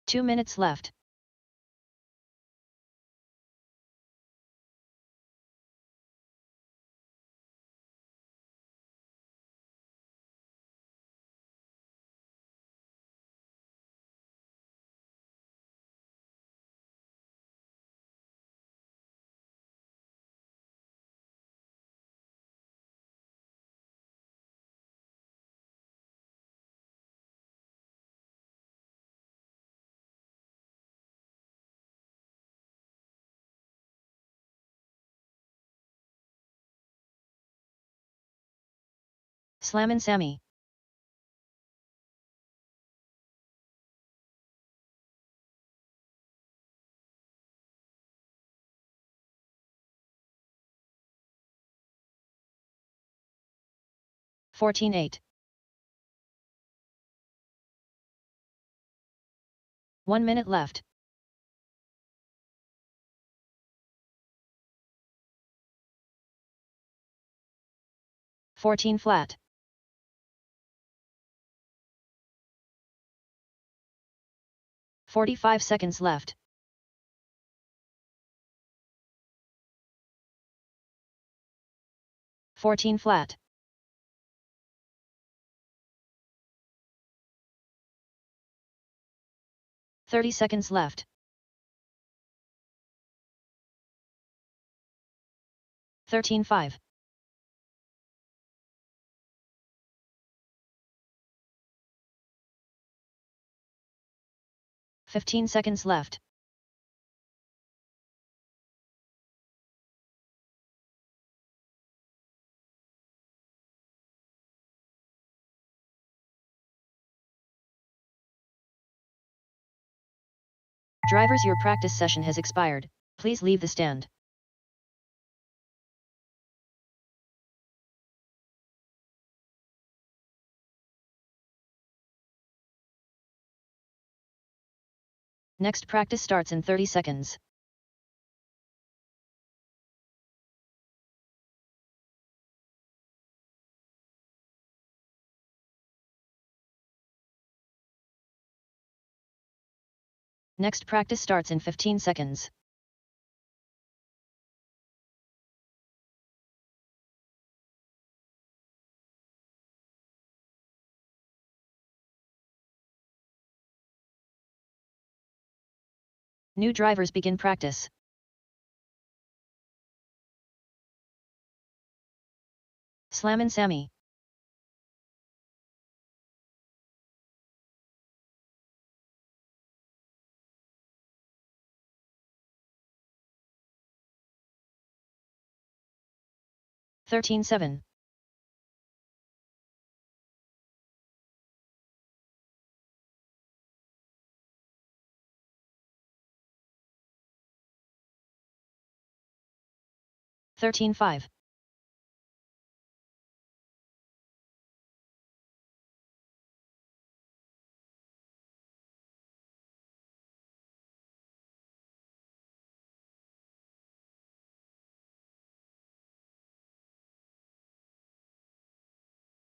Two minutes left. Slammin' Sammy. $14.8. 1 minute left. $14 flat. 45 seconds left. $14 flat. 30 seconds left. 13.5. 15 seconds left. Drivers, your practice session has expired. Please leave the stand. Next practice starts in 30 seconds. Next practice starts in 15 seconds. New drivers begin practice. Slammin' Sammy. $13.7. 13.5.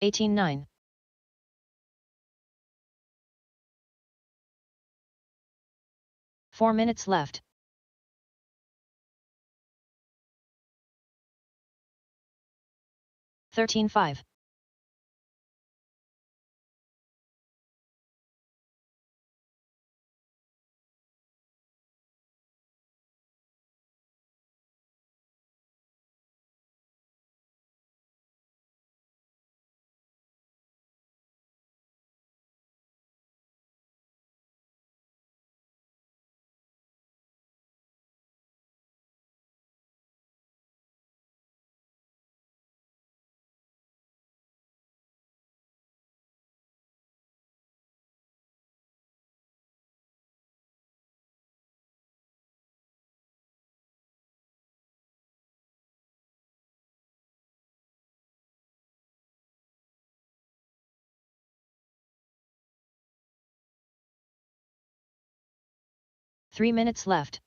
18.9. 4 minutes left. 13.5. 3 minutes left.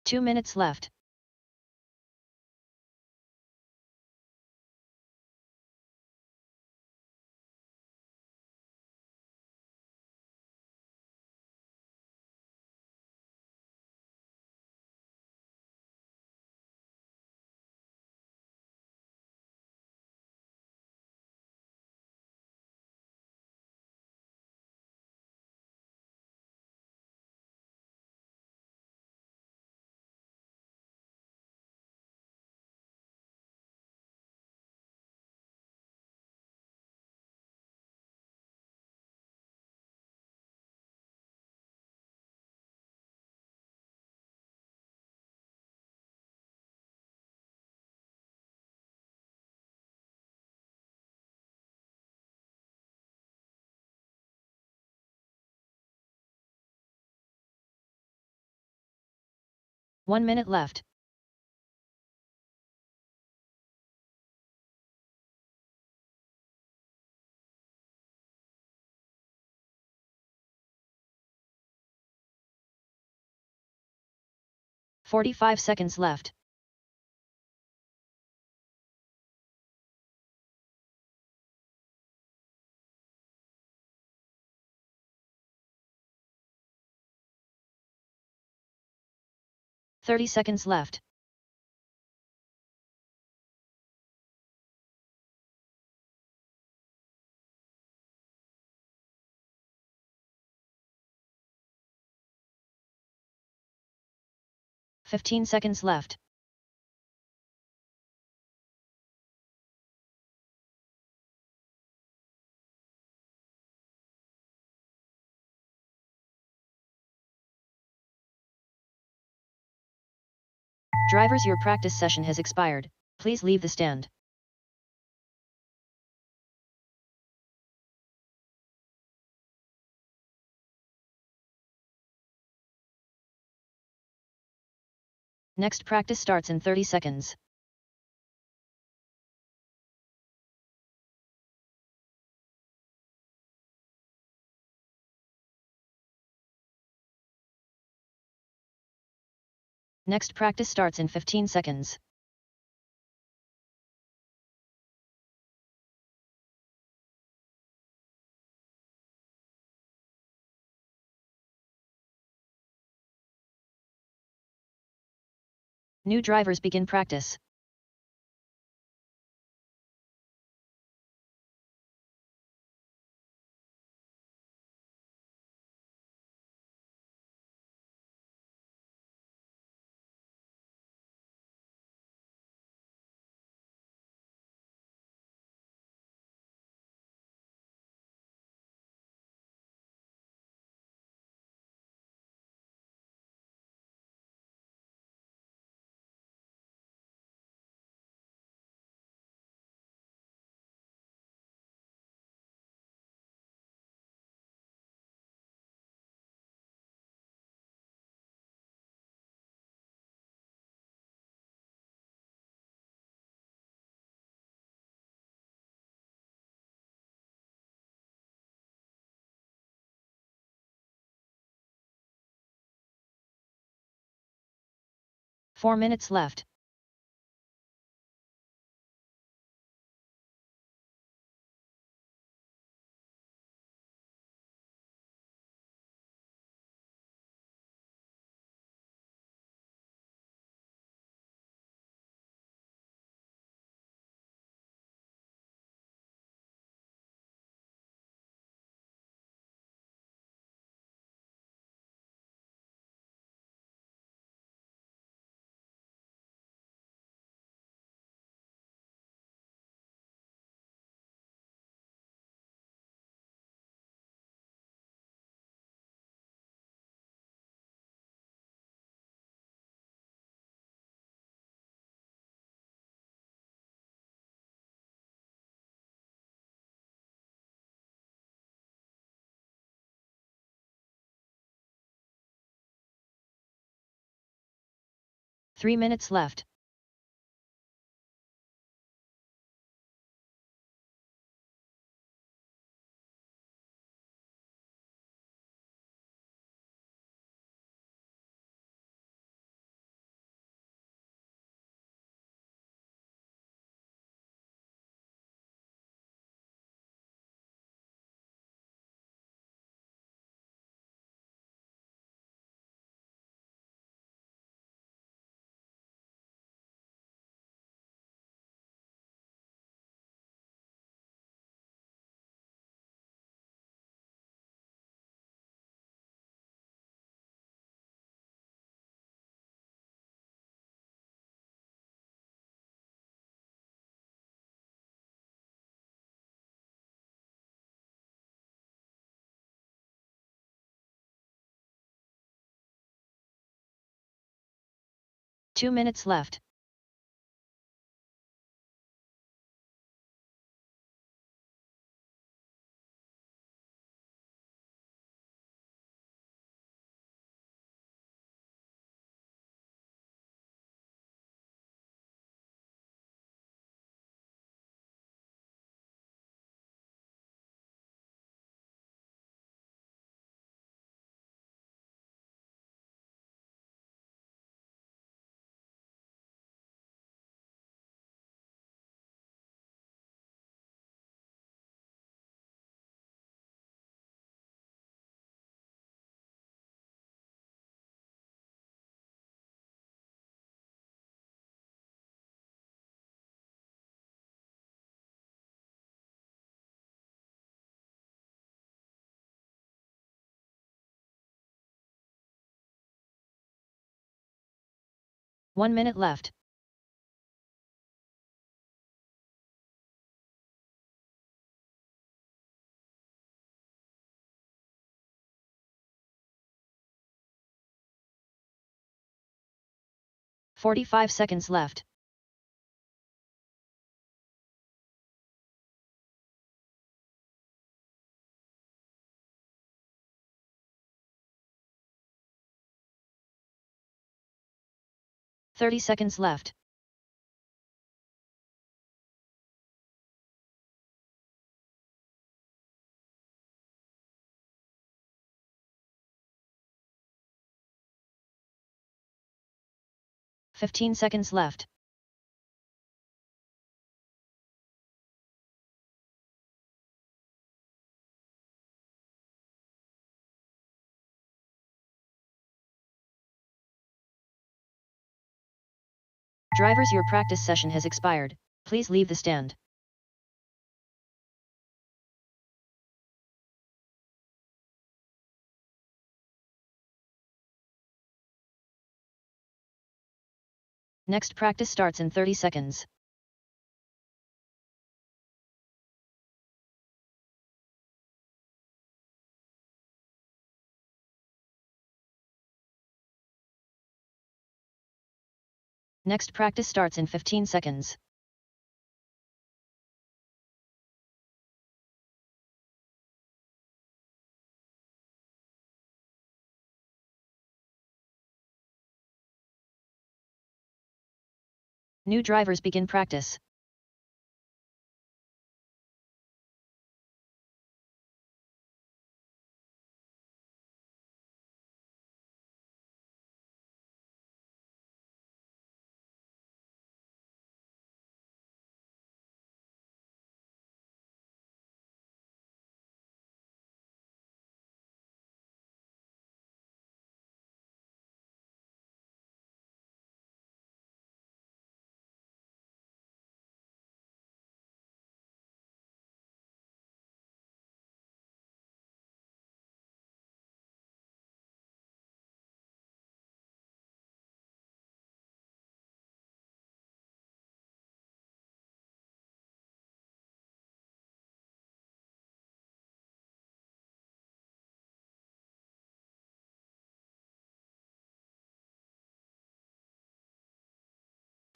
2 minutes left. One minute left. "45 seconds left. "30 seconds left. "15 seconds left. Drivers, your practice session has expired. Please leave the stand." Next practice starts in 30 seconds. Next practice starts in 15 seconds. New drivers begin practice. Four minutes left. Three minutes left. 2 minutes left. One minute left. "45 seconds left. "30 seconds left. "15 seconds left. Drivers, your practice session has expired. Please leave the stand. Next practice starts in 30 seconds. Next practice starts in 15 seconds. New drivers begin practice.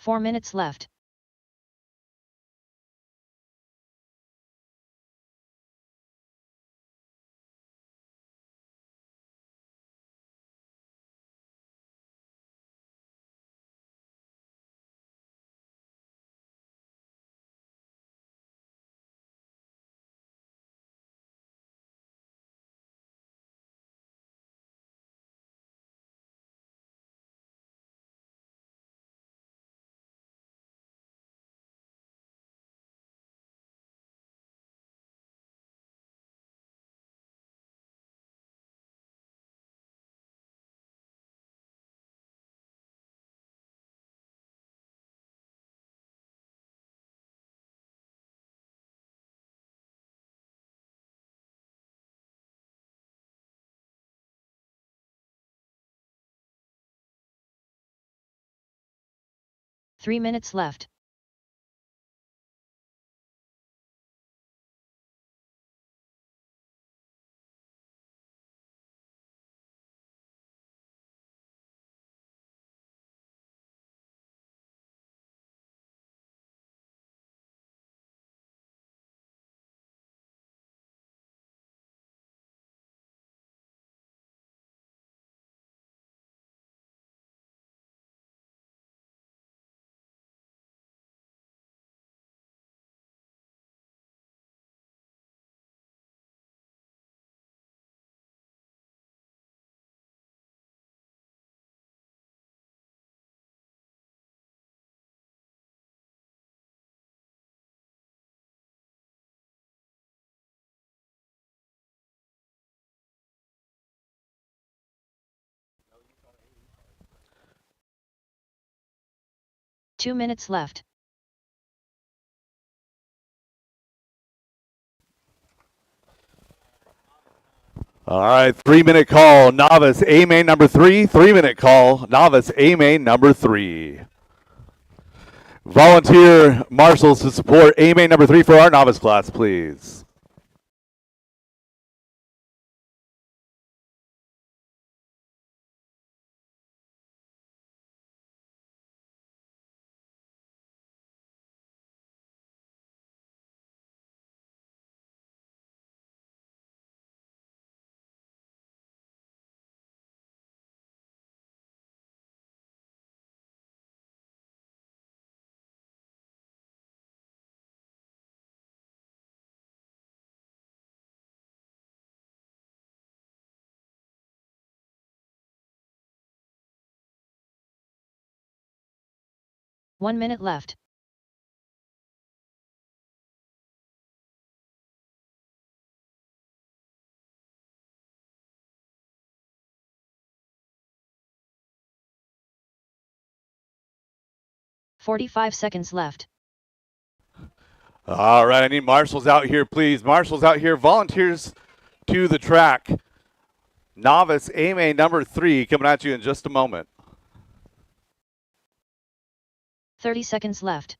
Four minutes left. Three minutes left. 2 minutes left. All right, 3-minute call, novice A main number 3. 3-minute call, novice A main number 3. Volunteer marshals to support A main number 3 for our novice class, please. One minute left. "45 seconds left. All right, I need marshals out here, please. Marshals out here, volunteers to the track. Novice A main number 3 coming at you in just a moment. 30 seconds left.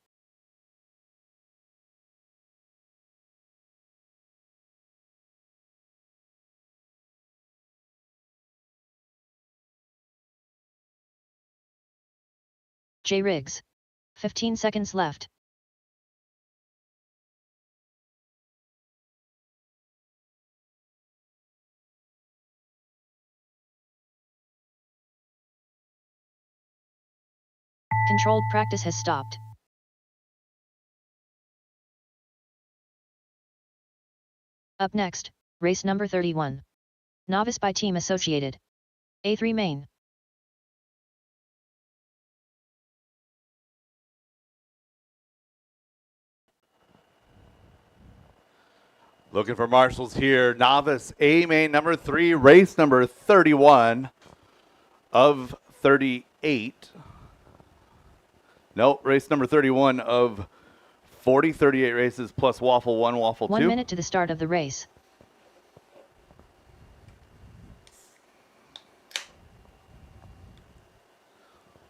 J. Riggs. 15 seconds left. Controlled practice has stopped. Up next, race number 31. Novice by Team Associated. A3 main. Looking for marshals here. Novice A main number 3, race number 31 of 38. Nope, race number 31 of 40, 38 races plus waffle 1, waffle 2. 1 minute to the start of the race.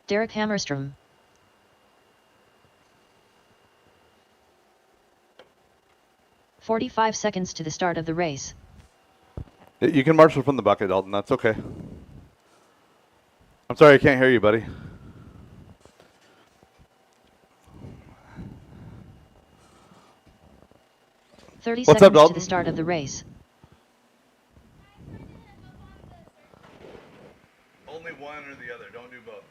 Derek Hammerstrom. "45 seconds to the start of the race. You can marshal from the bucket, Dalton. That's okay. I'm sorry, I can't hear you, buddy. Thirty What's seconds up, Dalton? to the start of the race. Only one or the other. Don't do both.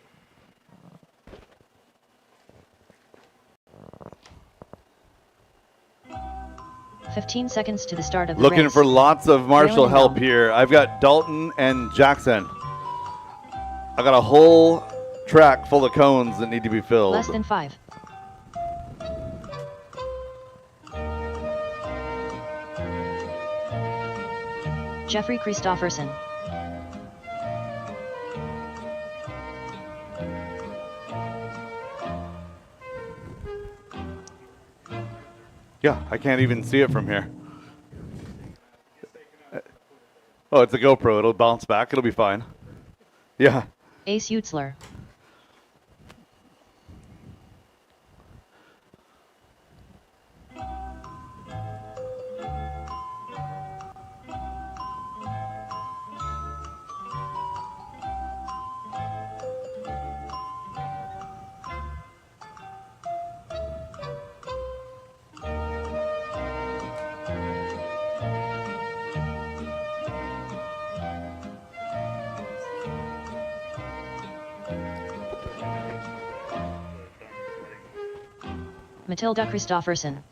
"15 seconds to the start of the Looking race. for lots of marshal Railing help down. here. I've got Dalton and Jackson. I got a whole track full of cones that need to be filled. Less than 5. Jeffrey Christofferson. Yeah, I can't even see it from here. Oh, it's a GoPro. It'll bounce back. It'll be fine. Yeah. Ace Utzler. Matilda Christofferson.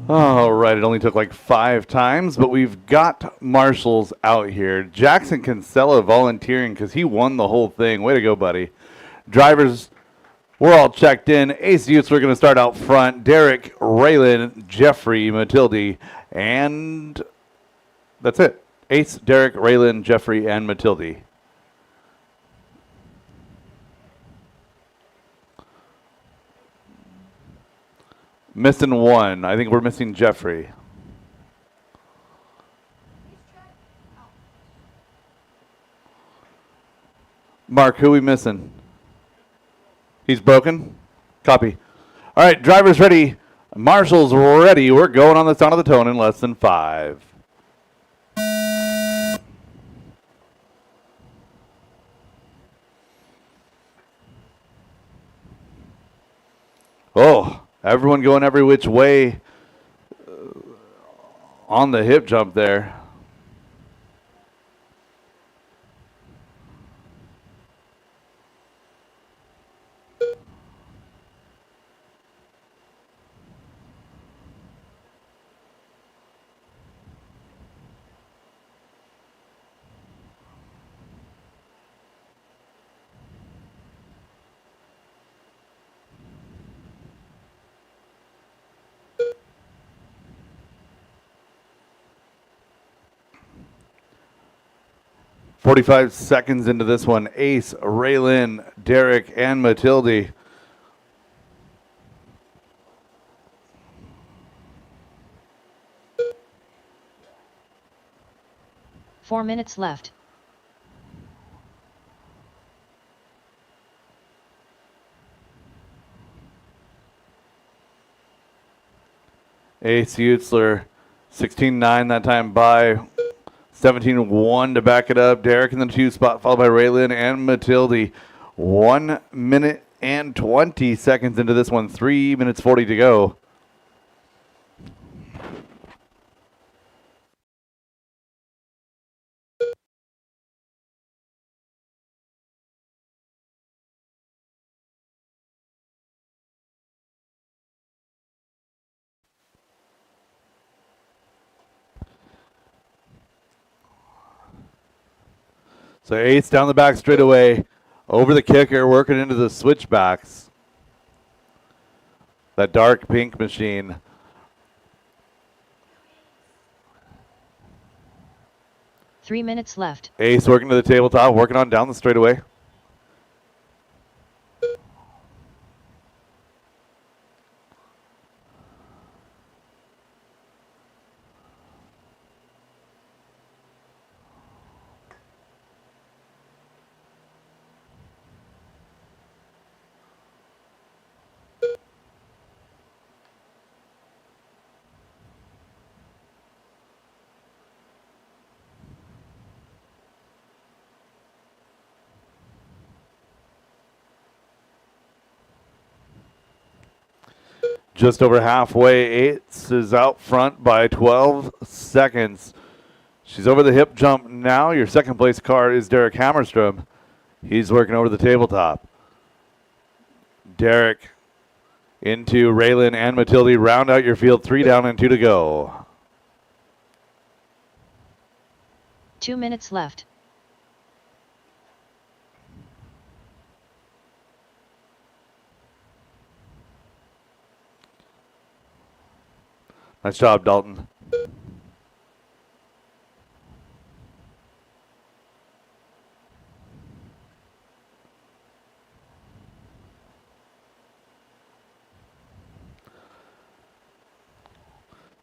All right, it only took like 5 times, but we've got marshals out here. Jackson Kinsella volunteering because he won the whole thing. Way to go, buddy. Drivers, we're all checked in. Ace Youths, we're going to start out front. Derek, Raylan, Jeffrey, Matilde, and that's it. Ace, Derek, Raylan, Jeffrey, and Matilde. Missing one. I think we're missing Jeffrey. Mark, who are we missing? He's broken? Copy. All right, drivers ready. Marshals ready. We're going on the sound of the tone in less than 5. Oh, everyone going every which way on the hip jump there. "45 seconds into this one. Ace, Raylan, Derek, and Matilde. Four minutes left. Ace Utzler, 16-9 that time by. 17-1 to back it up. Derek in the 2 spot, followed by Raylan and Matilde. 1 minute and 20 seconds into this one. 3 minutes 40 to go. So Ace down the back straightaway, over the kicker, working into the switchbacks. That dark pink machine. Three minutes left. Ace working to the tabletop, working on down the straightaway. Just over halfway. Ace is out front by 12 seconds. She's over the hip jump now. Your second place car is Derek Hammerstrom. He's working over the tabletop. Derek into Raylan and Matilde. Round out your field. 3 down and 2 to go. 2 minutes left. Nice job, Dalton.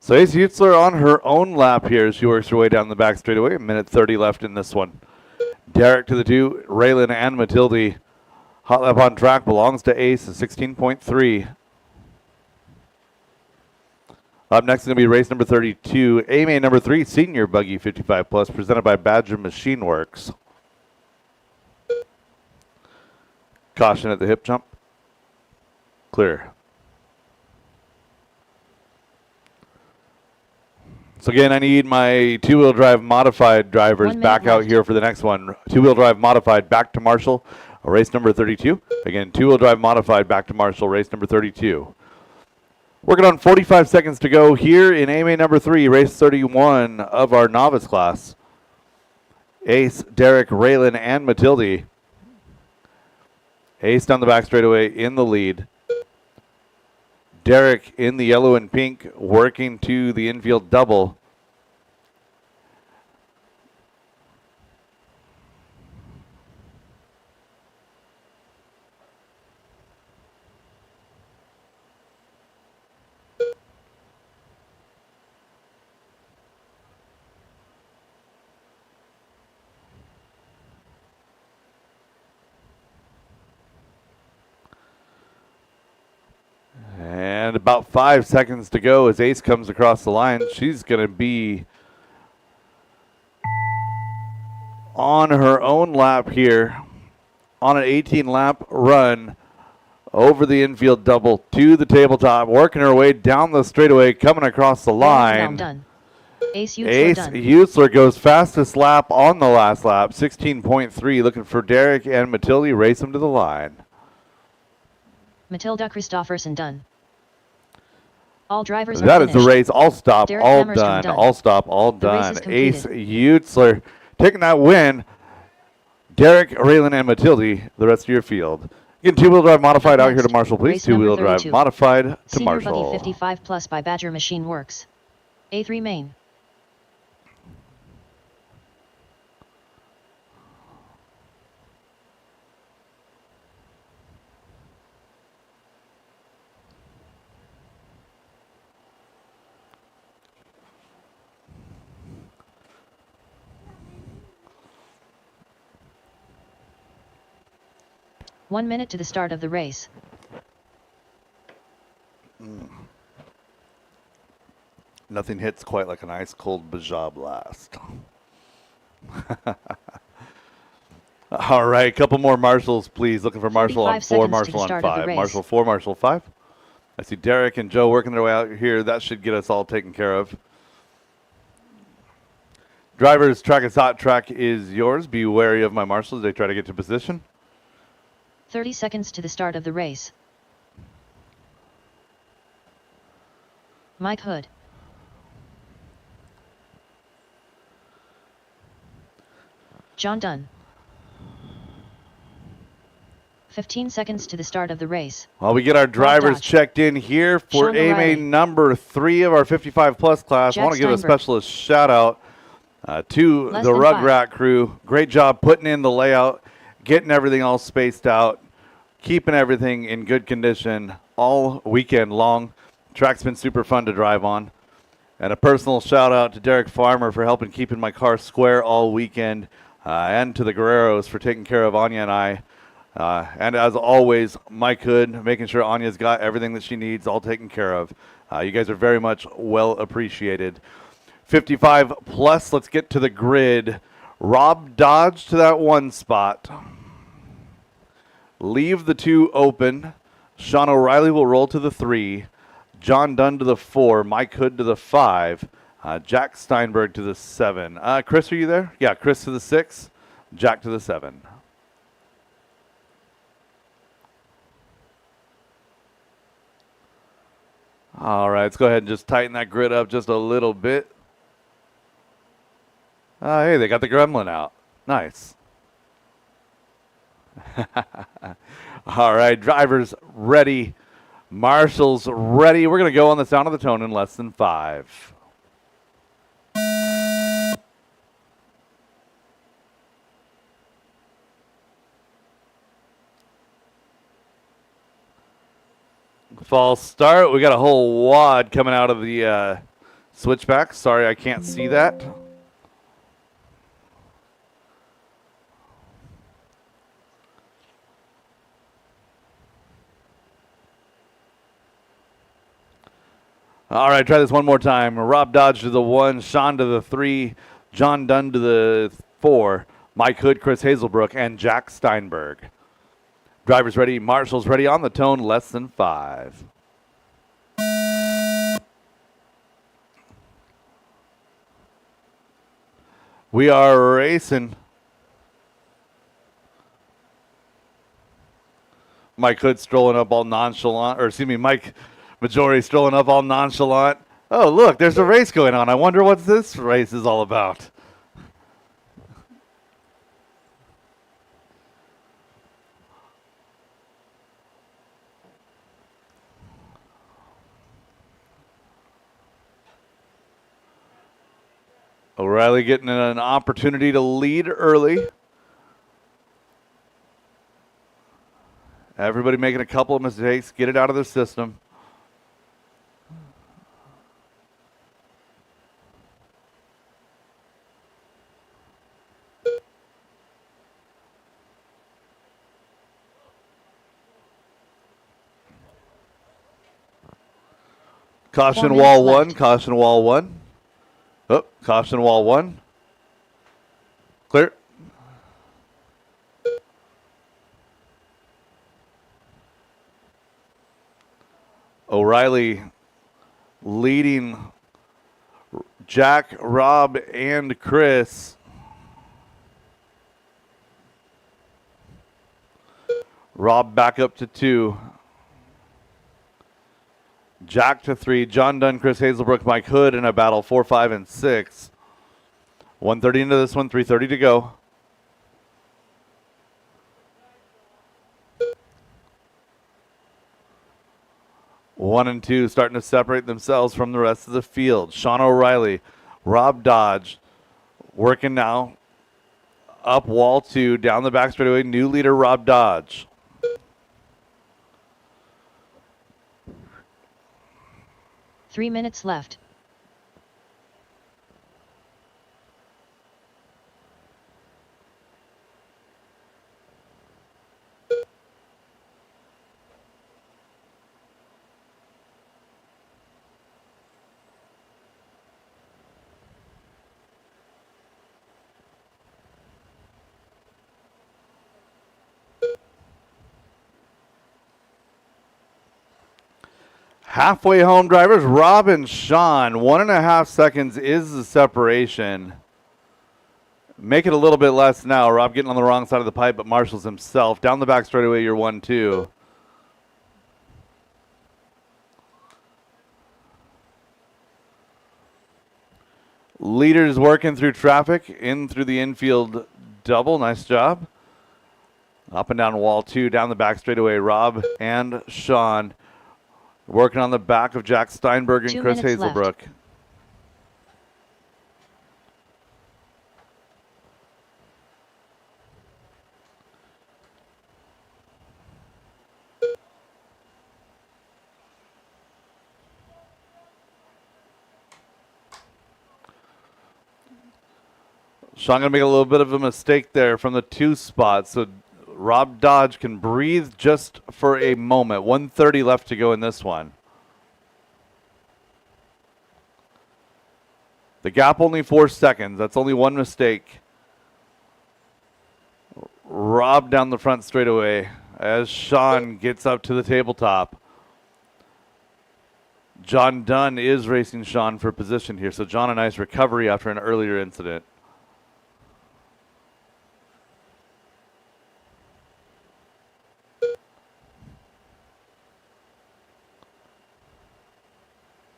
So Ace Utzler on her own lap here as she works her way down the back straightaway. 1:30 left in this one. Derek to the 2, Raylan and Matilde. Hot lap on track belongs to Ace, 16.3. Up next is going to be race number 32, A-Main number 3, Senior Buggy 55 Plus, presented by Badger Machine Works. Caution at the hip jump. Clear. So again, I need my 2-wheel drive modified drivers back out here for the next one. 2-wheel drive modified back to Marshall, race number 32. Again, 2-wheel drive modified back to Marshall, race number 32. Working on 45 seconds to go here in AMA number 3, race 31 of our novice class. Ace, Derek, Raylan, and Matilde. Ace down the back straightaway in the lead. Derek in the yellow and pink working to the infield double. And about 5 seconds to go as Ace comes across the line. She's going to be on her own lap here on an 18-lap run over the infield double to the tabletop, working her way down the straightaway, coming across the line. Done. Ace Hutzler goes fastest lap on the last lap, 16.3, looking for Derek and Matilde, race them to the line. Matilda Christofferson done. All drivers That are is the race. All stop, Derek all Hammerstrom done. All stop, all done. Ace Ace Hutzler taking that win. Derek, Raylan, and Matilde, the rest of your field. Again, two-wheel drive modified out here to Marshall, please. Two-wheel drive modified to Senior Marshall. Buggy 55 Plus by Badger Machine Works. A3 main. One minute to the start of the race. Nothing hits quite like an ice cold Baja blast. All right, a couple more Marshalls, please. Looking for Marshall on 4, Marshall on 5. Marshall 4, Marshall 5. I see Derek and Joe working their way out here. That should get us all taken care of. Drivers, track is hot. Track is yours. Be wary of my Marshalls. They try to get to position. 30 seconds to the start of the race. Mike Hood. John Dunn. 15 seconds to the start of the race. While we get our drivers checked in here for AMA number 3 of our 55 plus class, I want to give a specialist shout out to the Rugrat crew. Great job putting in the layout, getting everything all spaced out, keeping everything in good condition all weekend long. Track's been super fun to drive on. And a personal shout out to Derek Farmer for helping keeping my car square all weekend, and to the Guerreros for taking care of Anya and I. And as always, Mike Hood, making sure Anya's got everything that she needs all taken care of. You guys are very much well appreciated. 55 plus, let's get to the grid. Rob Dodge to that 1 spot. Leave the 2 open. Sean O'Reilly will roll to the 3. John Dunn to the 4. Mike Hood to the 5. Jack Steinberg to the 7. Chris, are you there? Yeah, Chris to the 6. Jack to the 7. All right, let's go ahead and just tighten that grid up just a little bit. Hey, they got the gremlin out. Nice. All right, drivers ready. Marshall's ready. We're going to go on the sound of the tone in less than 5. False start. We got a whole wad coming out of the switchback. Sorry, I can't see that. All right, try this one more time. Rob Dodge to the 1, Sean to the 3, John Dunn to the 4, Mike Hood, Chris Hazelbrook, and Jack Steinberg. Drivers ready, Marshall's ready on the tone, less than 5. We are racing. Mike Hood strolling up all nonchalant, or excuse me, Mike Majority strolling up all nonchalant. Oh, look, there's a race going on. I wonder what this race is all about. O'Reilly getting an opportunity to lead early. Everybody making a couple of mistakes. Get it out of their system. Caution wall one, caution wall one. Oh, caution wall one. Clear. O'Reilly leading Jack, Rob, and Chris. Rob back up to 2. Jack to 3. John Dunn, Chris Hazelbrook, Mike Hood in a battle 4, 5, and 6. 1:30 into this one, 3:30 to go. One and 2 starting to separate themselves from the rest of the field. Sean O'Reilly, Rob Dodge, working now up wall 2, down the back straightaway. New leader Rob Dodge. Three minutes left. Halfway home drivers, Rob and Sean. 1.5 seconds is the separation. Make it a little bit less now. Rob getting on the wrong side of the pipe, but marshals himself. Down the back straightaway, you're 1-2. Leaders working through traffic, in through the infield double. Nice job. Up and down wall 2, down the back straightaway, Rob and Sean. Working on the back of Jack Steinberg and Chris Hazelbrook. Left. Sean going to make a little bit of a mistake there from the 2 spot, so Rob Dodge can breathe just for a moment. 1:30 left to go in this one. The gap only 4 seconds. That's only one mistake. Rob down the front straightaway as Sean gets up to the tabletop. John Dunn is racing Sean for position here, so John a nice recovery after an earlier incident.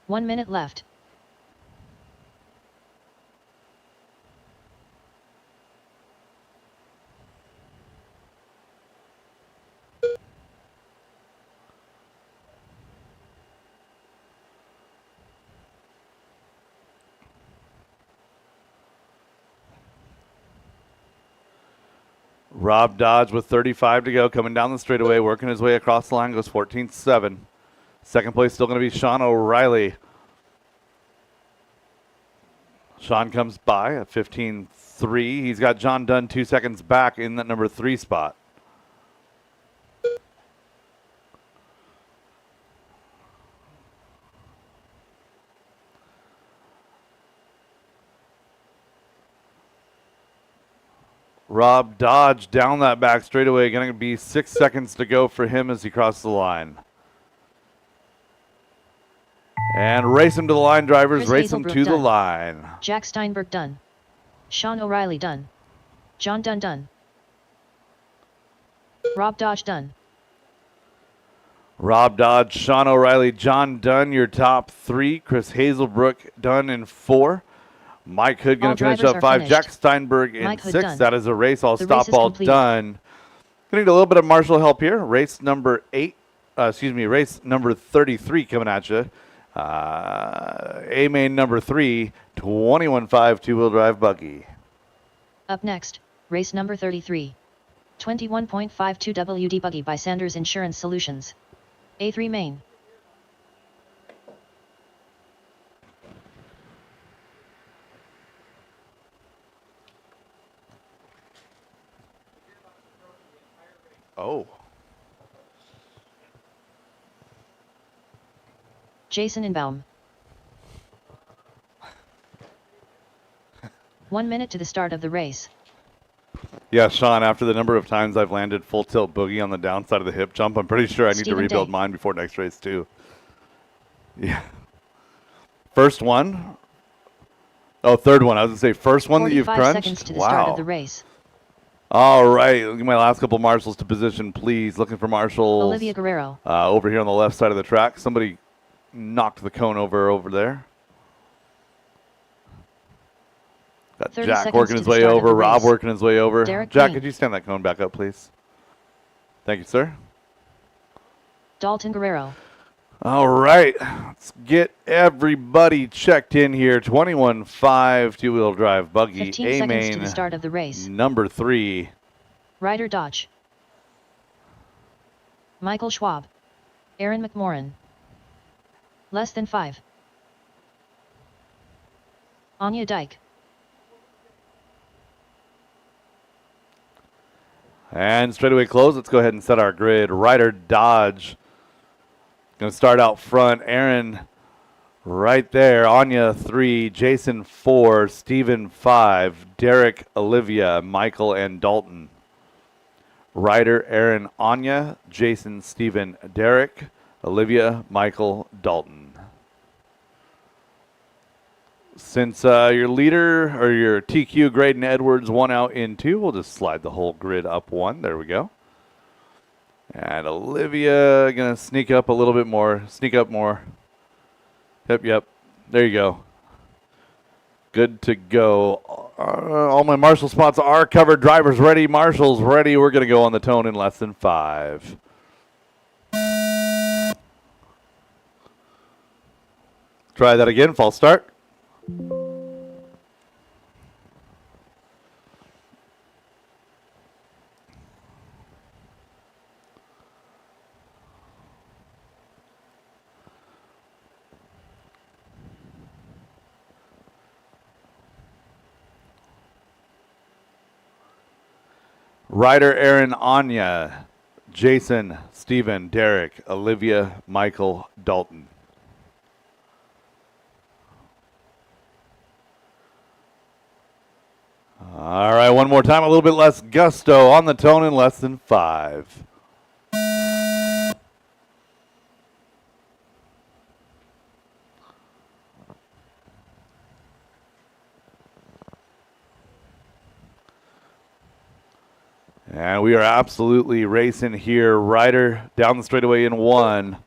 One minute left. Rob Dodge with 35 to go, coming down the straightaway, working his way across the line, goes 14-7. Second place still going to be Sean O'Reilly. Sean comes by at 15-3. He's got John Dunn 2 seconds back in that number 3 spot. Rob Dodge down that back straightaway. Going to be 6 seconds to go for him as he crosses the line. And race him to the line, drivers. Chris Race him Hazelbrook to done. the line. Jack Steinberg done. Sean O'Reilly done. John Dunn done. Rob Dodge done. Rob Dodge, Sean O'Reilly, John Dunn, your top 3. Chris Hazelbrook, Dunn in 4. Mike Hood going to finish up 5. Finished. Jack Steinberg in Mike 6. Hood, That is a race. All the stop race all complete. done. Going to need a little bit of marshal help here. Race number 8. Race number 33 coming at you. A main number 3, 21.5 two-wheel drive buggy. Up next, race number 33. 21.52 WD buggy by Sanders Insurance Solutions. A3 main. Oh. Jason Inbaum. 1 minute to the start of the race. Yeah, Sean, after the number of times I've landed full tilt boogie on the downside of the hip jump, I'm pretty sure I need Stephen to rebuild Day. mine before next race, too. Yeah. First one. Oh, third one. I was going to say first one that you've 45 crunched. seconds to the Wow. start of the race. All right. Look at my last couple marshals to position, please. Looking for marshals. Olivia Guerrero. Over here on the left side of the track. Somebody knocked the cone over there. Got 30 Jack seconds working to his the way start of over. the Rob race. working his way over. Derek Jack, Green. could you stand that cone back up, please? Thank you, sir. Dalton Guerrero. All right. Let's get everybody checked in here. 21.5 two-wheel drive buggy. 15 A seconds main to the start of the race. number 3. Ryder Dodge. Michael Schwab. Aaron McMorrin. Less than 5. Anya Dyke. And straightaway close. Let's go ahead and set our grid. Ryder Dodge. Going to start out front. Aaron right there. Anya 3. Jason 4. Steven 5. Derek, Olivia, Michael, and Dalton. Ryder, Aaron, Anya, Jason, Steven, Derek, Olivia, Michael, Dalton. Since your leader or your TQ, Graydon Edwards, 1 out in 2, we'll just slide the whole grid up 1. There we go. And Olivia going to sneak up a little bit more. Sneak up more. Yep. There you go. Good to go. All my marshal spots are covered. Drivers ready. Marshals ready. We're going to go on the tone in less than 5. Try that again. False start. Ryder, Aaron, Anya, Jason, Steven, Derek, Olivia, Michael, Dalton. All right, one more time, a little bit less gusto on the tone in less than 5. And we are absolutely racing here. Ryder down the straightaway in 1.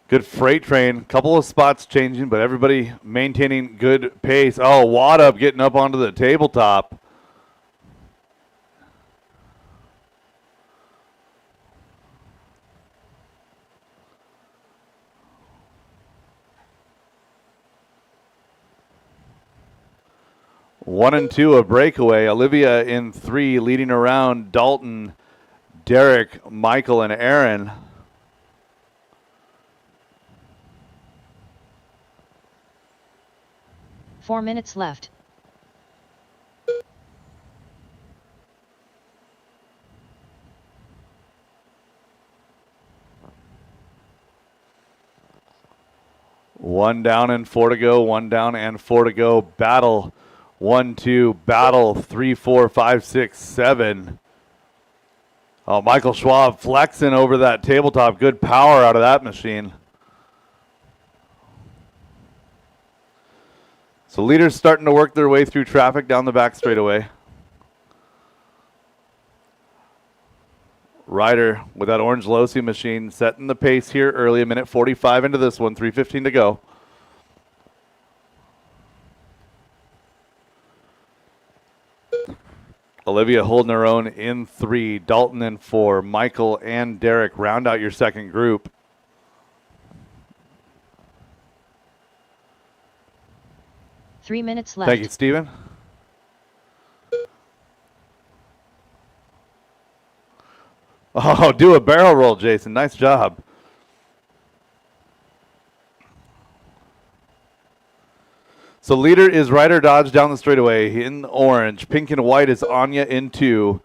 Good freight train. Couple of spots changing, but everybody maintaining good pace. Oh, Watt up getting up onto the tabletop. One and 2 a breakaway. Olivia in 3 leading around Dalton, Derek, Michael, and Aaron. Four minutes left. One down and 4 to go. 1 down and 4 to go. Battle 1, 2. Battle 3, 4, 5, 6, 7. Oh, Michael Schwab flexing over that tabletop. Good power out of that machine. So leaders starting to work their way through traffic down the back straightaway. Ryder with that orange Losi machine setting the pace here early, a minute 45 into this one, 3:15 to go. Olivia holding her own in 3, Dalton in 4, Michael and Derek round out your second group. Three minutes left. Thank you, Stephen. Oh, do a barrel roll, Jason. Nice job. So leader is Ryder Dodge down the straightaway in orange. Pink and white is Anya in 2.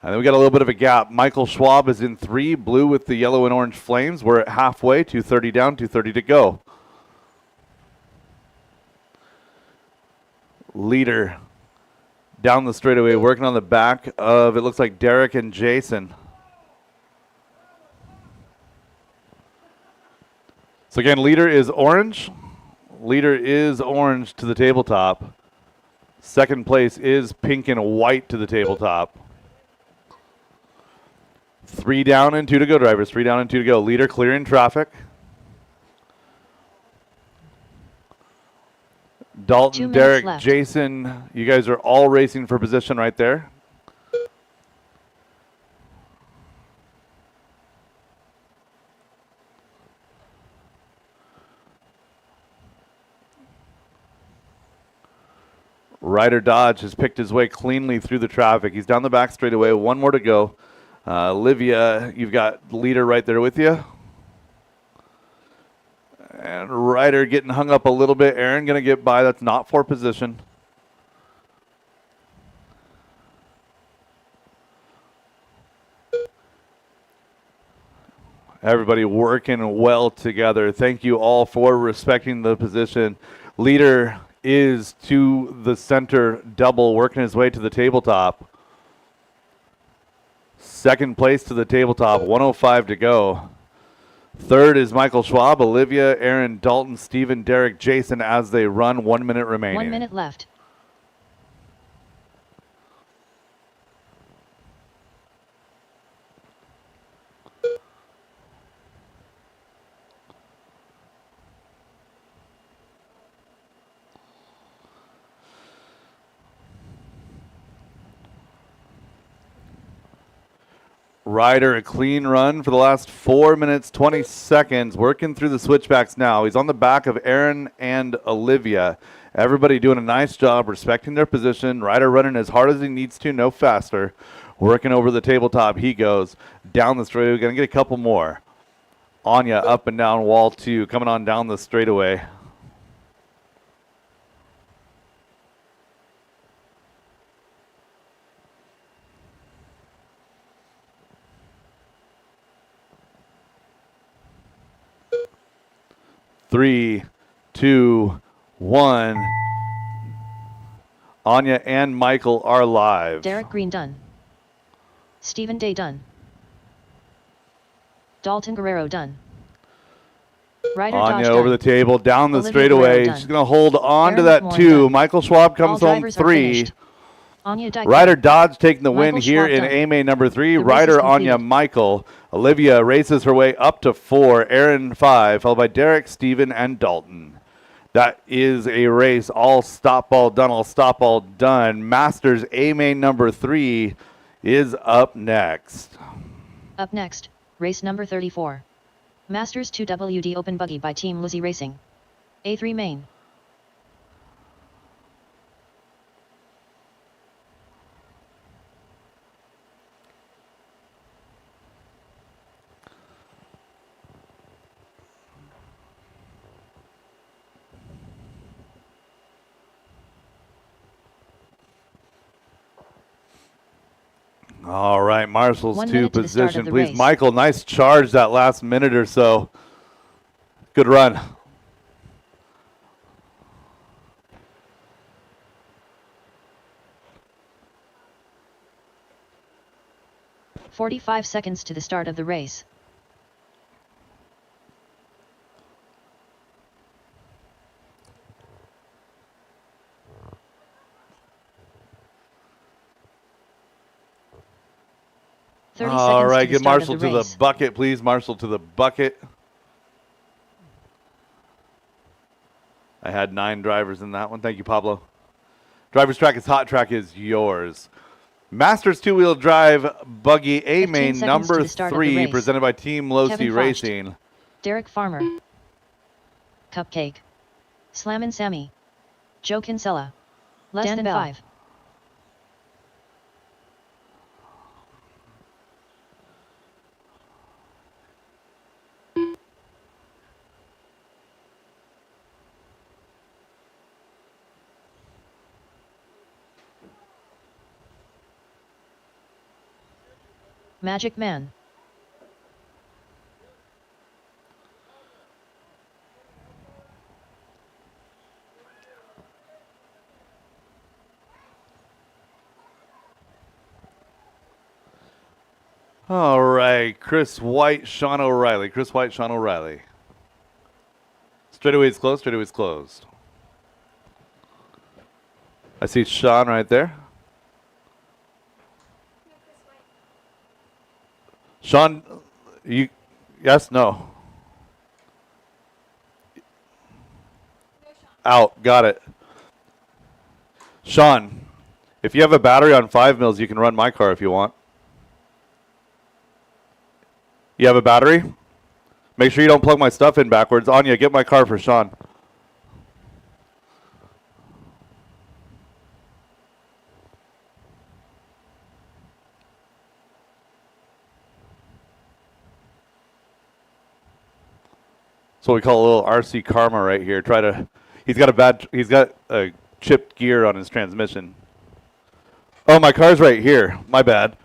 And then we got a little bit of a gap. Michael Schwab is in 3. Blue with the yellow and orange flames. We're at halfway. 2:30 down, 2:30 to go. Leader down the straightaway, working on the back of, it looks like Derek and Jason. So again, leader is orange. Leader is orange to the tabletop. Second place is pink and white to the tabletop. 3 down and 2 to go, drivers. 3 down and 2 to go. Leader clearing traffic. Dalton, Derek, left. Jason, you guys are all racing for position right there. Ryder Dodge has picked his way cleanly through the traffic. He's down the back straightaway. 1 more to go. Olivia, you've got leader right there with you. And Ryder getting hung up a little bit. Aaron going to get by. That's not for position. Everybody working well together. Thank you all for respecting the position. Leader is to the center double, working his way to the tabletop. Second place to the tabletop, 1:05 to go. Third is Michael Schwab, Olivia, Aaron, Dalton, Stephen, Derek, Jason as they run. 1 minute remaining. 1 minute left. Ryder, a clean run for the last 4 minutes, 20 seconds. Working through the switchbacks now. He's on the back of Aaron and Olivia. Everybody doing a nice job, respecting their position. Ryder running as hard as he needs to, no faster. Working over the tabletop. He goes down the straightaway. We're going to get a couple more. Anya up and down wall 2, coming on down the straightaway. Three, 2, 1. Anya and Michael are live. Derek Green done. Stephen Day done. Dalton Guerrero done. Ryder Anya Dodge over done. the table, down the Olivia straightaway. Guerrero She's going to hold on to Aaron that Moore 2. done. Michael Schwab comes All home drivers are 3. finished. Anya Dyke Ryder done. Dodge taking the win Michael here Schwab in done. A main number 3. The race is Ryder, Anya, completed. Michael. Olivia races her way up to 4. Aaron 5, followed by Derek, Stephen, and Dalton. That is a race. All stop, all done, all stop, all done. Masters A main number 3 is up next. Up next, race number 34. Masters 2WD Open Buggy by Team Lucy Racing. A3 main. All right, Marshall's 1 to minute to the start of position, the please. race. Michael, nice charge that last minute or so. Good run. "45 seconds to the start of the race. 30 All seconds right, to the get start Marshall of the to race. the bucket, please. Marshall to the bucket. I had 9 drivers in that one. Thank you, Pablo. Driver's track is hot. Track is yours. Masters two-wheel drive buggy A main number 3, presented by Team Losi Racing. Derek Farmer. Cupcake. Slammin' Sammy. Joe Kinsella. Less than 5. Magic Man. All right, Chris White, Sean O'Reilly. Chris White, Sean O'Reilly. Straightaway's closed, straightaway's closed. I see Sean right there. Sean, you, yes, no. Out, got it. Sean, if you have a battery on 5 mils, you can run my car if you want. You have a battery? Make sure you don't plug my stuff in backwards. Anya, get my car for Sean. That's what we call a little RC karma right here. He's got a chipped gear on his transmission. Oh, my car's right here. My bad.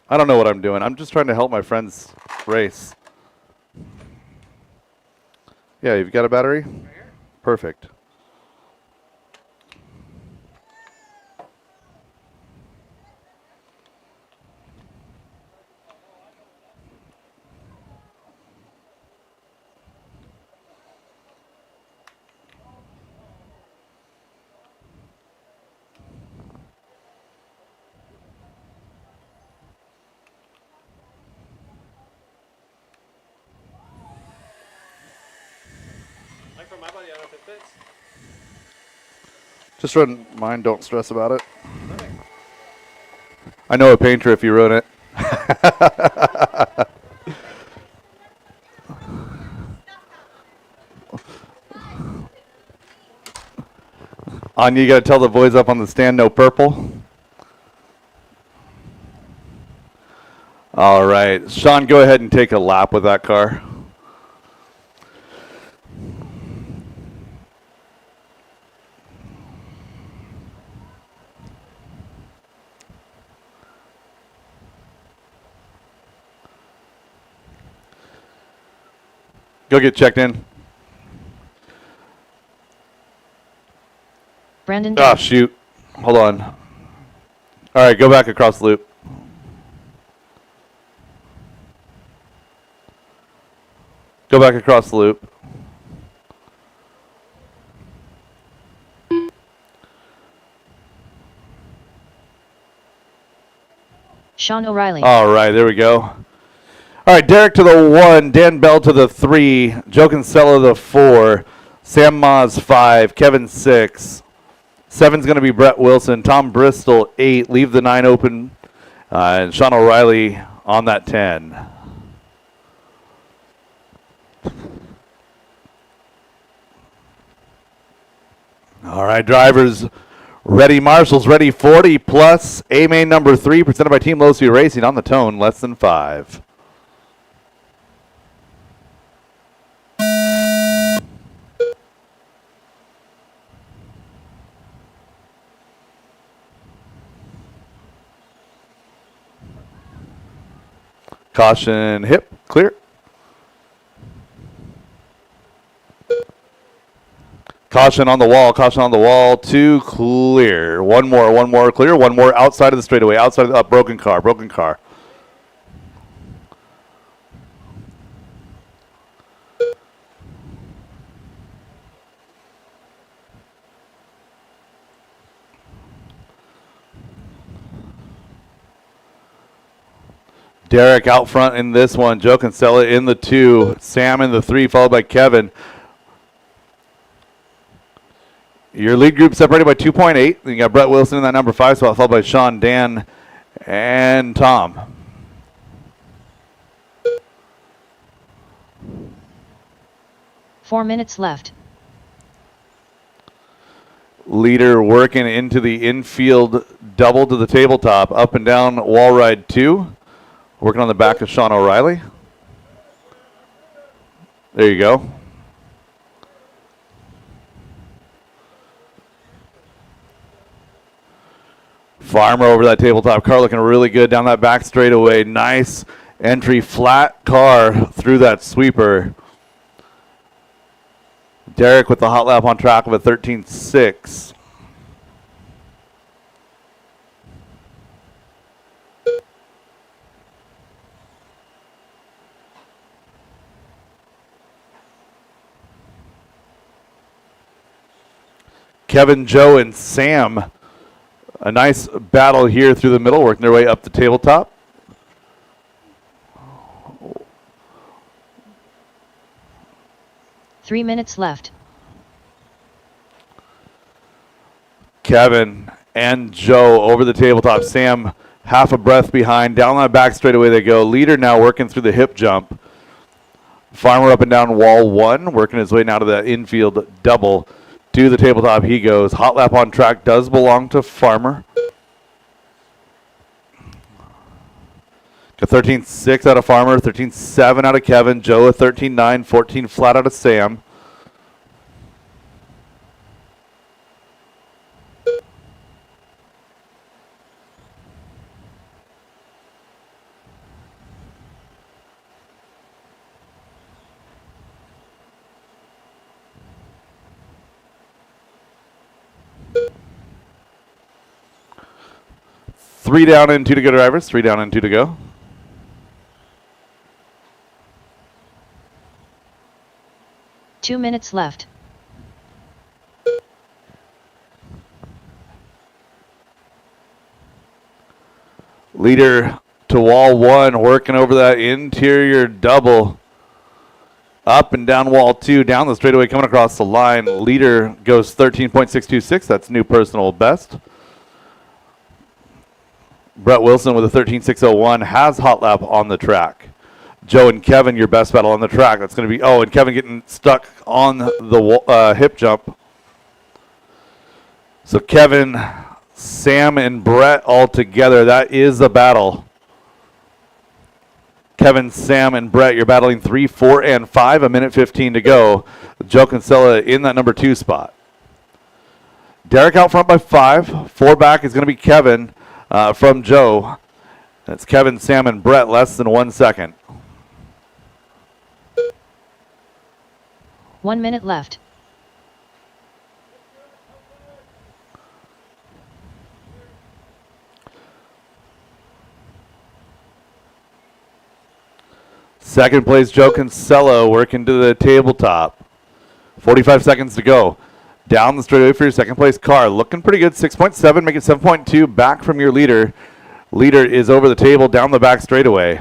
I don't know what I'm doing. I'm just trying to help my friends race. Yeah, you've got a battery? Right here. Perfect. My body, I don't know if it fits. Just run mine. Don't stress about it. Okay. I know a painter if you ruin it. Anya, you got to tell the boys up on the stand no purple. All right. Sean, go ahead and take a lap with that car. Go get checked in. Brandon. Oh, shoot. Hold on. All right, go back across the loop. Go back across the loop. Sean O'Reilly. All right, there we go. All right, Derek to the 1, Dan Bell to the 3, Joe Kinsella the 4, Sam Maas 5, Kevin 6, 7's going to be Brett Wilson, Tom Bristol 8, leave the 9 open, and Sean O'Reilly on that 10. All right, drivers ready, marshals ready, 40 plus, A main number 3, presented by Team Losi Racing on the tone, less than 5. Caution hip, clear. Caution on the wall, 2 clear. One more clear, one more outside of the straightaway, outside of the broken car. Derek out front in this one. Joe Kinsella in the 2. Sam in the 3, followed by Kevin. Your lead group separated by 2.8. Then you got Brett Wilson in that number 5 spot, followed by Sean, Dan, and Tom. Four minutes left. Leader working into the infield double to the tabletop, up and down wall ride 2. Working on the back of Sean O'Reilly. There you go. Farmer over that tabletop car looking really good down that back straightaway. Nice entry, flat car through that sweeper. Derek with the hot lap on track of a 13.6. Kevin, Joe, and Sam. A nice battle here through the middle, working their way up the tabletop. Three minutes left. Kevin and Joe over the tabletop. Sam half a breath behind. Down that back straightaway they go. Leader now working through the hip jump. Farmer up and down wall 1, working his way now to the infield double. To the tabletop he goes. Hot lap on track does belong to Farmer. A 13.6 out of Farmer, 13.7 out of Kevin, Joe a 13.9, 14 flat out of Sam. Three down and 2 to go drivers, 3 down and 2 to go. 2 minutes left. Leader to wall 1, working over that interior double. Up and down wall 2, down the straightaway, coming across the line. Leader goes 13.626, that's new personal best. Brett Wilson with a 13.601 has hot lap on the track. Joe and Kevin, your best battle on the track. That's going to be, and Kevin getting stuck on the hip jump. So Kevin, Sam, and Brett all together. That is the battle. Kevin, Sam, and Brett, you're battling 3, 4, and 5. A minute 15 to go. Joe Kinsella in that number 2 spot. Derek out front by 5. 4 back is going to be Kevin from Joe. That's Kevin, Sam, and Brett, less than 1 second. 1 minute left. Second place, Joe Kinsella working to the tabletop. 45 seconds to go. Down the straightaway for your second place car. Looking pretty good. 6.7, make it 7.2 back from your leader. Leader is over the table down the back straightaway.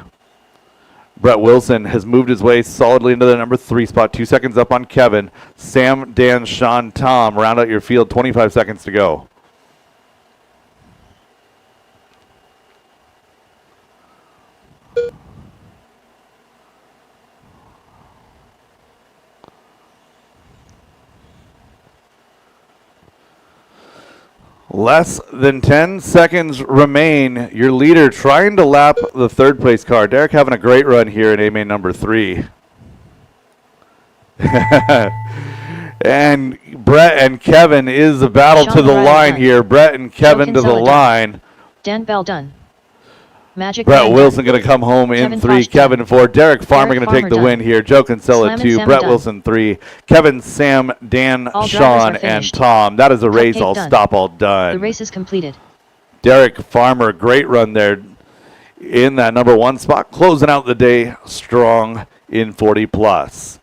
Brett Wilson has moved his way solidly into the number 3 spot. 2 seconds up on Kevin. Sam, Dan, Sean, Tom round out your field. 25 seconds to go. Less than 10 seconds remain. Your leader trying to lap the third place car. Derek having a great run here in A-main number 3. And Brett and Kevin is the battle Sean to the O'Reilly line done. here. Brett and Kevin to the Kinsella done. line. Dan Bell done. Magic Brett Man Wilson done. going to come home in Kevin 3. Fosh done. Kevin 4. Derek Farmer Derek going to take Farmer the done. win here. Joe Kinsella Slam and 2. Sam Brett done. Wilson 3. Kevin, Sam, Dan, All drivers Sean, are and finished. Tom. That is a race. Cupcake All done. stop, all done. The race is completed. Derek Farmer, great run there in that number 1 spot, closing out the day strong in 40 plus.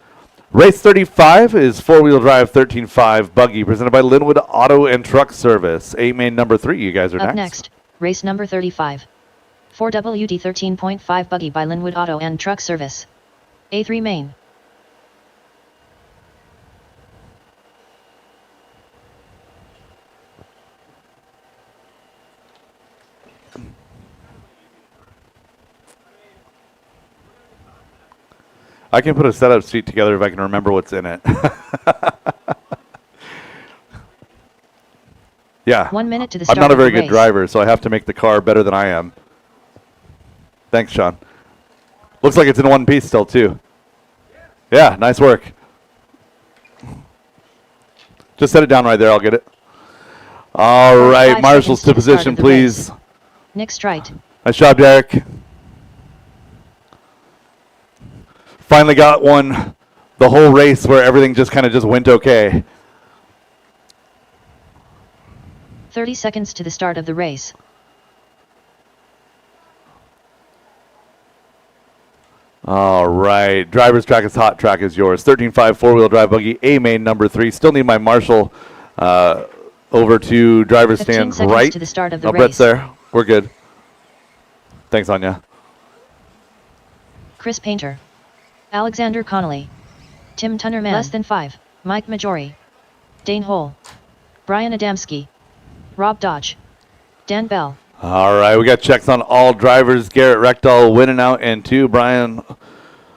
Race 35 is 4-wheel drive 13.5 buggy presented by Linwood Auto and Truck Service. A-main number 3, you guys are Up next. next, race number 35. 4WD 13.5 buggy by Linwood Auto and Truck Service. A3 main. I can put a setup sheet together if I can remember what's in it. Yeah. 1 minute to the start. I'm not a very of the good driver, so I have to make the car better than I am. Thanks, Sean. Looks like it's in one piece still, too. Yeah, nice work. Just set it down right there. I'll get it. All right, marshals to position, please. Nick Strite. Nice job, Derek. Finally got one the whole race where everything just kind of just went okay. 30 seconds to the start of the race. All right, driver's track is hot, track is yours. 13.5 four-wheel drive buggy, A main number 3. Still need my marshal over to driver's stand right. To the start of the race. Brett's there. We're good. Thanks, Anya. Chris Painter. Alexander Connolly. Tim Tunnerman. Less than 5. Mike Majori. Dane Hole. Brian Adamski. Rob Dodge. Dan Bell. All right, we got checks on all drivers. Garrett Rectal winning out, and 2. Brian,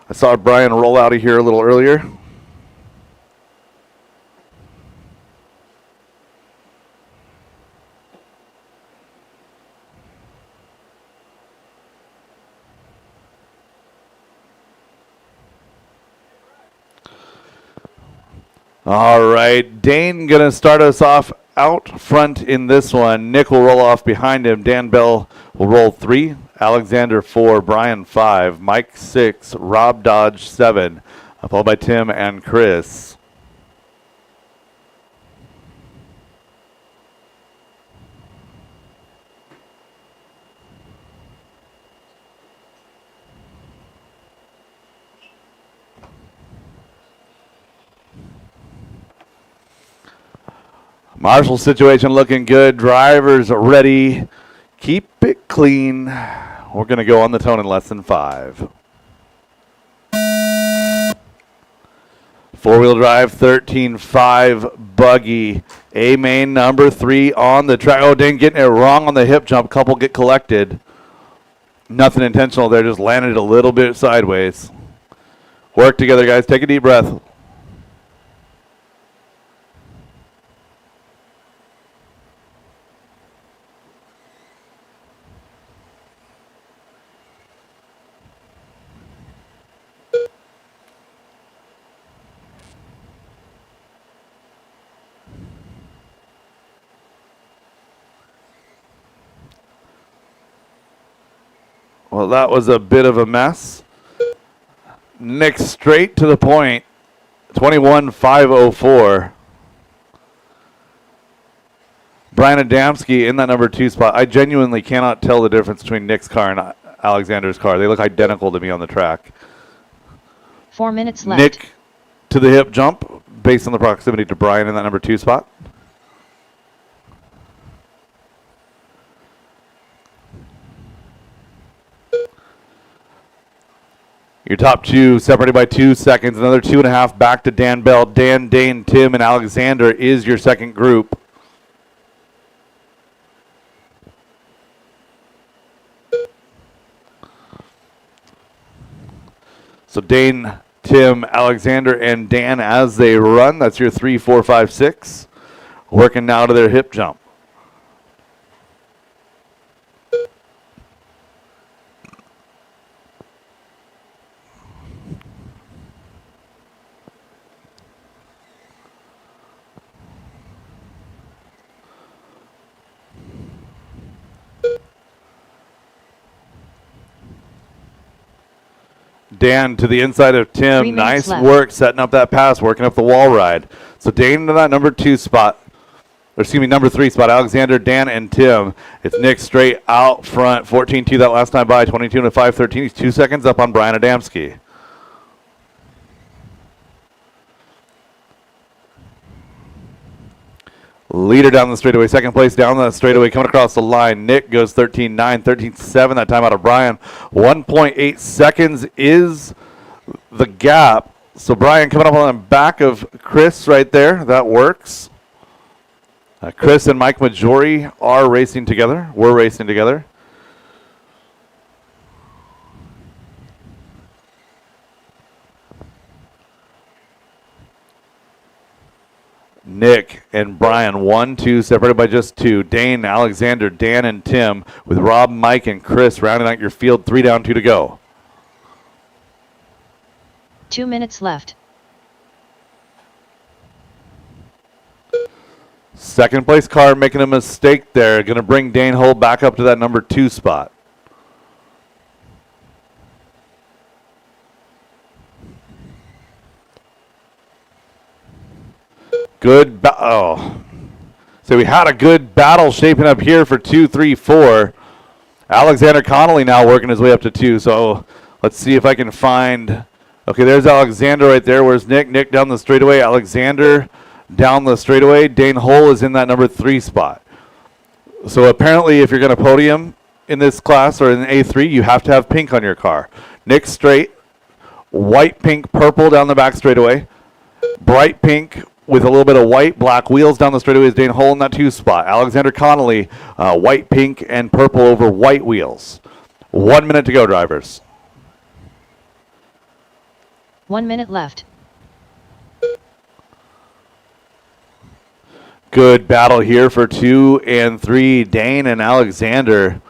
I saw Brian roll out of here a little earlier. All right, Dane gonna start us off out front in this one. Nick will roll off behind him. Dan Bell will roll 3. Alexander 4. Brian 5. Mike 6. Rob Dodge 7. Followed by Tim and Chris. Marshall situation looking good. Drivers ready. Keep it clean. We're going to go on the tone in less than 5. Four-wheel drive, 13.5 buggy. A main number 3 on the track. Oh, dang, getting it wrong on the hip jump. Couple get collected. Nothing intentional there. Just landed a little bit sideways. Work together, guys. Take a deep breath. Well, that was a bit of a mess. Nick straight to the point. 21.504. Brian Adamski in that number 2 spot. I genuinely cannot tell the difference between Nick's car and Alexander's car. They look identical to me on the track. 4 minutes left. Nick to the hip jump based on the proximity to Brian in that number 2 spot. Your top 2 separated by 2 seconds. Another 2.5 back to Dan Bell. Dan, Dane, Tim, and Alexander is your second group. So Dane, Tim, Alexander, and Dan as they run. That's your 3, 4, 5, 6. Working now to their hip jump. Dan to the inside of Tim. Nice work setting up that pass, working up the wall ride. So Dane to that number 2 spot. Or excuse me, number 3 spot. Alexander, Dan, and Tim. It's Nick straight out front. 14.2 that last time by. 22 to 5.13. He's 2 seconds up on Brian Adamski. Leader down the straightaway, second place down the straightaway, coming across the line. Nick goes 13.9, 13.7, that time out of Brian. 1.8 seconds is the gap. So Brian coming up on the back of Chris right there. That works. Chris and Mike Majori are racing together. We're racing together. Nick and Brian, 1, 2, separated by just 2. Dane, Alexander, Dan, and Tim, with Rob, Mike, and Chris rounding out your field. 3 down, 2 to go. 2 minutes left. Second place car making a mistake there. Going to bring Dane Hull back up to that number 2 spot. Good. So we had a good battle shaping up here for 2, 3, 4. Alexander Connolly now working his way up to 2. So let's see if I can find. Okay, there's Alexander right there. Where's Nick? Nick down the straightaway. Alexander down the straightaway. Dane Hull is in that number 3 spot. So apparently if you're going to podium in this class or in A3, you have to have pink on your car. Nick straight, white, pink, purple down the back straightaway. Bright pink with a little bit of white, black wheels down the straightaway is Dane Hull in that 2 spot. Alexander Connolly, white, pink, and purple over white wheels. 1 minute to go, drivers. 1 minute left. Good battle here for 2 and 3. Dane and Alexander.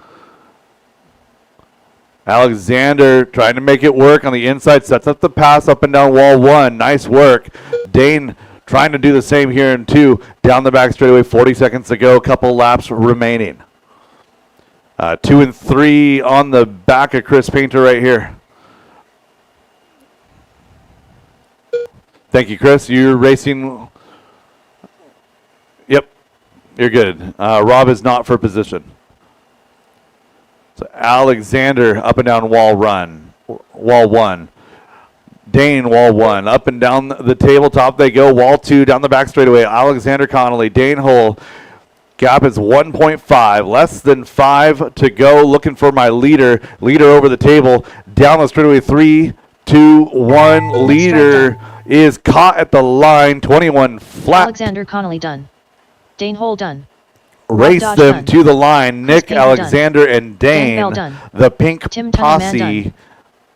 Alexander trying to make it work on the inside, sets up the pass up and down wall 1. Nice work. Dane trying to do the same here in 2. Down the back straightaway, 40 seconds to go. Couple laps remaining. 2 and 3 on the back of Chris Painter right here. Thank you, Chris. You're racing. Yep, you're good. Rob is not for position. So Alexander up and down wall 1. Dane, wall 1. Up and down the tabletop they go. Wall 2, down the back straightaway. Alexander Connolly, Dane Hull. Gap is 1.5. Less than 5 to go. Looking for my leader. Leader over the table. Down the straightaway. 3, 2, 1. Leader is caught at the line. 21 flat. Alexander Connolly done. Dane Hull done. Race them done. to the line. Nick, Painter Alexander, done. and Dane. Bell The pink Tim Tunnerman posse. done.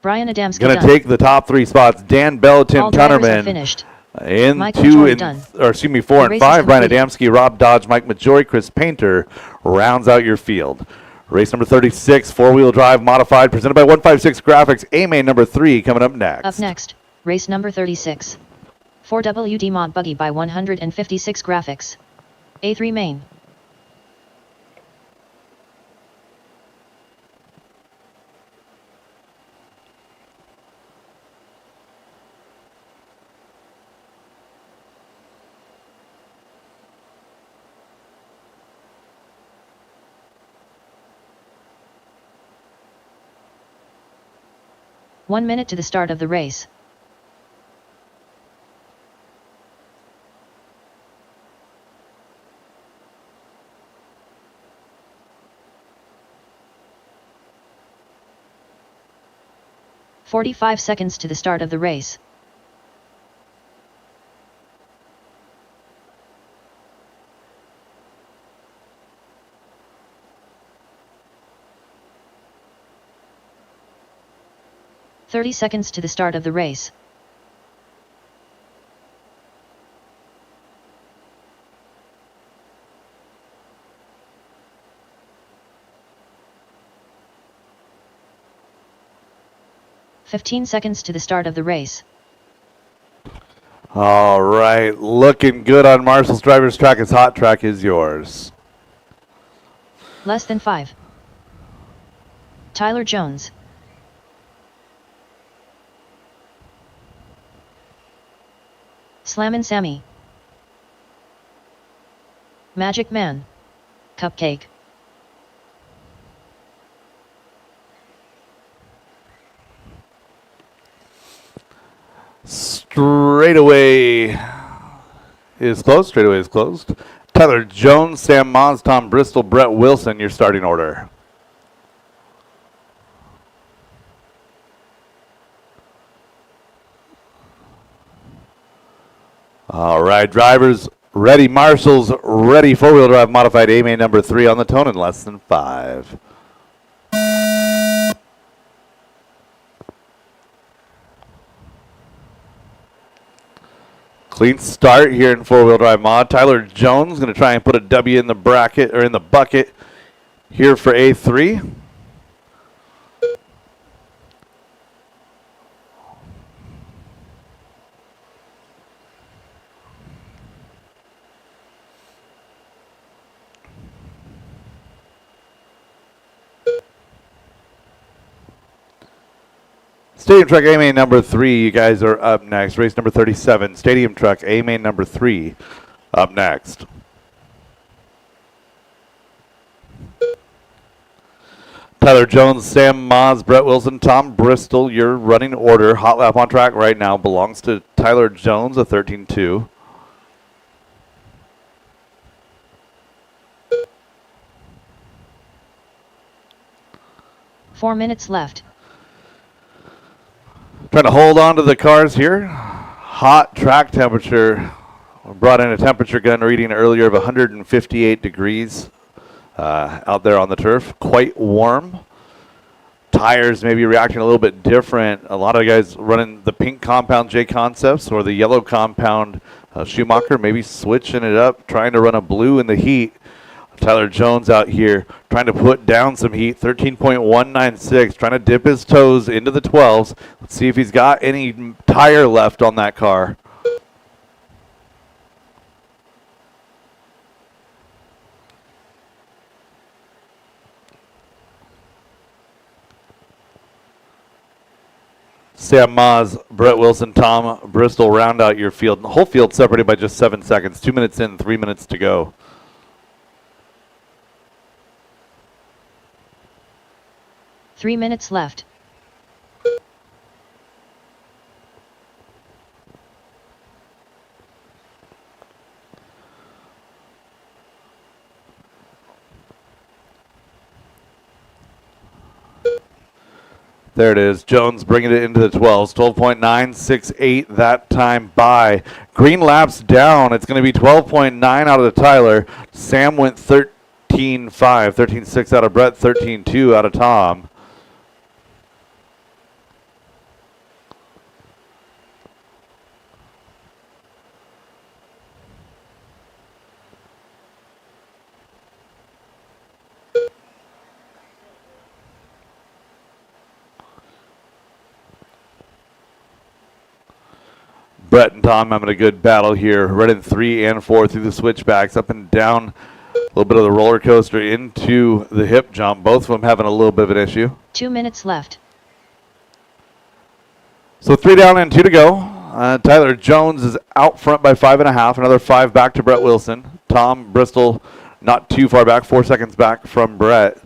Brian Adamski Going to done. take the top 3 spots. Dan Bell, Tim All drivers are Tunnerman. finished. In Mike 2 Majori and done. 4 and race 5, is Brian completed. Adamski, Rob Dodge, Mike Majori, Chris Painter rounds out your field. Race number 36, 4-wheel drive modified, presented by 156 Graphics. A-Main number 3 coming up next. Up next, race number 36. 4WD Mod Buggy by 156 Graphics. A3 main. One minute to the start of the race. "45 seconds to the start of the race. "30 seconds to the start of the race. "15 seconds to the start of the race. All right, looking good on Marshall's driver's track. His hot track is yours. Less than 5. Tyler Jones. Slammin' Sammy. Magic Man. Cupcake. Straightaway is closed. Straightaway is closed. Tyler Jones, Sam Mons, Tom Bristol, Brett Wilson, your starting order. All right, drivers ready, marshals ready, four-wheel drive modified A-main number 3 on the tone in less than 5. Clean start here in four-wheel drive mod. Tyler Jones going to try and put a W in the bracket or in the bucket here for A3. Stadium Truck A-Main number 3, you guys are up next. Race number 37, Stadium Truck A-Main number 3, up next. Tyler Jones, Sam Mons, Brett Wilson, Tom Bristol, your running order. Hot lap on track right now belongs to Tyler Jones, a 13-2. Four minutes left. Trying to hold on to the cars here. Hot track temperature. We brought in a temperature gun reading earlier of 158 degrees out there on the turf. Quite warm. Tires maybe reacting a little bit different. A lot of guys running the pink compound J Concepts or the yellow compound Schumacher, maybe switching it up, trying to run a blue in the heat. Tyler Jones out here trying to put down some heat, 13.196, trying to dip his toes into the 12s. Let's see if he's got any tire left on that car. Sam Maz, Brett Wilson, Tom Bristol round out your field. The whole field separated by just 7 seconds. 2 minutes in, 3 minutes to go. 3 minutes left. There it is. Jones bringing it into the 12s. 12.968 that time by. Green laps down. It's going to be 12.9 out of the Tyler. Sam went 13.5. 13.6 out of Brett. 13.2 out of Tom. Brett and Tom having a good battle here, running 3 and 4 through the switchbacks, up and down, a little bit of the roller coaster into the hip jump. Both of them having a little bit of an issue. 2 minutes left. So 3 down and 2 to go. Tyler Jones is out front by 5.5. Another 5 back to Brett Wilson. Tom Bristol not too far back, 4 seconds back from Brett.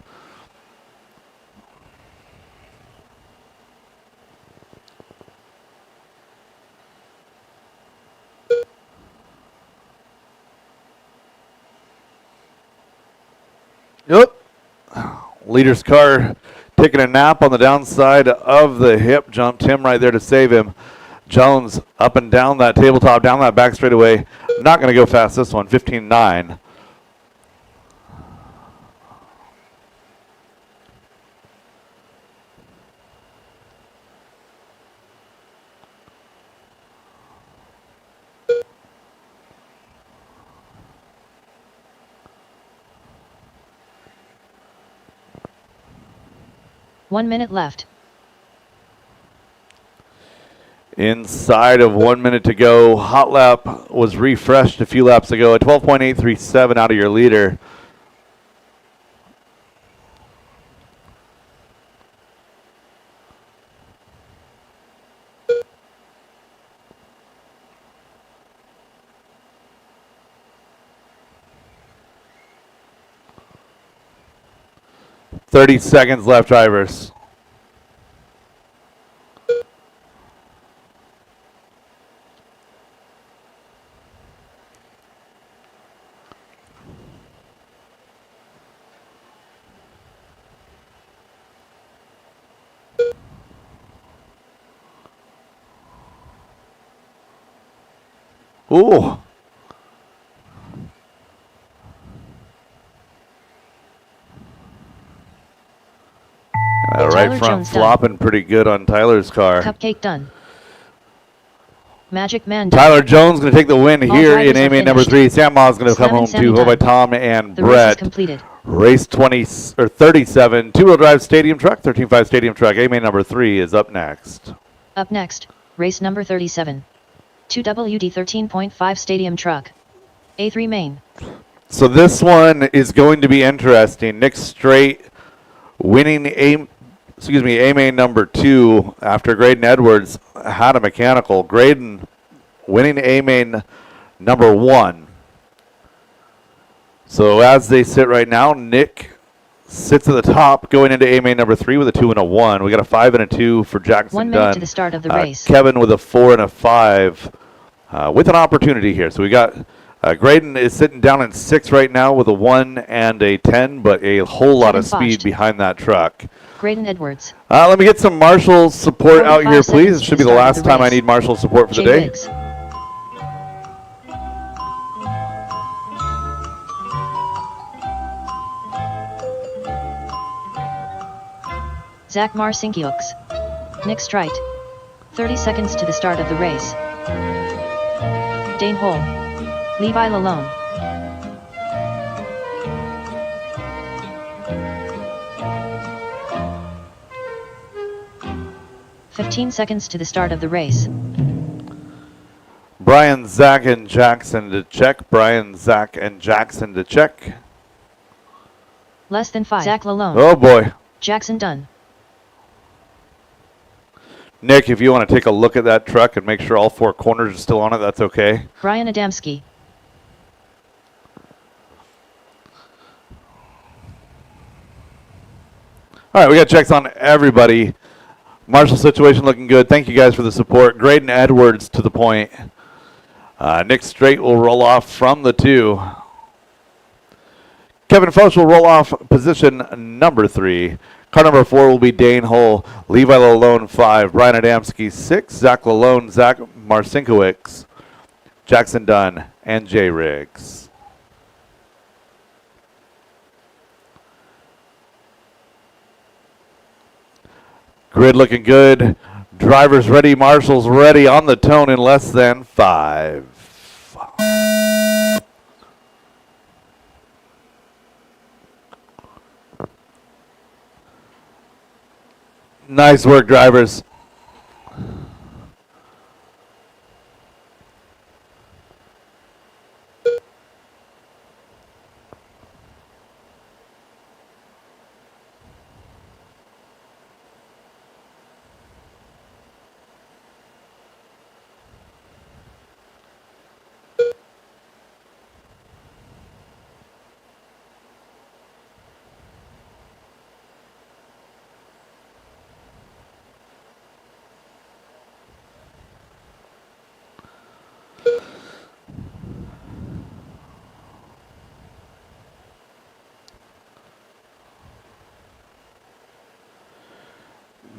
Yep. Leader's car taking a nap on the downside of the hip jump. Tim right there to save him. Jones up and down that tabletop, down that back straightaway. Not going to go fast this one, 15.9. One minute left. Inside of 1 minute to go. Hot lap was refreshed a few laps ago at 12.837 out of your leader. .30 seconds left, drivers. Ooh. Right Tyler front Jones flopping done. pretty good on Tyler's car. Cupcake done. Magic Man. Tyler Jones going to take the win here in A main number 3. Sam Ma's going to come home too, followed by Tom and the Brett. Race is completed. Race 37, two-wheel drive stadium truck, 13.5 stadium truck. A main number 3 is up next. Up next, race number 37. 2WD 13.5 stadium truck. A3 main. So this one is going to be interesting. Nick Strait winning A main number 2 after Graydon Edwards had a mechanical. Graydon winning A main number 1. So as they sit right now, Nick sits at the top going into A main number 3 with a 2 and a 1. We got a 5 and a 2 for Jackson 1 minute Dunn. to the start of the race. Kevin with a 4 and a 5 with an opportunity here. So we got Graydon is sitting down in 6 right now with a 1 and a 10, but a whole lot of speed behind that truck. Graydon Edwards. Let me get some Marshall support out here, please. It should be the last time I need Marshall support for the day. Riggs. Zach Marcinkiewicz. Nick Strait. 30 seconds to the start of the race. Dane Hole. Levi Lalone. "15 seconds to the start of the race. Brian, Zach, and Jackson to check. Brian, Zach, and Jackson to check. Less than 5. Zach Lalone. Oh boy. Jackson Dunn. Nick, if you want to take a look at that truck and make sure all 4 corners are still on it, that's okay. Brian Adamski. All right, we got checks on everybody. Marshall situation looking good. Thank you guys for the support. Graydon Edwards to the point. Nick Strait will roll off from the 2. Kevin Foch will roll off position number 3. Car number 4 will be Dane Hull. Levi Lalone 5. Brian Adamski 6. Zach Lalone, Zach Marcinkiewicz, Jackson Dunn, and Jay Riggs. Grid looking good. Drivers ready. Marshall's ready on the tone in less than 5. Nice work, drivers.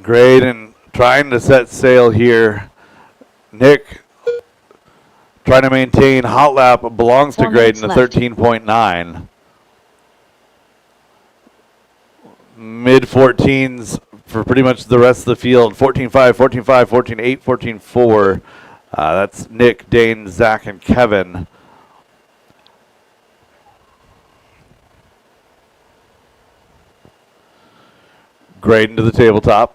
Great, and trying to set sail here. Nick trying to maintain hot lap belongs to Graydon at 13.9. Mid 14s for pretty much the rest of the field. 14.5, 14.5, 14.8, 14.4. That's Nick, Dane, Zach, and Kevin. Graydon to the tabletop.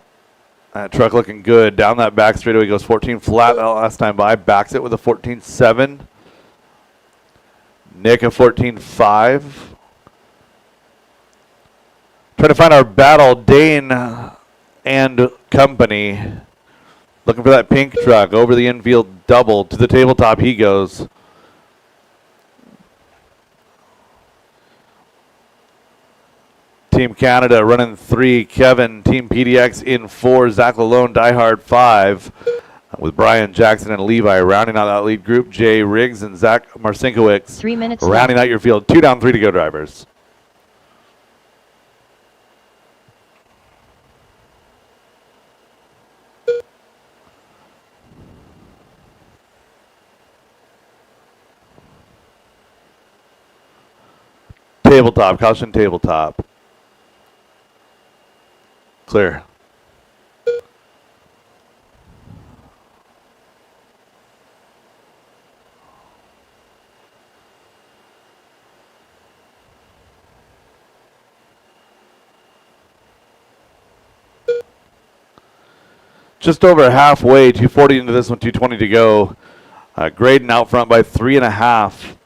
That truck looking good. Down that back straightaway goes 14 flat last time by. Backs it with a 14.7. Nick a 14.5. Trying to find our battle. Dane and company. Looking for that pink truck. Over the infield double. To the tabletop he goes. Team Canada running 3. Kevin, Team PDX in 4. Zach Lalone, DieHard 5. With Brian, Jackson, and Levi rounding out that lead group. Jay Riggs and Zach Marcinkiewicz 3 minutes rounding out your field. 2 down, 3 to go, drivers. tabletop. Caution tabletop. Clear. Just over halfway, 240 into this one, 220 to go. Graydon out front by 3.5.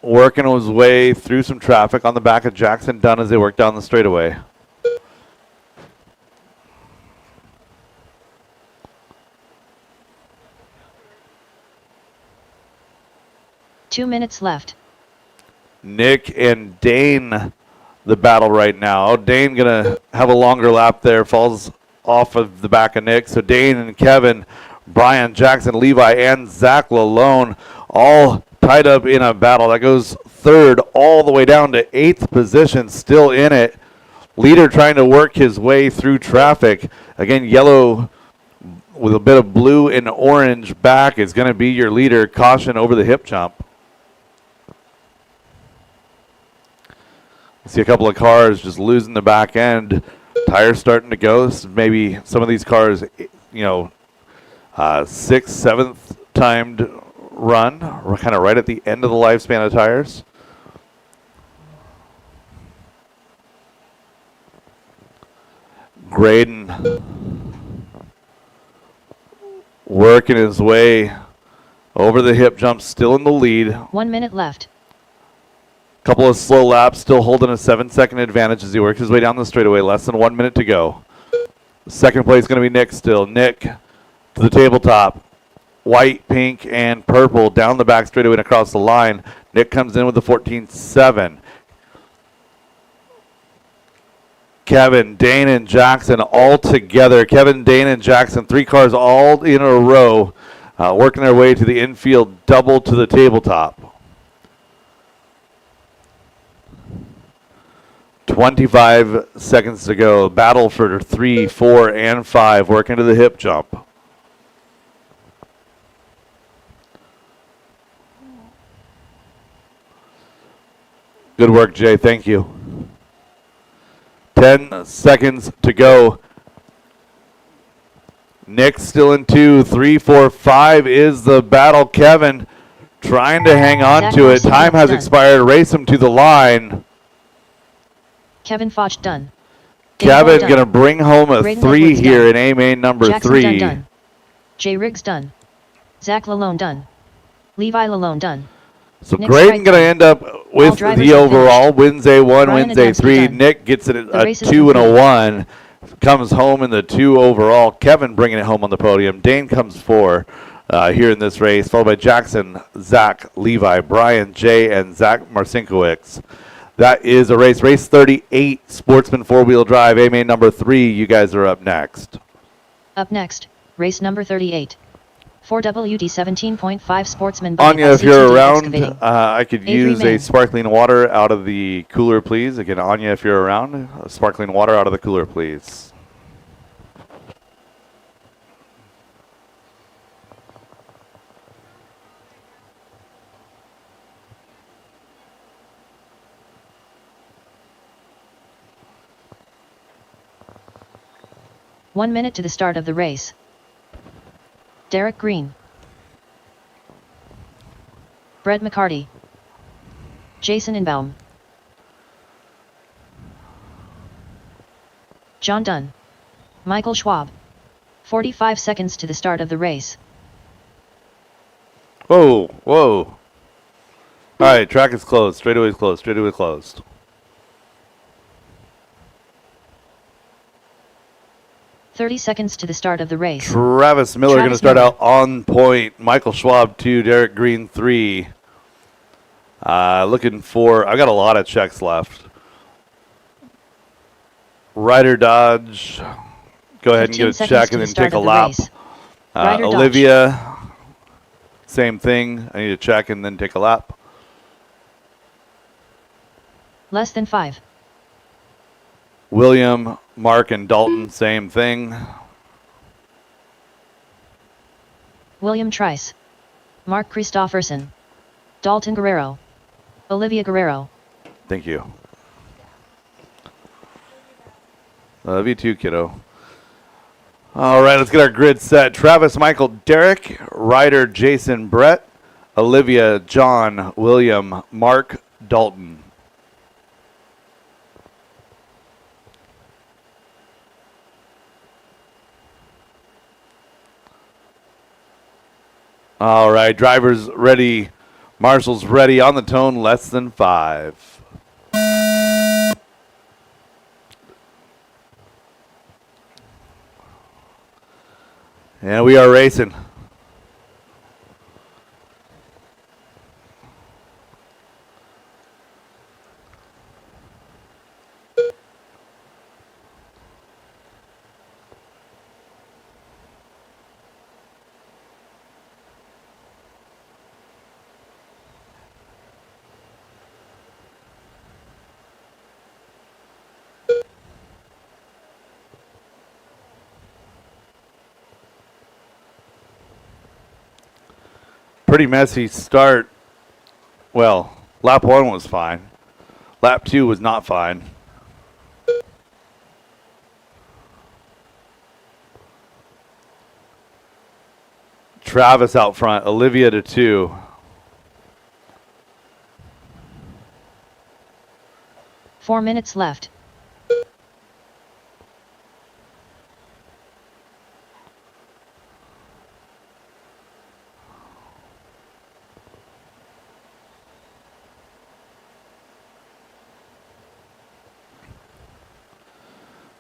Working his way through some traffic on the back of Jackson Dunn as they work down the straightaway. Two minutes left. Nick and Dane, the battle right now. Dane gonna have a longer lap there, falls off of the back of Nick. So Dane and Kevin, Brian, Jackson, Levi, and Zach Lalone all tied up in a battle. That goes third all the way down to 8th position, still in it. Leader trying to work his way through traffic. Again, yellow with a bit of blue and orange back is going to be your leader. Caution over the hip jump. See a couple of cars just losing the back end. Tires starting to go. Maybe some of these cars, you know, 6th, 7th timed run. We're kind of right at the end of the lifespan of tires. Graydon working his way over the hip jump, still in the lead. 1 minute left. Couple of slow laps, still holding a 7-second advantage as he works his way down the straightaway. Less than 1 minute to go. Second place going to be Nick still. Nick to the tabletop. White, pink, and purple down the back straightaway and across the line. Nick comes in with the 14.7. Kevin, Dane, and Jackson all together. Kevin, Dane, and Jackson, 3 cars all in a row, working their way to the infield double to the tabletop. 25 seconds to go. Battle for 3, 4, and 5. Working to the hip jump. Good work, Jay. Thank you. 10 seconds to go. Nick still in 2, 3, 4, 5 is the battle. Kevin trying to hang on to it. Time has expired. Race him to the line. Kevin Foch done. Kevin going to bring home a 3 here in A main number Jackson 3. Done. Jay Riggs done. Zach Lalone done. Levi Lalone done. So Graydon going to end up with the overall. Wins A1, wins A3. Nick gets it at a 2 and a 1. Comes home in the 2 overall. Kevin bringing it home on the podium. Dane comes 4 here in this race, followed by Jackson, Zach, Levi, Brian, Jay, and Zach Marcinkiewicz. That is a race. Race 38, Sportsman 4-wheel drive, A main number 3. You guys are up next. Up next, race number 38. 4WD 17.5 Sportsman. Anya, if you're around, I could use a sparkling water out of the cooler, please. Again, Anya, if you're around, sparkling water out of the cooler, please. One minute to the start of the race. Derek Green, Brett McCarty, Jason Inbaum, John Dunn, Michael Schwab. 45 seconds to the start of the race. Whoa, whoa. All right, track is closed. Straightaway is closed. Straightaway closed. Seconds to the start of the race. Travis Miller going to start out on point. Michael Schwab 2, Derek Green 3. Looking for, I've got a lot of checks left. Ryder Dodge, go ahead and get a check and then take a lap. Olivia, same thing. I need a check and then take a lap. Less than 5. William, Mark, and Dalton, same thing. William Trice, Mark Christofferson, Dalton Guerrero, Olivia Guerrero, Thank you. Love you too, kiddo. All right, let's get our grid set. Travis, Michael, Derek, Ryder, Jason, Brett, Olivia, John, William, Mark, Dalton. All right, drivers ready, marshals ready, on the tone, less than 5. And we are racing. Pretty messy start. Well, lap 1 was fine. Lap 2 was not fine. Travis out front, Olivia to 2. Four minutes left.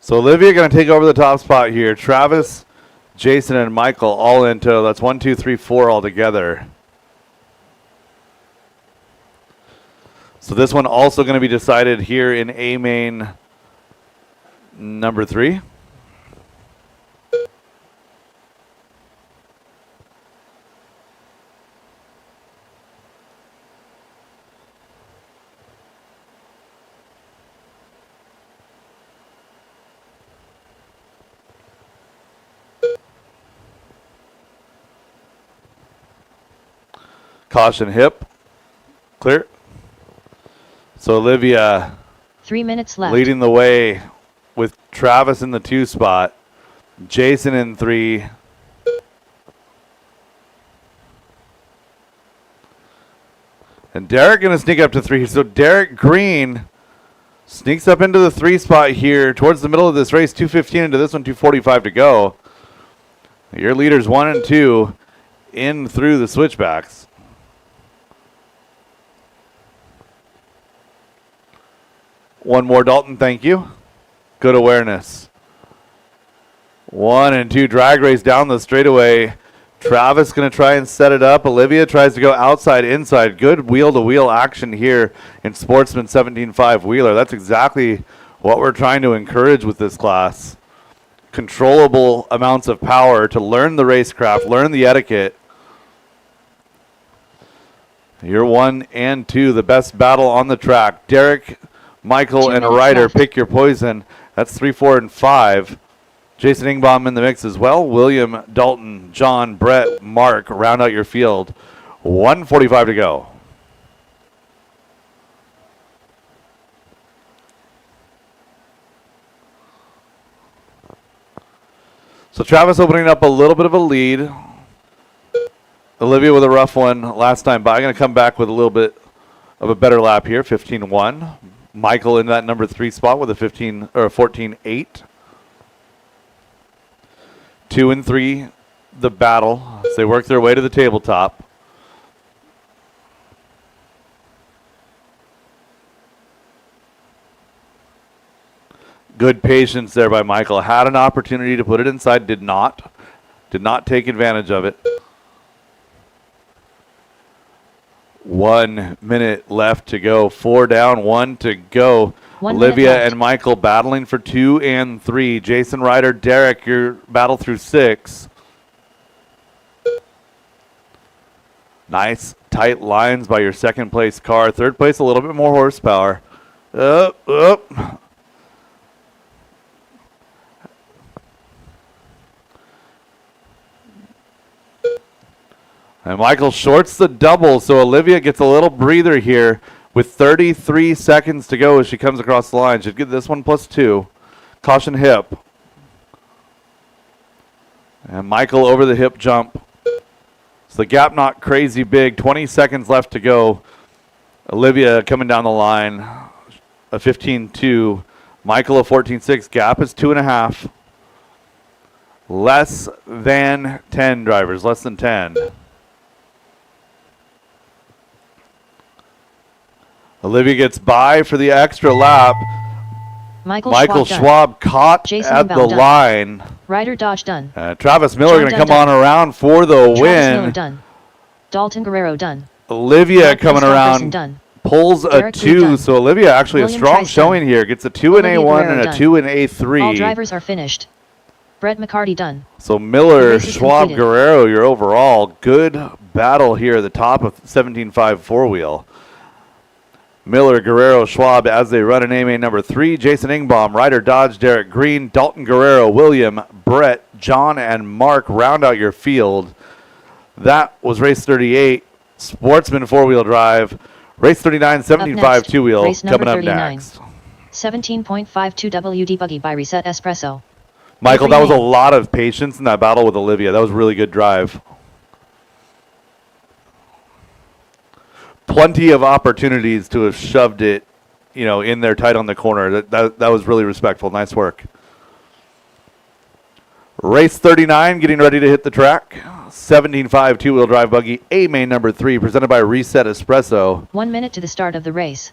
So Olivia going to take over the top spot here. Travis, Jason, and Michael all in total. That's 1, 2, 3, 4 all together. So this one also going to be decided here in A main number 3. Caution hip. Clear. So Olivia 3 minutes left. leading the way with Travis in the 2 spot. Jason in 3. And Derek going to sneak up to 3. So Derek Green sneaks up into the 3 spot here towards the middle of this race. 2:15 into this one, 2:45 to go. Your leaders 1 and 2 in through the switchbacks. One more, Dalton, thank you. Good awareness. 1 and 2 drag race down the straightaway. Travis going to try and set it up. Olivia tries to go outside, inside. Good wheel-to-wheel action here in Sportsman 17.5 Wheeler. That's exactly what we're trying to encourage with this class. Controllable amounts of power to learn the racecraft, learn the etiquette. You're 1 and 2, the best battle on the track. Derek, Michael, and Ryder, left. pick your poison. That's 3, 4, and 5. Jason Ingbaum in the mix as well. William, Dalton, John, Brett, Mark, round out your field. 1:45 to go. So Travis opening up a little bit of a lead. Olivia with a rough one last time by. Going to come back with a little bit of a better lap here, 15-1. Michael in that number 3 spot with a 14-8. 2 and 3, the battle as they work their way to the tabletop. Good patience there by Michael. Had an opportunity to put it inside, did not take advantage of it. 1 minute left to go. 4 down, 1 to go. Olivia and Michael battling for 2 and 3. Jason, Ryder, Derek, your battle through 6. Nice tight lines by your second place car. Third place, a little bit more horsepower. Up. And Michael shorts the double, so Olivia gets a little breather here with 33 seconds to go as she comes across the line. Should get this one +2. Caution hip. And Michael over the hip jump. So the gap not crazy big. 20 seconds left to go. Olivia coming down the line. A 15.2. Michael a 14.6. Gap is 2.5. Less than 10 drivers. Less than 10. Olivia gets by for the extra lap. Michael Schwab caught Jason at the done. line. Ryder Dodge done. Travis Miller going to come on around for the Travis win. Miller done. Dalton Guerrero done. Olivia Mark coming around. Done. Pulls a Derek 2, done. so Olivia actually William a strong Trice showing done. here. Gets a 2 in Olivia A1 Guerrero and a done. 2 in A3. All drivers are finished. Brett McCarty done. So The Miller, race is Schwab, completed. Guerrero, your overall good battle here at the top of 17.5 four-wheel. Miller, Guerrero, Schwab as they run in AMA number 3. Jason Ingbaum, Ryder Dodge, Derek Green, Dalton Guerrero, William, Brett, John, and Mark round out your field. That was race 38, Sportsman four-wheel drive. Race 39, 75 two-wheel coming up 39. next. 17.52 WD Buggy by Reset Espresso. Michael, that was a lot of patience in that battle with Olivia. That was a really good drive. Plenty of opportunities to have shoved it, in there tight on the corner. That was really respectful. Nice work. Race 39 getting ready to hit the track. 17.5 two-wheel drive buggy, A-main number 3, presented by Reset Espresso. 1 minute to the start of the race.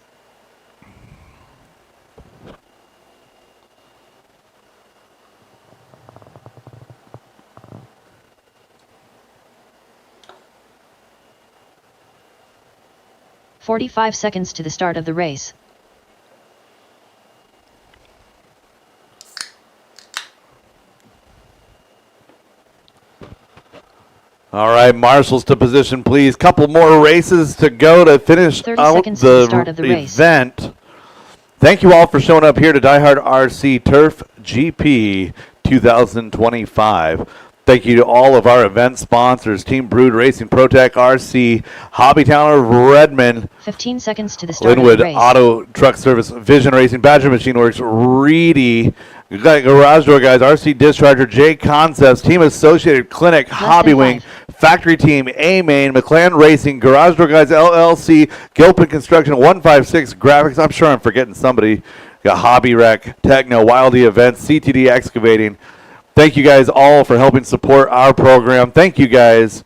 "45 seconds to the start of the race. All right, marshals to position, please. Couple more races to go to finish 30 out seconds to the start of the race. event. Thank you all for showing up here to DieHard RC Turf GP 2025. Thank you to all of our event sponsors, Team Brood Racing, ProTech RC, Hobbytown of Redmond, 15 seconds to the start Linwood of the race. Auto Truck Service, Vision Racing, Badger Machine Works, Reedy, Garage Door Guys, RC Discharger, J Concepts, Team Associated Clinic, Hobby Wing, Factory Team, A-Main, McLaren Racing, Garage Door Guys, LLC, Gilpin Construction, 156 Graphics. I'm sure I'm forgetting somebody. Got Hobby Rec, Techno, Wildy Events, CTD Excavating. Thank you guys all for helping support our program. Thank you guys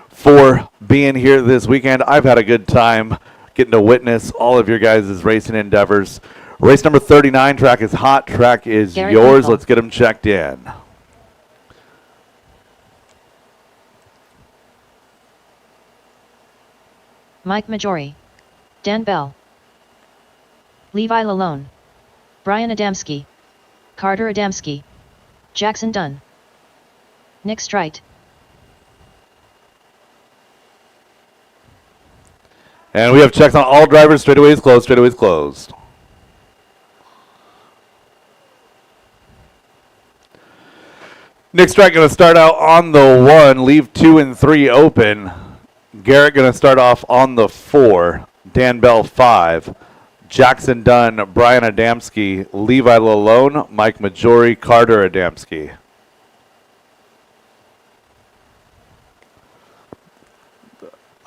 for being here this weekend. I've had a good time getting to witness all of your guys' racing endeavors. Race number 39, track is hot, track is Gary yours. Michael. Let's get them checked in. Mike Majori. Dan Bell. Levi Lalone. Brian Adamski. Carter Adamski. Jackson Dunn. Nick Strite. And we have checks on all drivers. Straightaways closed, straightaways closed. Nick Strite going to start out on the 1, leave 2 and 3 open. Garrett going to start off on the 4, Dan Bell 5. Jackson Dunn, Brian Adamski, Levi Lalone, Mike Majori, Carter Adamski.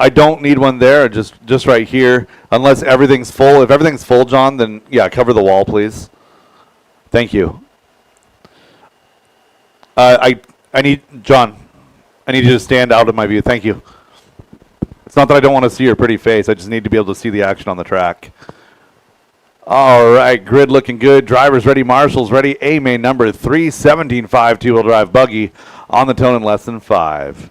I don't need one there, just right here, unless everything's full. If everything's full, John, then yeah, cover the wall, please. Thank you. I need, John, I need you to stand out of my view. Thank you. It's not that I don't want to see your pretty face. I just need to be able to see the action on the track. All right, grid looking good. Drivers ready, marshals ready. A-main number 3, 17.5 two-wheel drive buggy on the tone in less than 5.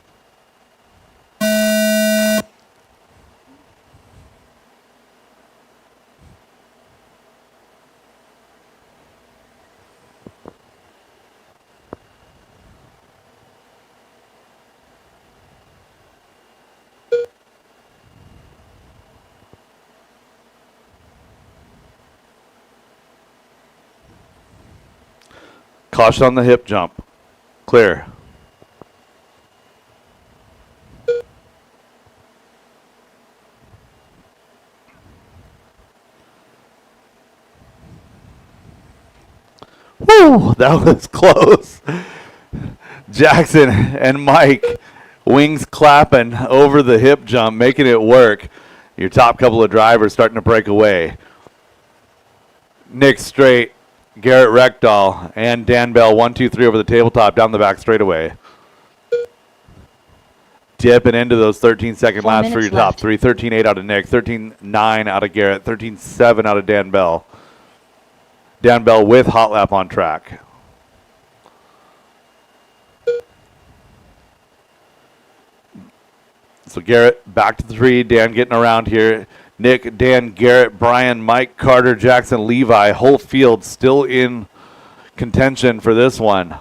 Caution on the hip jump. Clear. Woo, that was close. Jackson and Mike, wings clapping over the hip jump, making it work. Your top couple of drivers starting to break away. Nick Straight, Garrett Reckdahl, and Dan Bell, 1, 2, 3 over the tabletop down the back straightaway. Dipping into those 13-second laps for your top three. 13.8 out of Nick, 13.9 out of Garrett, 13.7 out of Dan Bell. Dan Bell with hot lap on track. So Garrett back to the 3. Dan getting around here. Nick, Dan, Garrett, Brian, Mike, Carter, Jackson, Levi. Whole field still in contention for this one.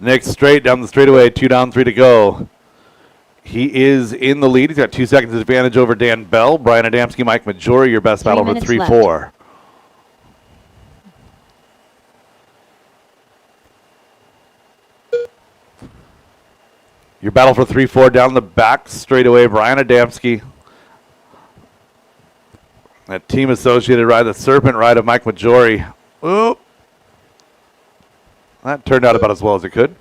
Nick Straight down the straightaway, 2 down, 3 to go. He is in the lead. He's got 2 seconds advantage over Dan Bell. Brian Adamski, Mike Majori, your best battle for 3-4. Your battle for 3-4 down the back straightaway, Brian Adamski. That team associated ride, the Serpent ride of Mike Majori. Oop. That turned out about as well as it could.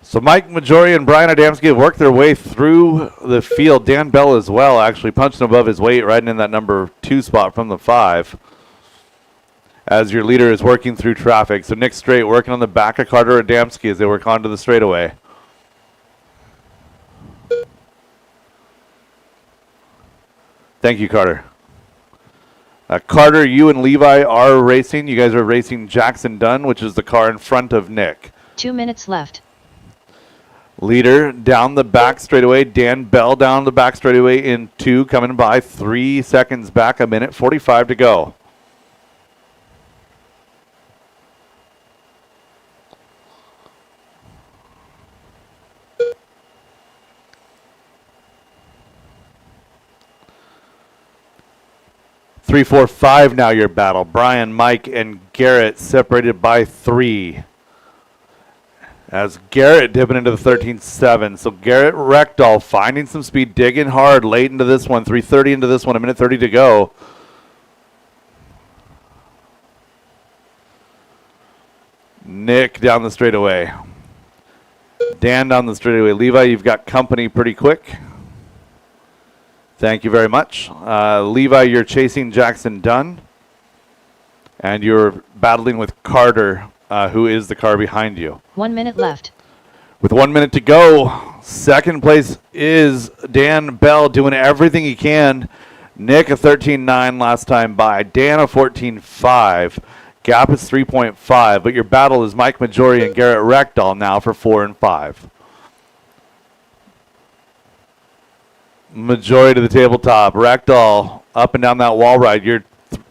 So Mike Majori and Brian Adamski have worked their way through the field. Dan Bell as well, actually punching above his weight, riding in that number 2 spot from the 5. As your leader is working through traffic. So Nick Straight working on the back of Carter Adamski as they work onto the straightaway. Thank you, Carter. Carter, you and Levi are racing. You guys are racing Jackson Dunn, which is the car in front of Nick. 2 minutes left. Leader down the back straightaway. Dan Bell down the back straightaway in 2, coming by 3 seconds back, 1:45 to go. Three, 4, 5 now your battle. Brian, Mike, and Garrett separated by 3. As Garrett dipping into the 13.7. So Garrett Reckdahl finding some speed, digging hard late into this one. 3:30 into this one, 1:30 to go. Nick down the straightaway. Dan down the straightaway. Levi, you've got company pretty quick. Thank you very much. Levi, you're chasing Jackson Dunn. And you're battling with Carter, who is the car behind you. 1 minute left. With 1 minute to go, second place is Dan Bell doing everything he can. Nick a 13.9 last time by. Dan a 14.5. Gap is 3.5, but your battle is Mike Majori and Garrett Reckdahl now for 4 and 5. Majori to the tabletop. Reckdahl up and down that wall ride. You're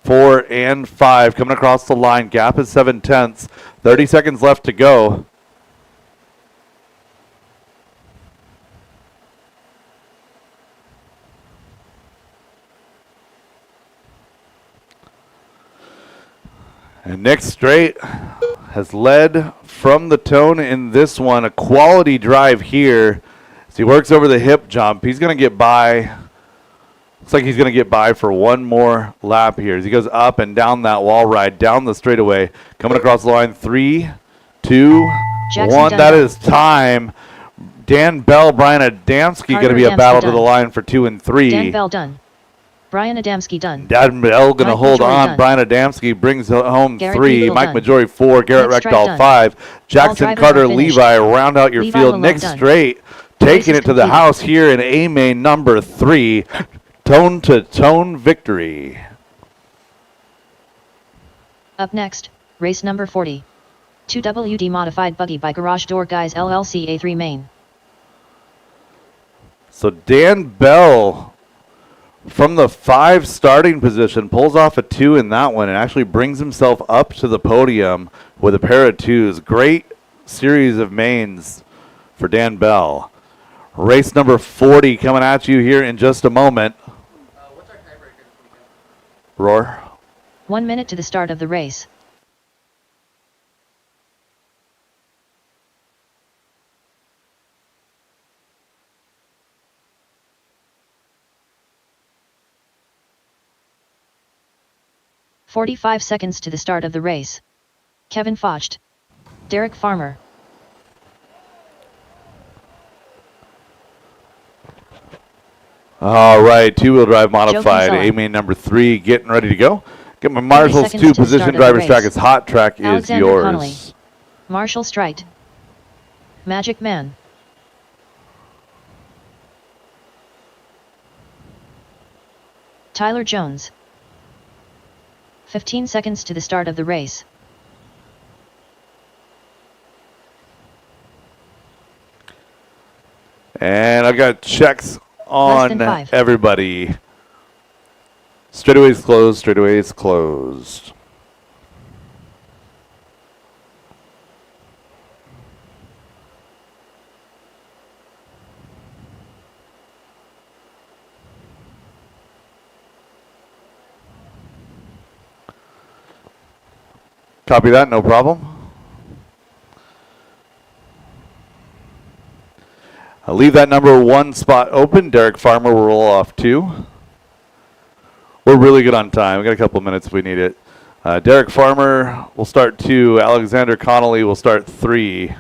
4 and 5 coming across the line. Gap is 7/10. 30 seconds left to go. And Nick Straight has led from the tone in this one. A quality drive here. As he works over the hip jump. He's going to get by. Looks like he's going to get by for one more lap here. As he goes up and down that wall ride, down the straightaway. Coming across the line. 3, 2, Jackson 1. Dunn. That is time. Dan Bell, Brian Adamski going to be a Adamski battle to done. the line for 2 and 3. Dan Bell done. Brian Adamski done. Dan Bell going to Mike hold Majori on. done. Brian Adamski brings home Garrett 3. Beagle Mike done. Majori 4. Garrett Nick Straight Reckdahl done. 5. Jackson drivers Carter are finished. Levi round out your Levi field. Malone Nick done. Straight Race taking is it to the completed. house here in A main number 3. Tone-to-tone victory. Up next, race number 40. 2WD modified buggy by Garage Door Guys LLC A3 main. So Dan Bell from the 5 starting position, pulls off a 2 in that one and actually brings himself up to the podium with a pair of 2s. Great series of mains for Dan Bell. Race number 40 coming at you here in just a moment. What's our tiebreaker this weekend? Roar. 1 minute to the start of the race. "45 seconds to the start of the race. Kevin Focht. Derek Farmer. All right, 2-wheel drive modified, Kinsella. A-main number 3, getting ready to go. Get my Marshall's seconds to 2 the position start of the driver's race. track. It's hot track is Alexander yours. Connolly. Marshall Strite. Magic Man. Tyler Jones. 15 seconds to the start of the race. And I've got checks on than 5. everybody. Straightaways closed, straightaways closed. Copy that, no problem. I'll leave that number 1 spot open. Derek Farmer will roll off 2. We're really good on time. We got a couple of minutes if we need it. Derek Farmer will start 2. Alexander Connolly will start 3.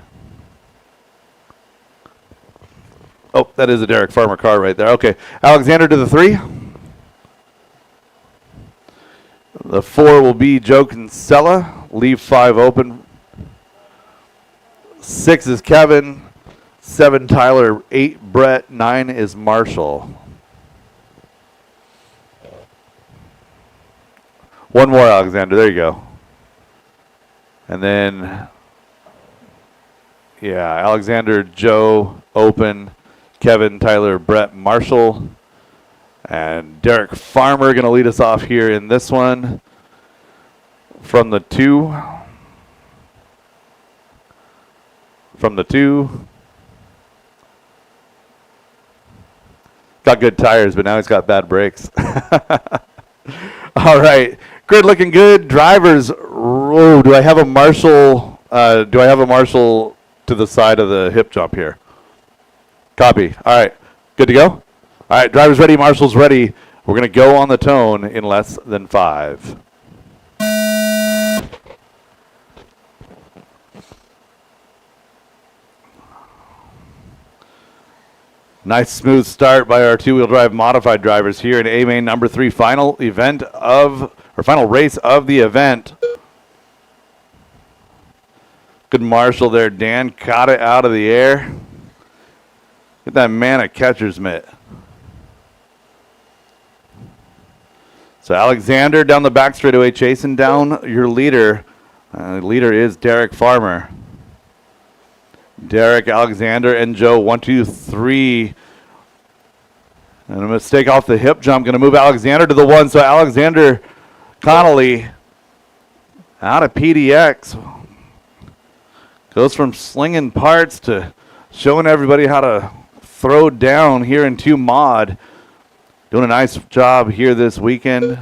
Oh, that is a Derek Farmer car right there. Okay, Alexander to the 3. The 4 will be Joe Kinsella. Leave 5 open. 6 is Kevin. 7 Tyler. 8 Brett. 9 is Marshall. 1 more Alexander. There you go. And then, yeah, Alexander, Joe, open. Kevin, Tyler, Brett, Marshall. And Derek Farmer going to lead us off here in this one. From the 2. From the 2. Got good tires, but now he's got bad brakes. All right. Grid looking good. Drivers. Oh, do I have a Marshall? Do I have a Marshall to the side of the hip jump here? Copy. All right. Good to go? All right. Drivers ready. Marshall's ready. We're going to go on the tone in less than 5. Nice smooth start by our 2-wheel drive modified drivers here in A-main number 3, final race of the event. Good Marshall there. Dan caught it out of the air. Get that man a catcher's mitt. So Alexander down the back straightaway chasing down your leader. Leader is Derek Farmer. Derek, Alexander, and Joe. 1, 2, 3. And a mistake off the hip jump. Going to move Alexander to the 1. So Alexander Connolly out of PDX. Goes from slinging parts to showing everybody how to throw down here in 2 mod. Doing a nice job here this weekend.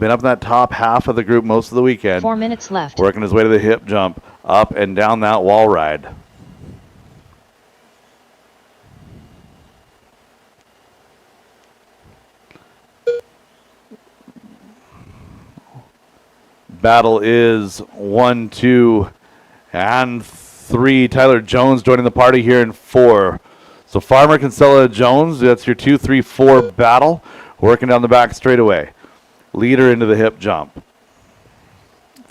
Been up in that top half of the group most of the weekend. 4 minutes left. Working his way to the hip jump, up and down that wall ride. Battle is 1, 2, and 3. Tyler Jones joining the party here in 4. So Farmer, Kinsella, Jones, that's your 2, 3, 4 battle. Working down the back straightaway. Leader into the hip jump.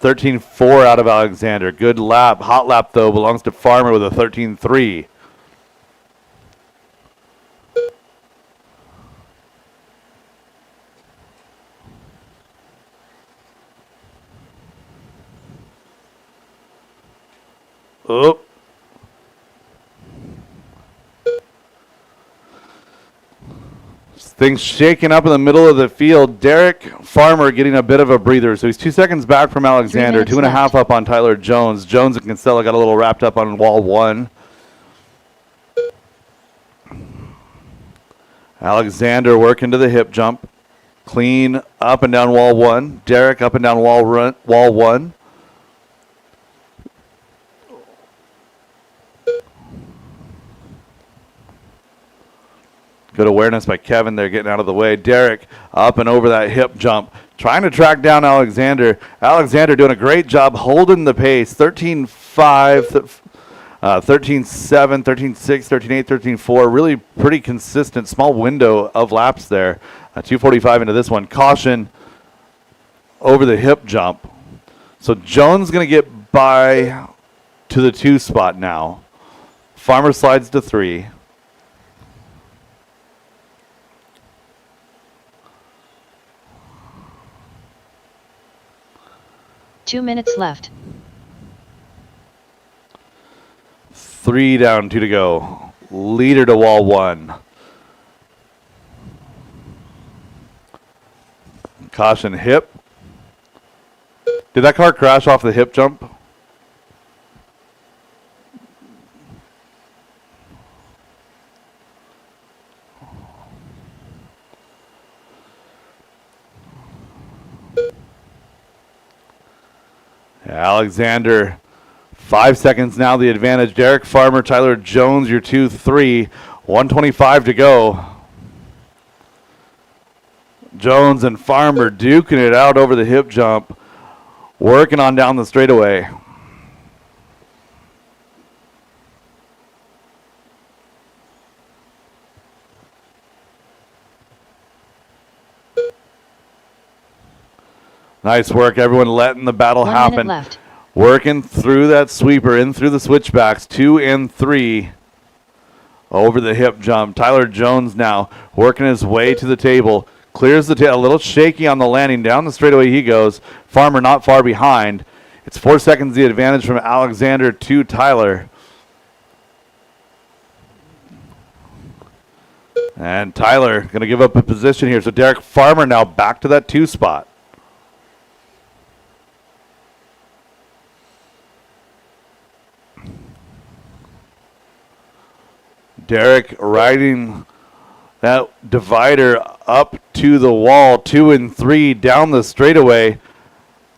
13-4 out of Alexander. Good lap. Hot lap, though, belongs to Farmer with a 13-3. Oh. Things shaking up in the middle of the field. Derek Farmer getting a bit of a breather. So he's 2 seconds back from Alexander, 2.5 up on Tyler Jones. Jones and Kinsella got a little wrapped up on wall 1. Alexander working to the hip jump. Clean up and down wall 1. Derek up and down wall 1. Good awareness by Kevin there, getting out of the way. Derek up and over that hip jump, trying to track down Alexander. Alexander doing a great job holding the pace. 13.5, 13.7, 13.6, 13.8, 13.4. Really pretty consistent, small window of laps there. 2:45 into this one. Caution over the hip jump. So Jones going to get by to the 2 spot now. Farmer slides to 3. Two minutes left. 3 down, 2 to go. Leader to wall 1. Caution hip. Did that car crash off the hip jump? Alexander, 5 seconds now, the advantage. Derek Farmer, Tyler Jones, your 2-3. 1:25 to go. Jones and Farmer duking it out over the hip jump, working on down the straightaway. Nice work, everyone letting the battle 1 happen. minute left. Working through that sweeper, in through the switchbacks, 2 and 3 over the hip jump. Tyler Jones now working his way to the table. Clears the tail, a little shaky on the landing. Down the straightaway he goes. Farmer not far behind. It's 4 seconds the advantage from Alexander to Tyler. And Tyler going to give up a position here. So Derek Farmer now back to that 2 spot. Derek riding that divider up to the wall, 2 and 3 down the straightaway.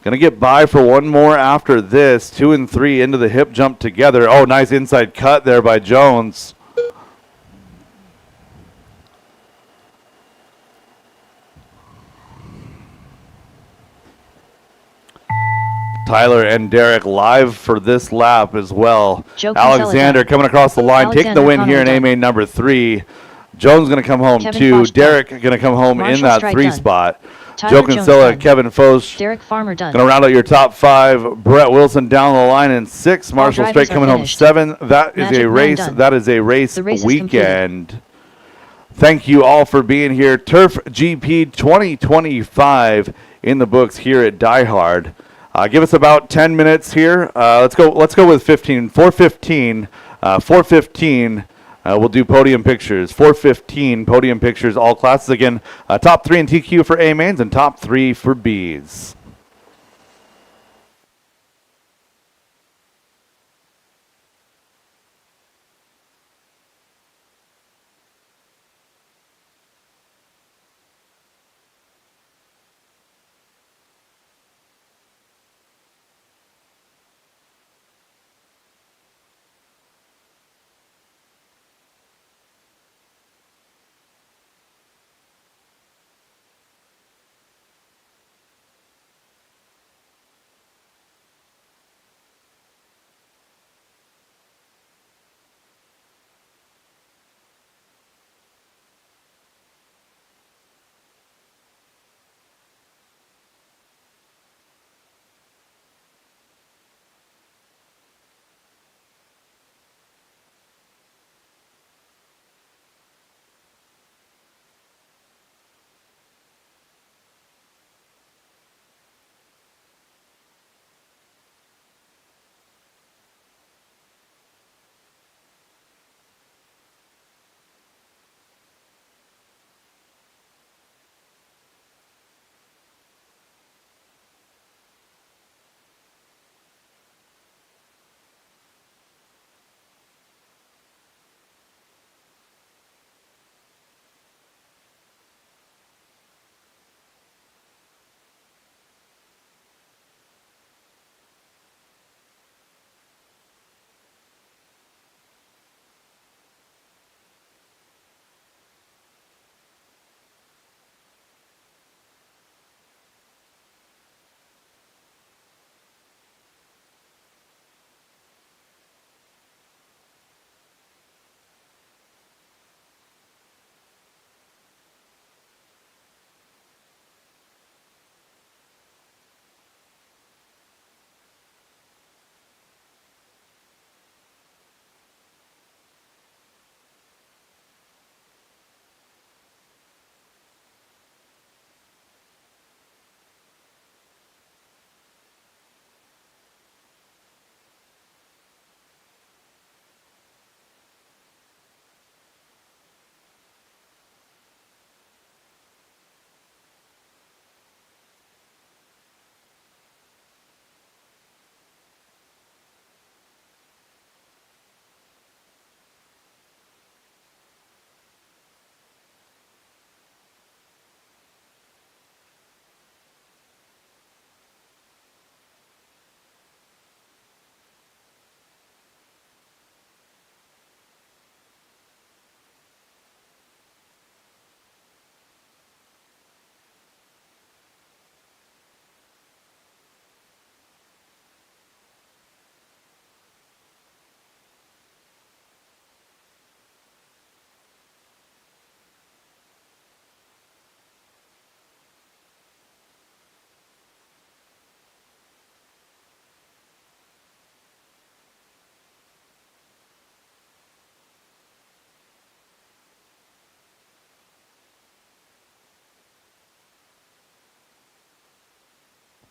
Going to get by for one more after this. 2 and 3 into the hip jump together. Oh, nice inside cut there by Jones. Tyler and Derek live for this lap as well. Alexander coming across the line, taking the win here in A-main number 3. Jones going to come home 2. Derek going to come home in that 3 spot. Joe Kinsella, Kevin Foch. Derek Farmer done. Going to round out your top 5. Brett Wilson down the line in 6. Marshall Straight coming home 7. That is a race. That is a race weekend. Thank you all for being here. Turf GP 2025 in the books here at DieHard. Give us about 10 minutes here. Let's go with 15. 4:15. 4:15. We'll do podium pictures. 4:15 podium pictures. All classes again. Top 3 in TQ for A mains and top 3 for Bs.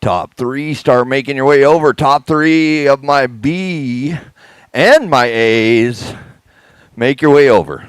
Top 3, start making your way over. Top 3 of my B and my A's. Make your way over.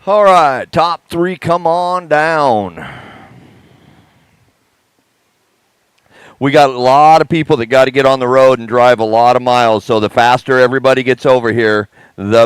All right, top 3, come on down. We got a lot of people that got to get on the road and drive a lot of miles, so the faster everybody gets over here, the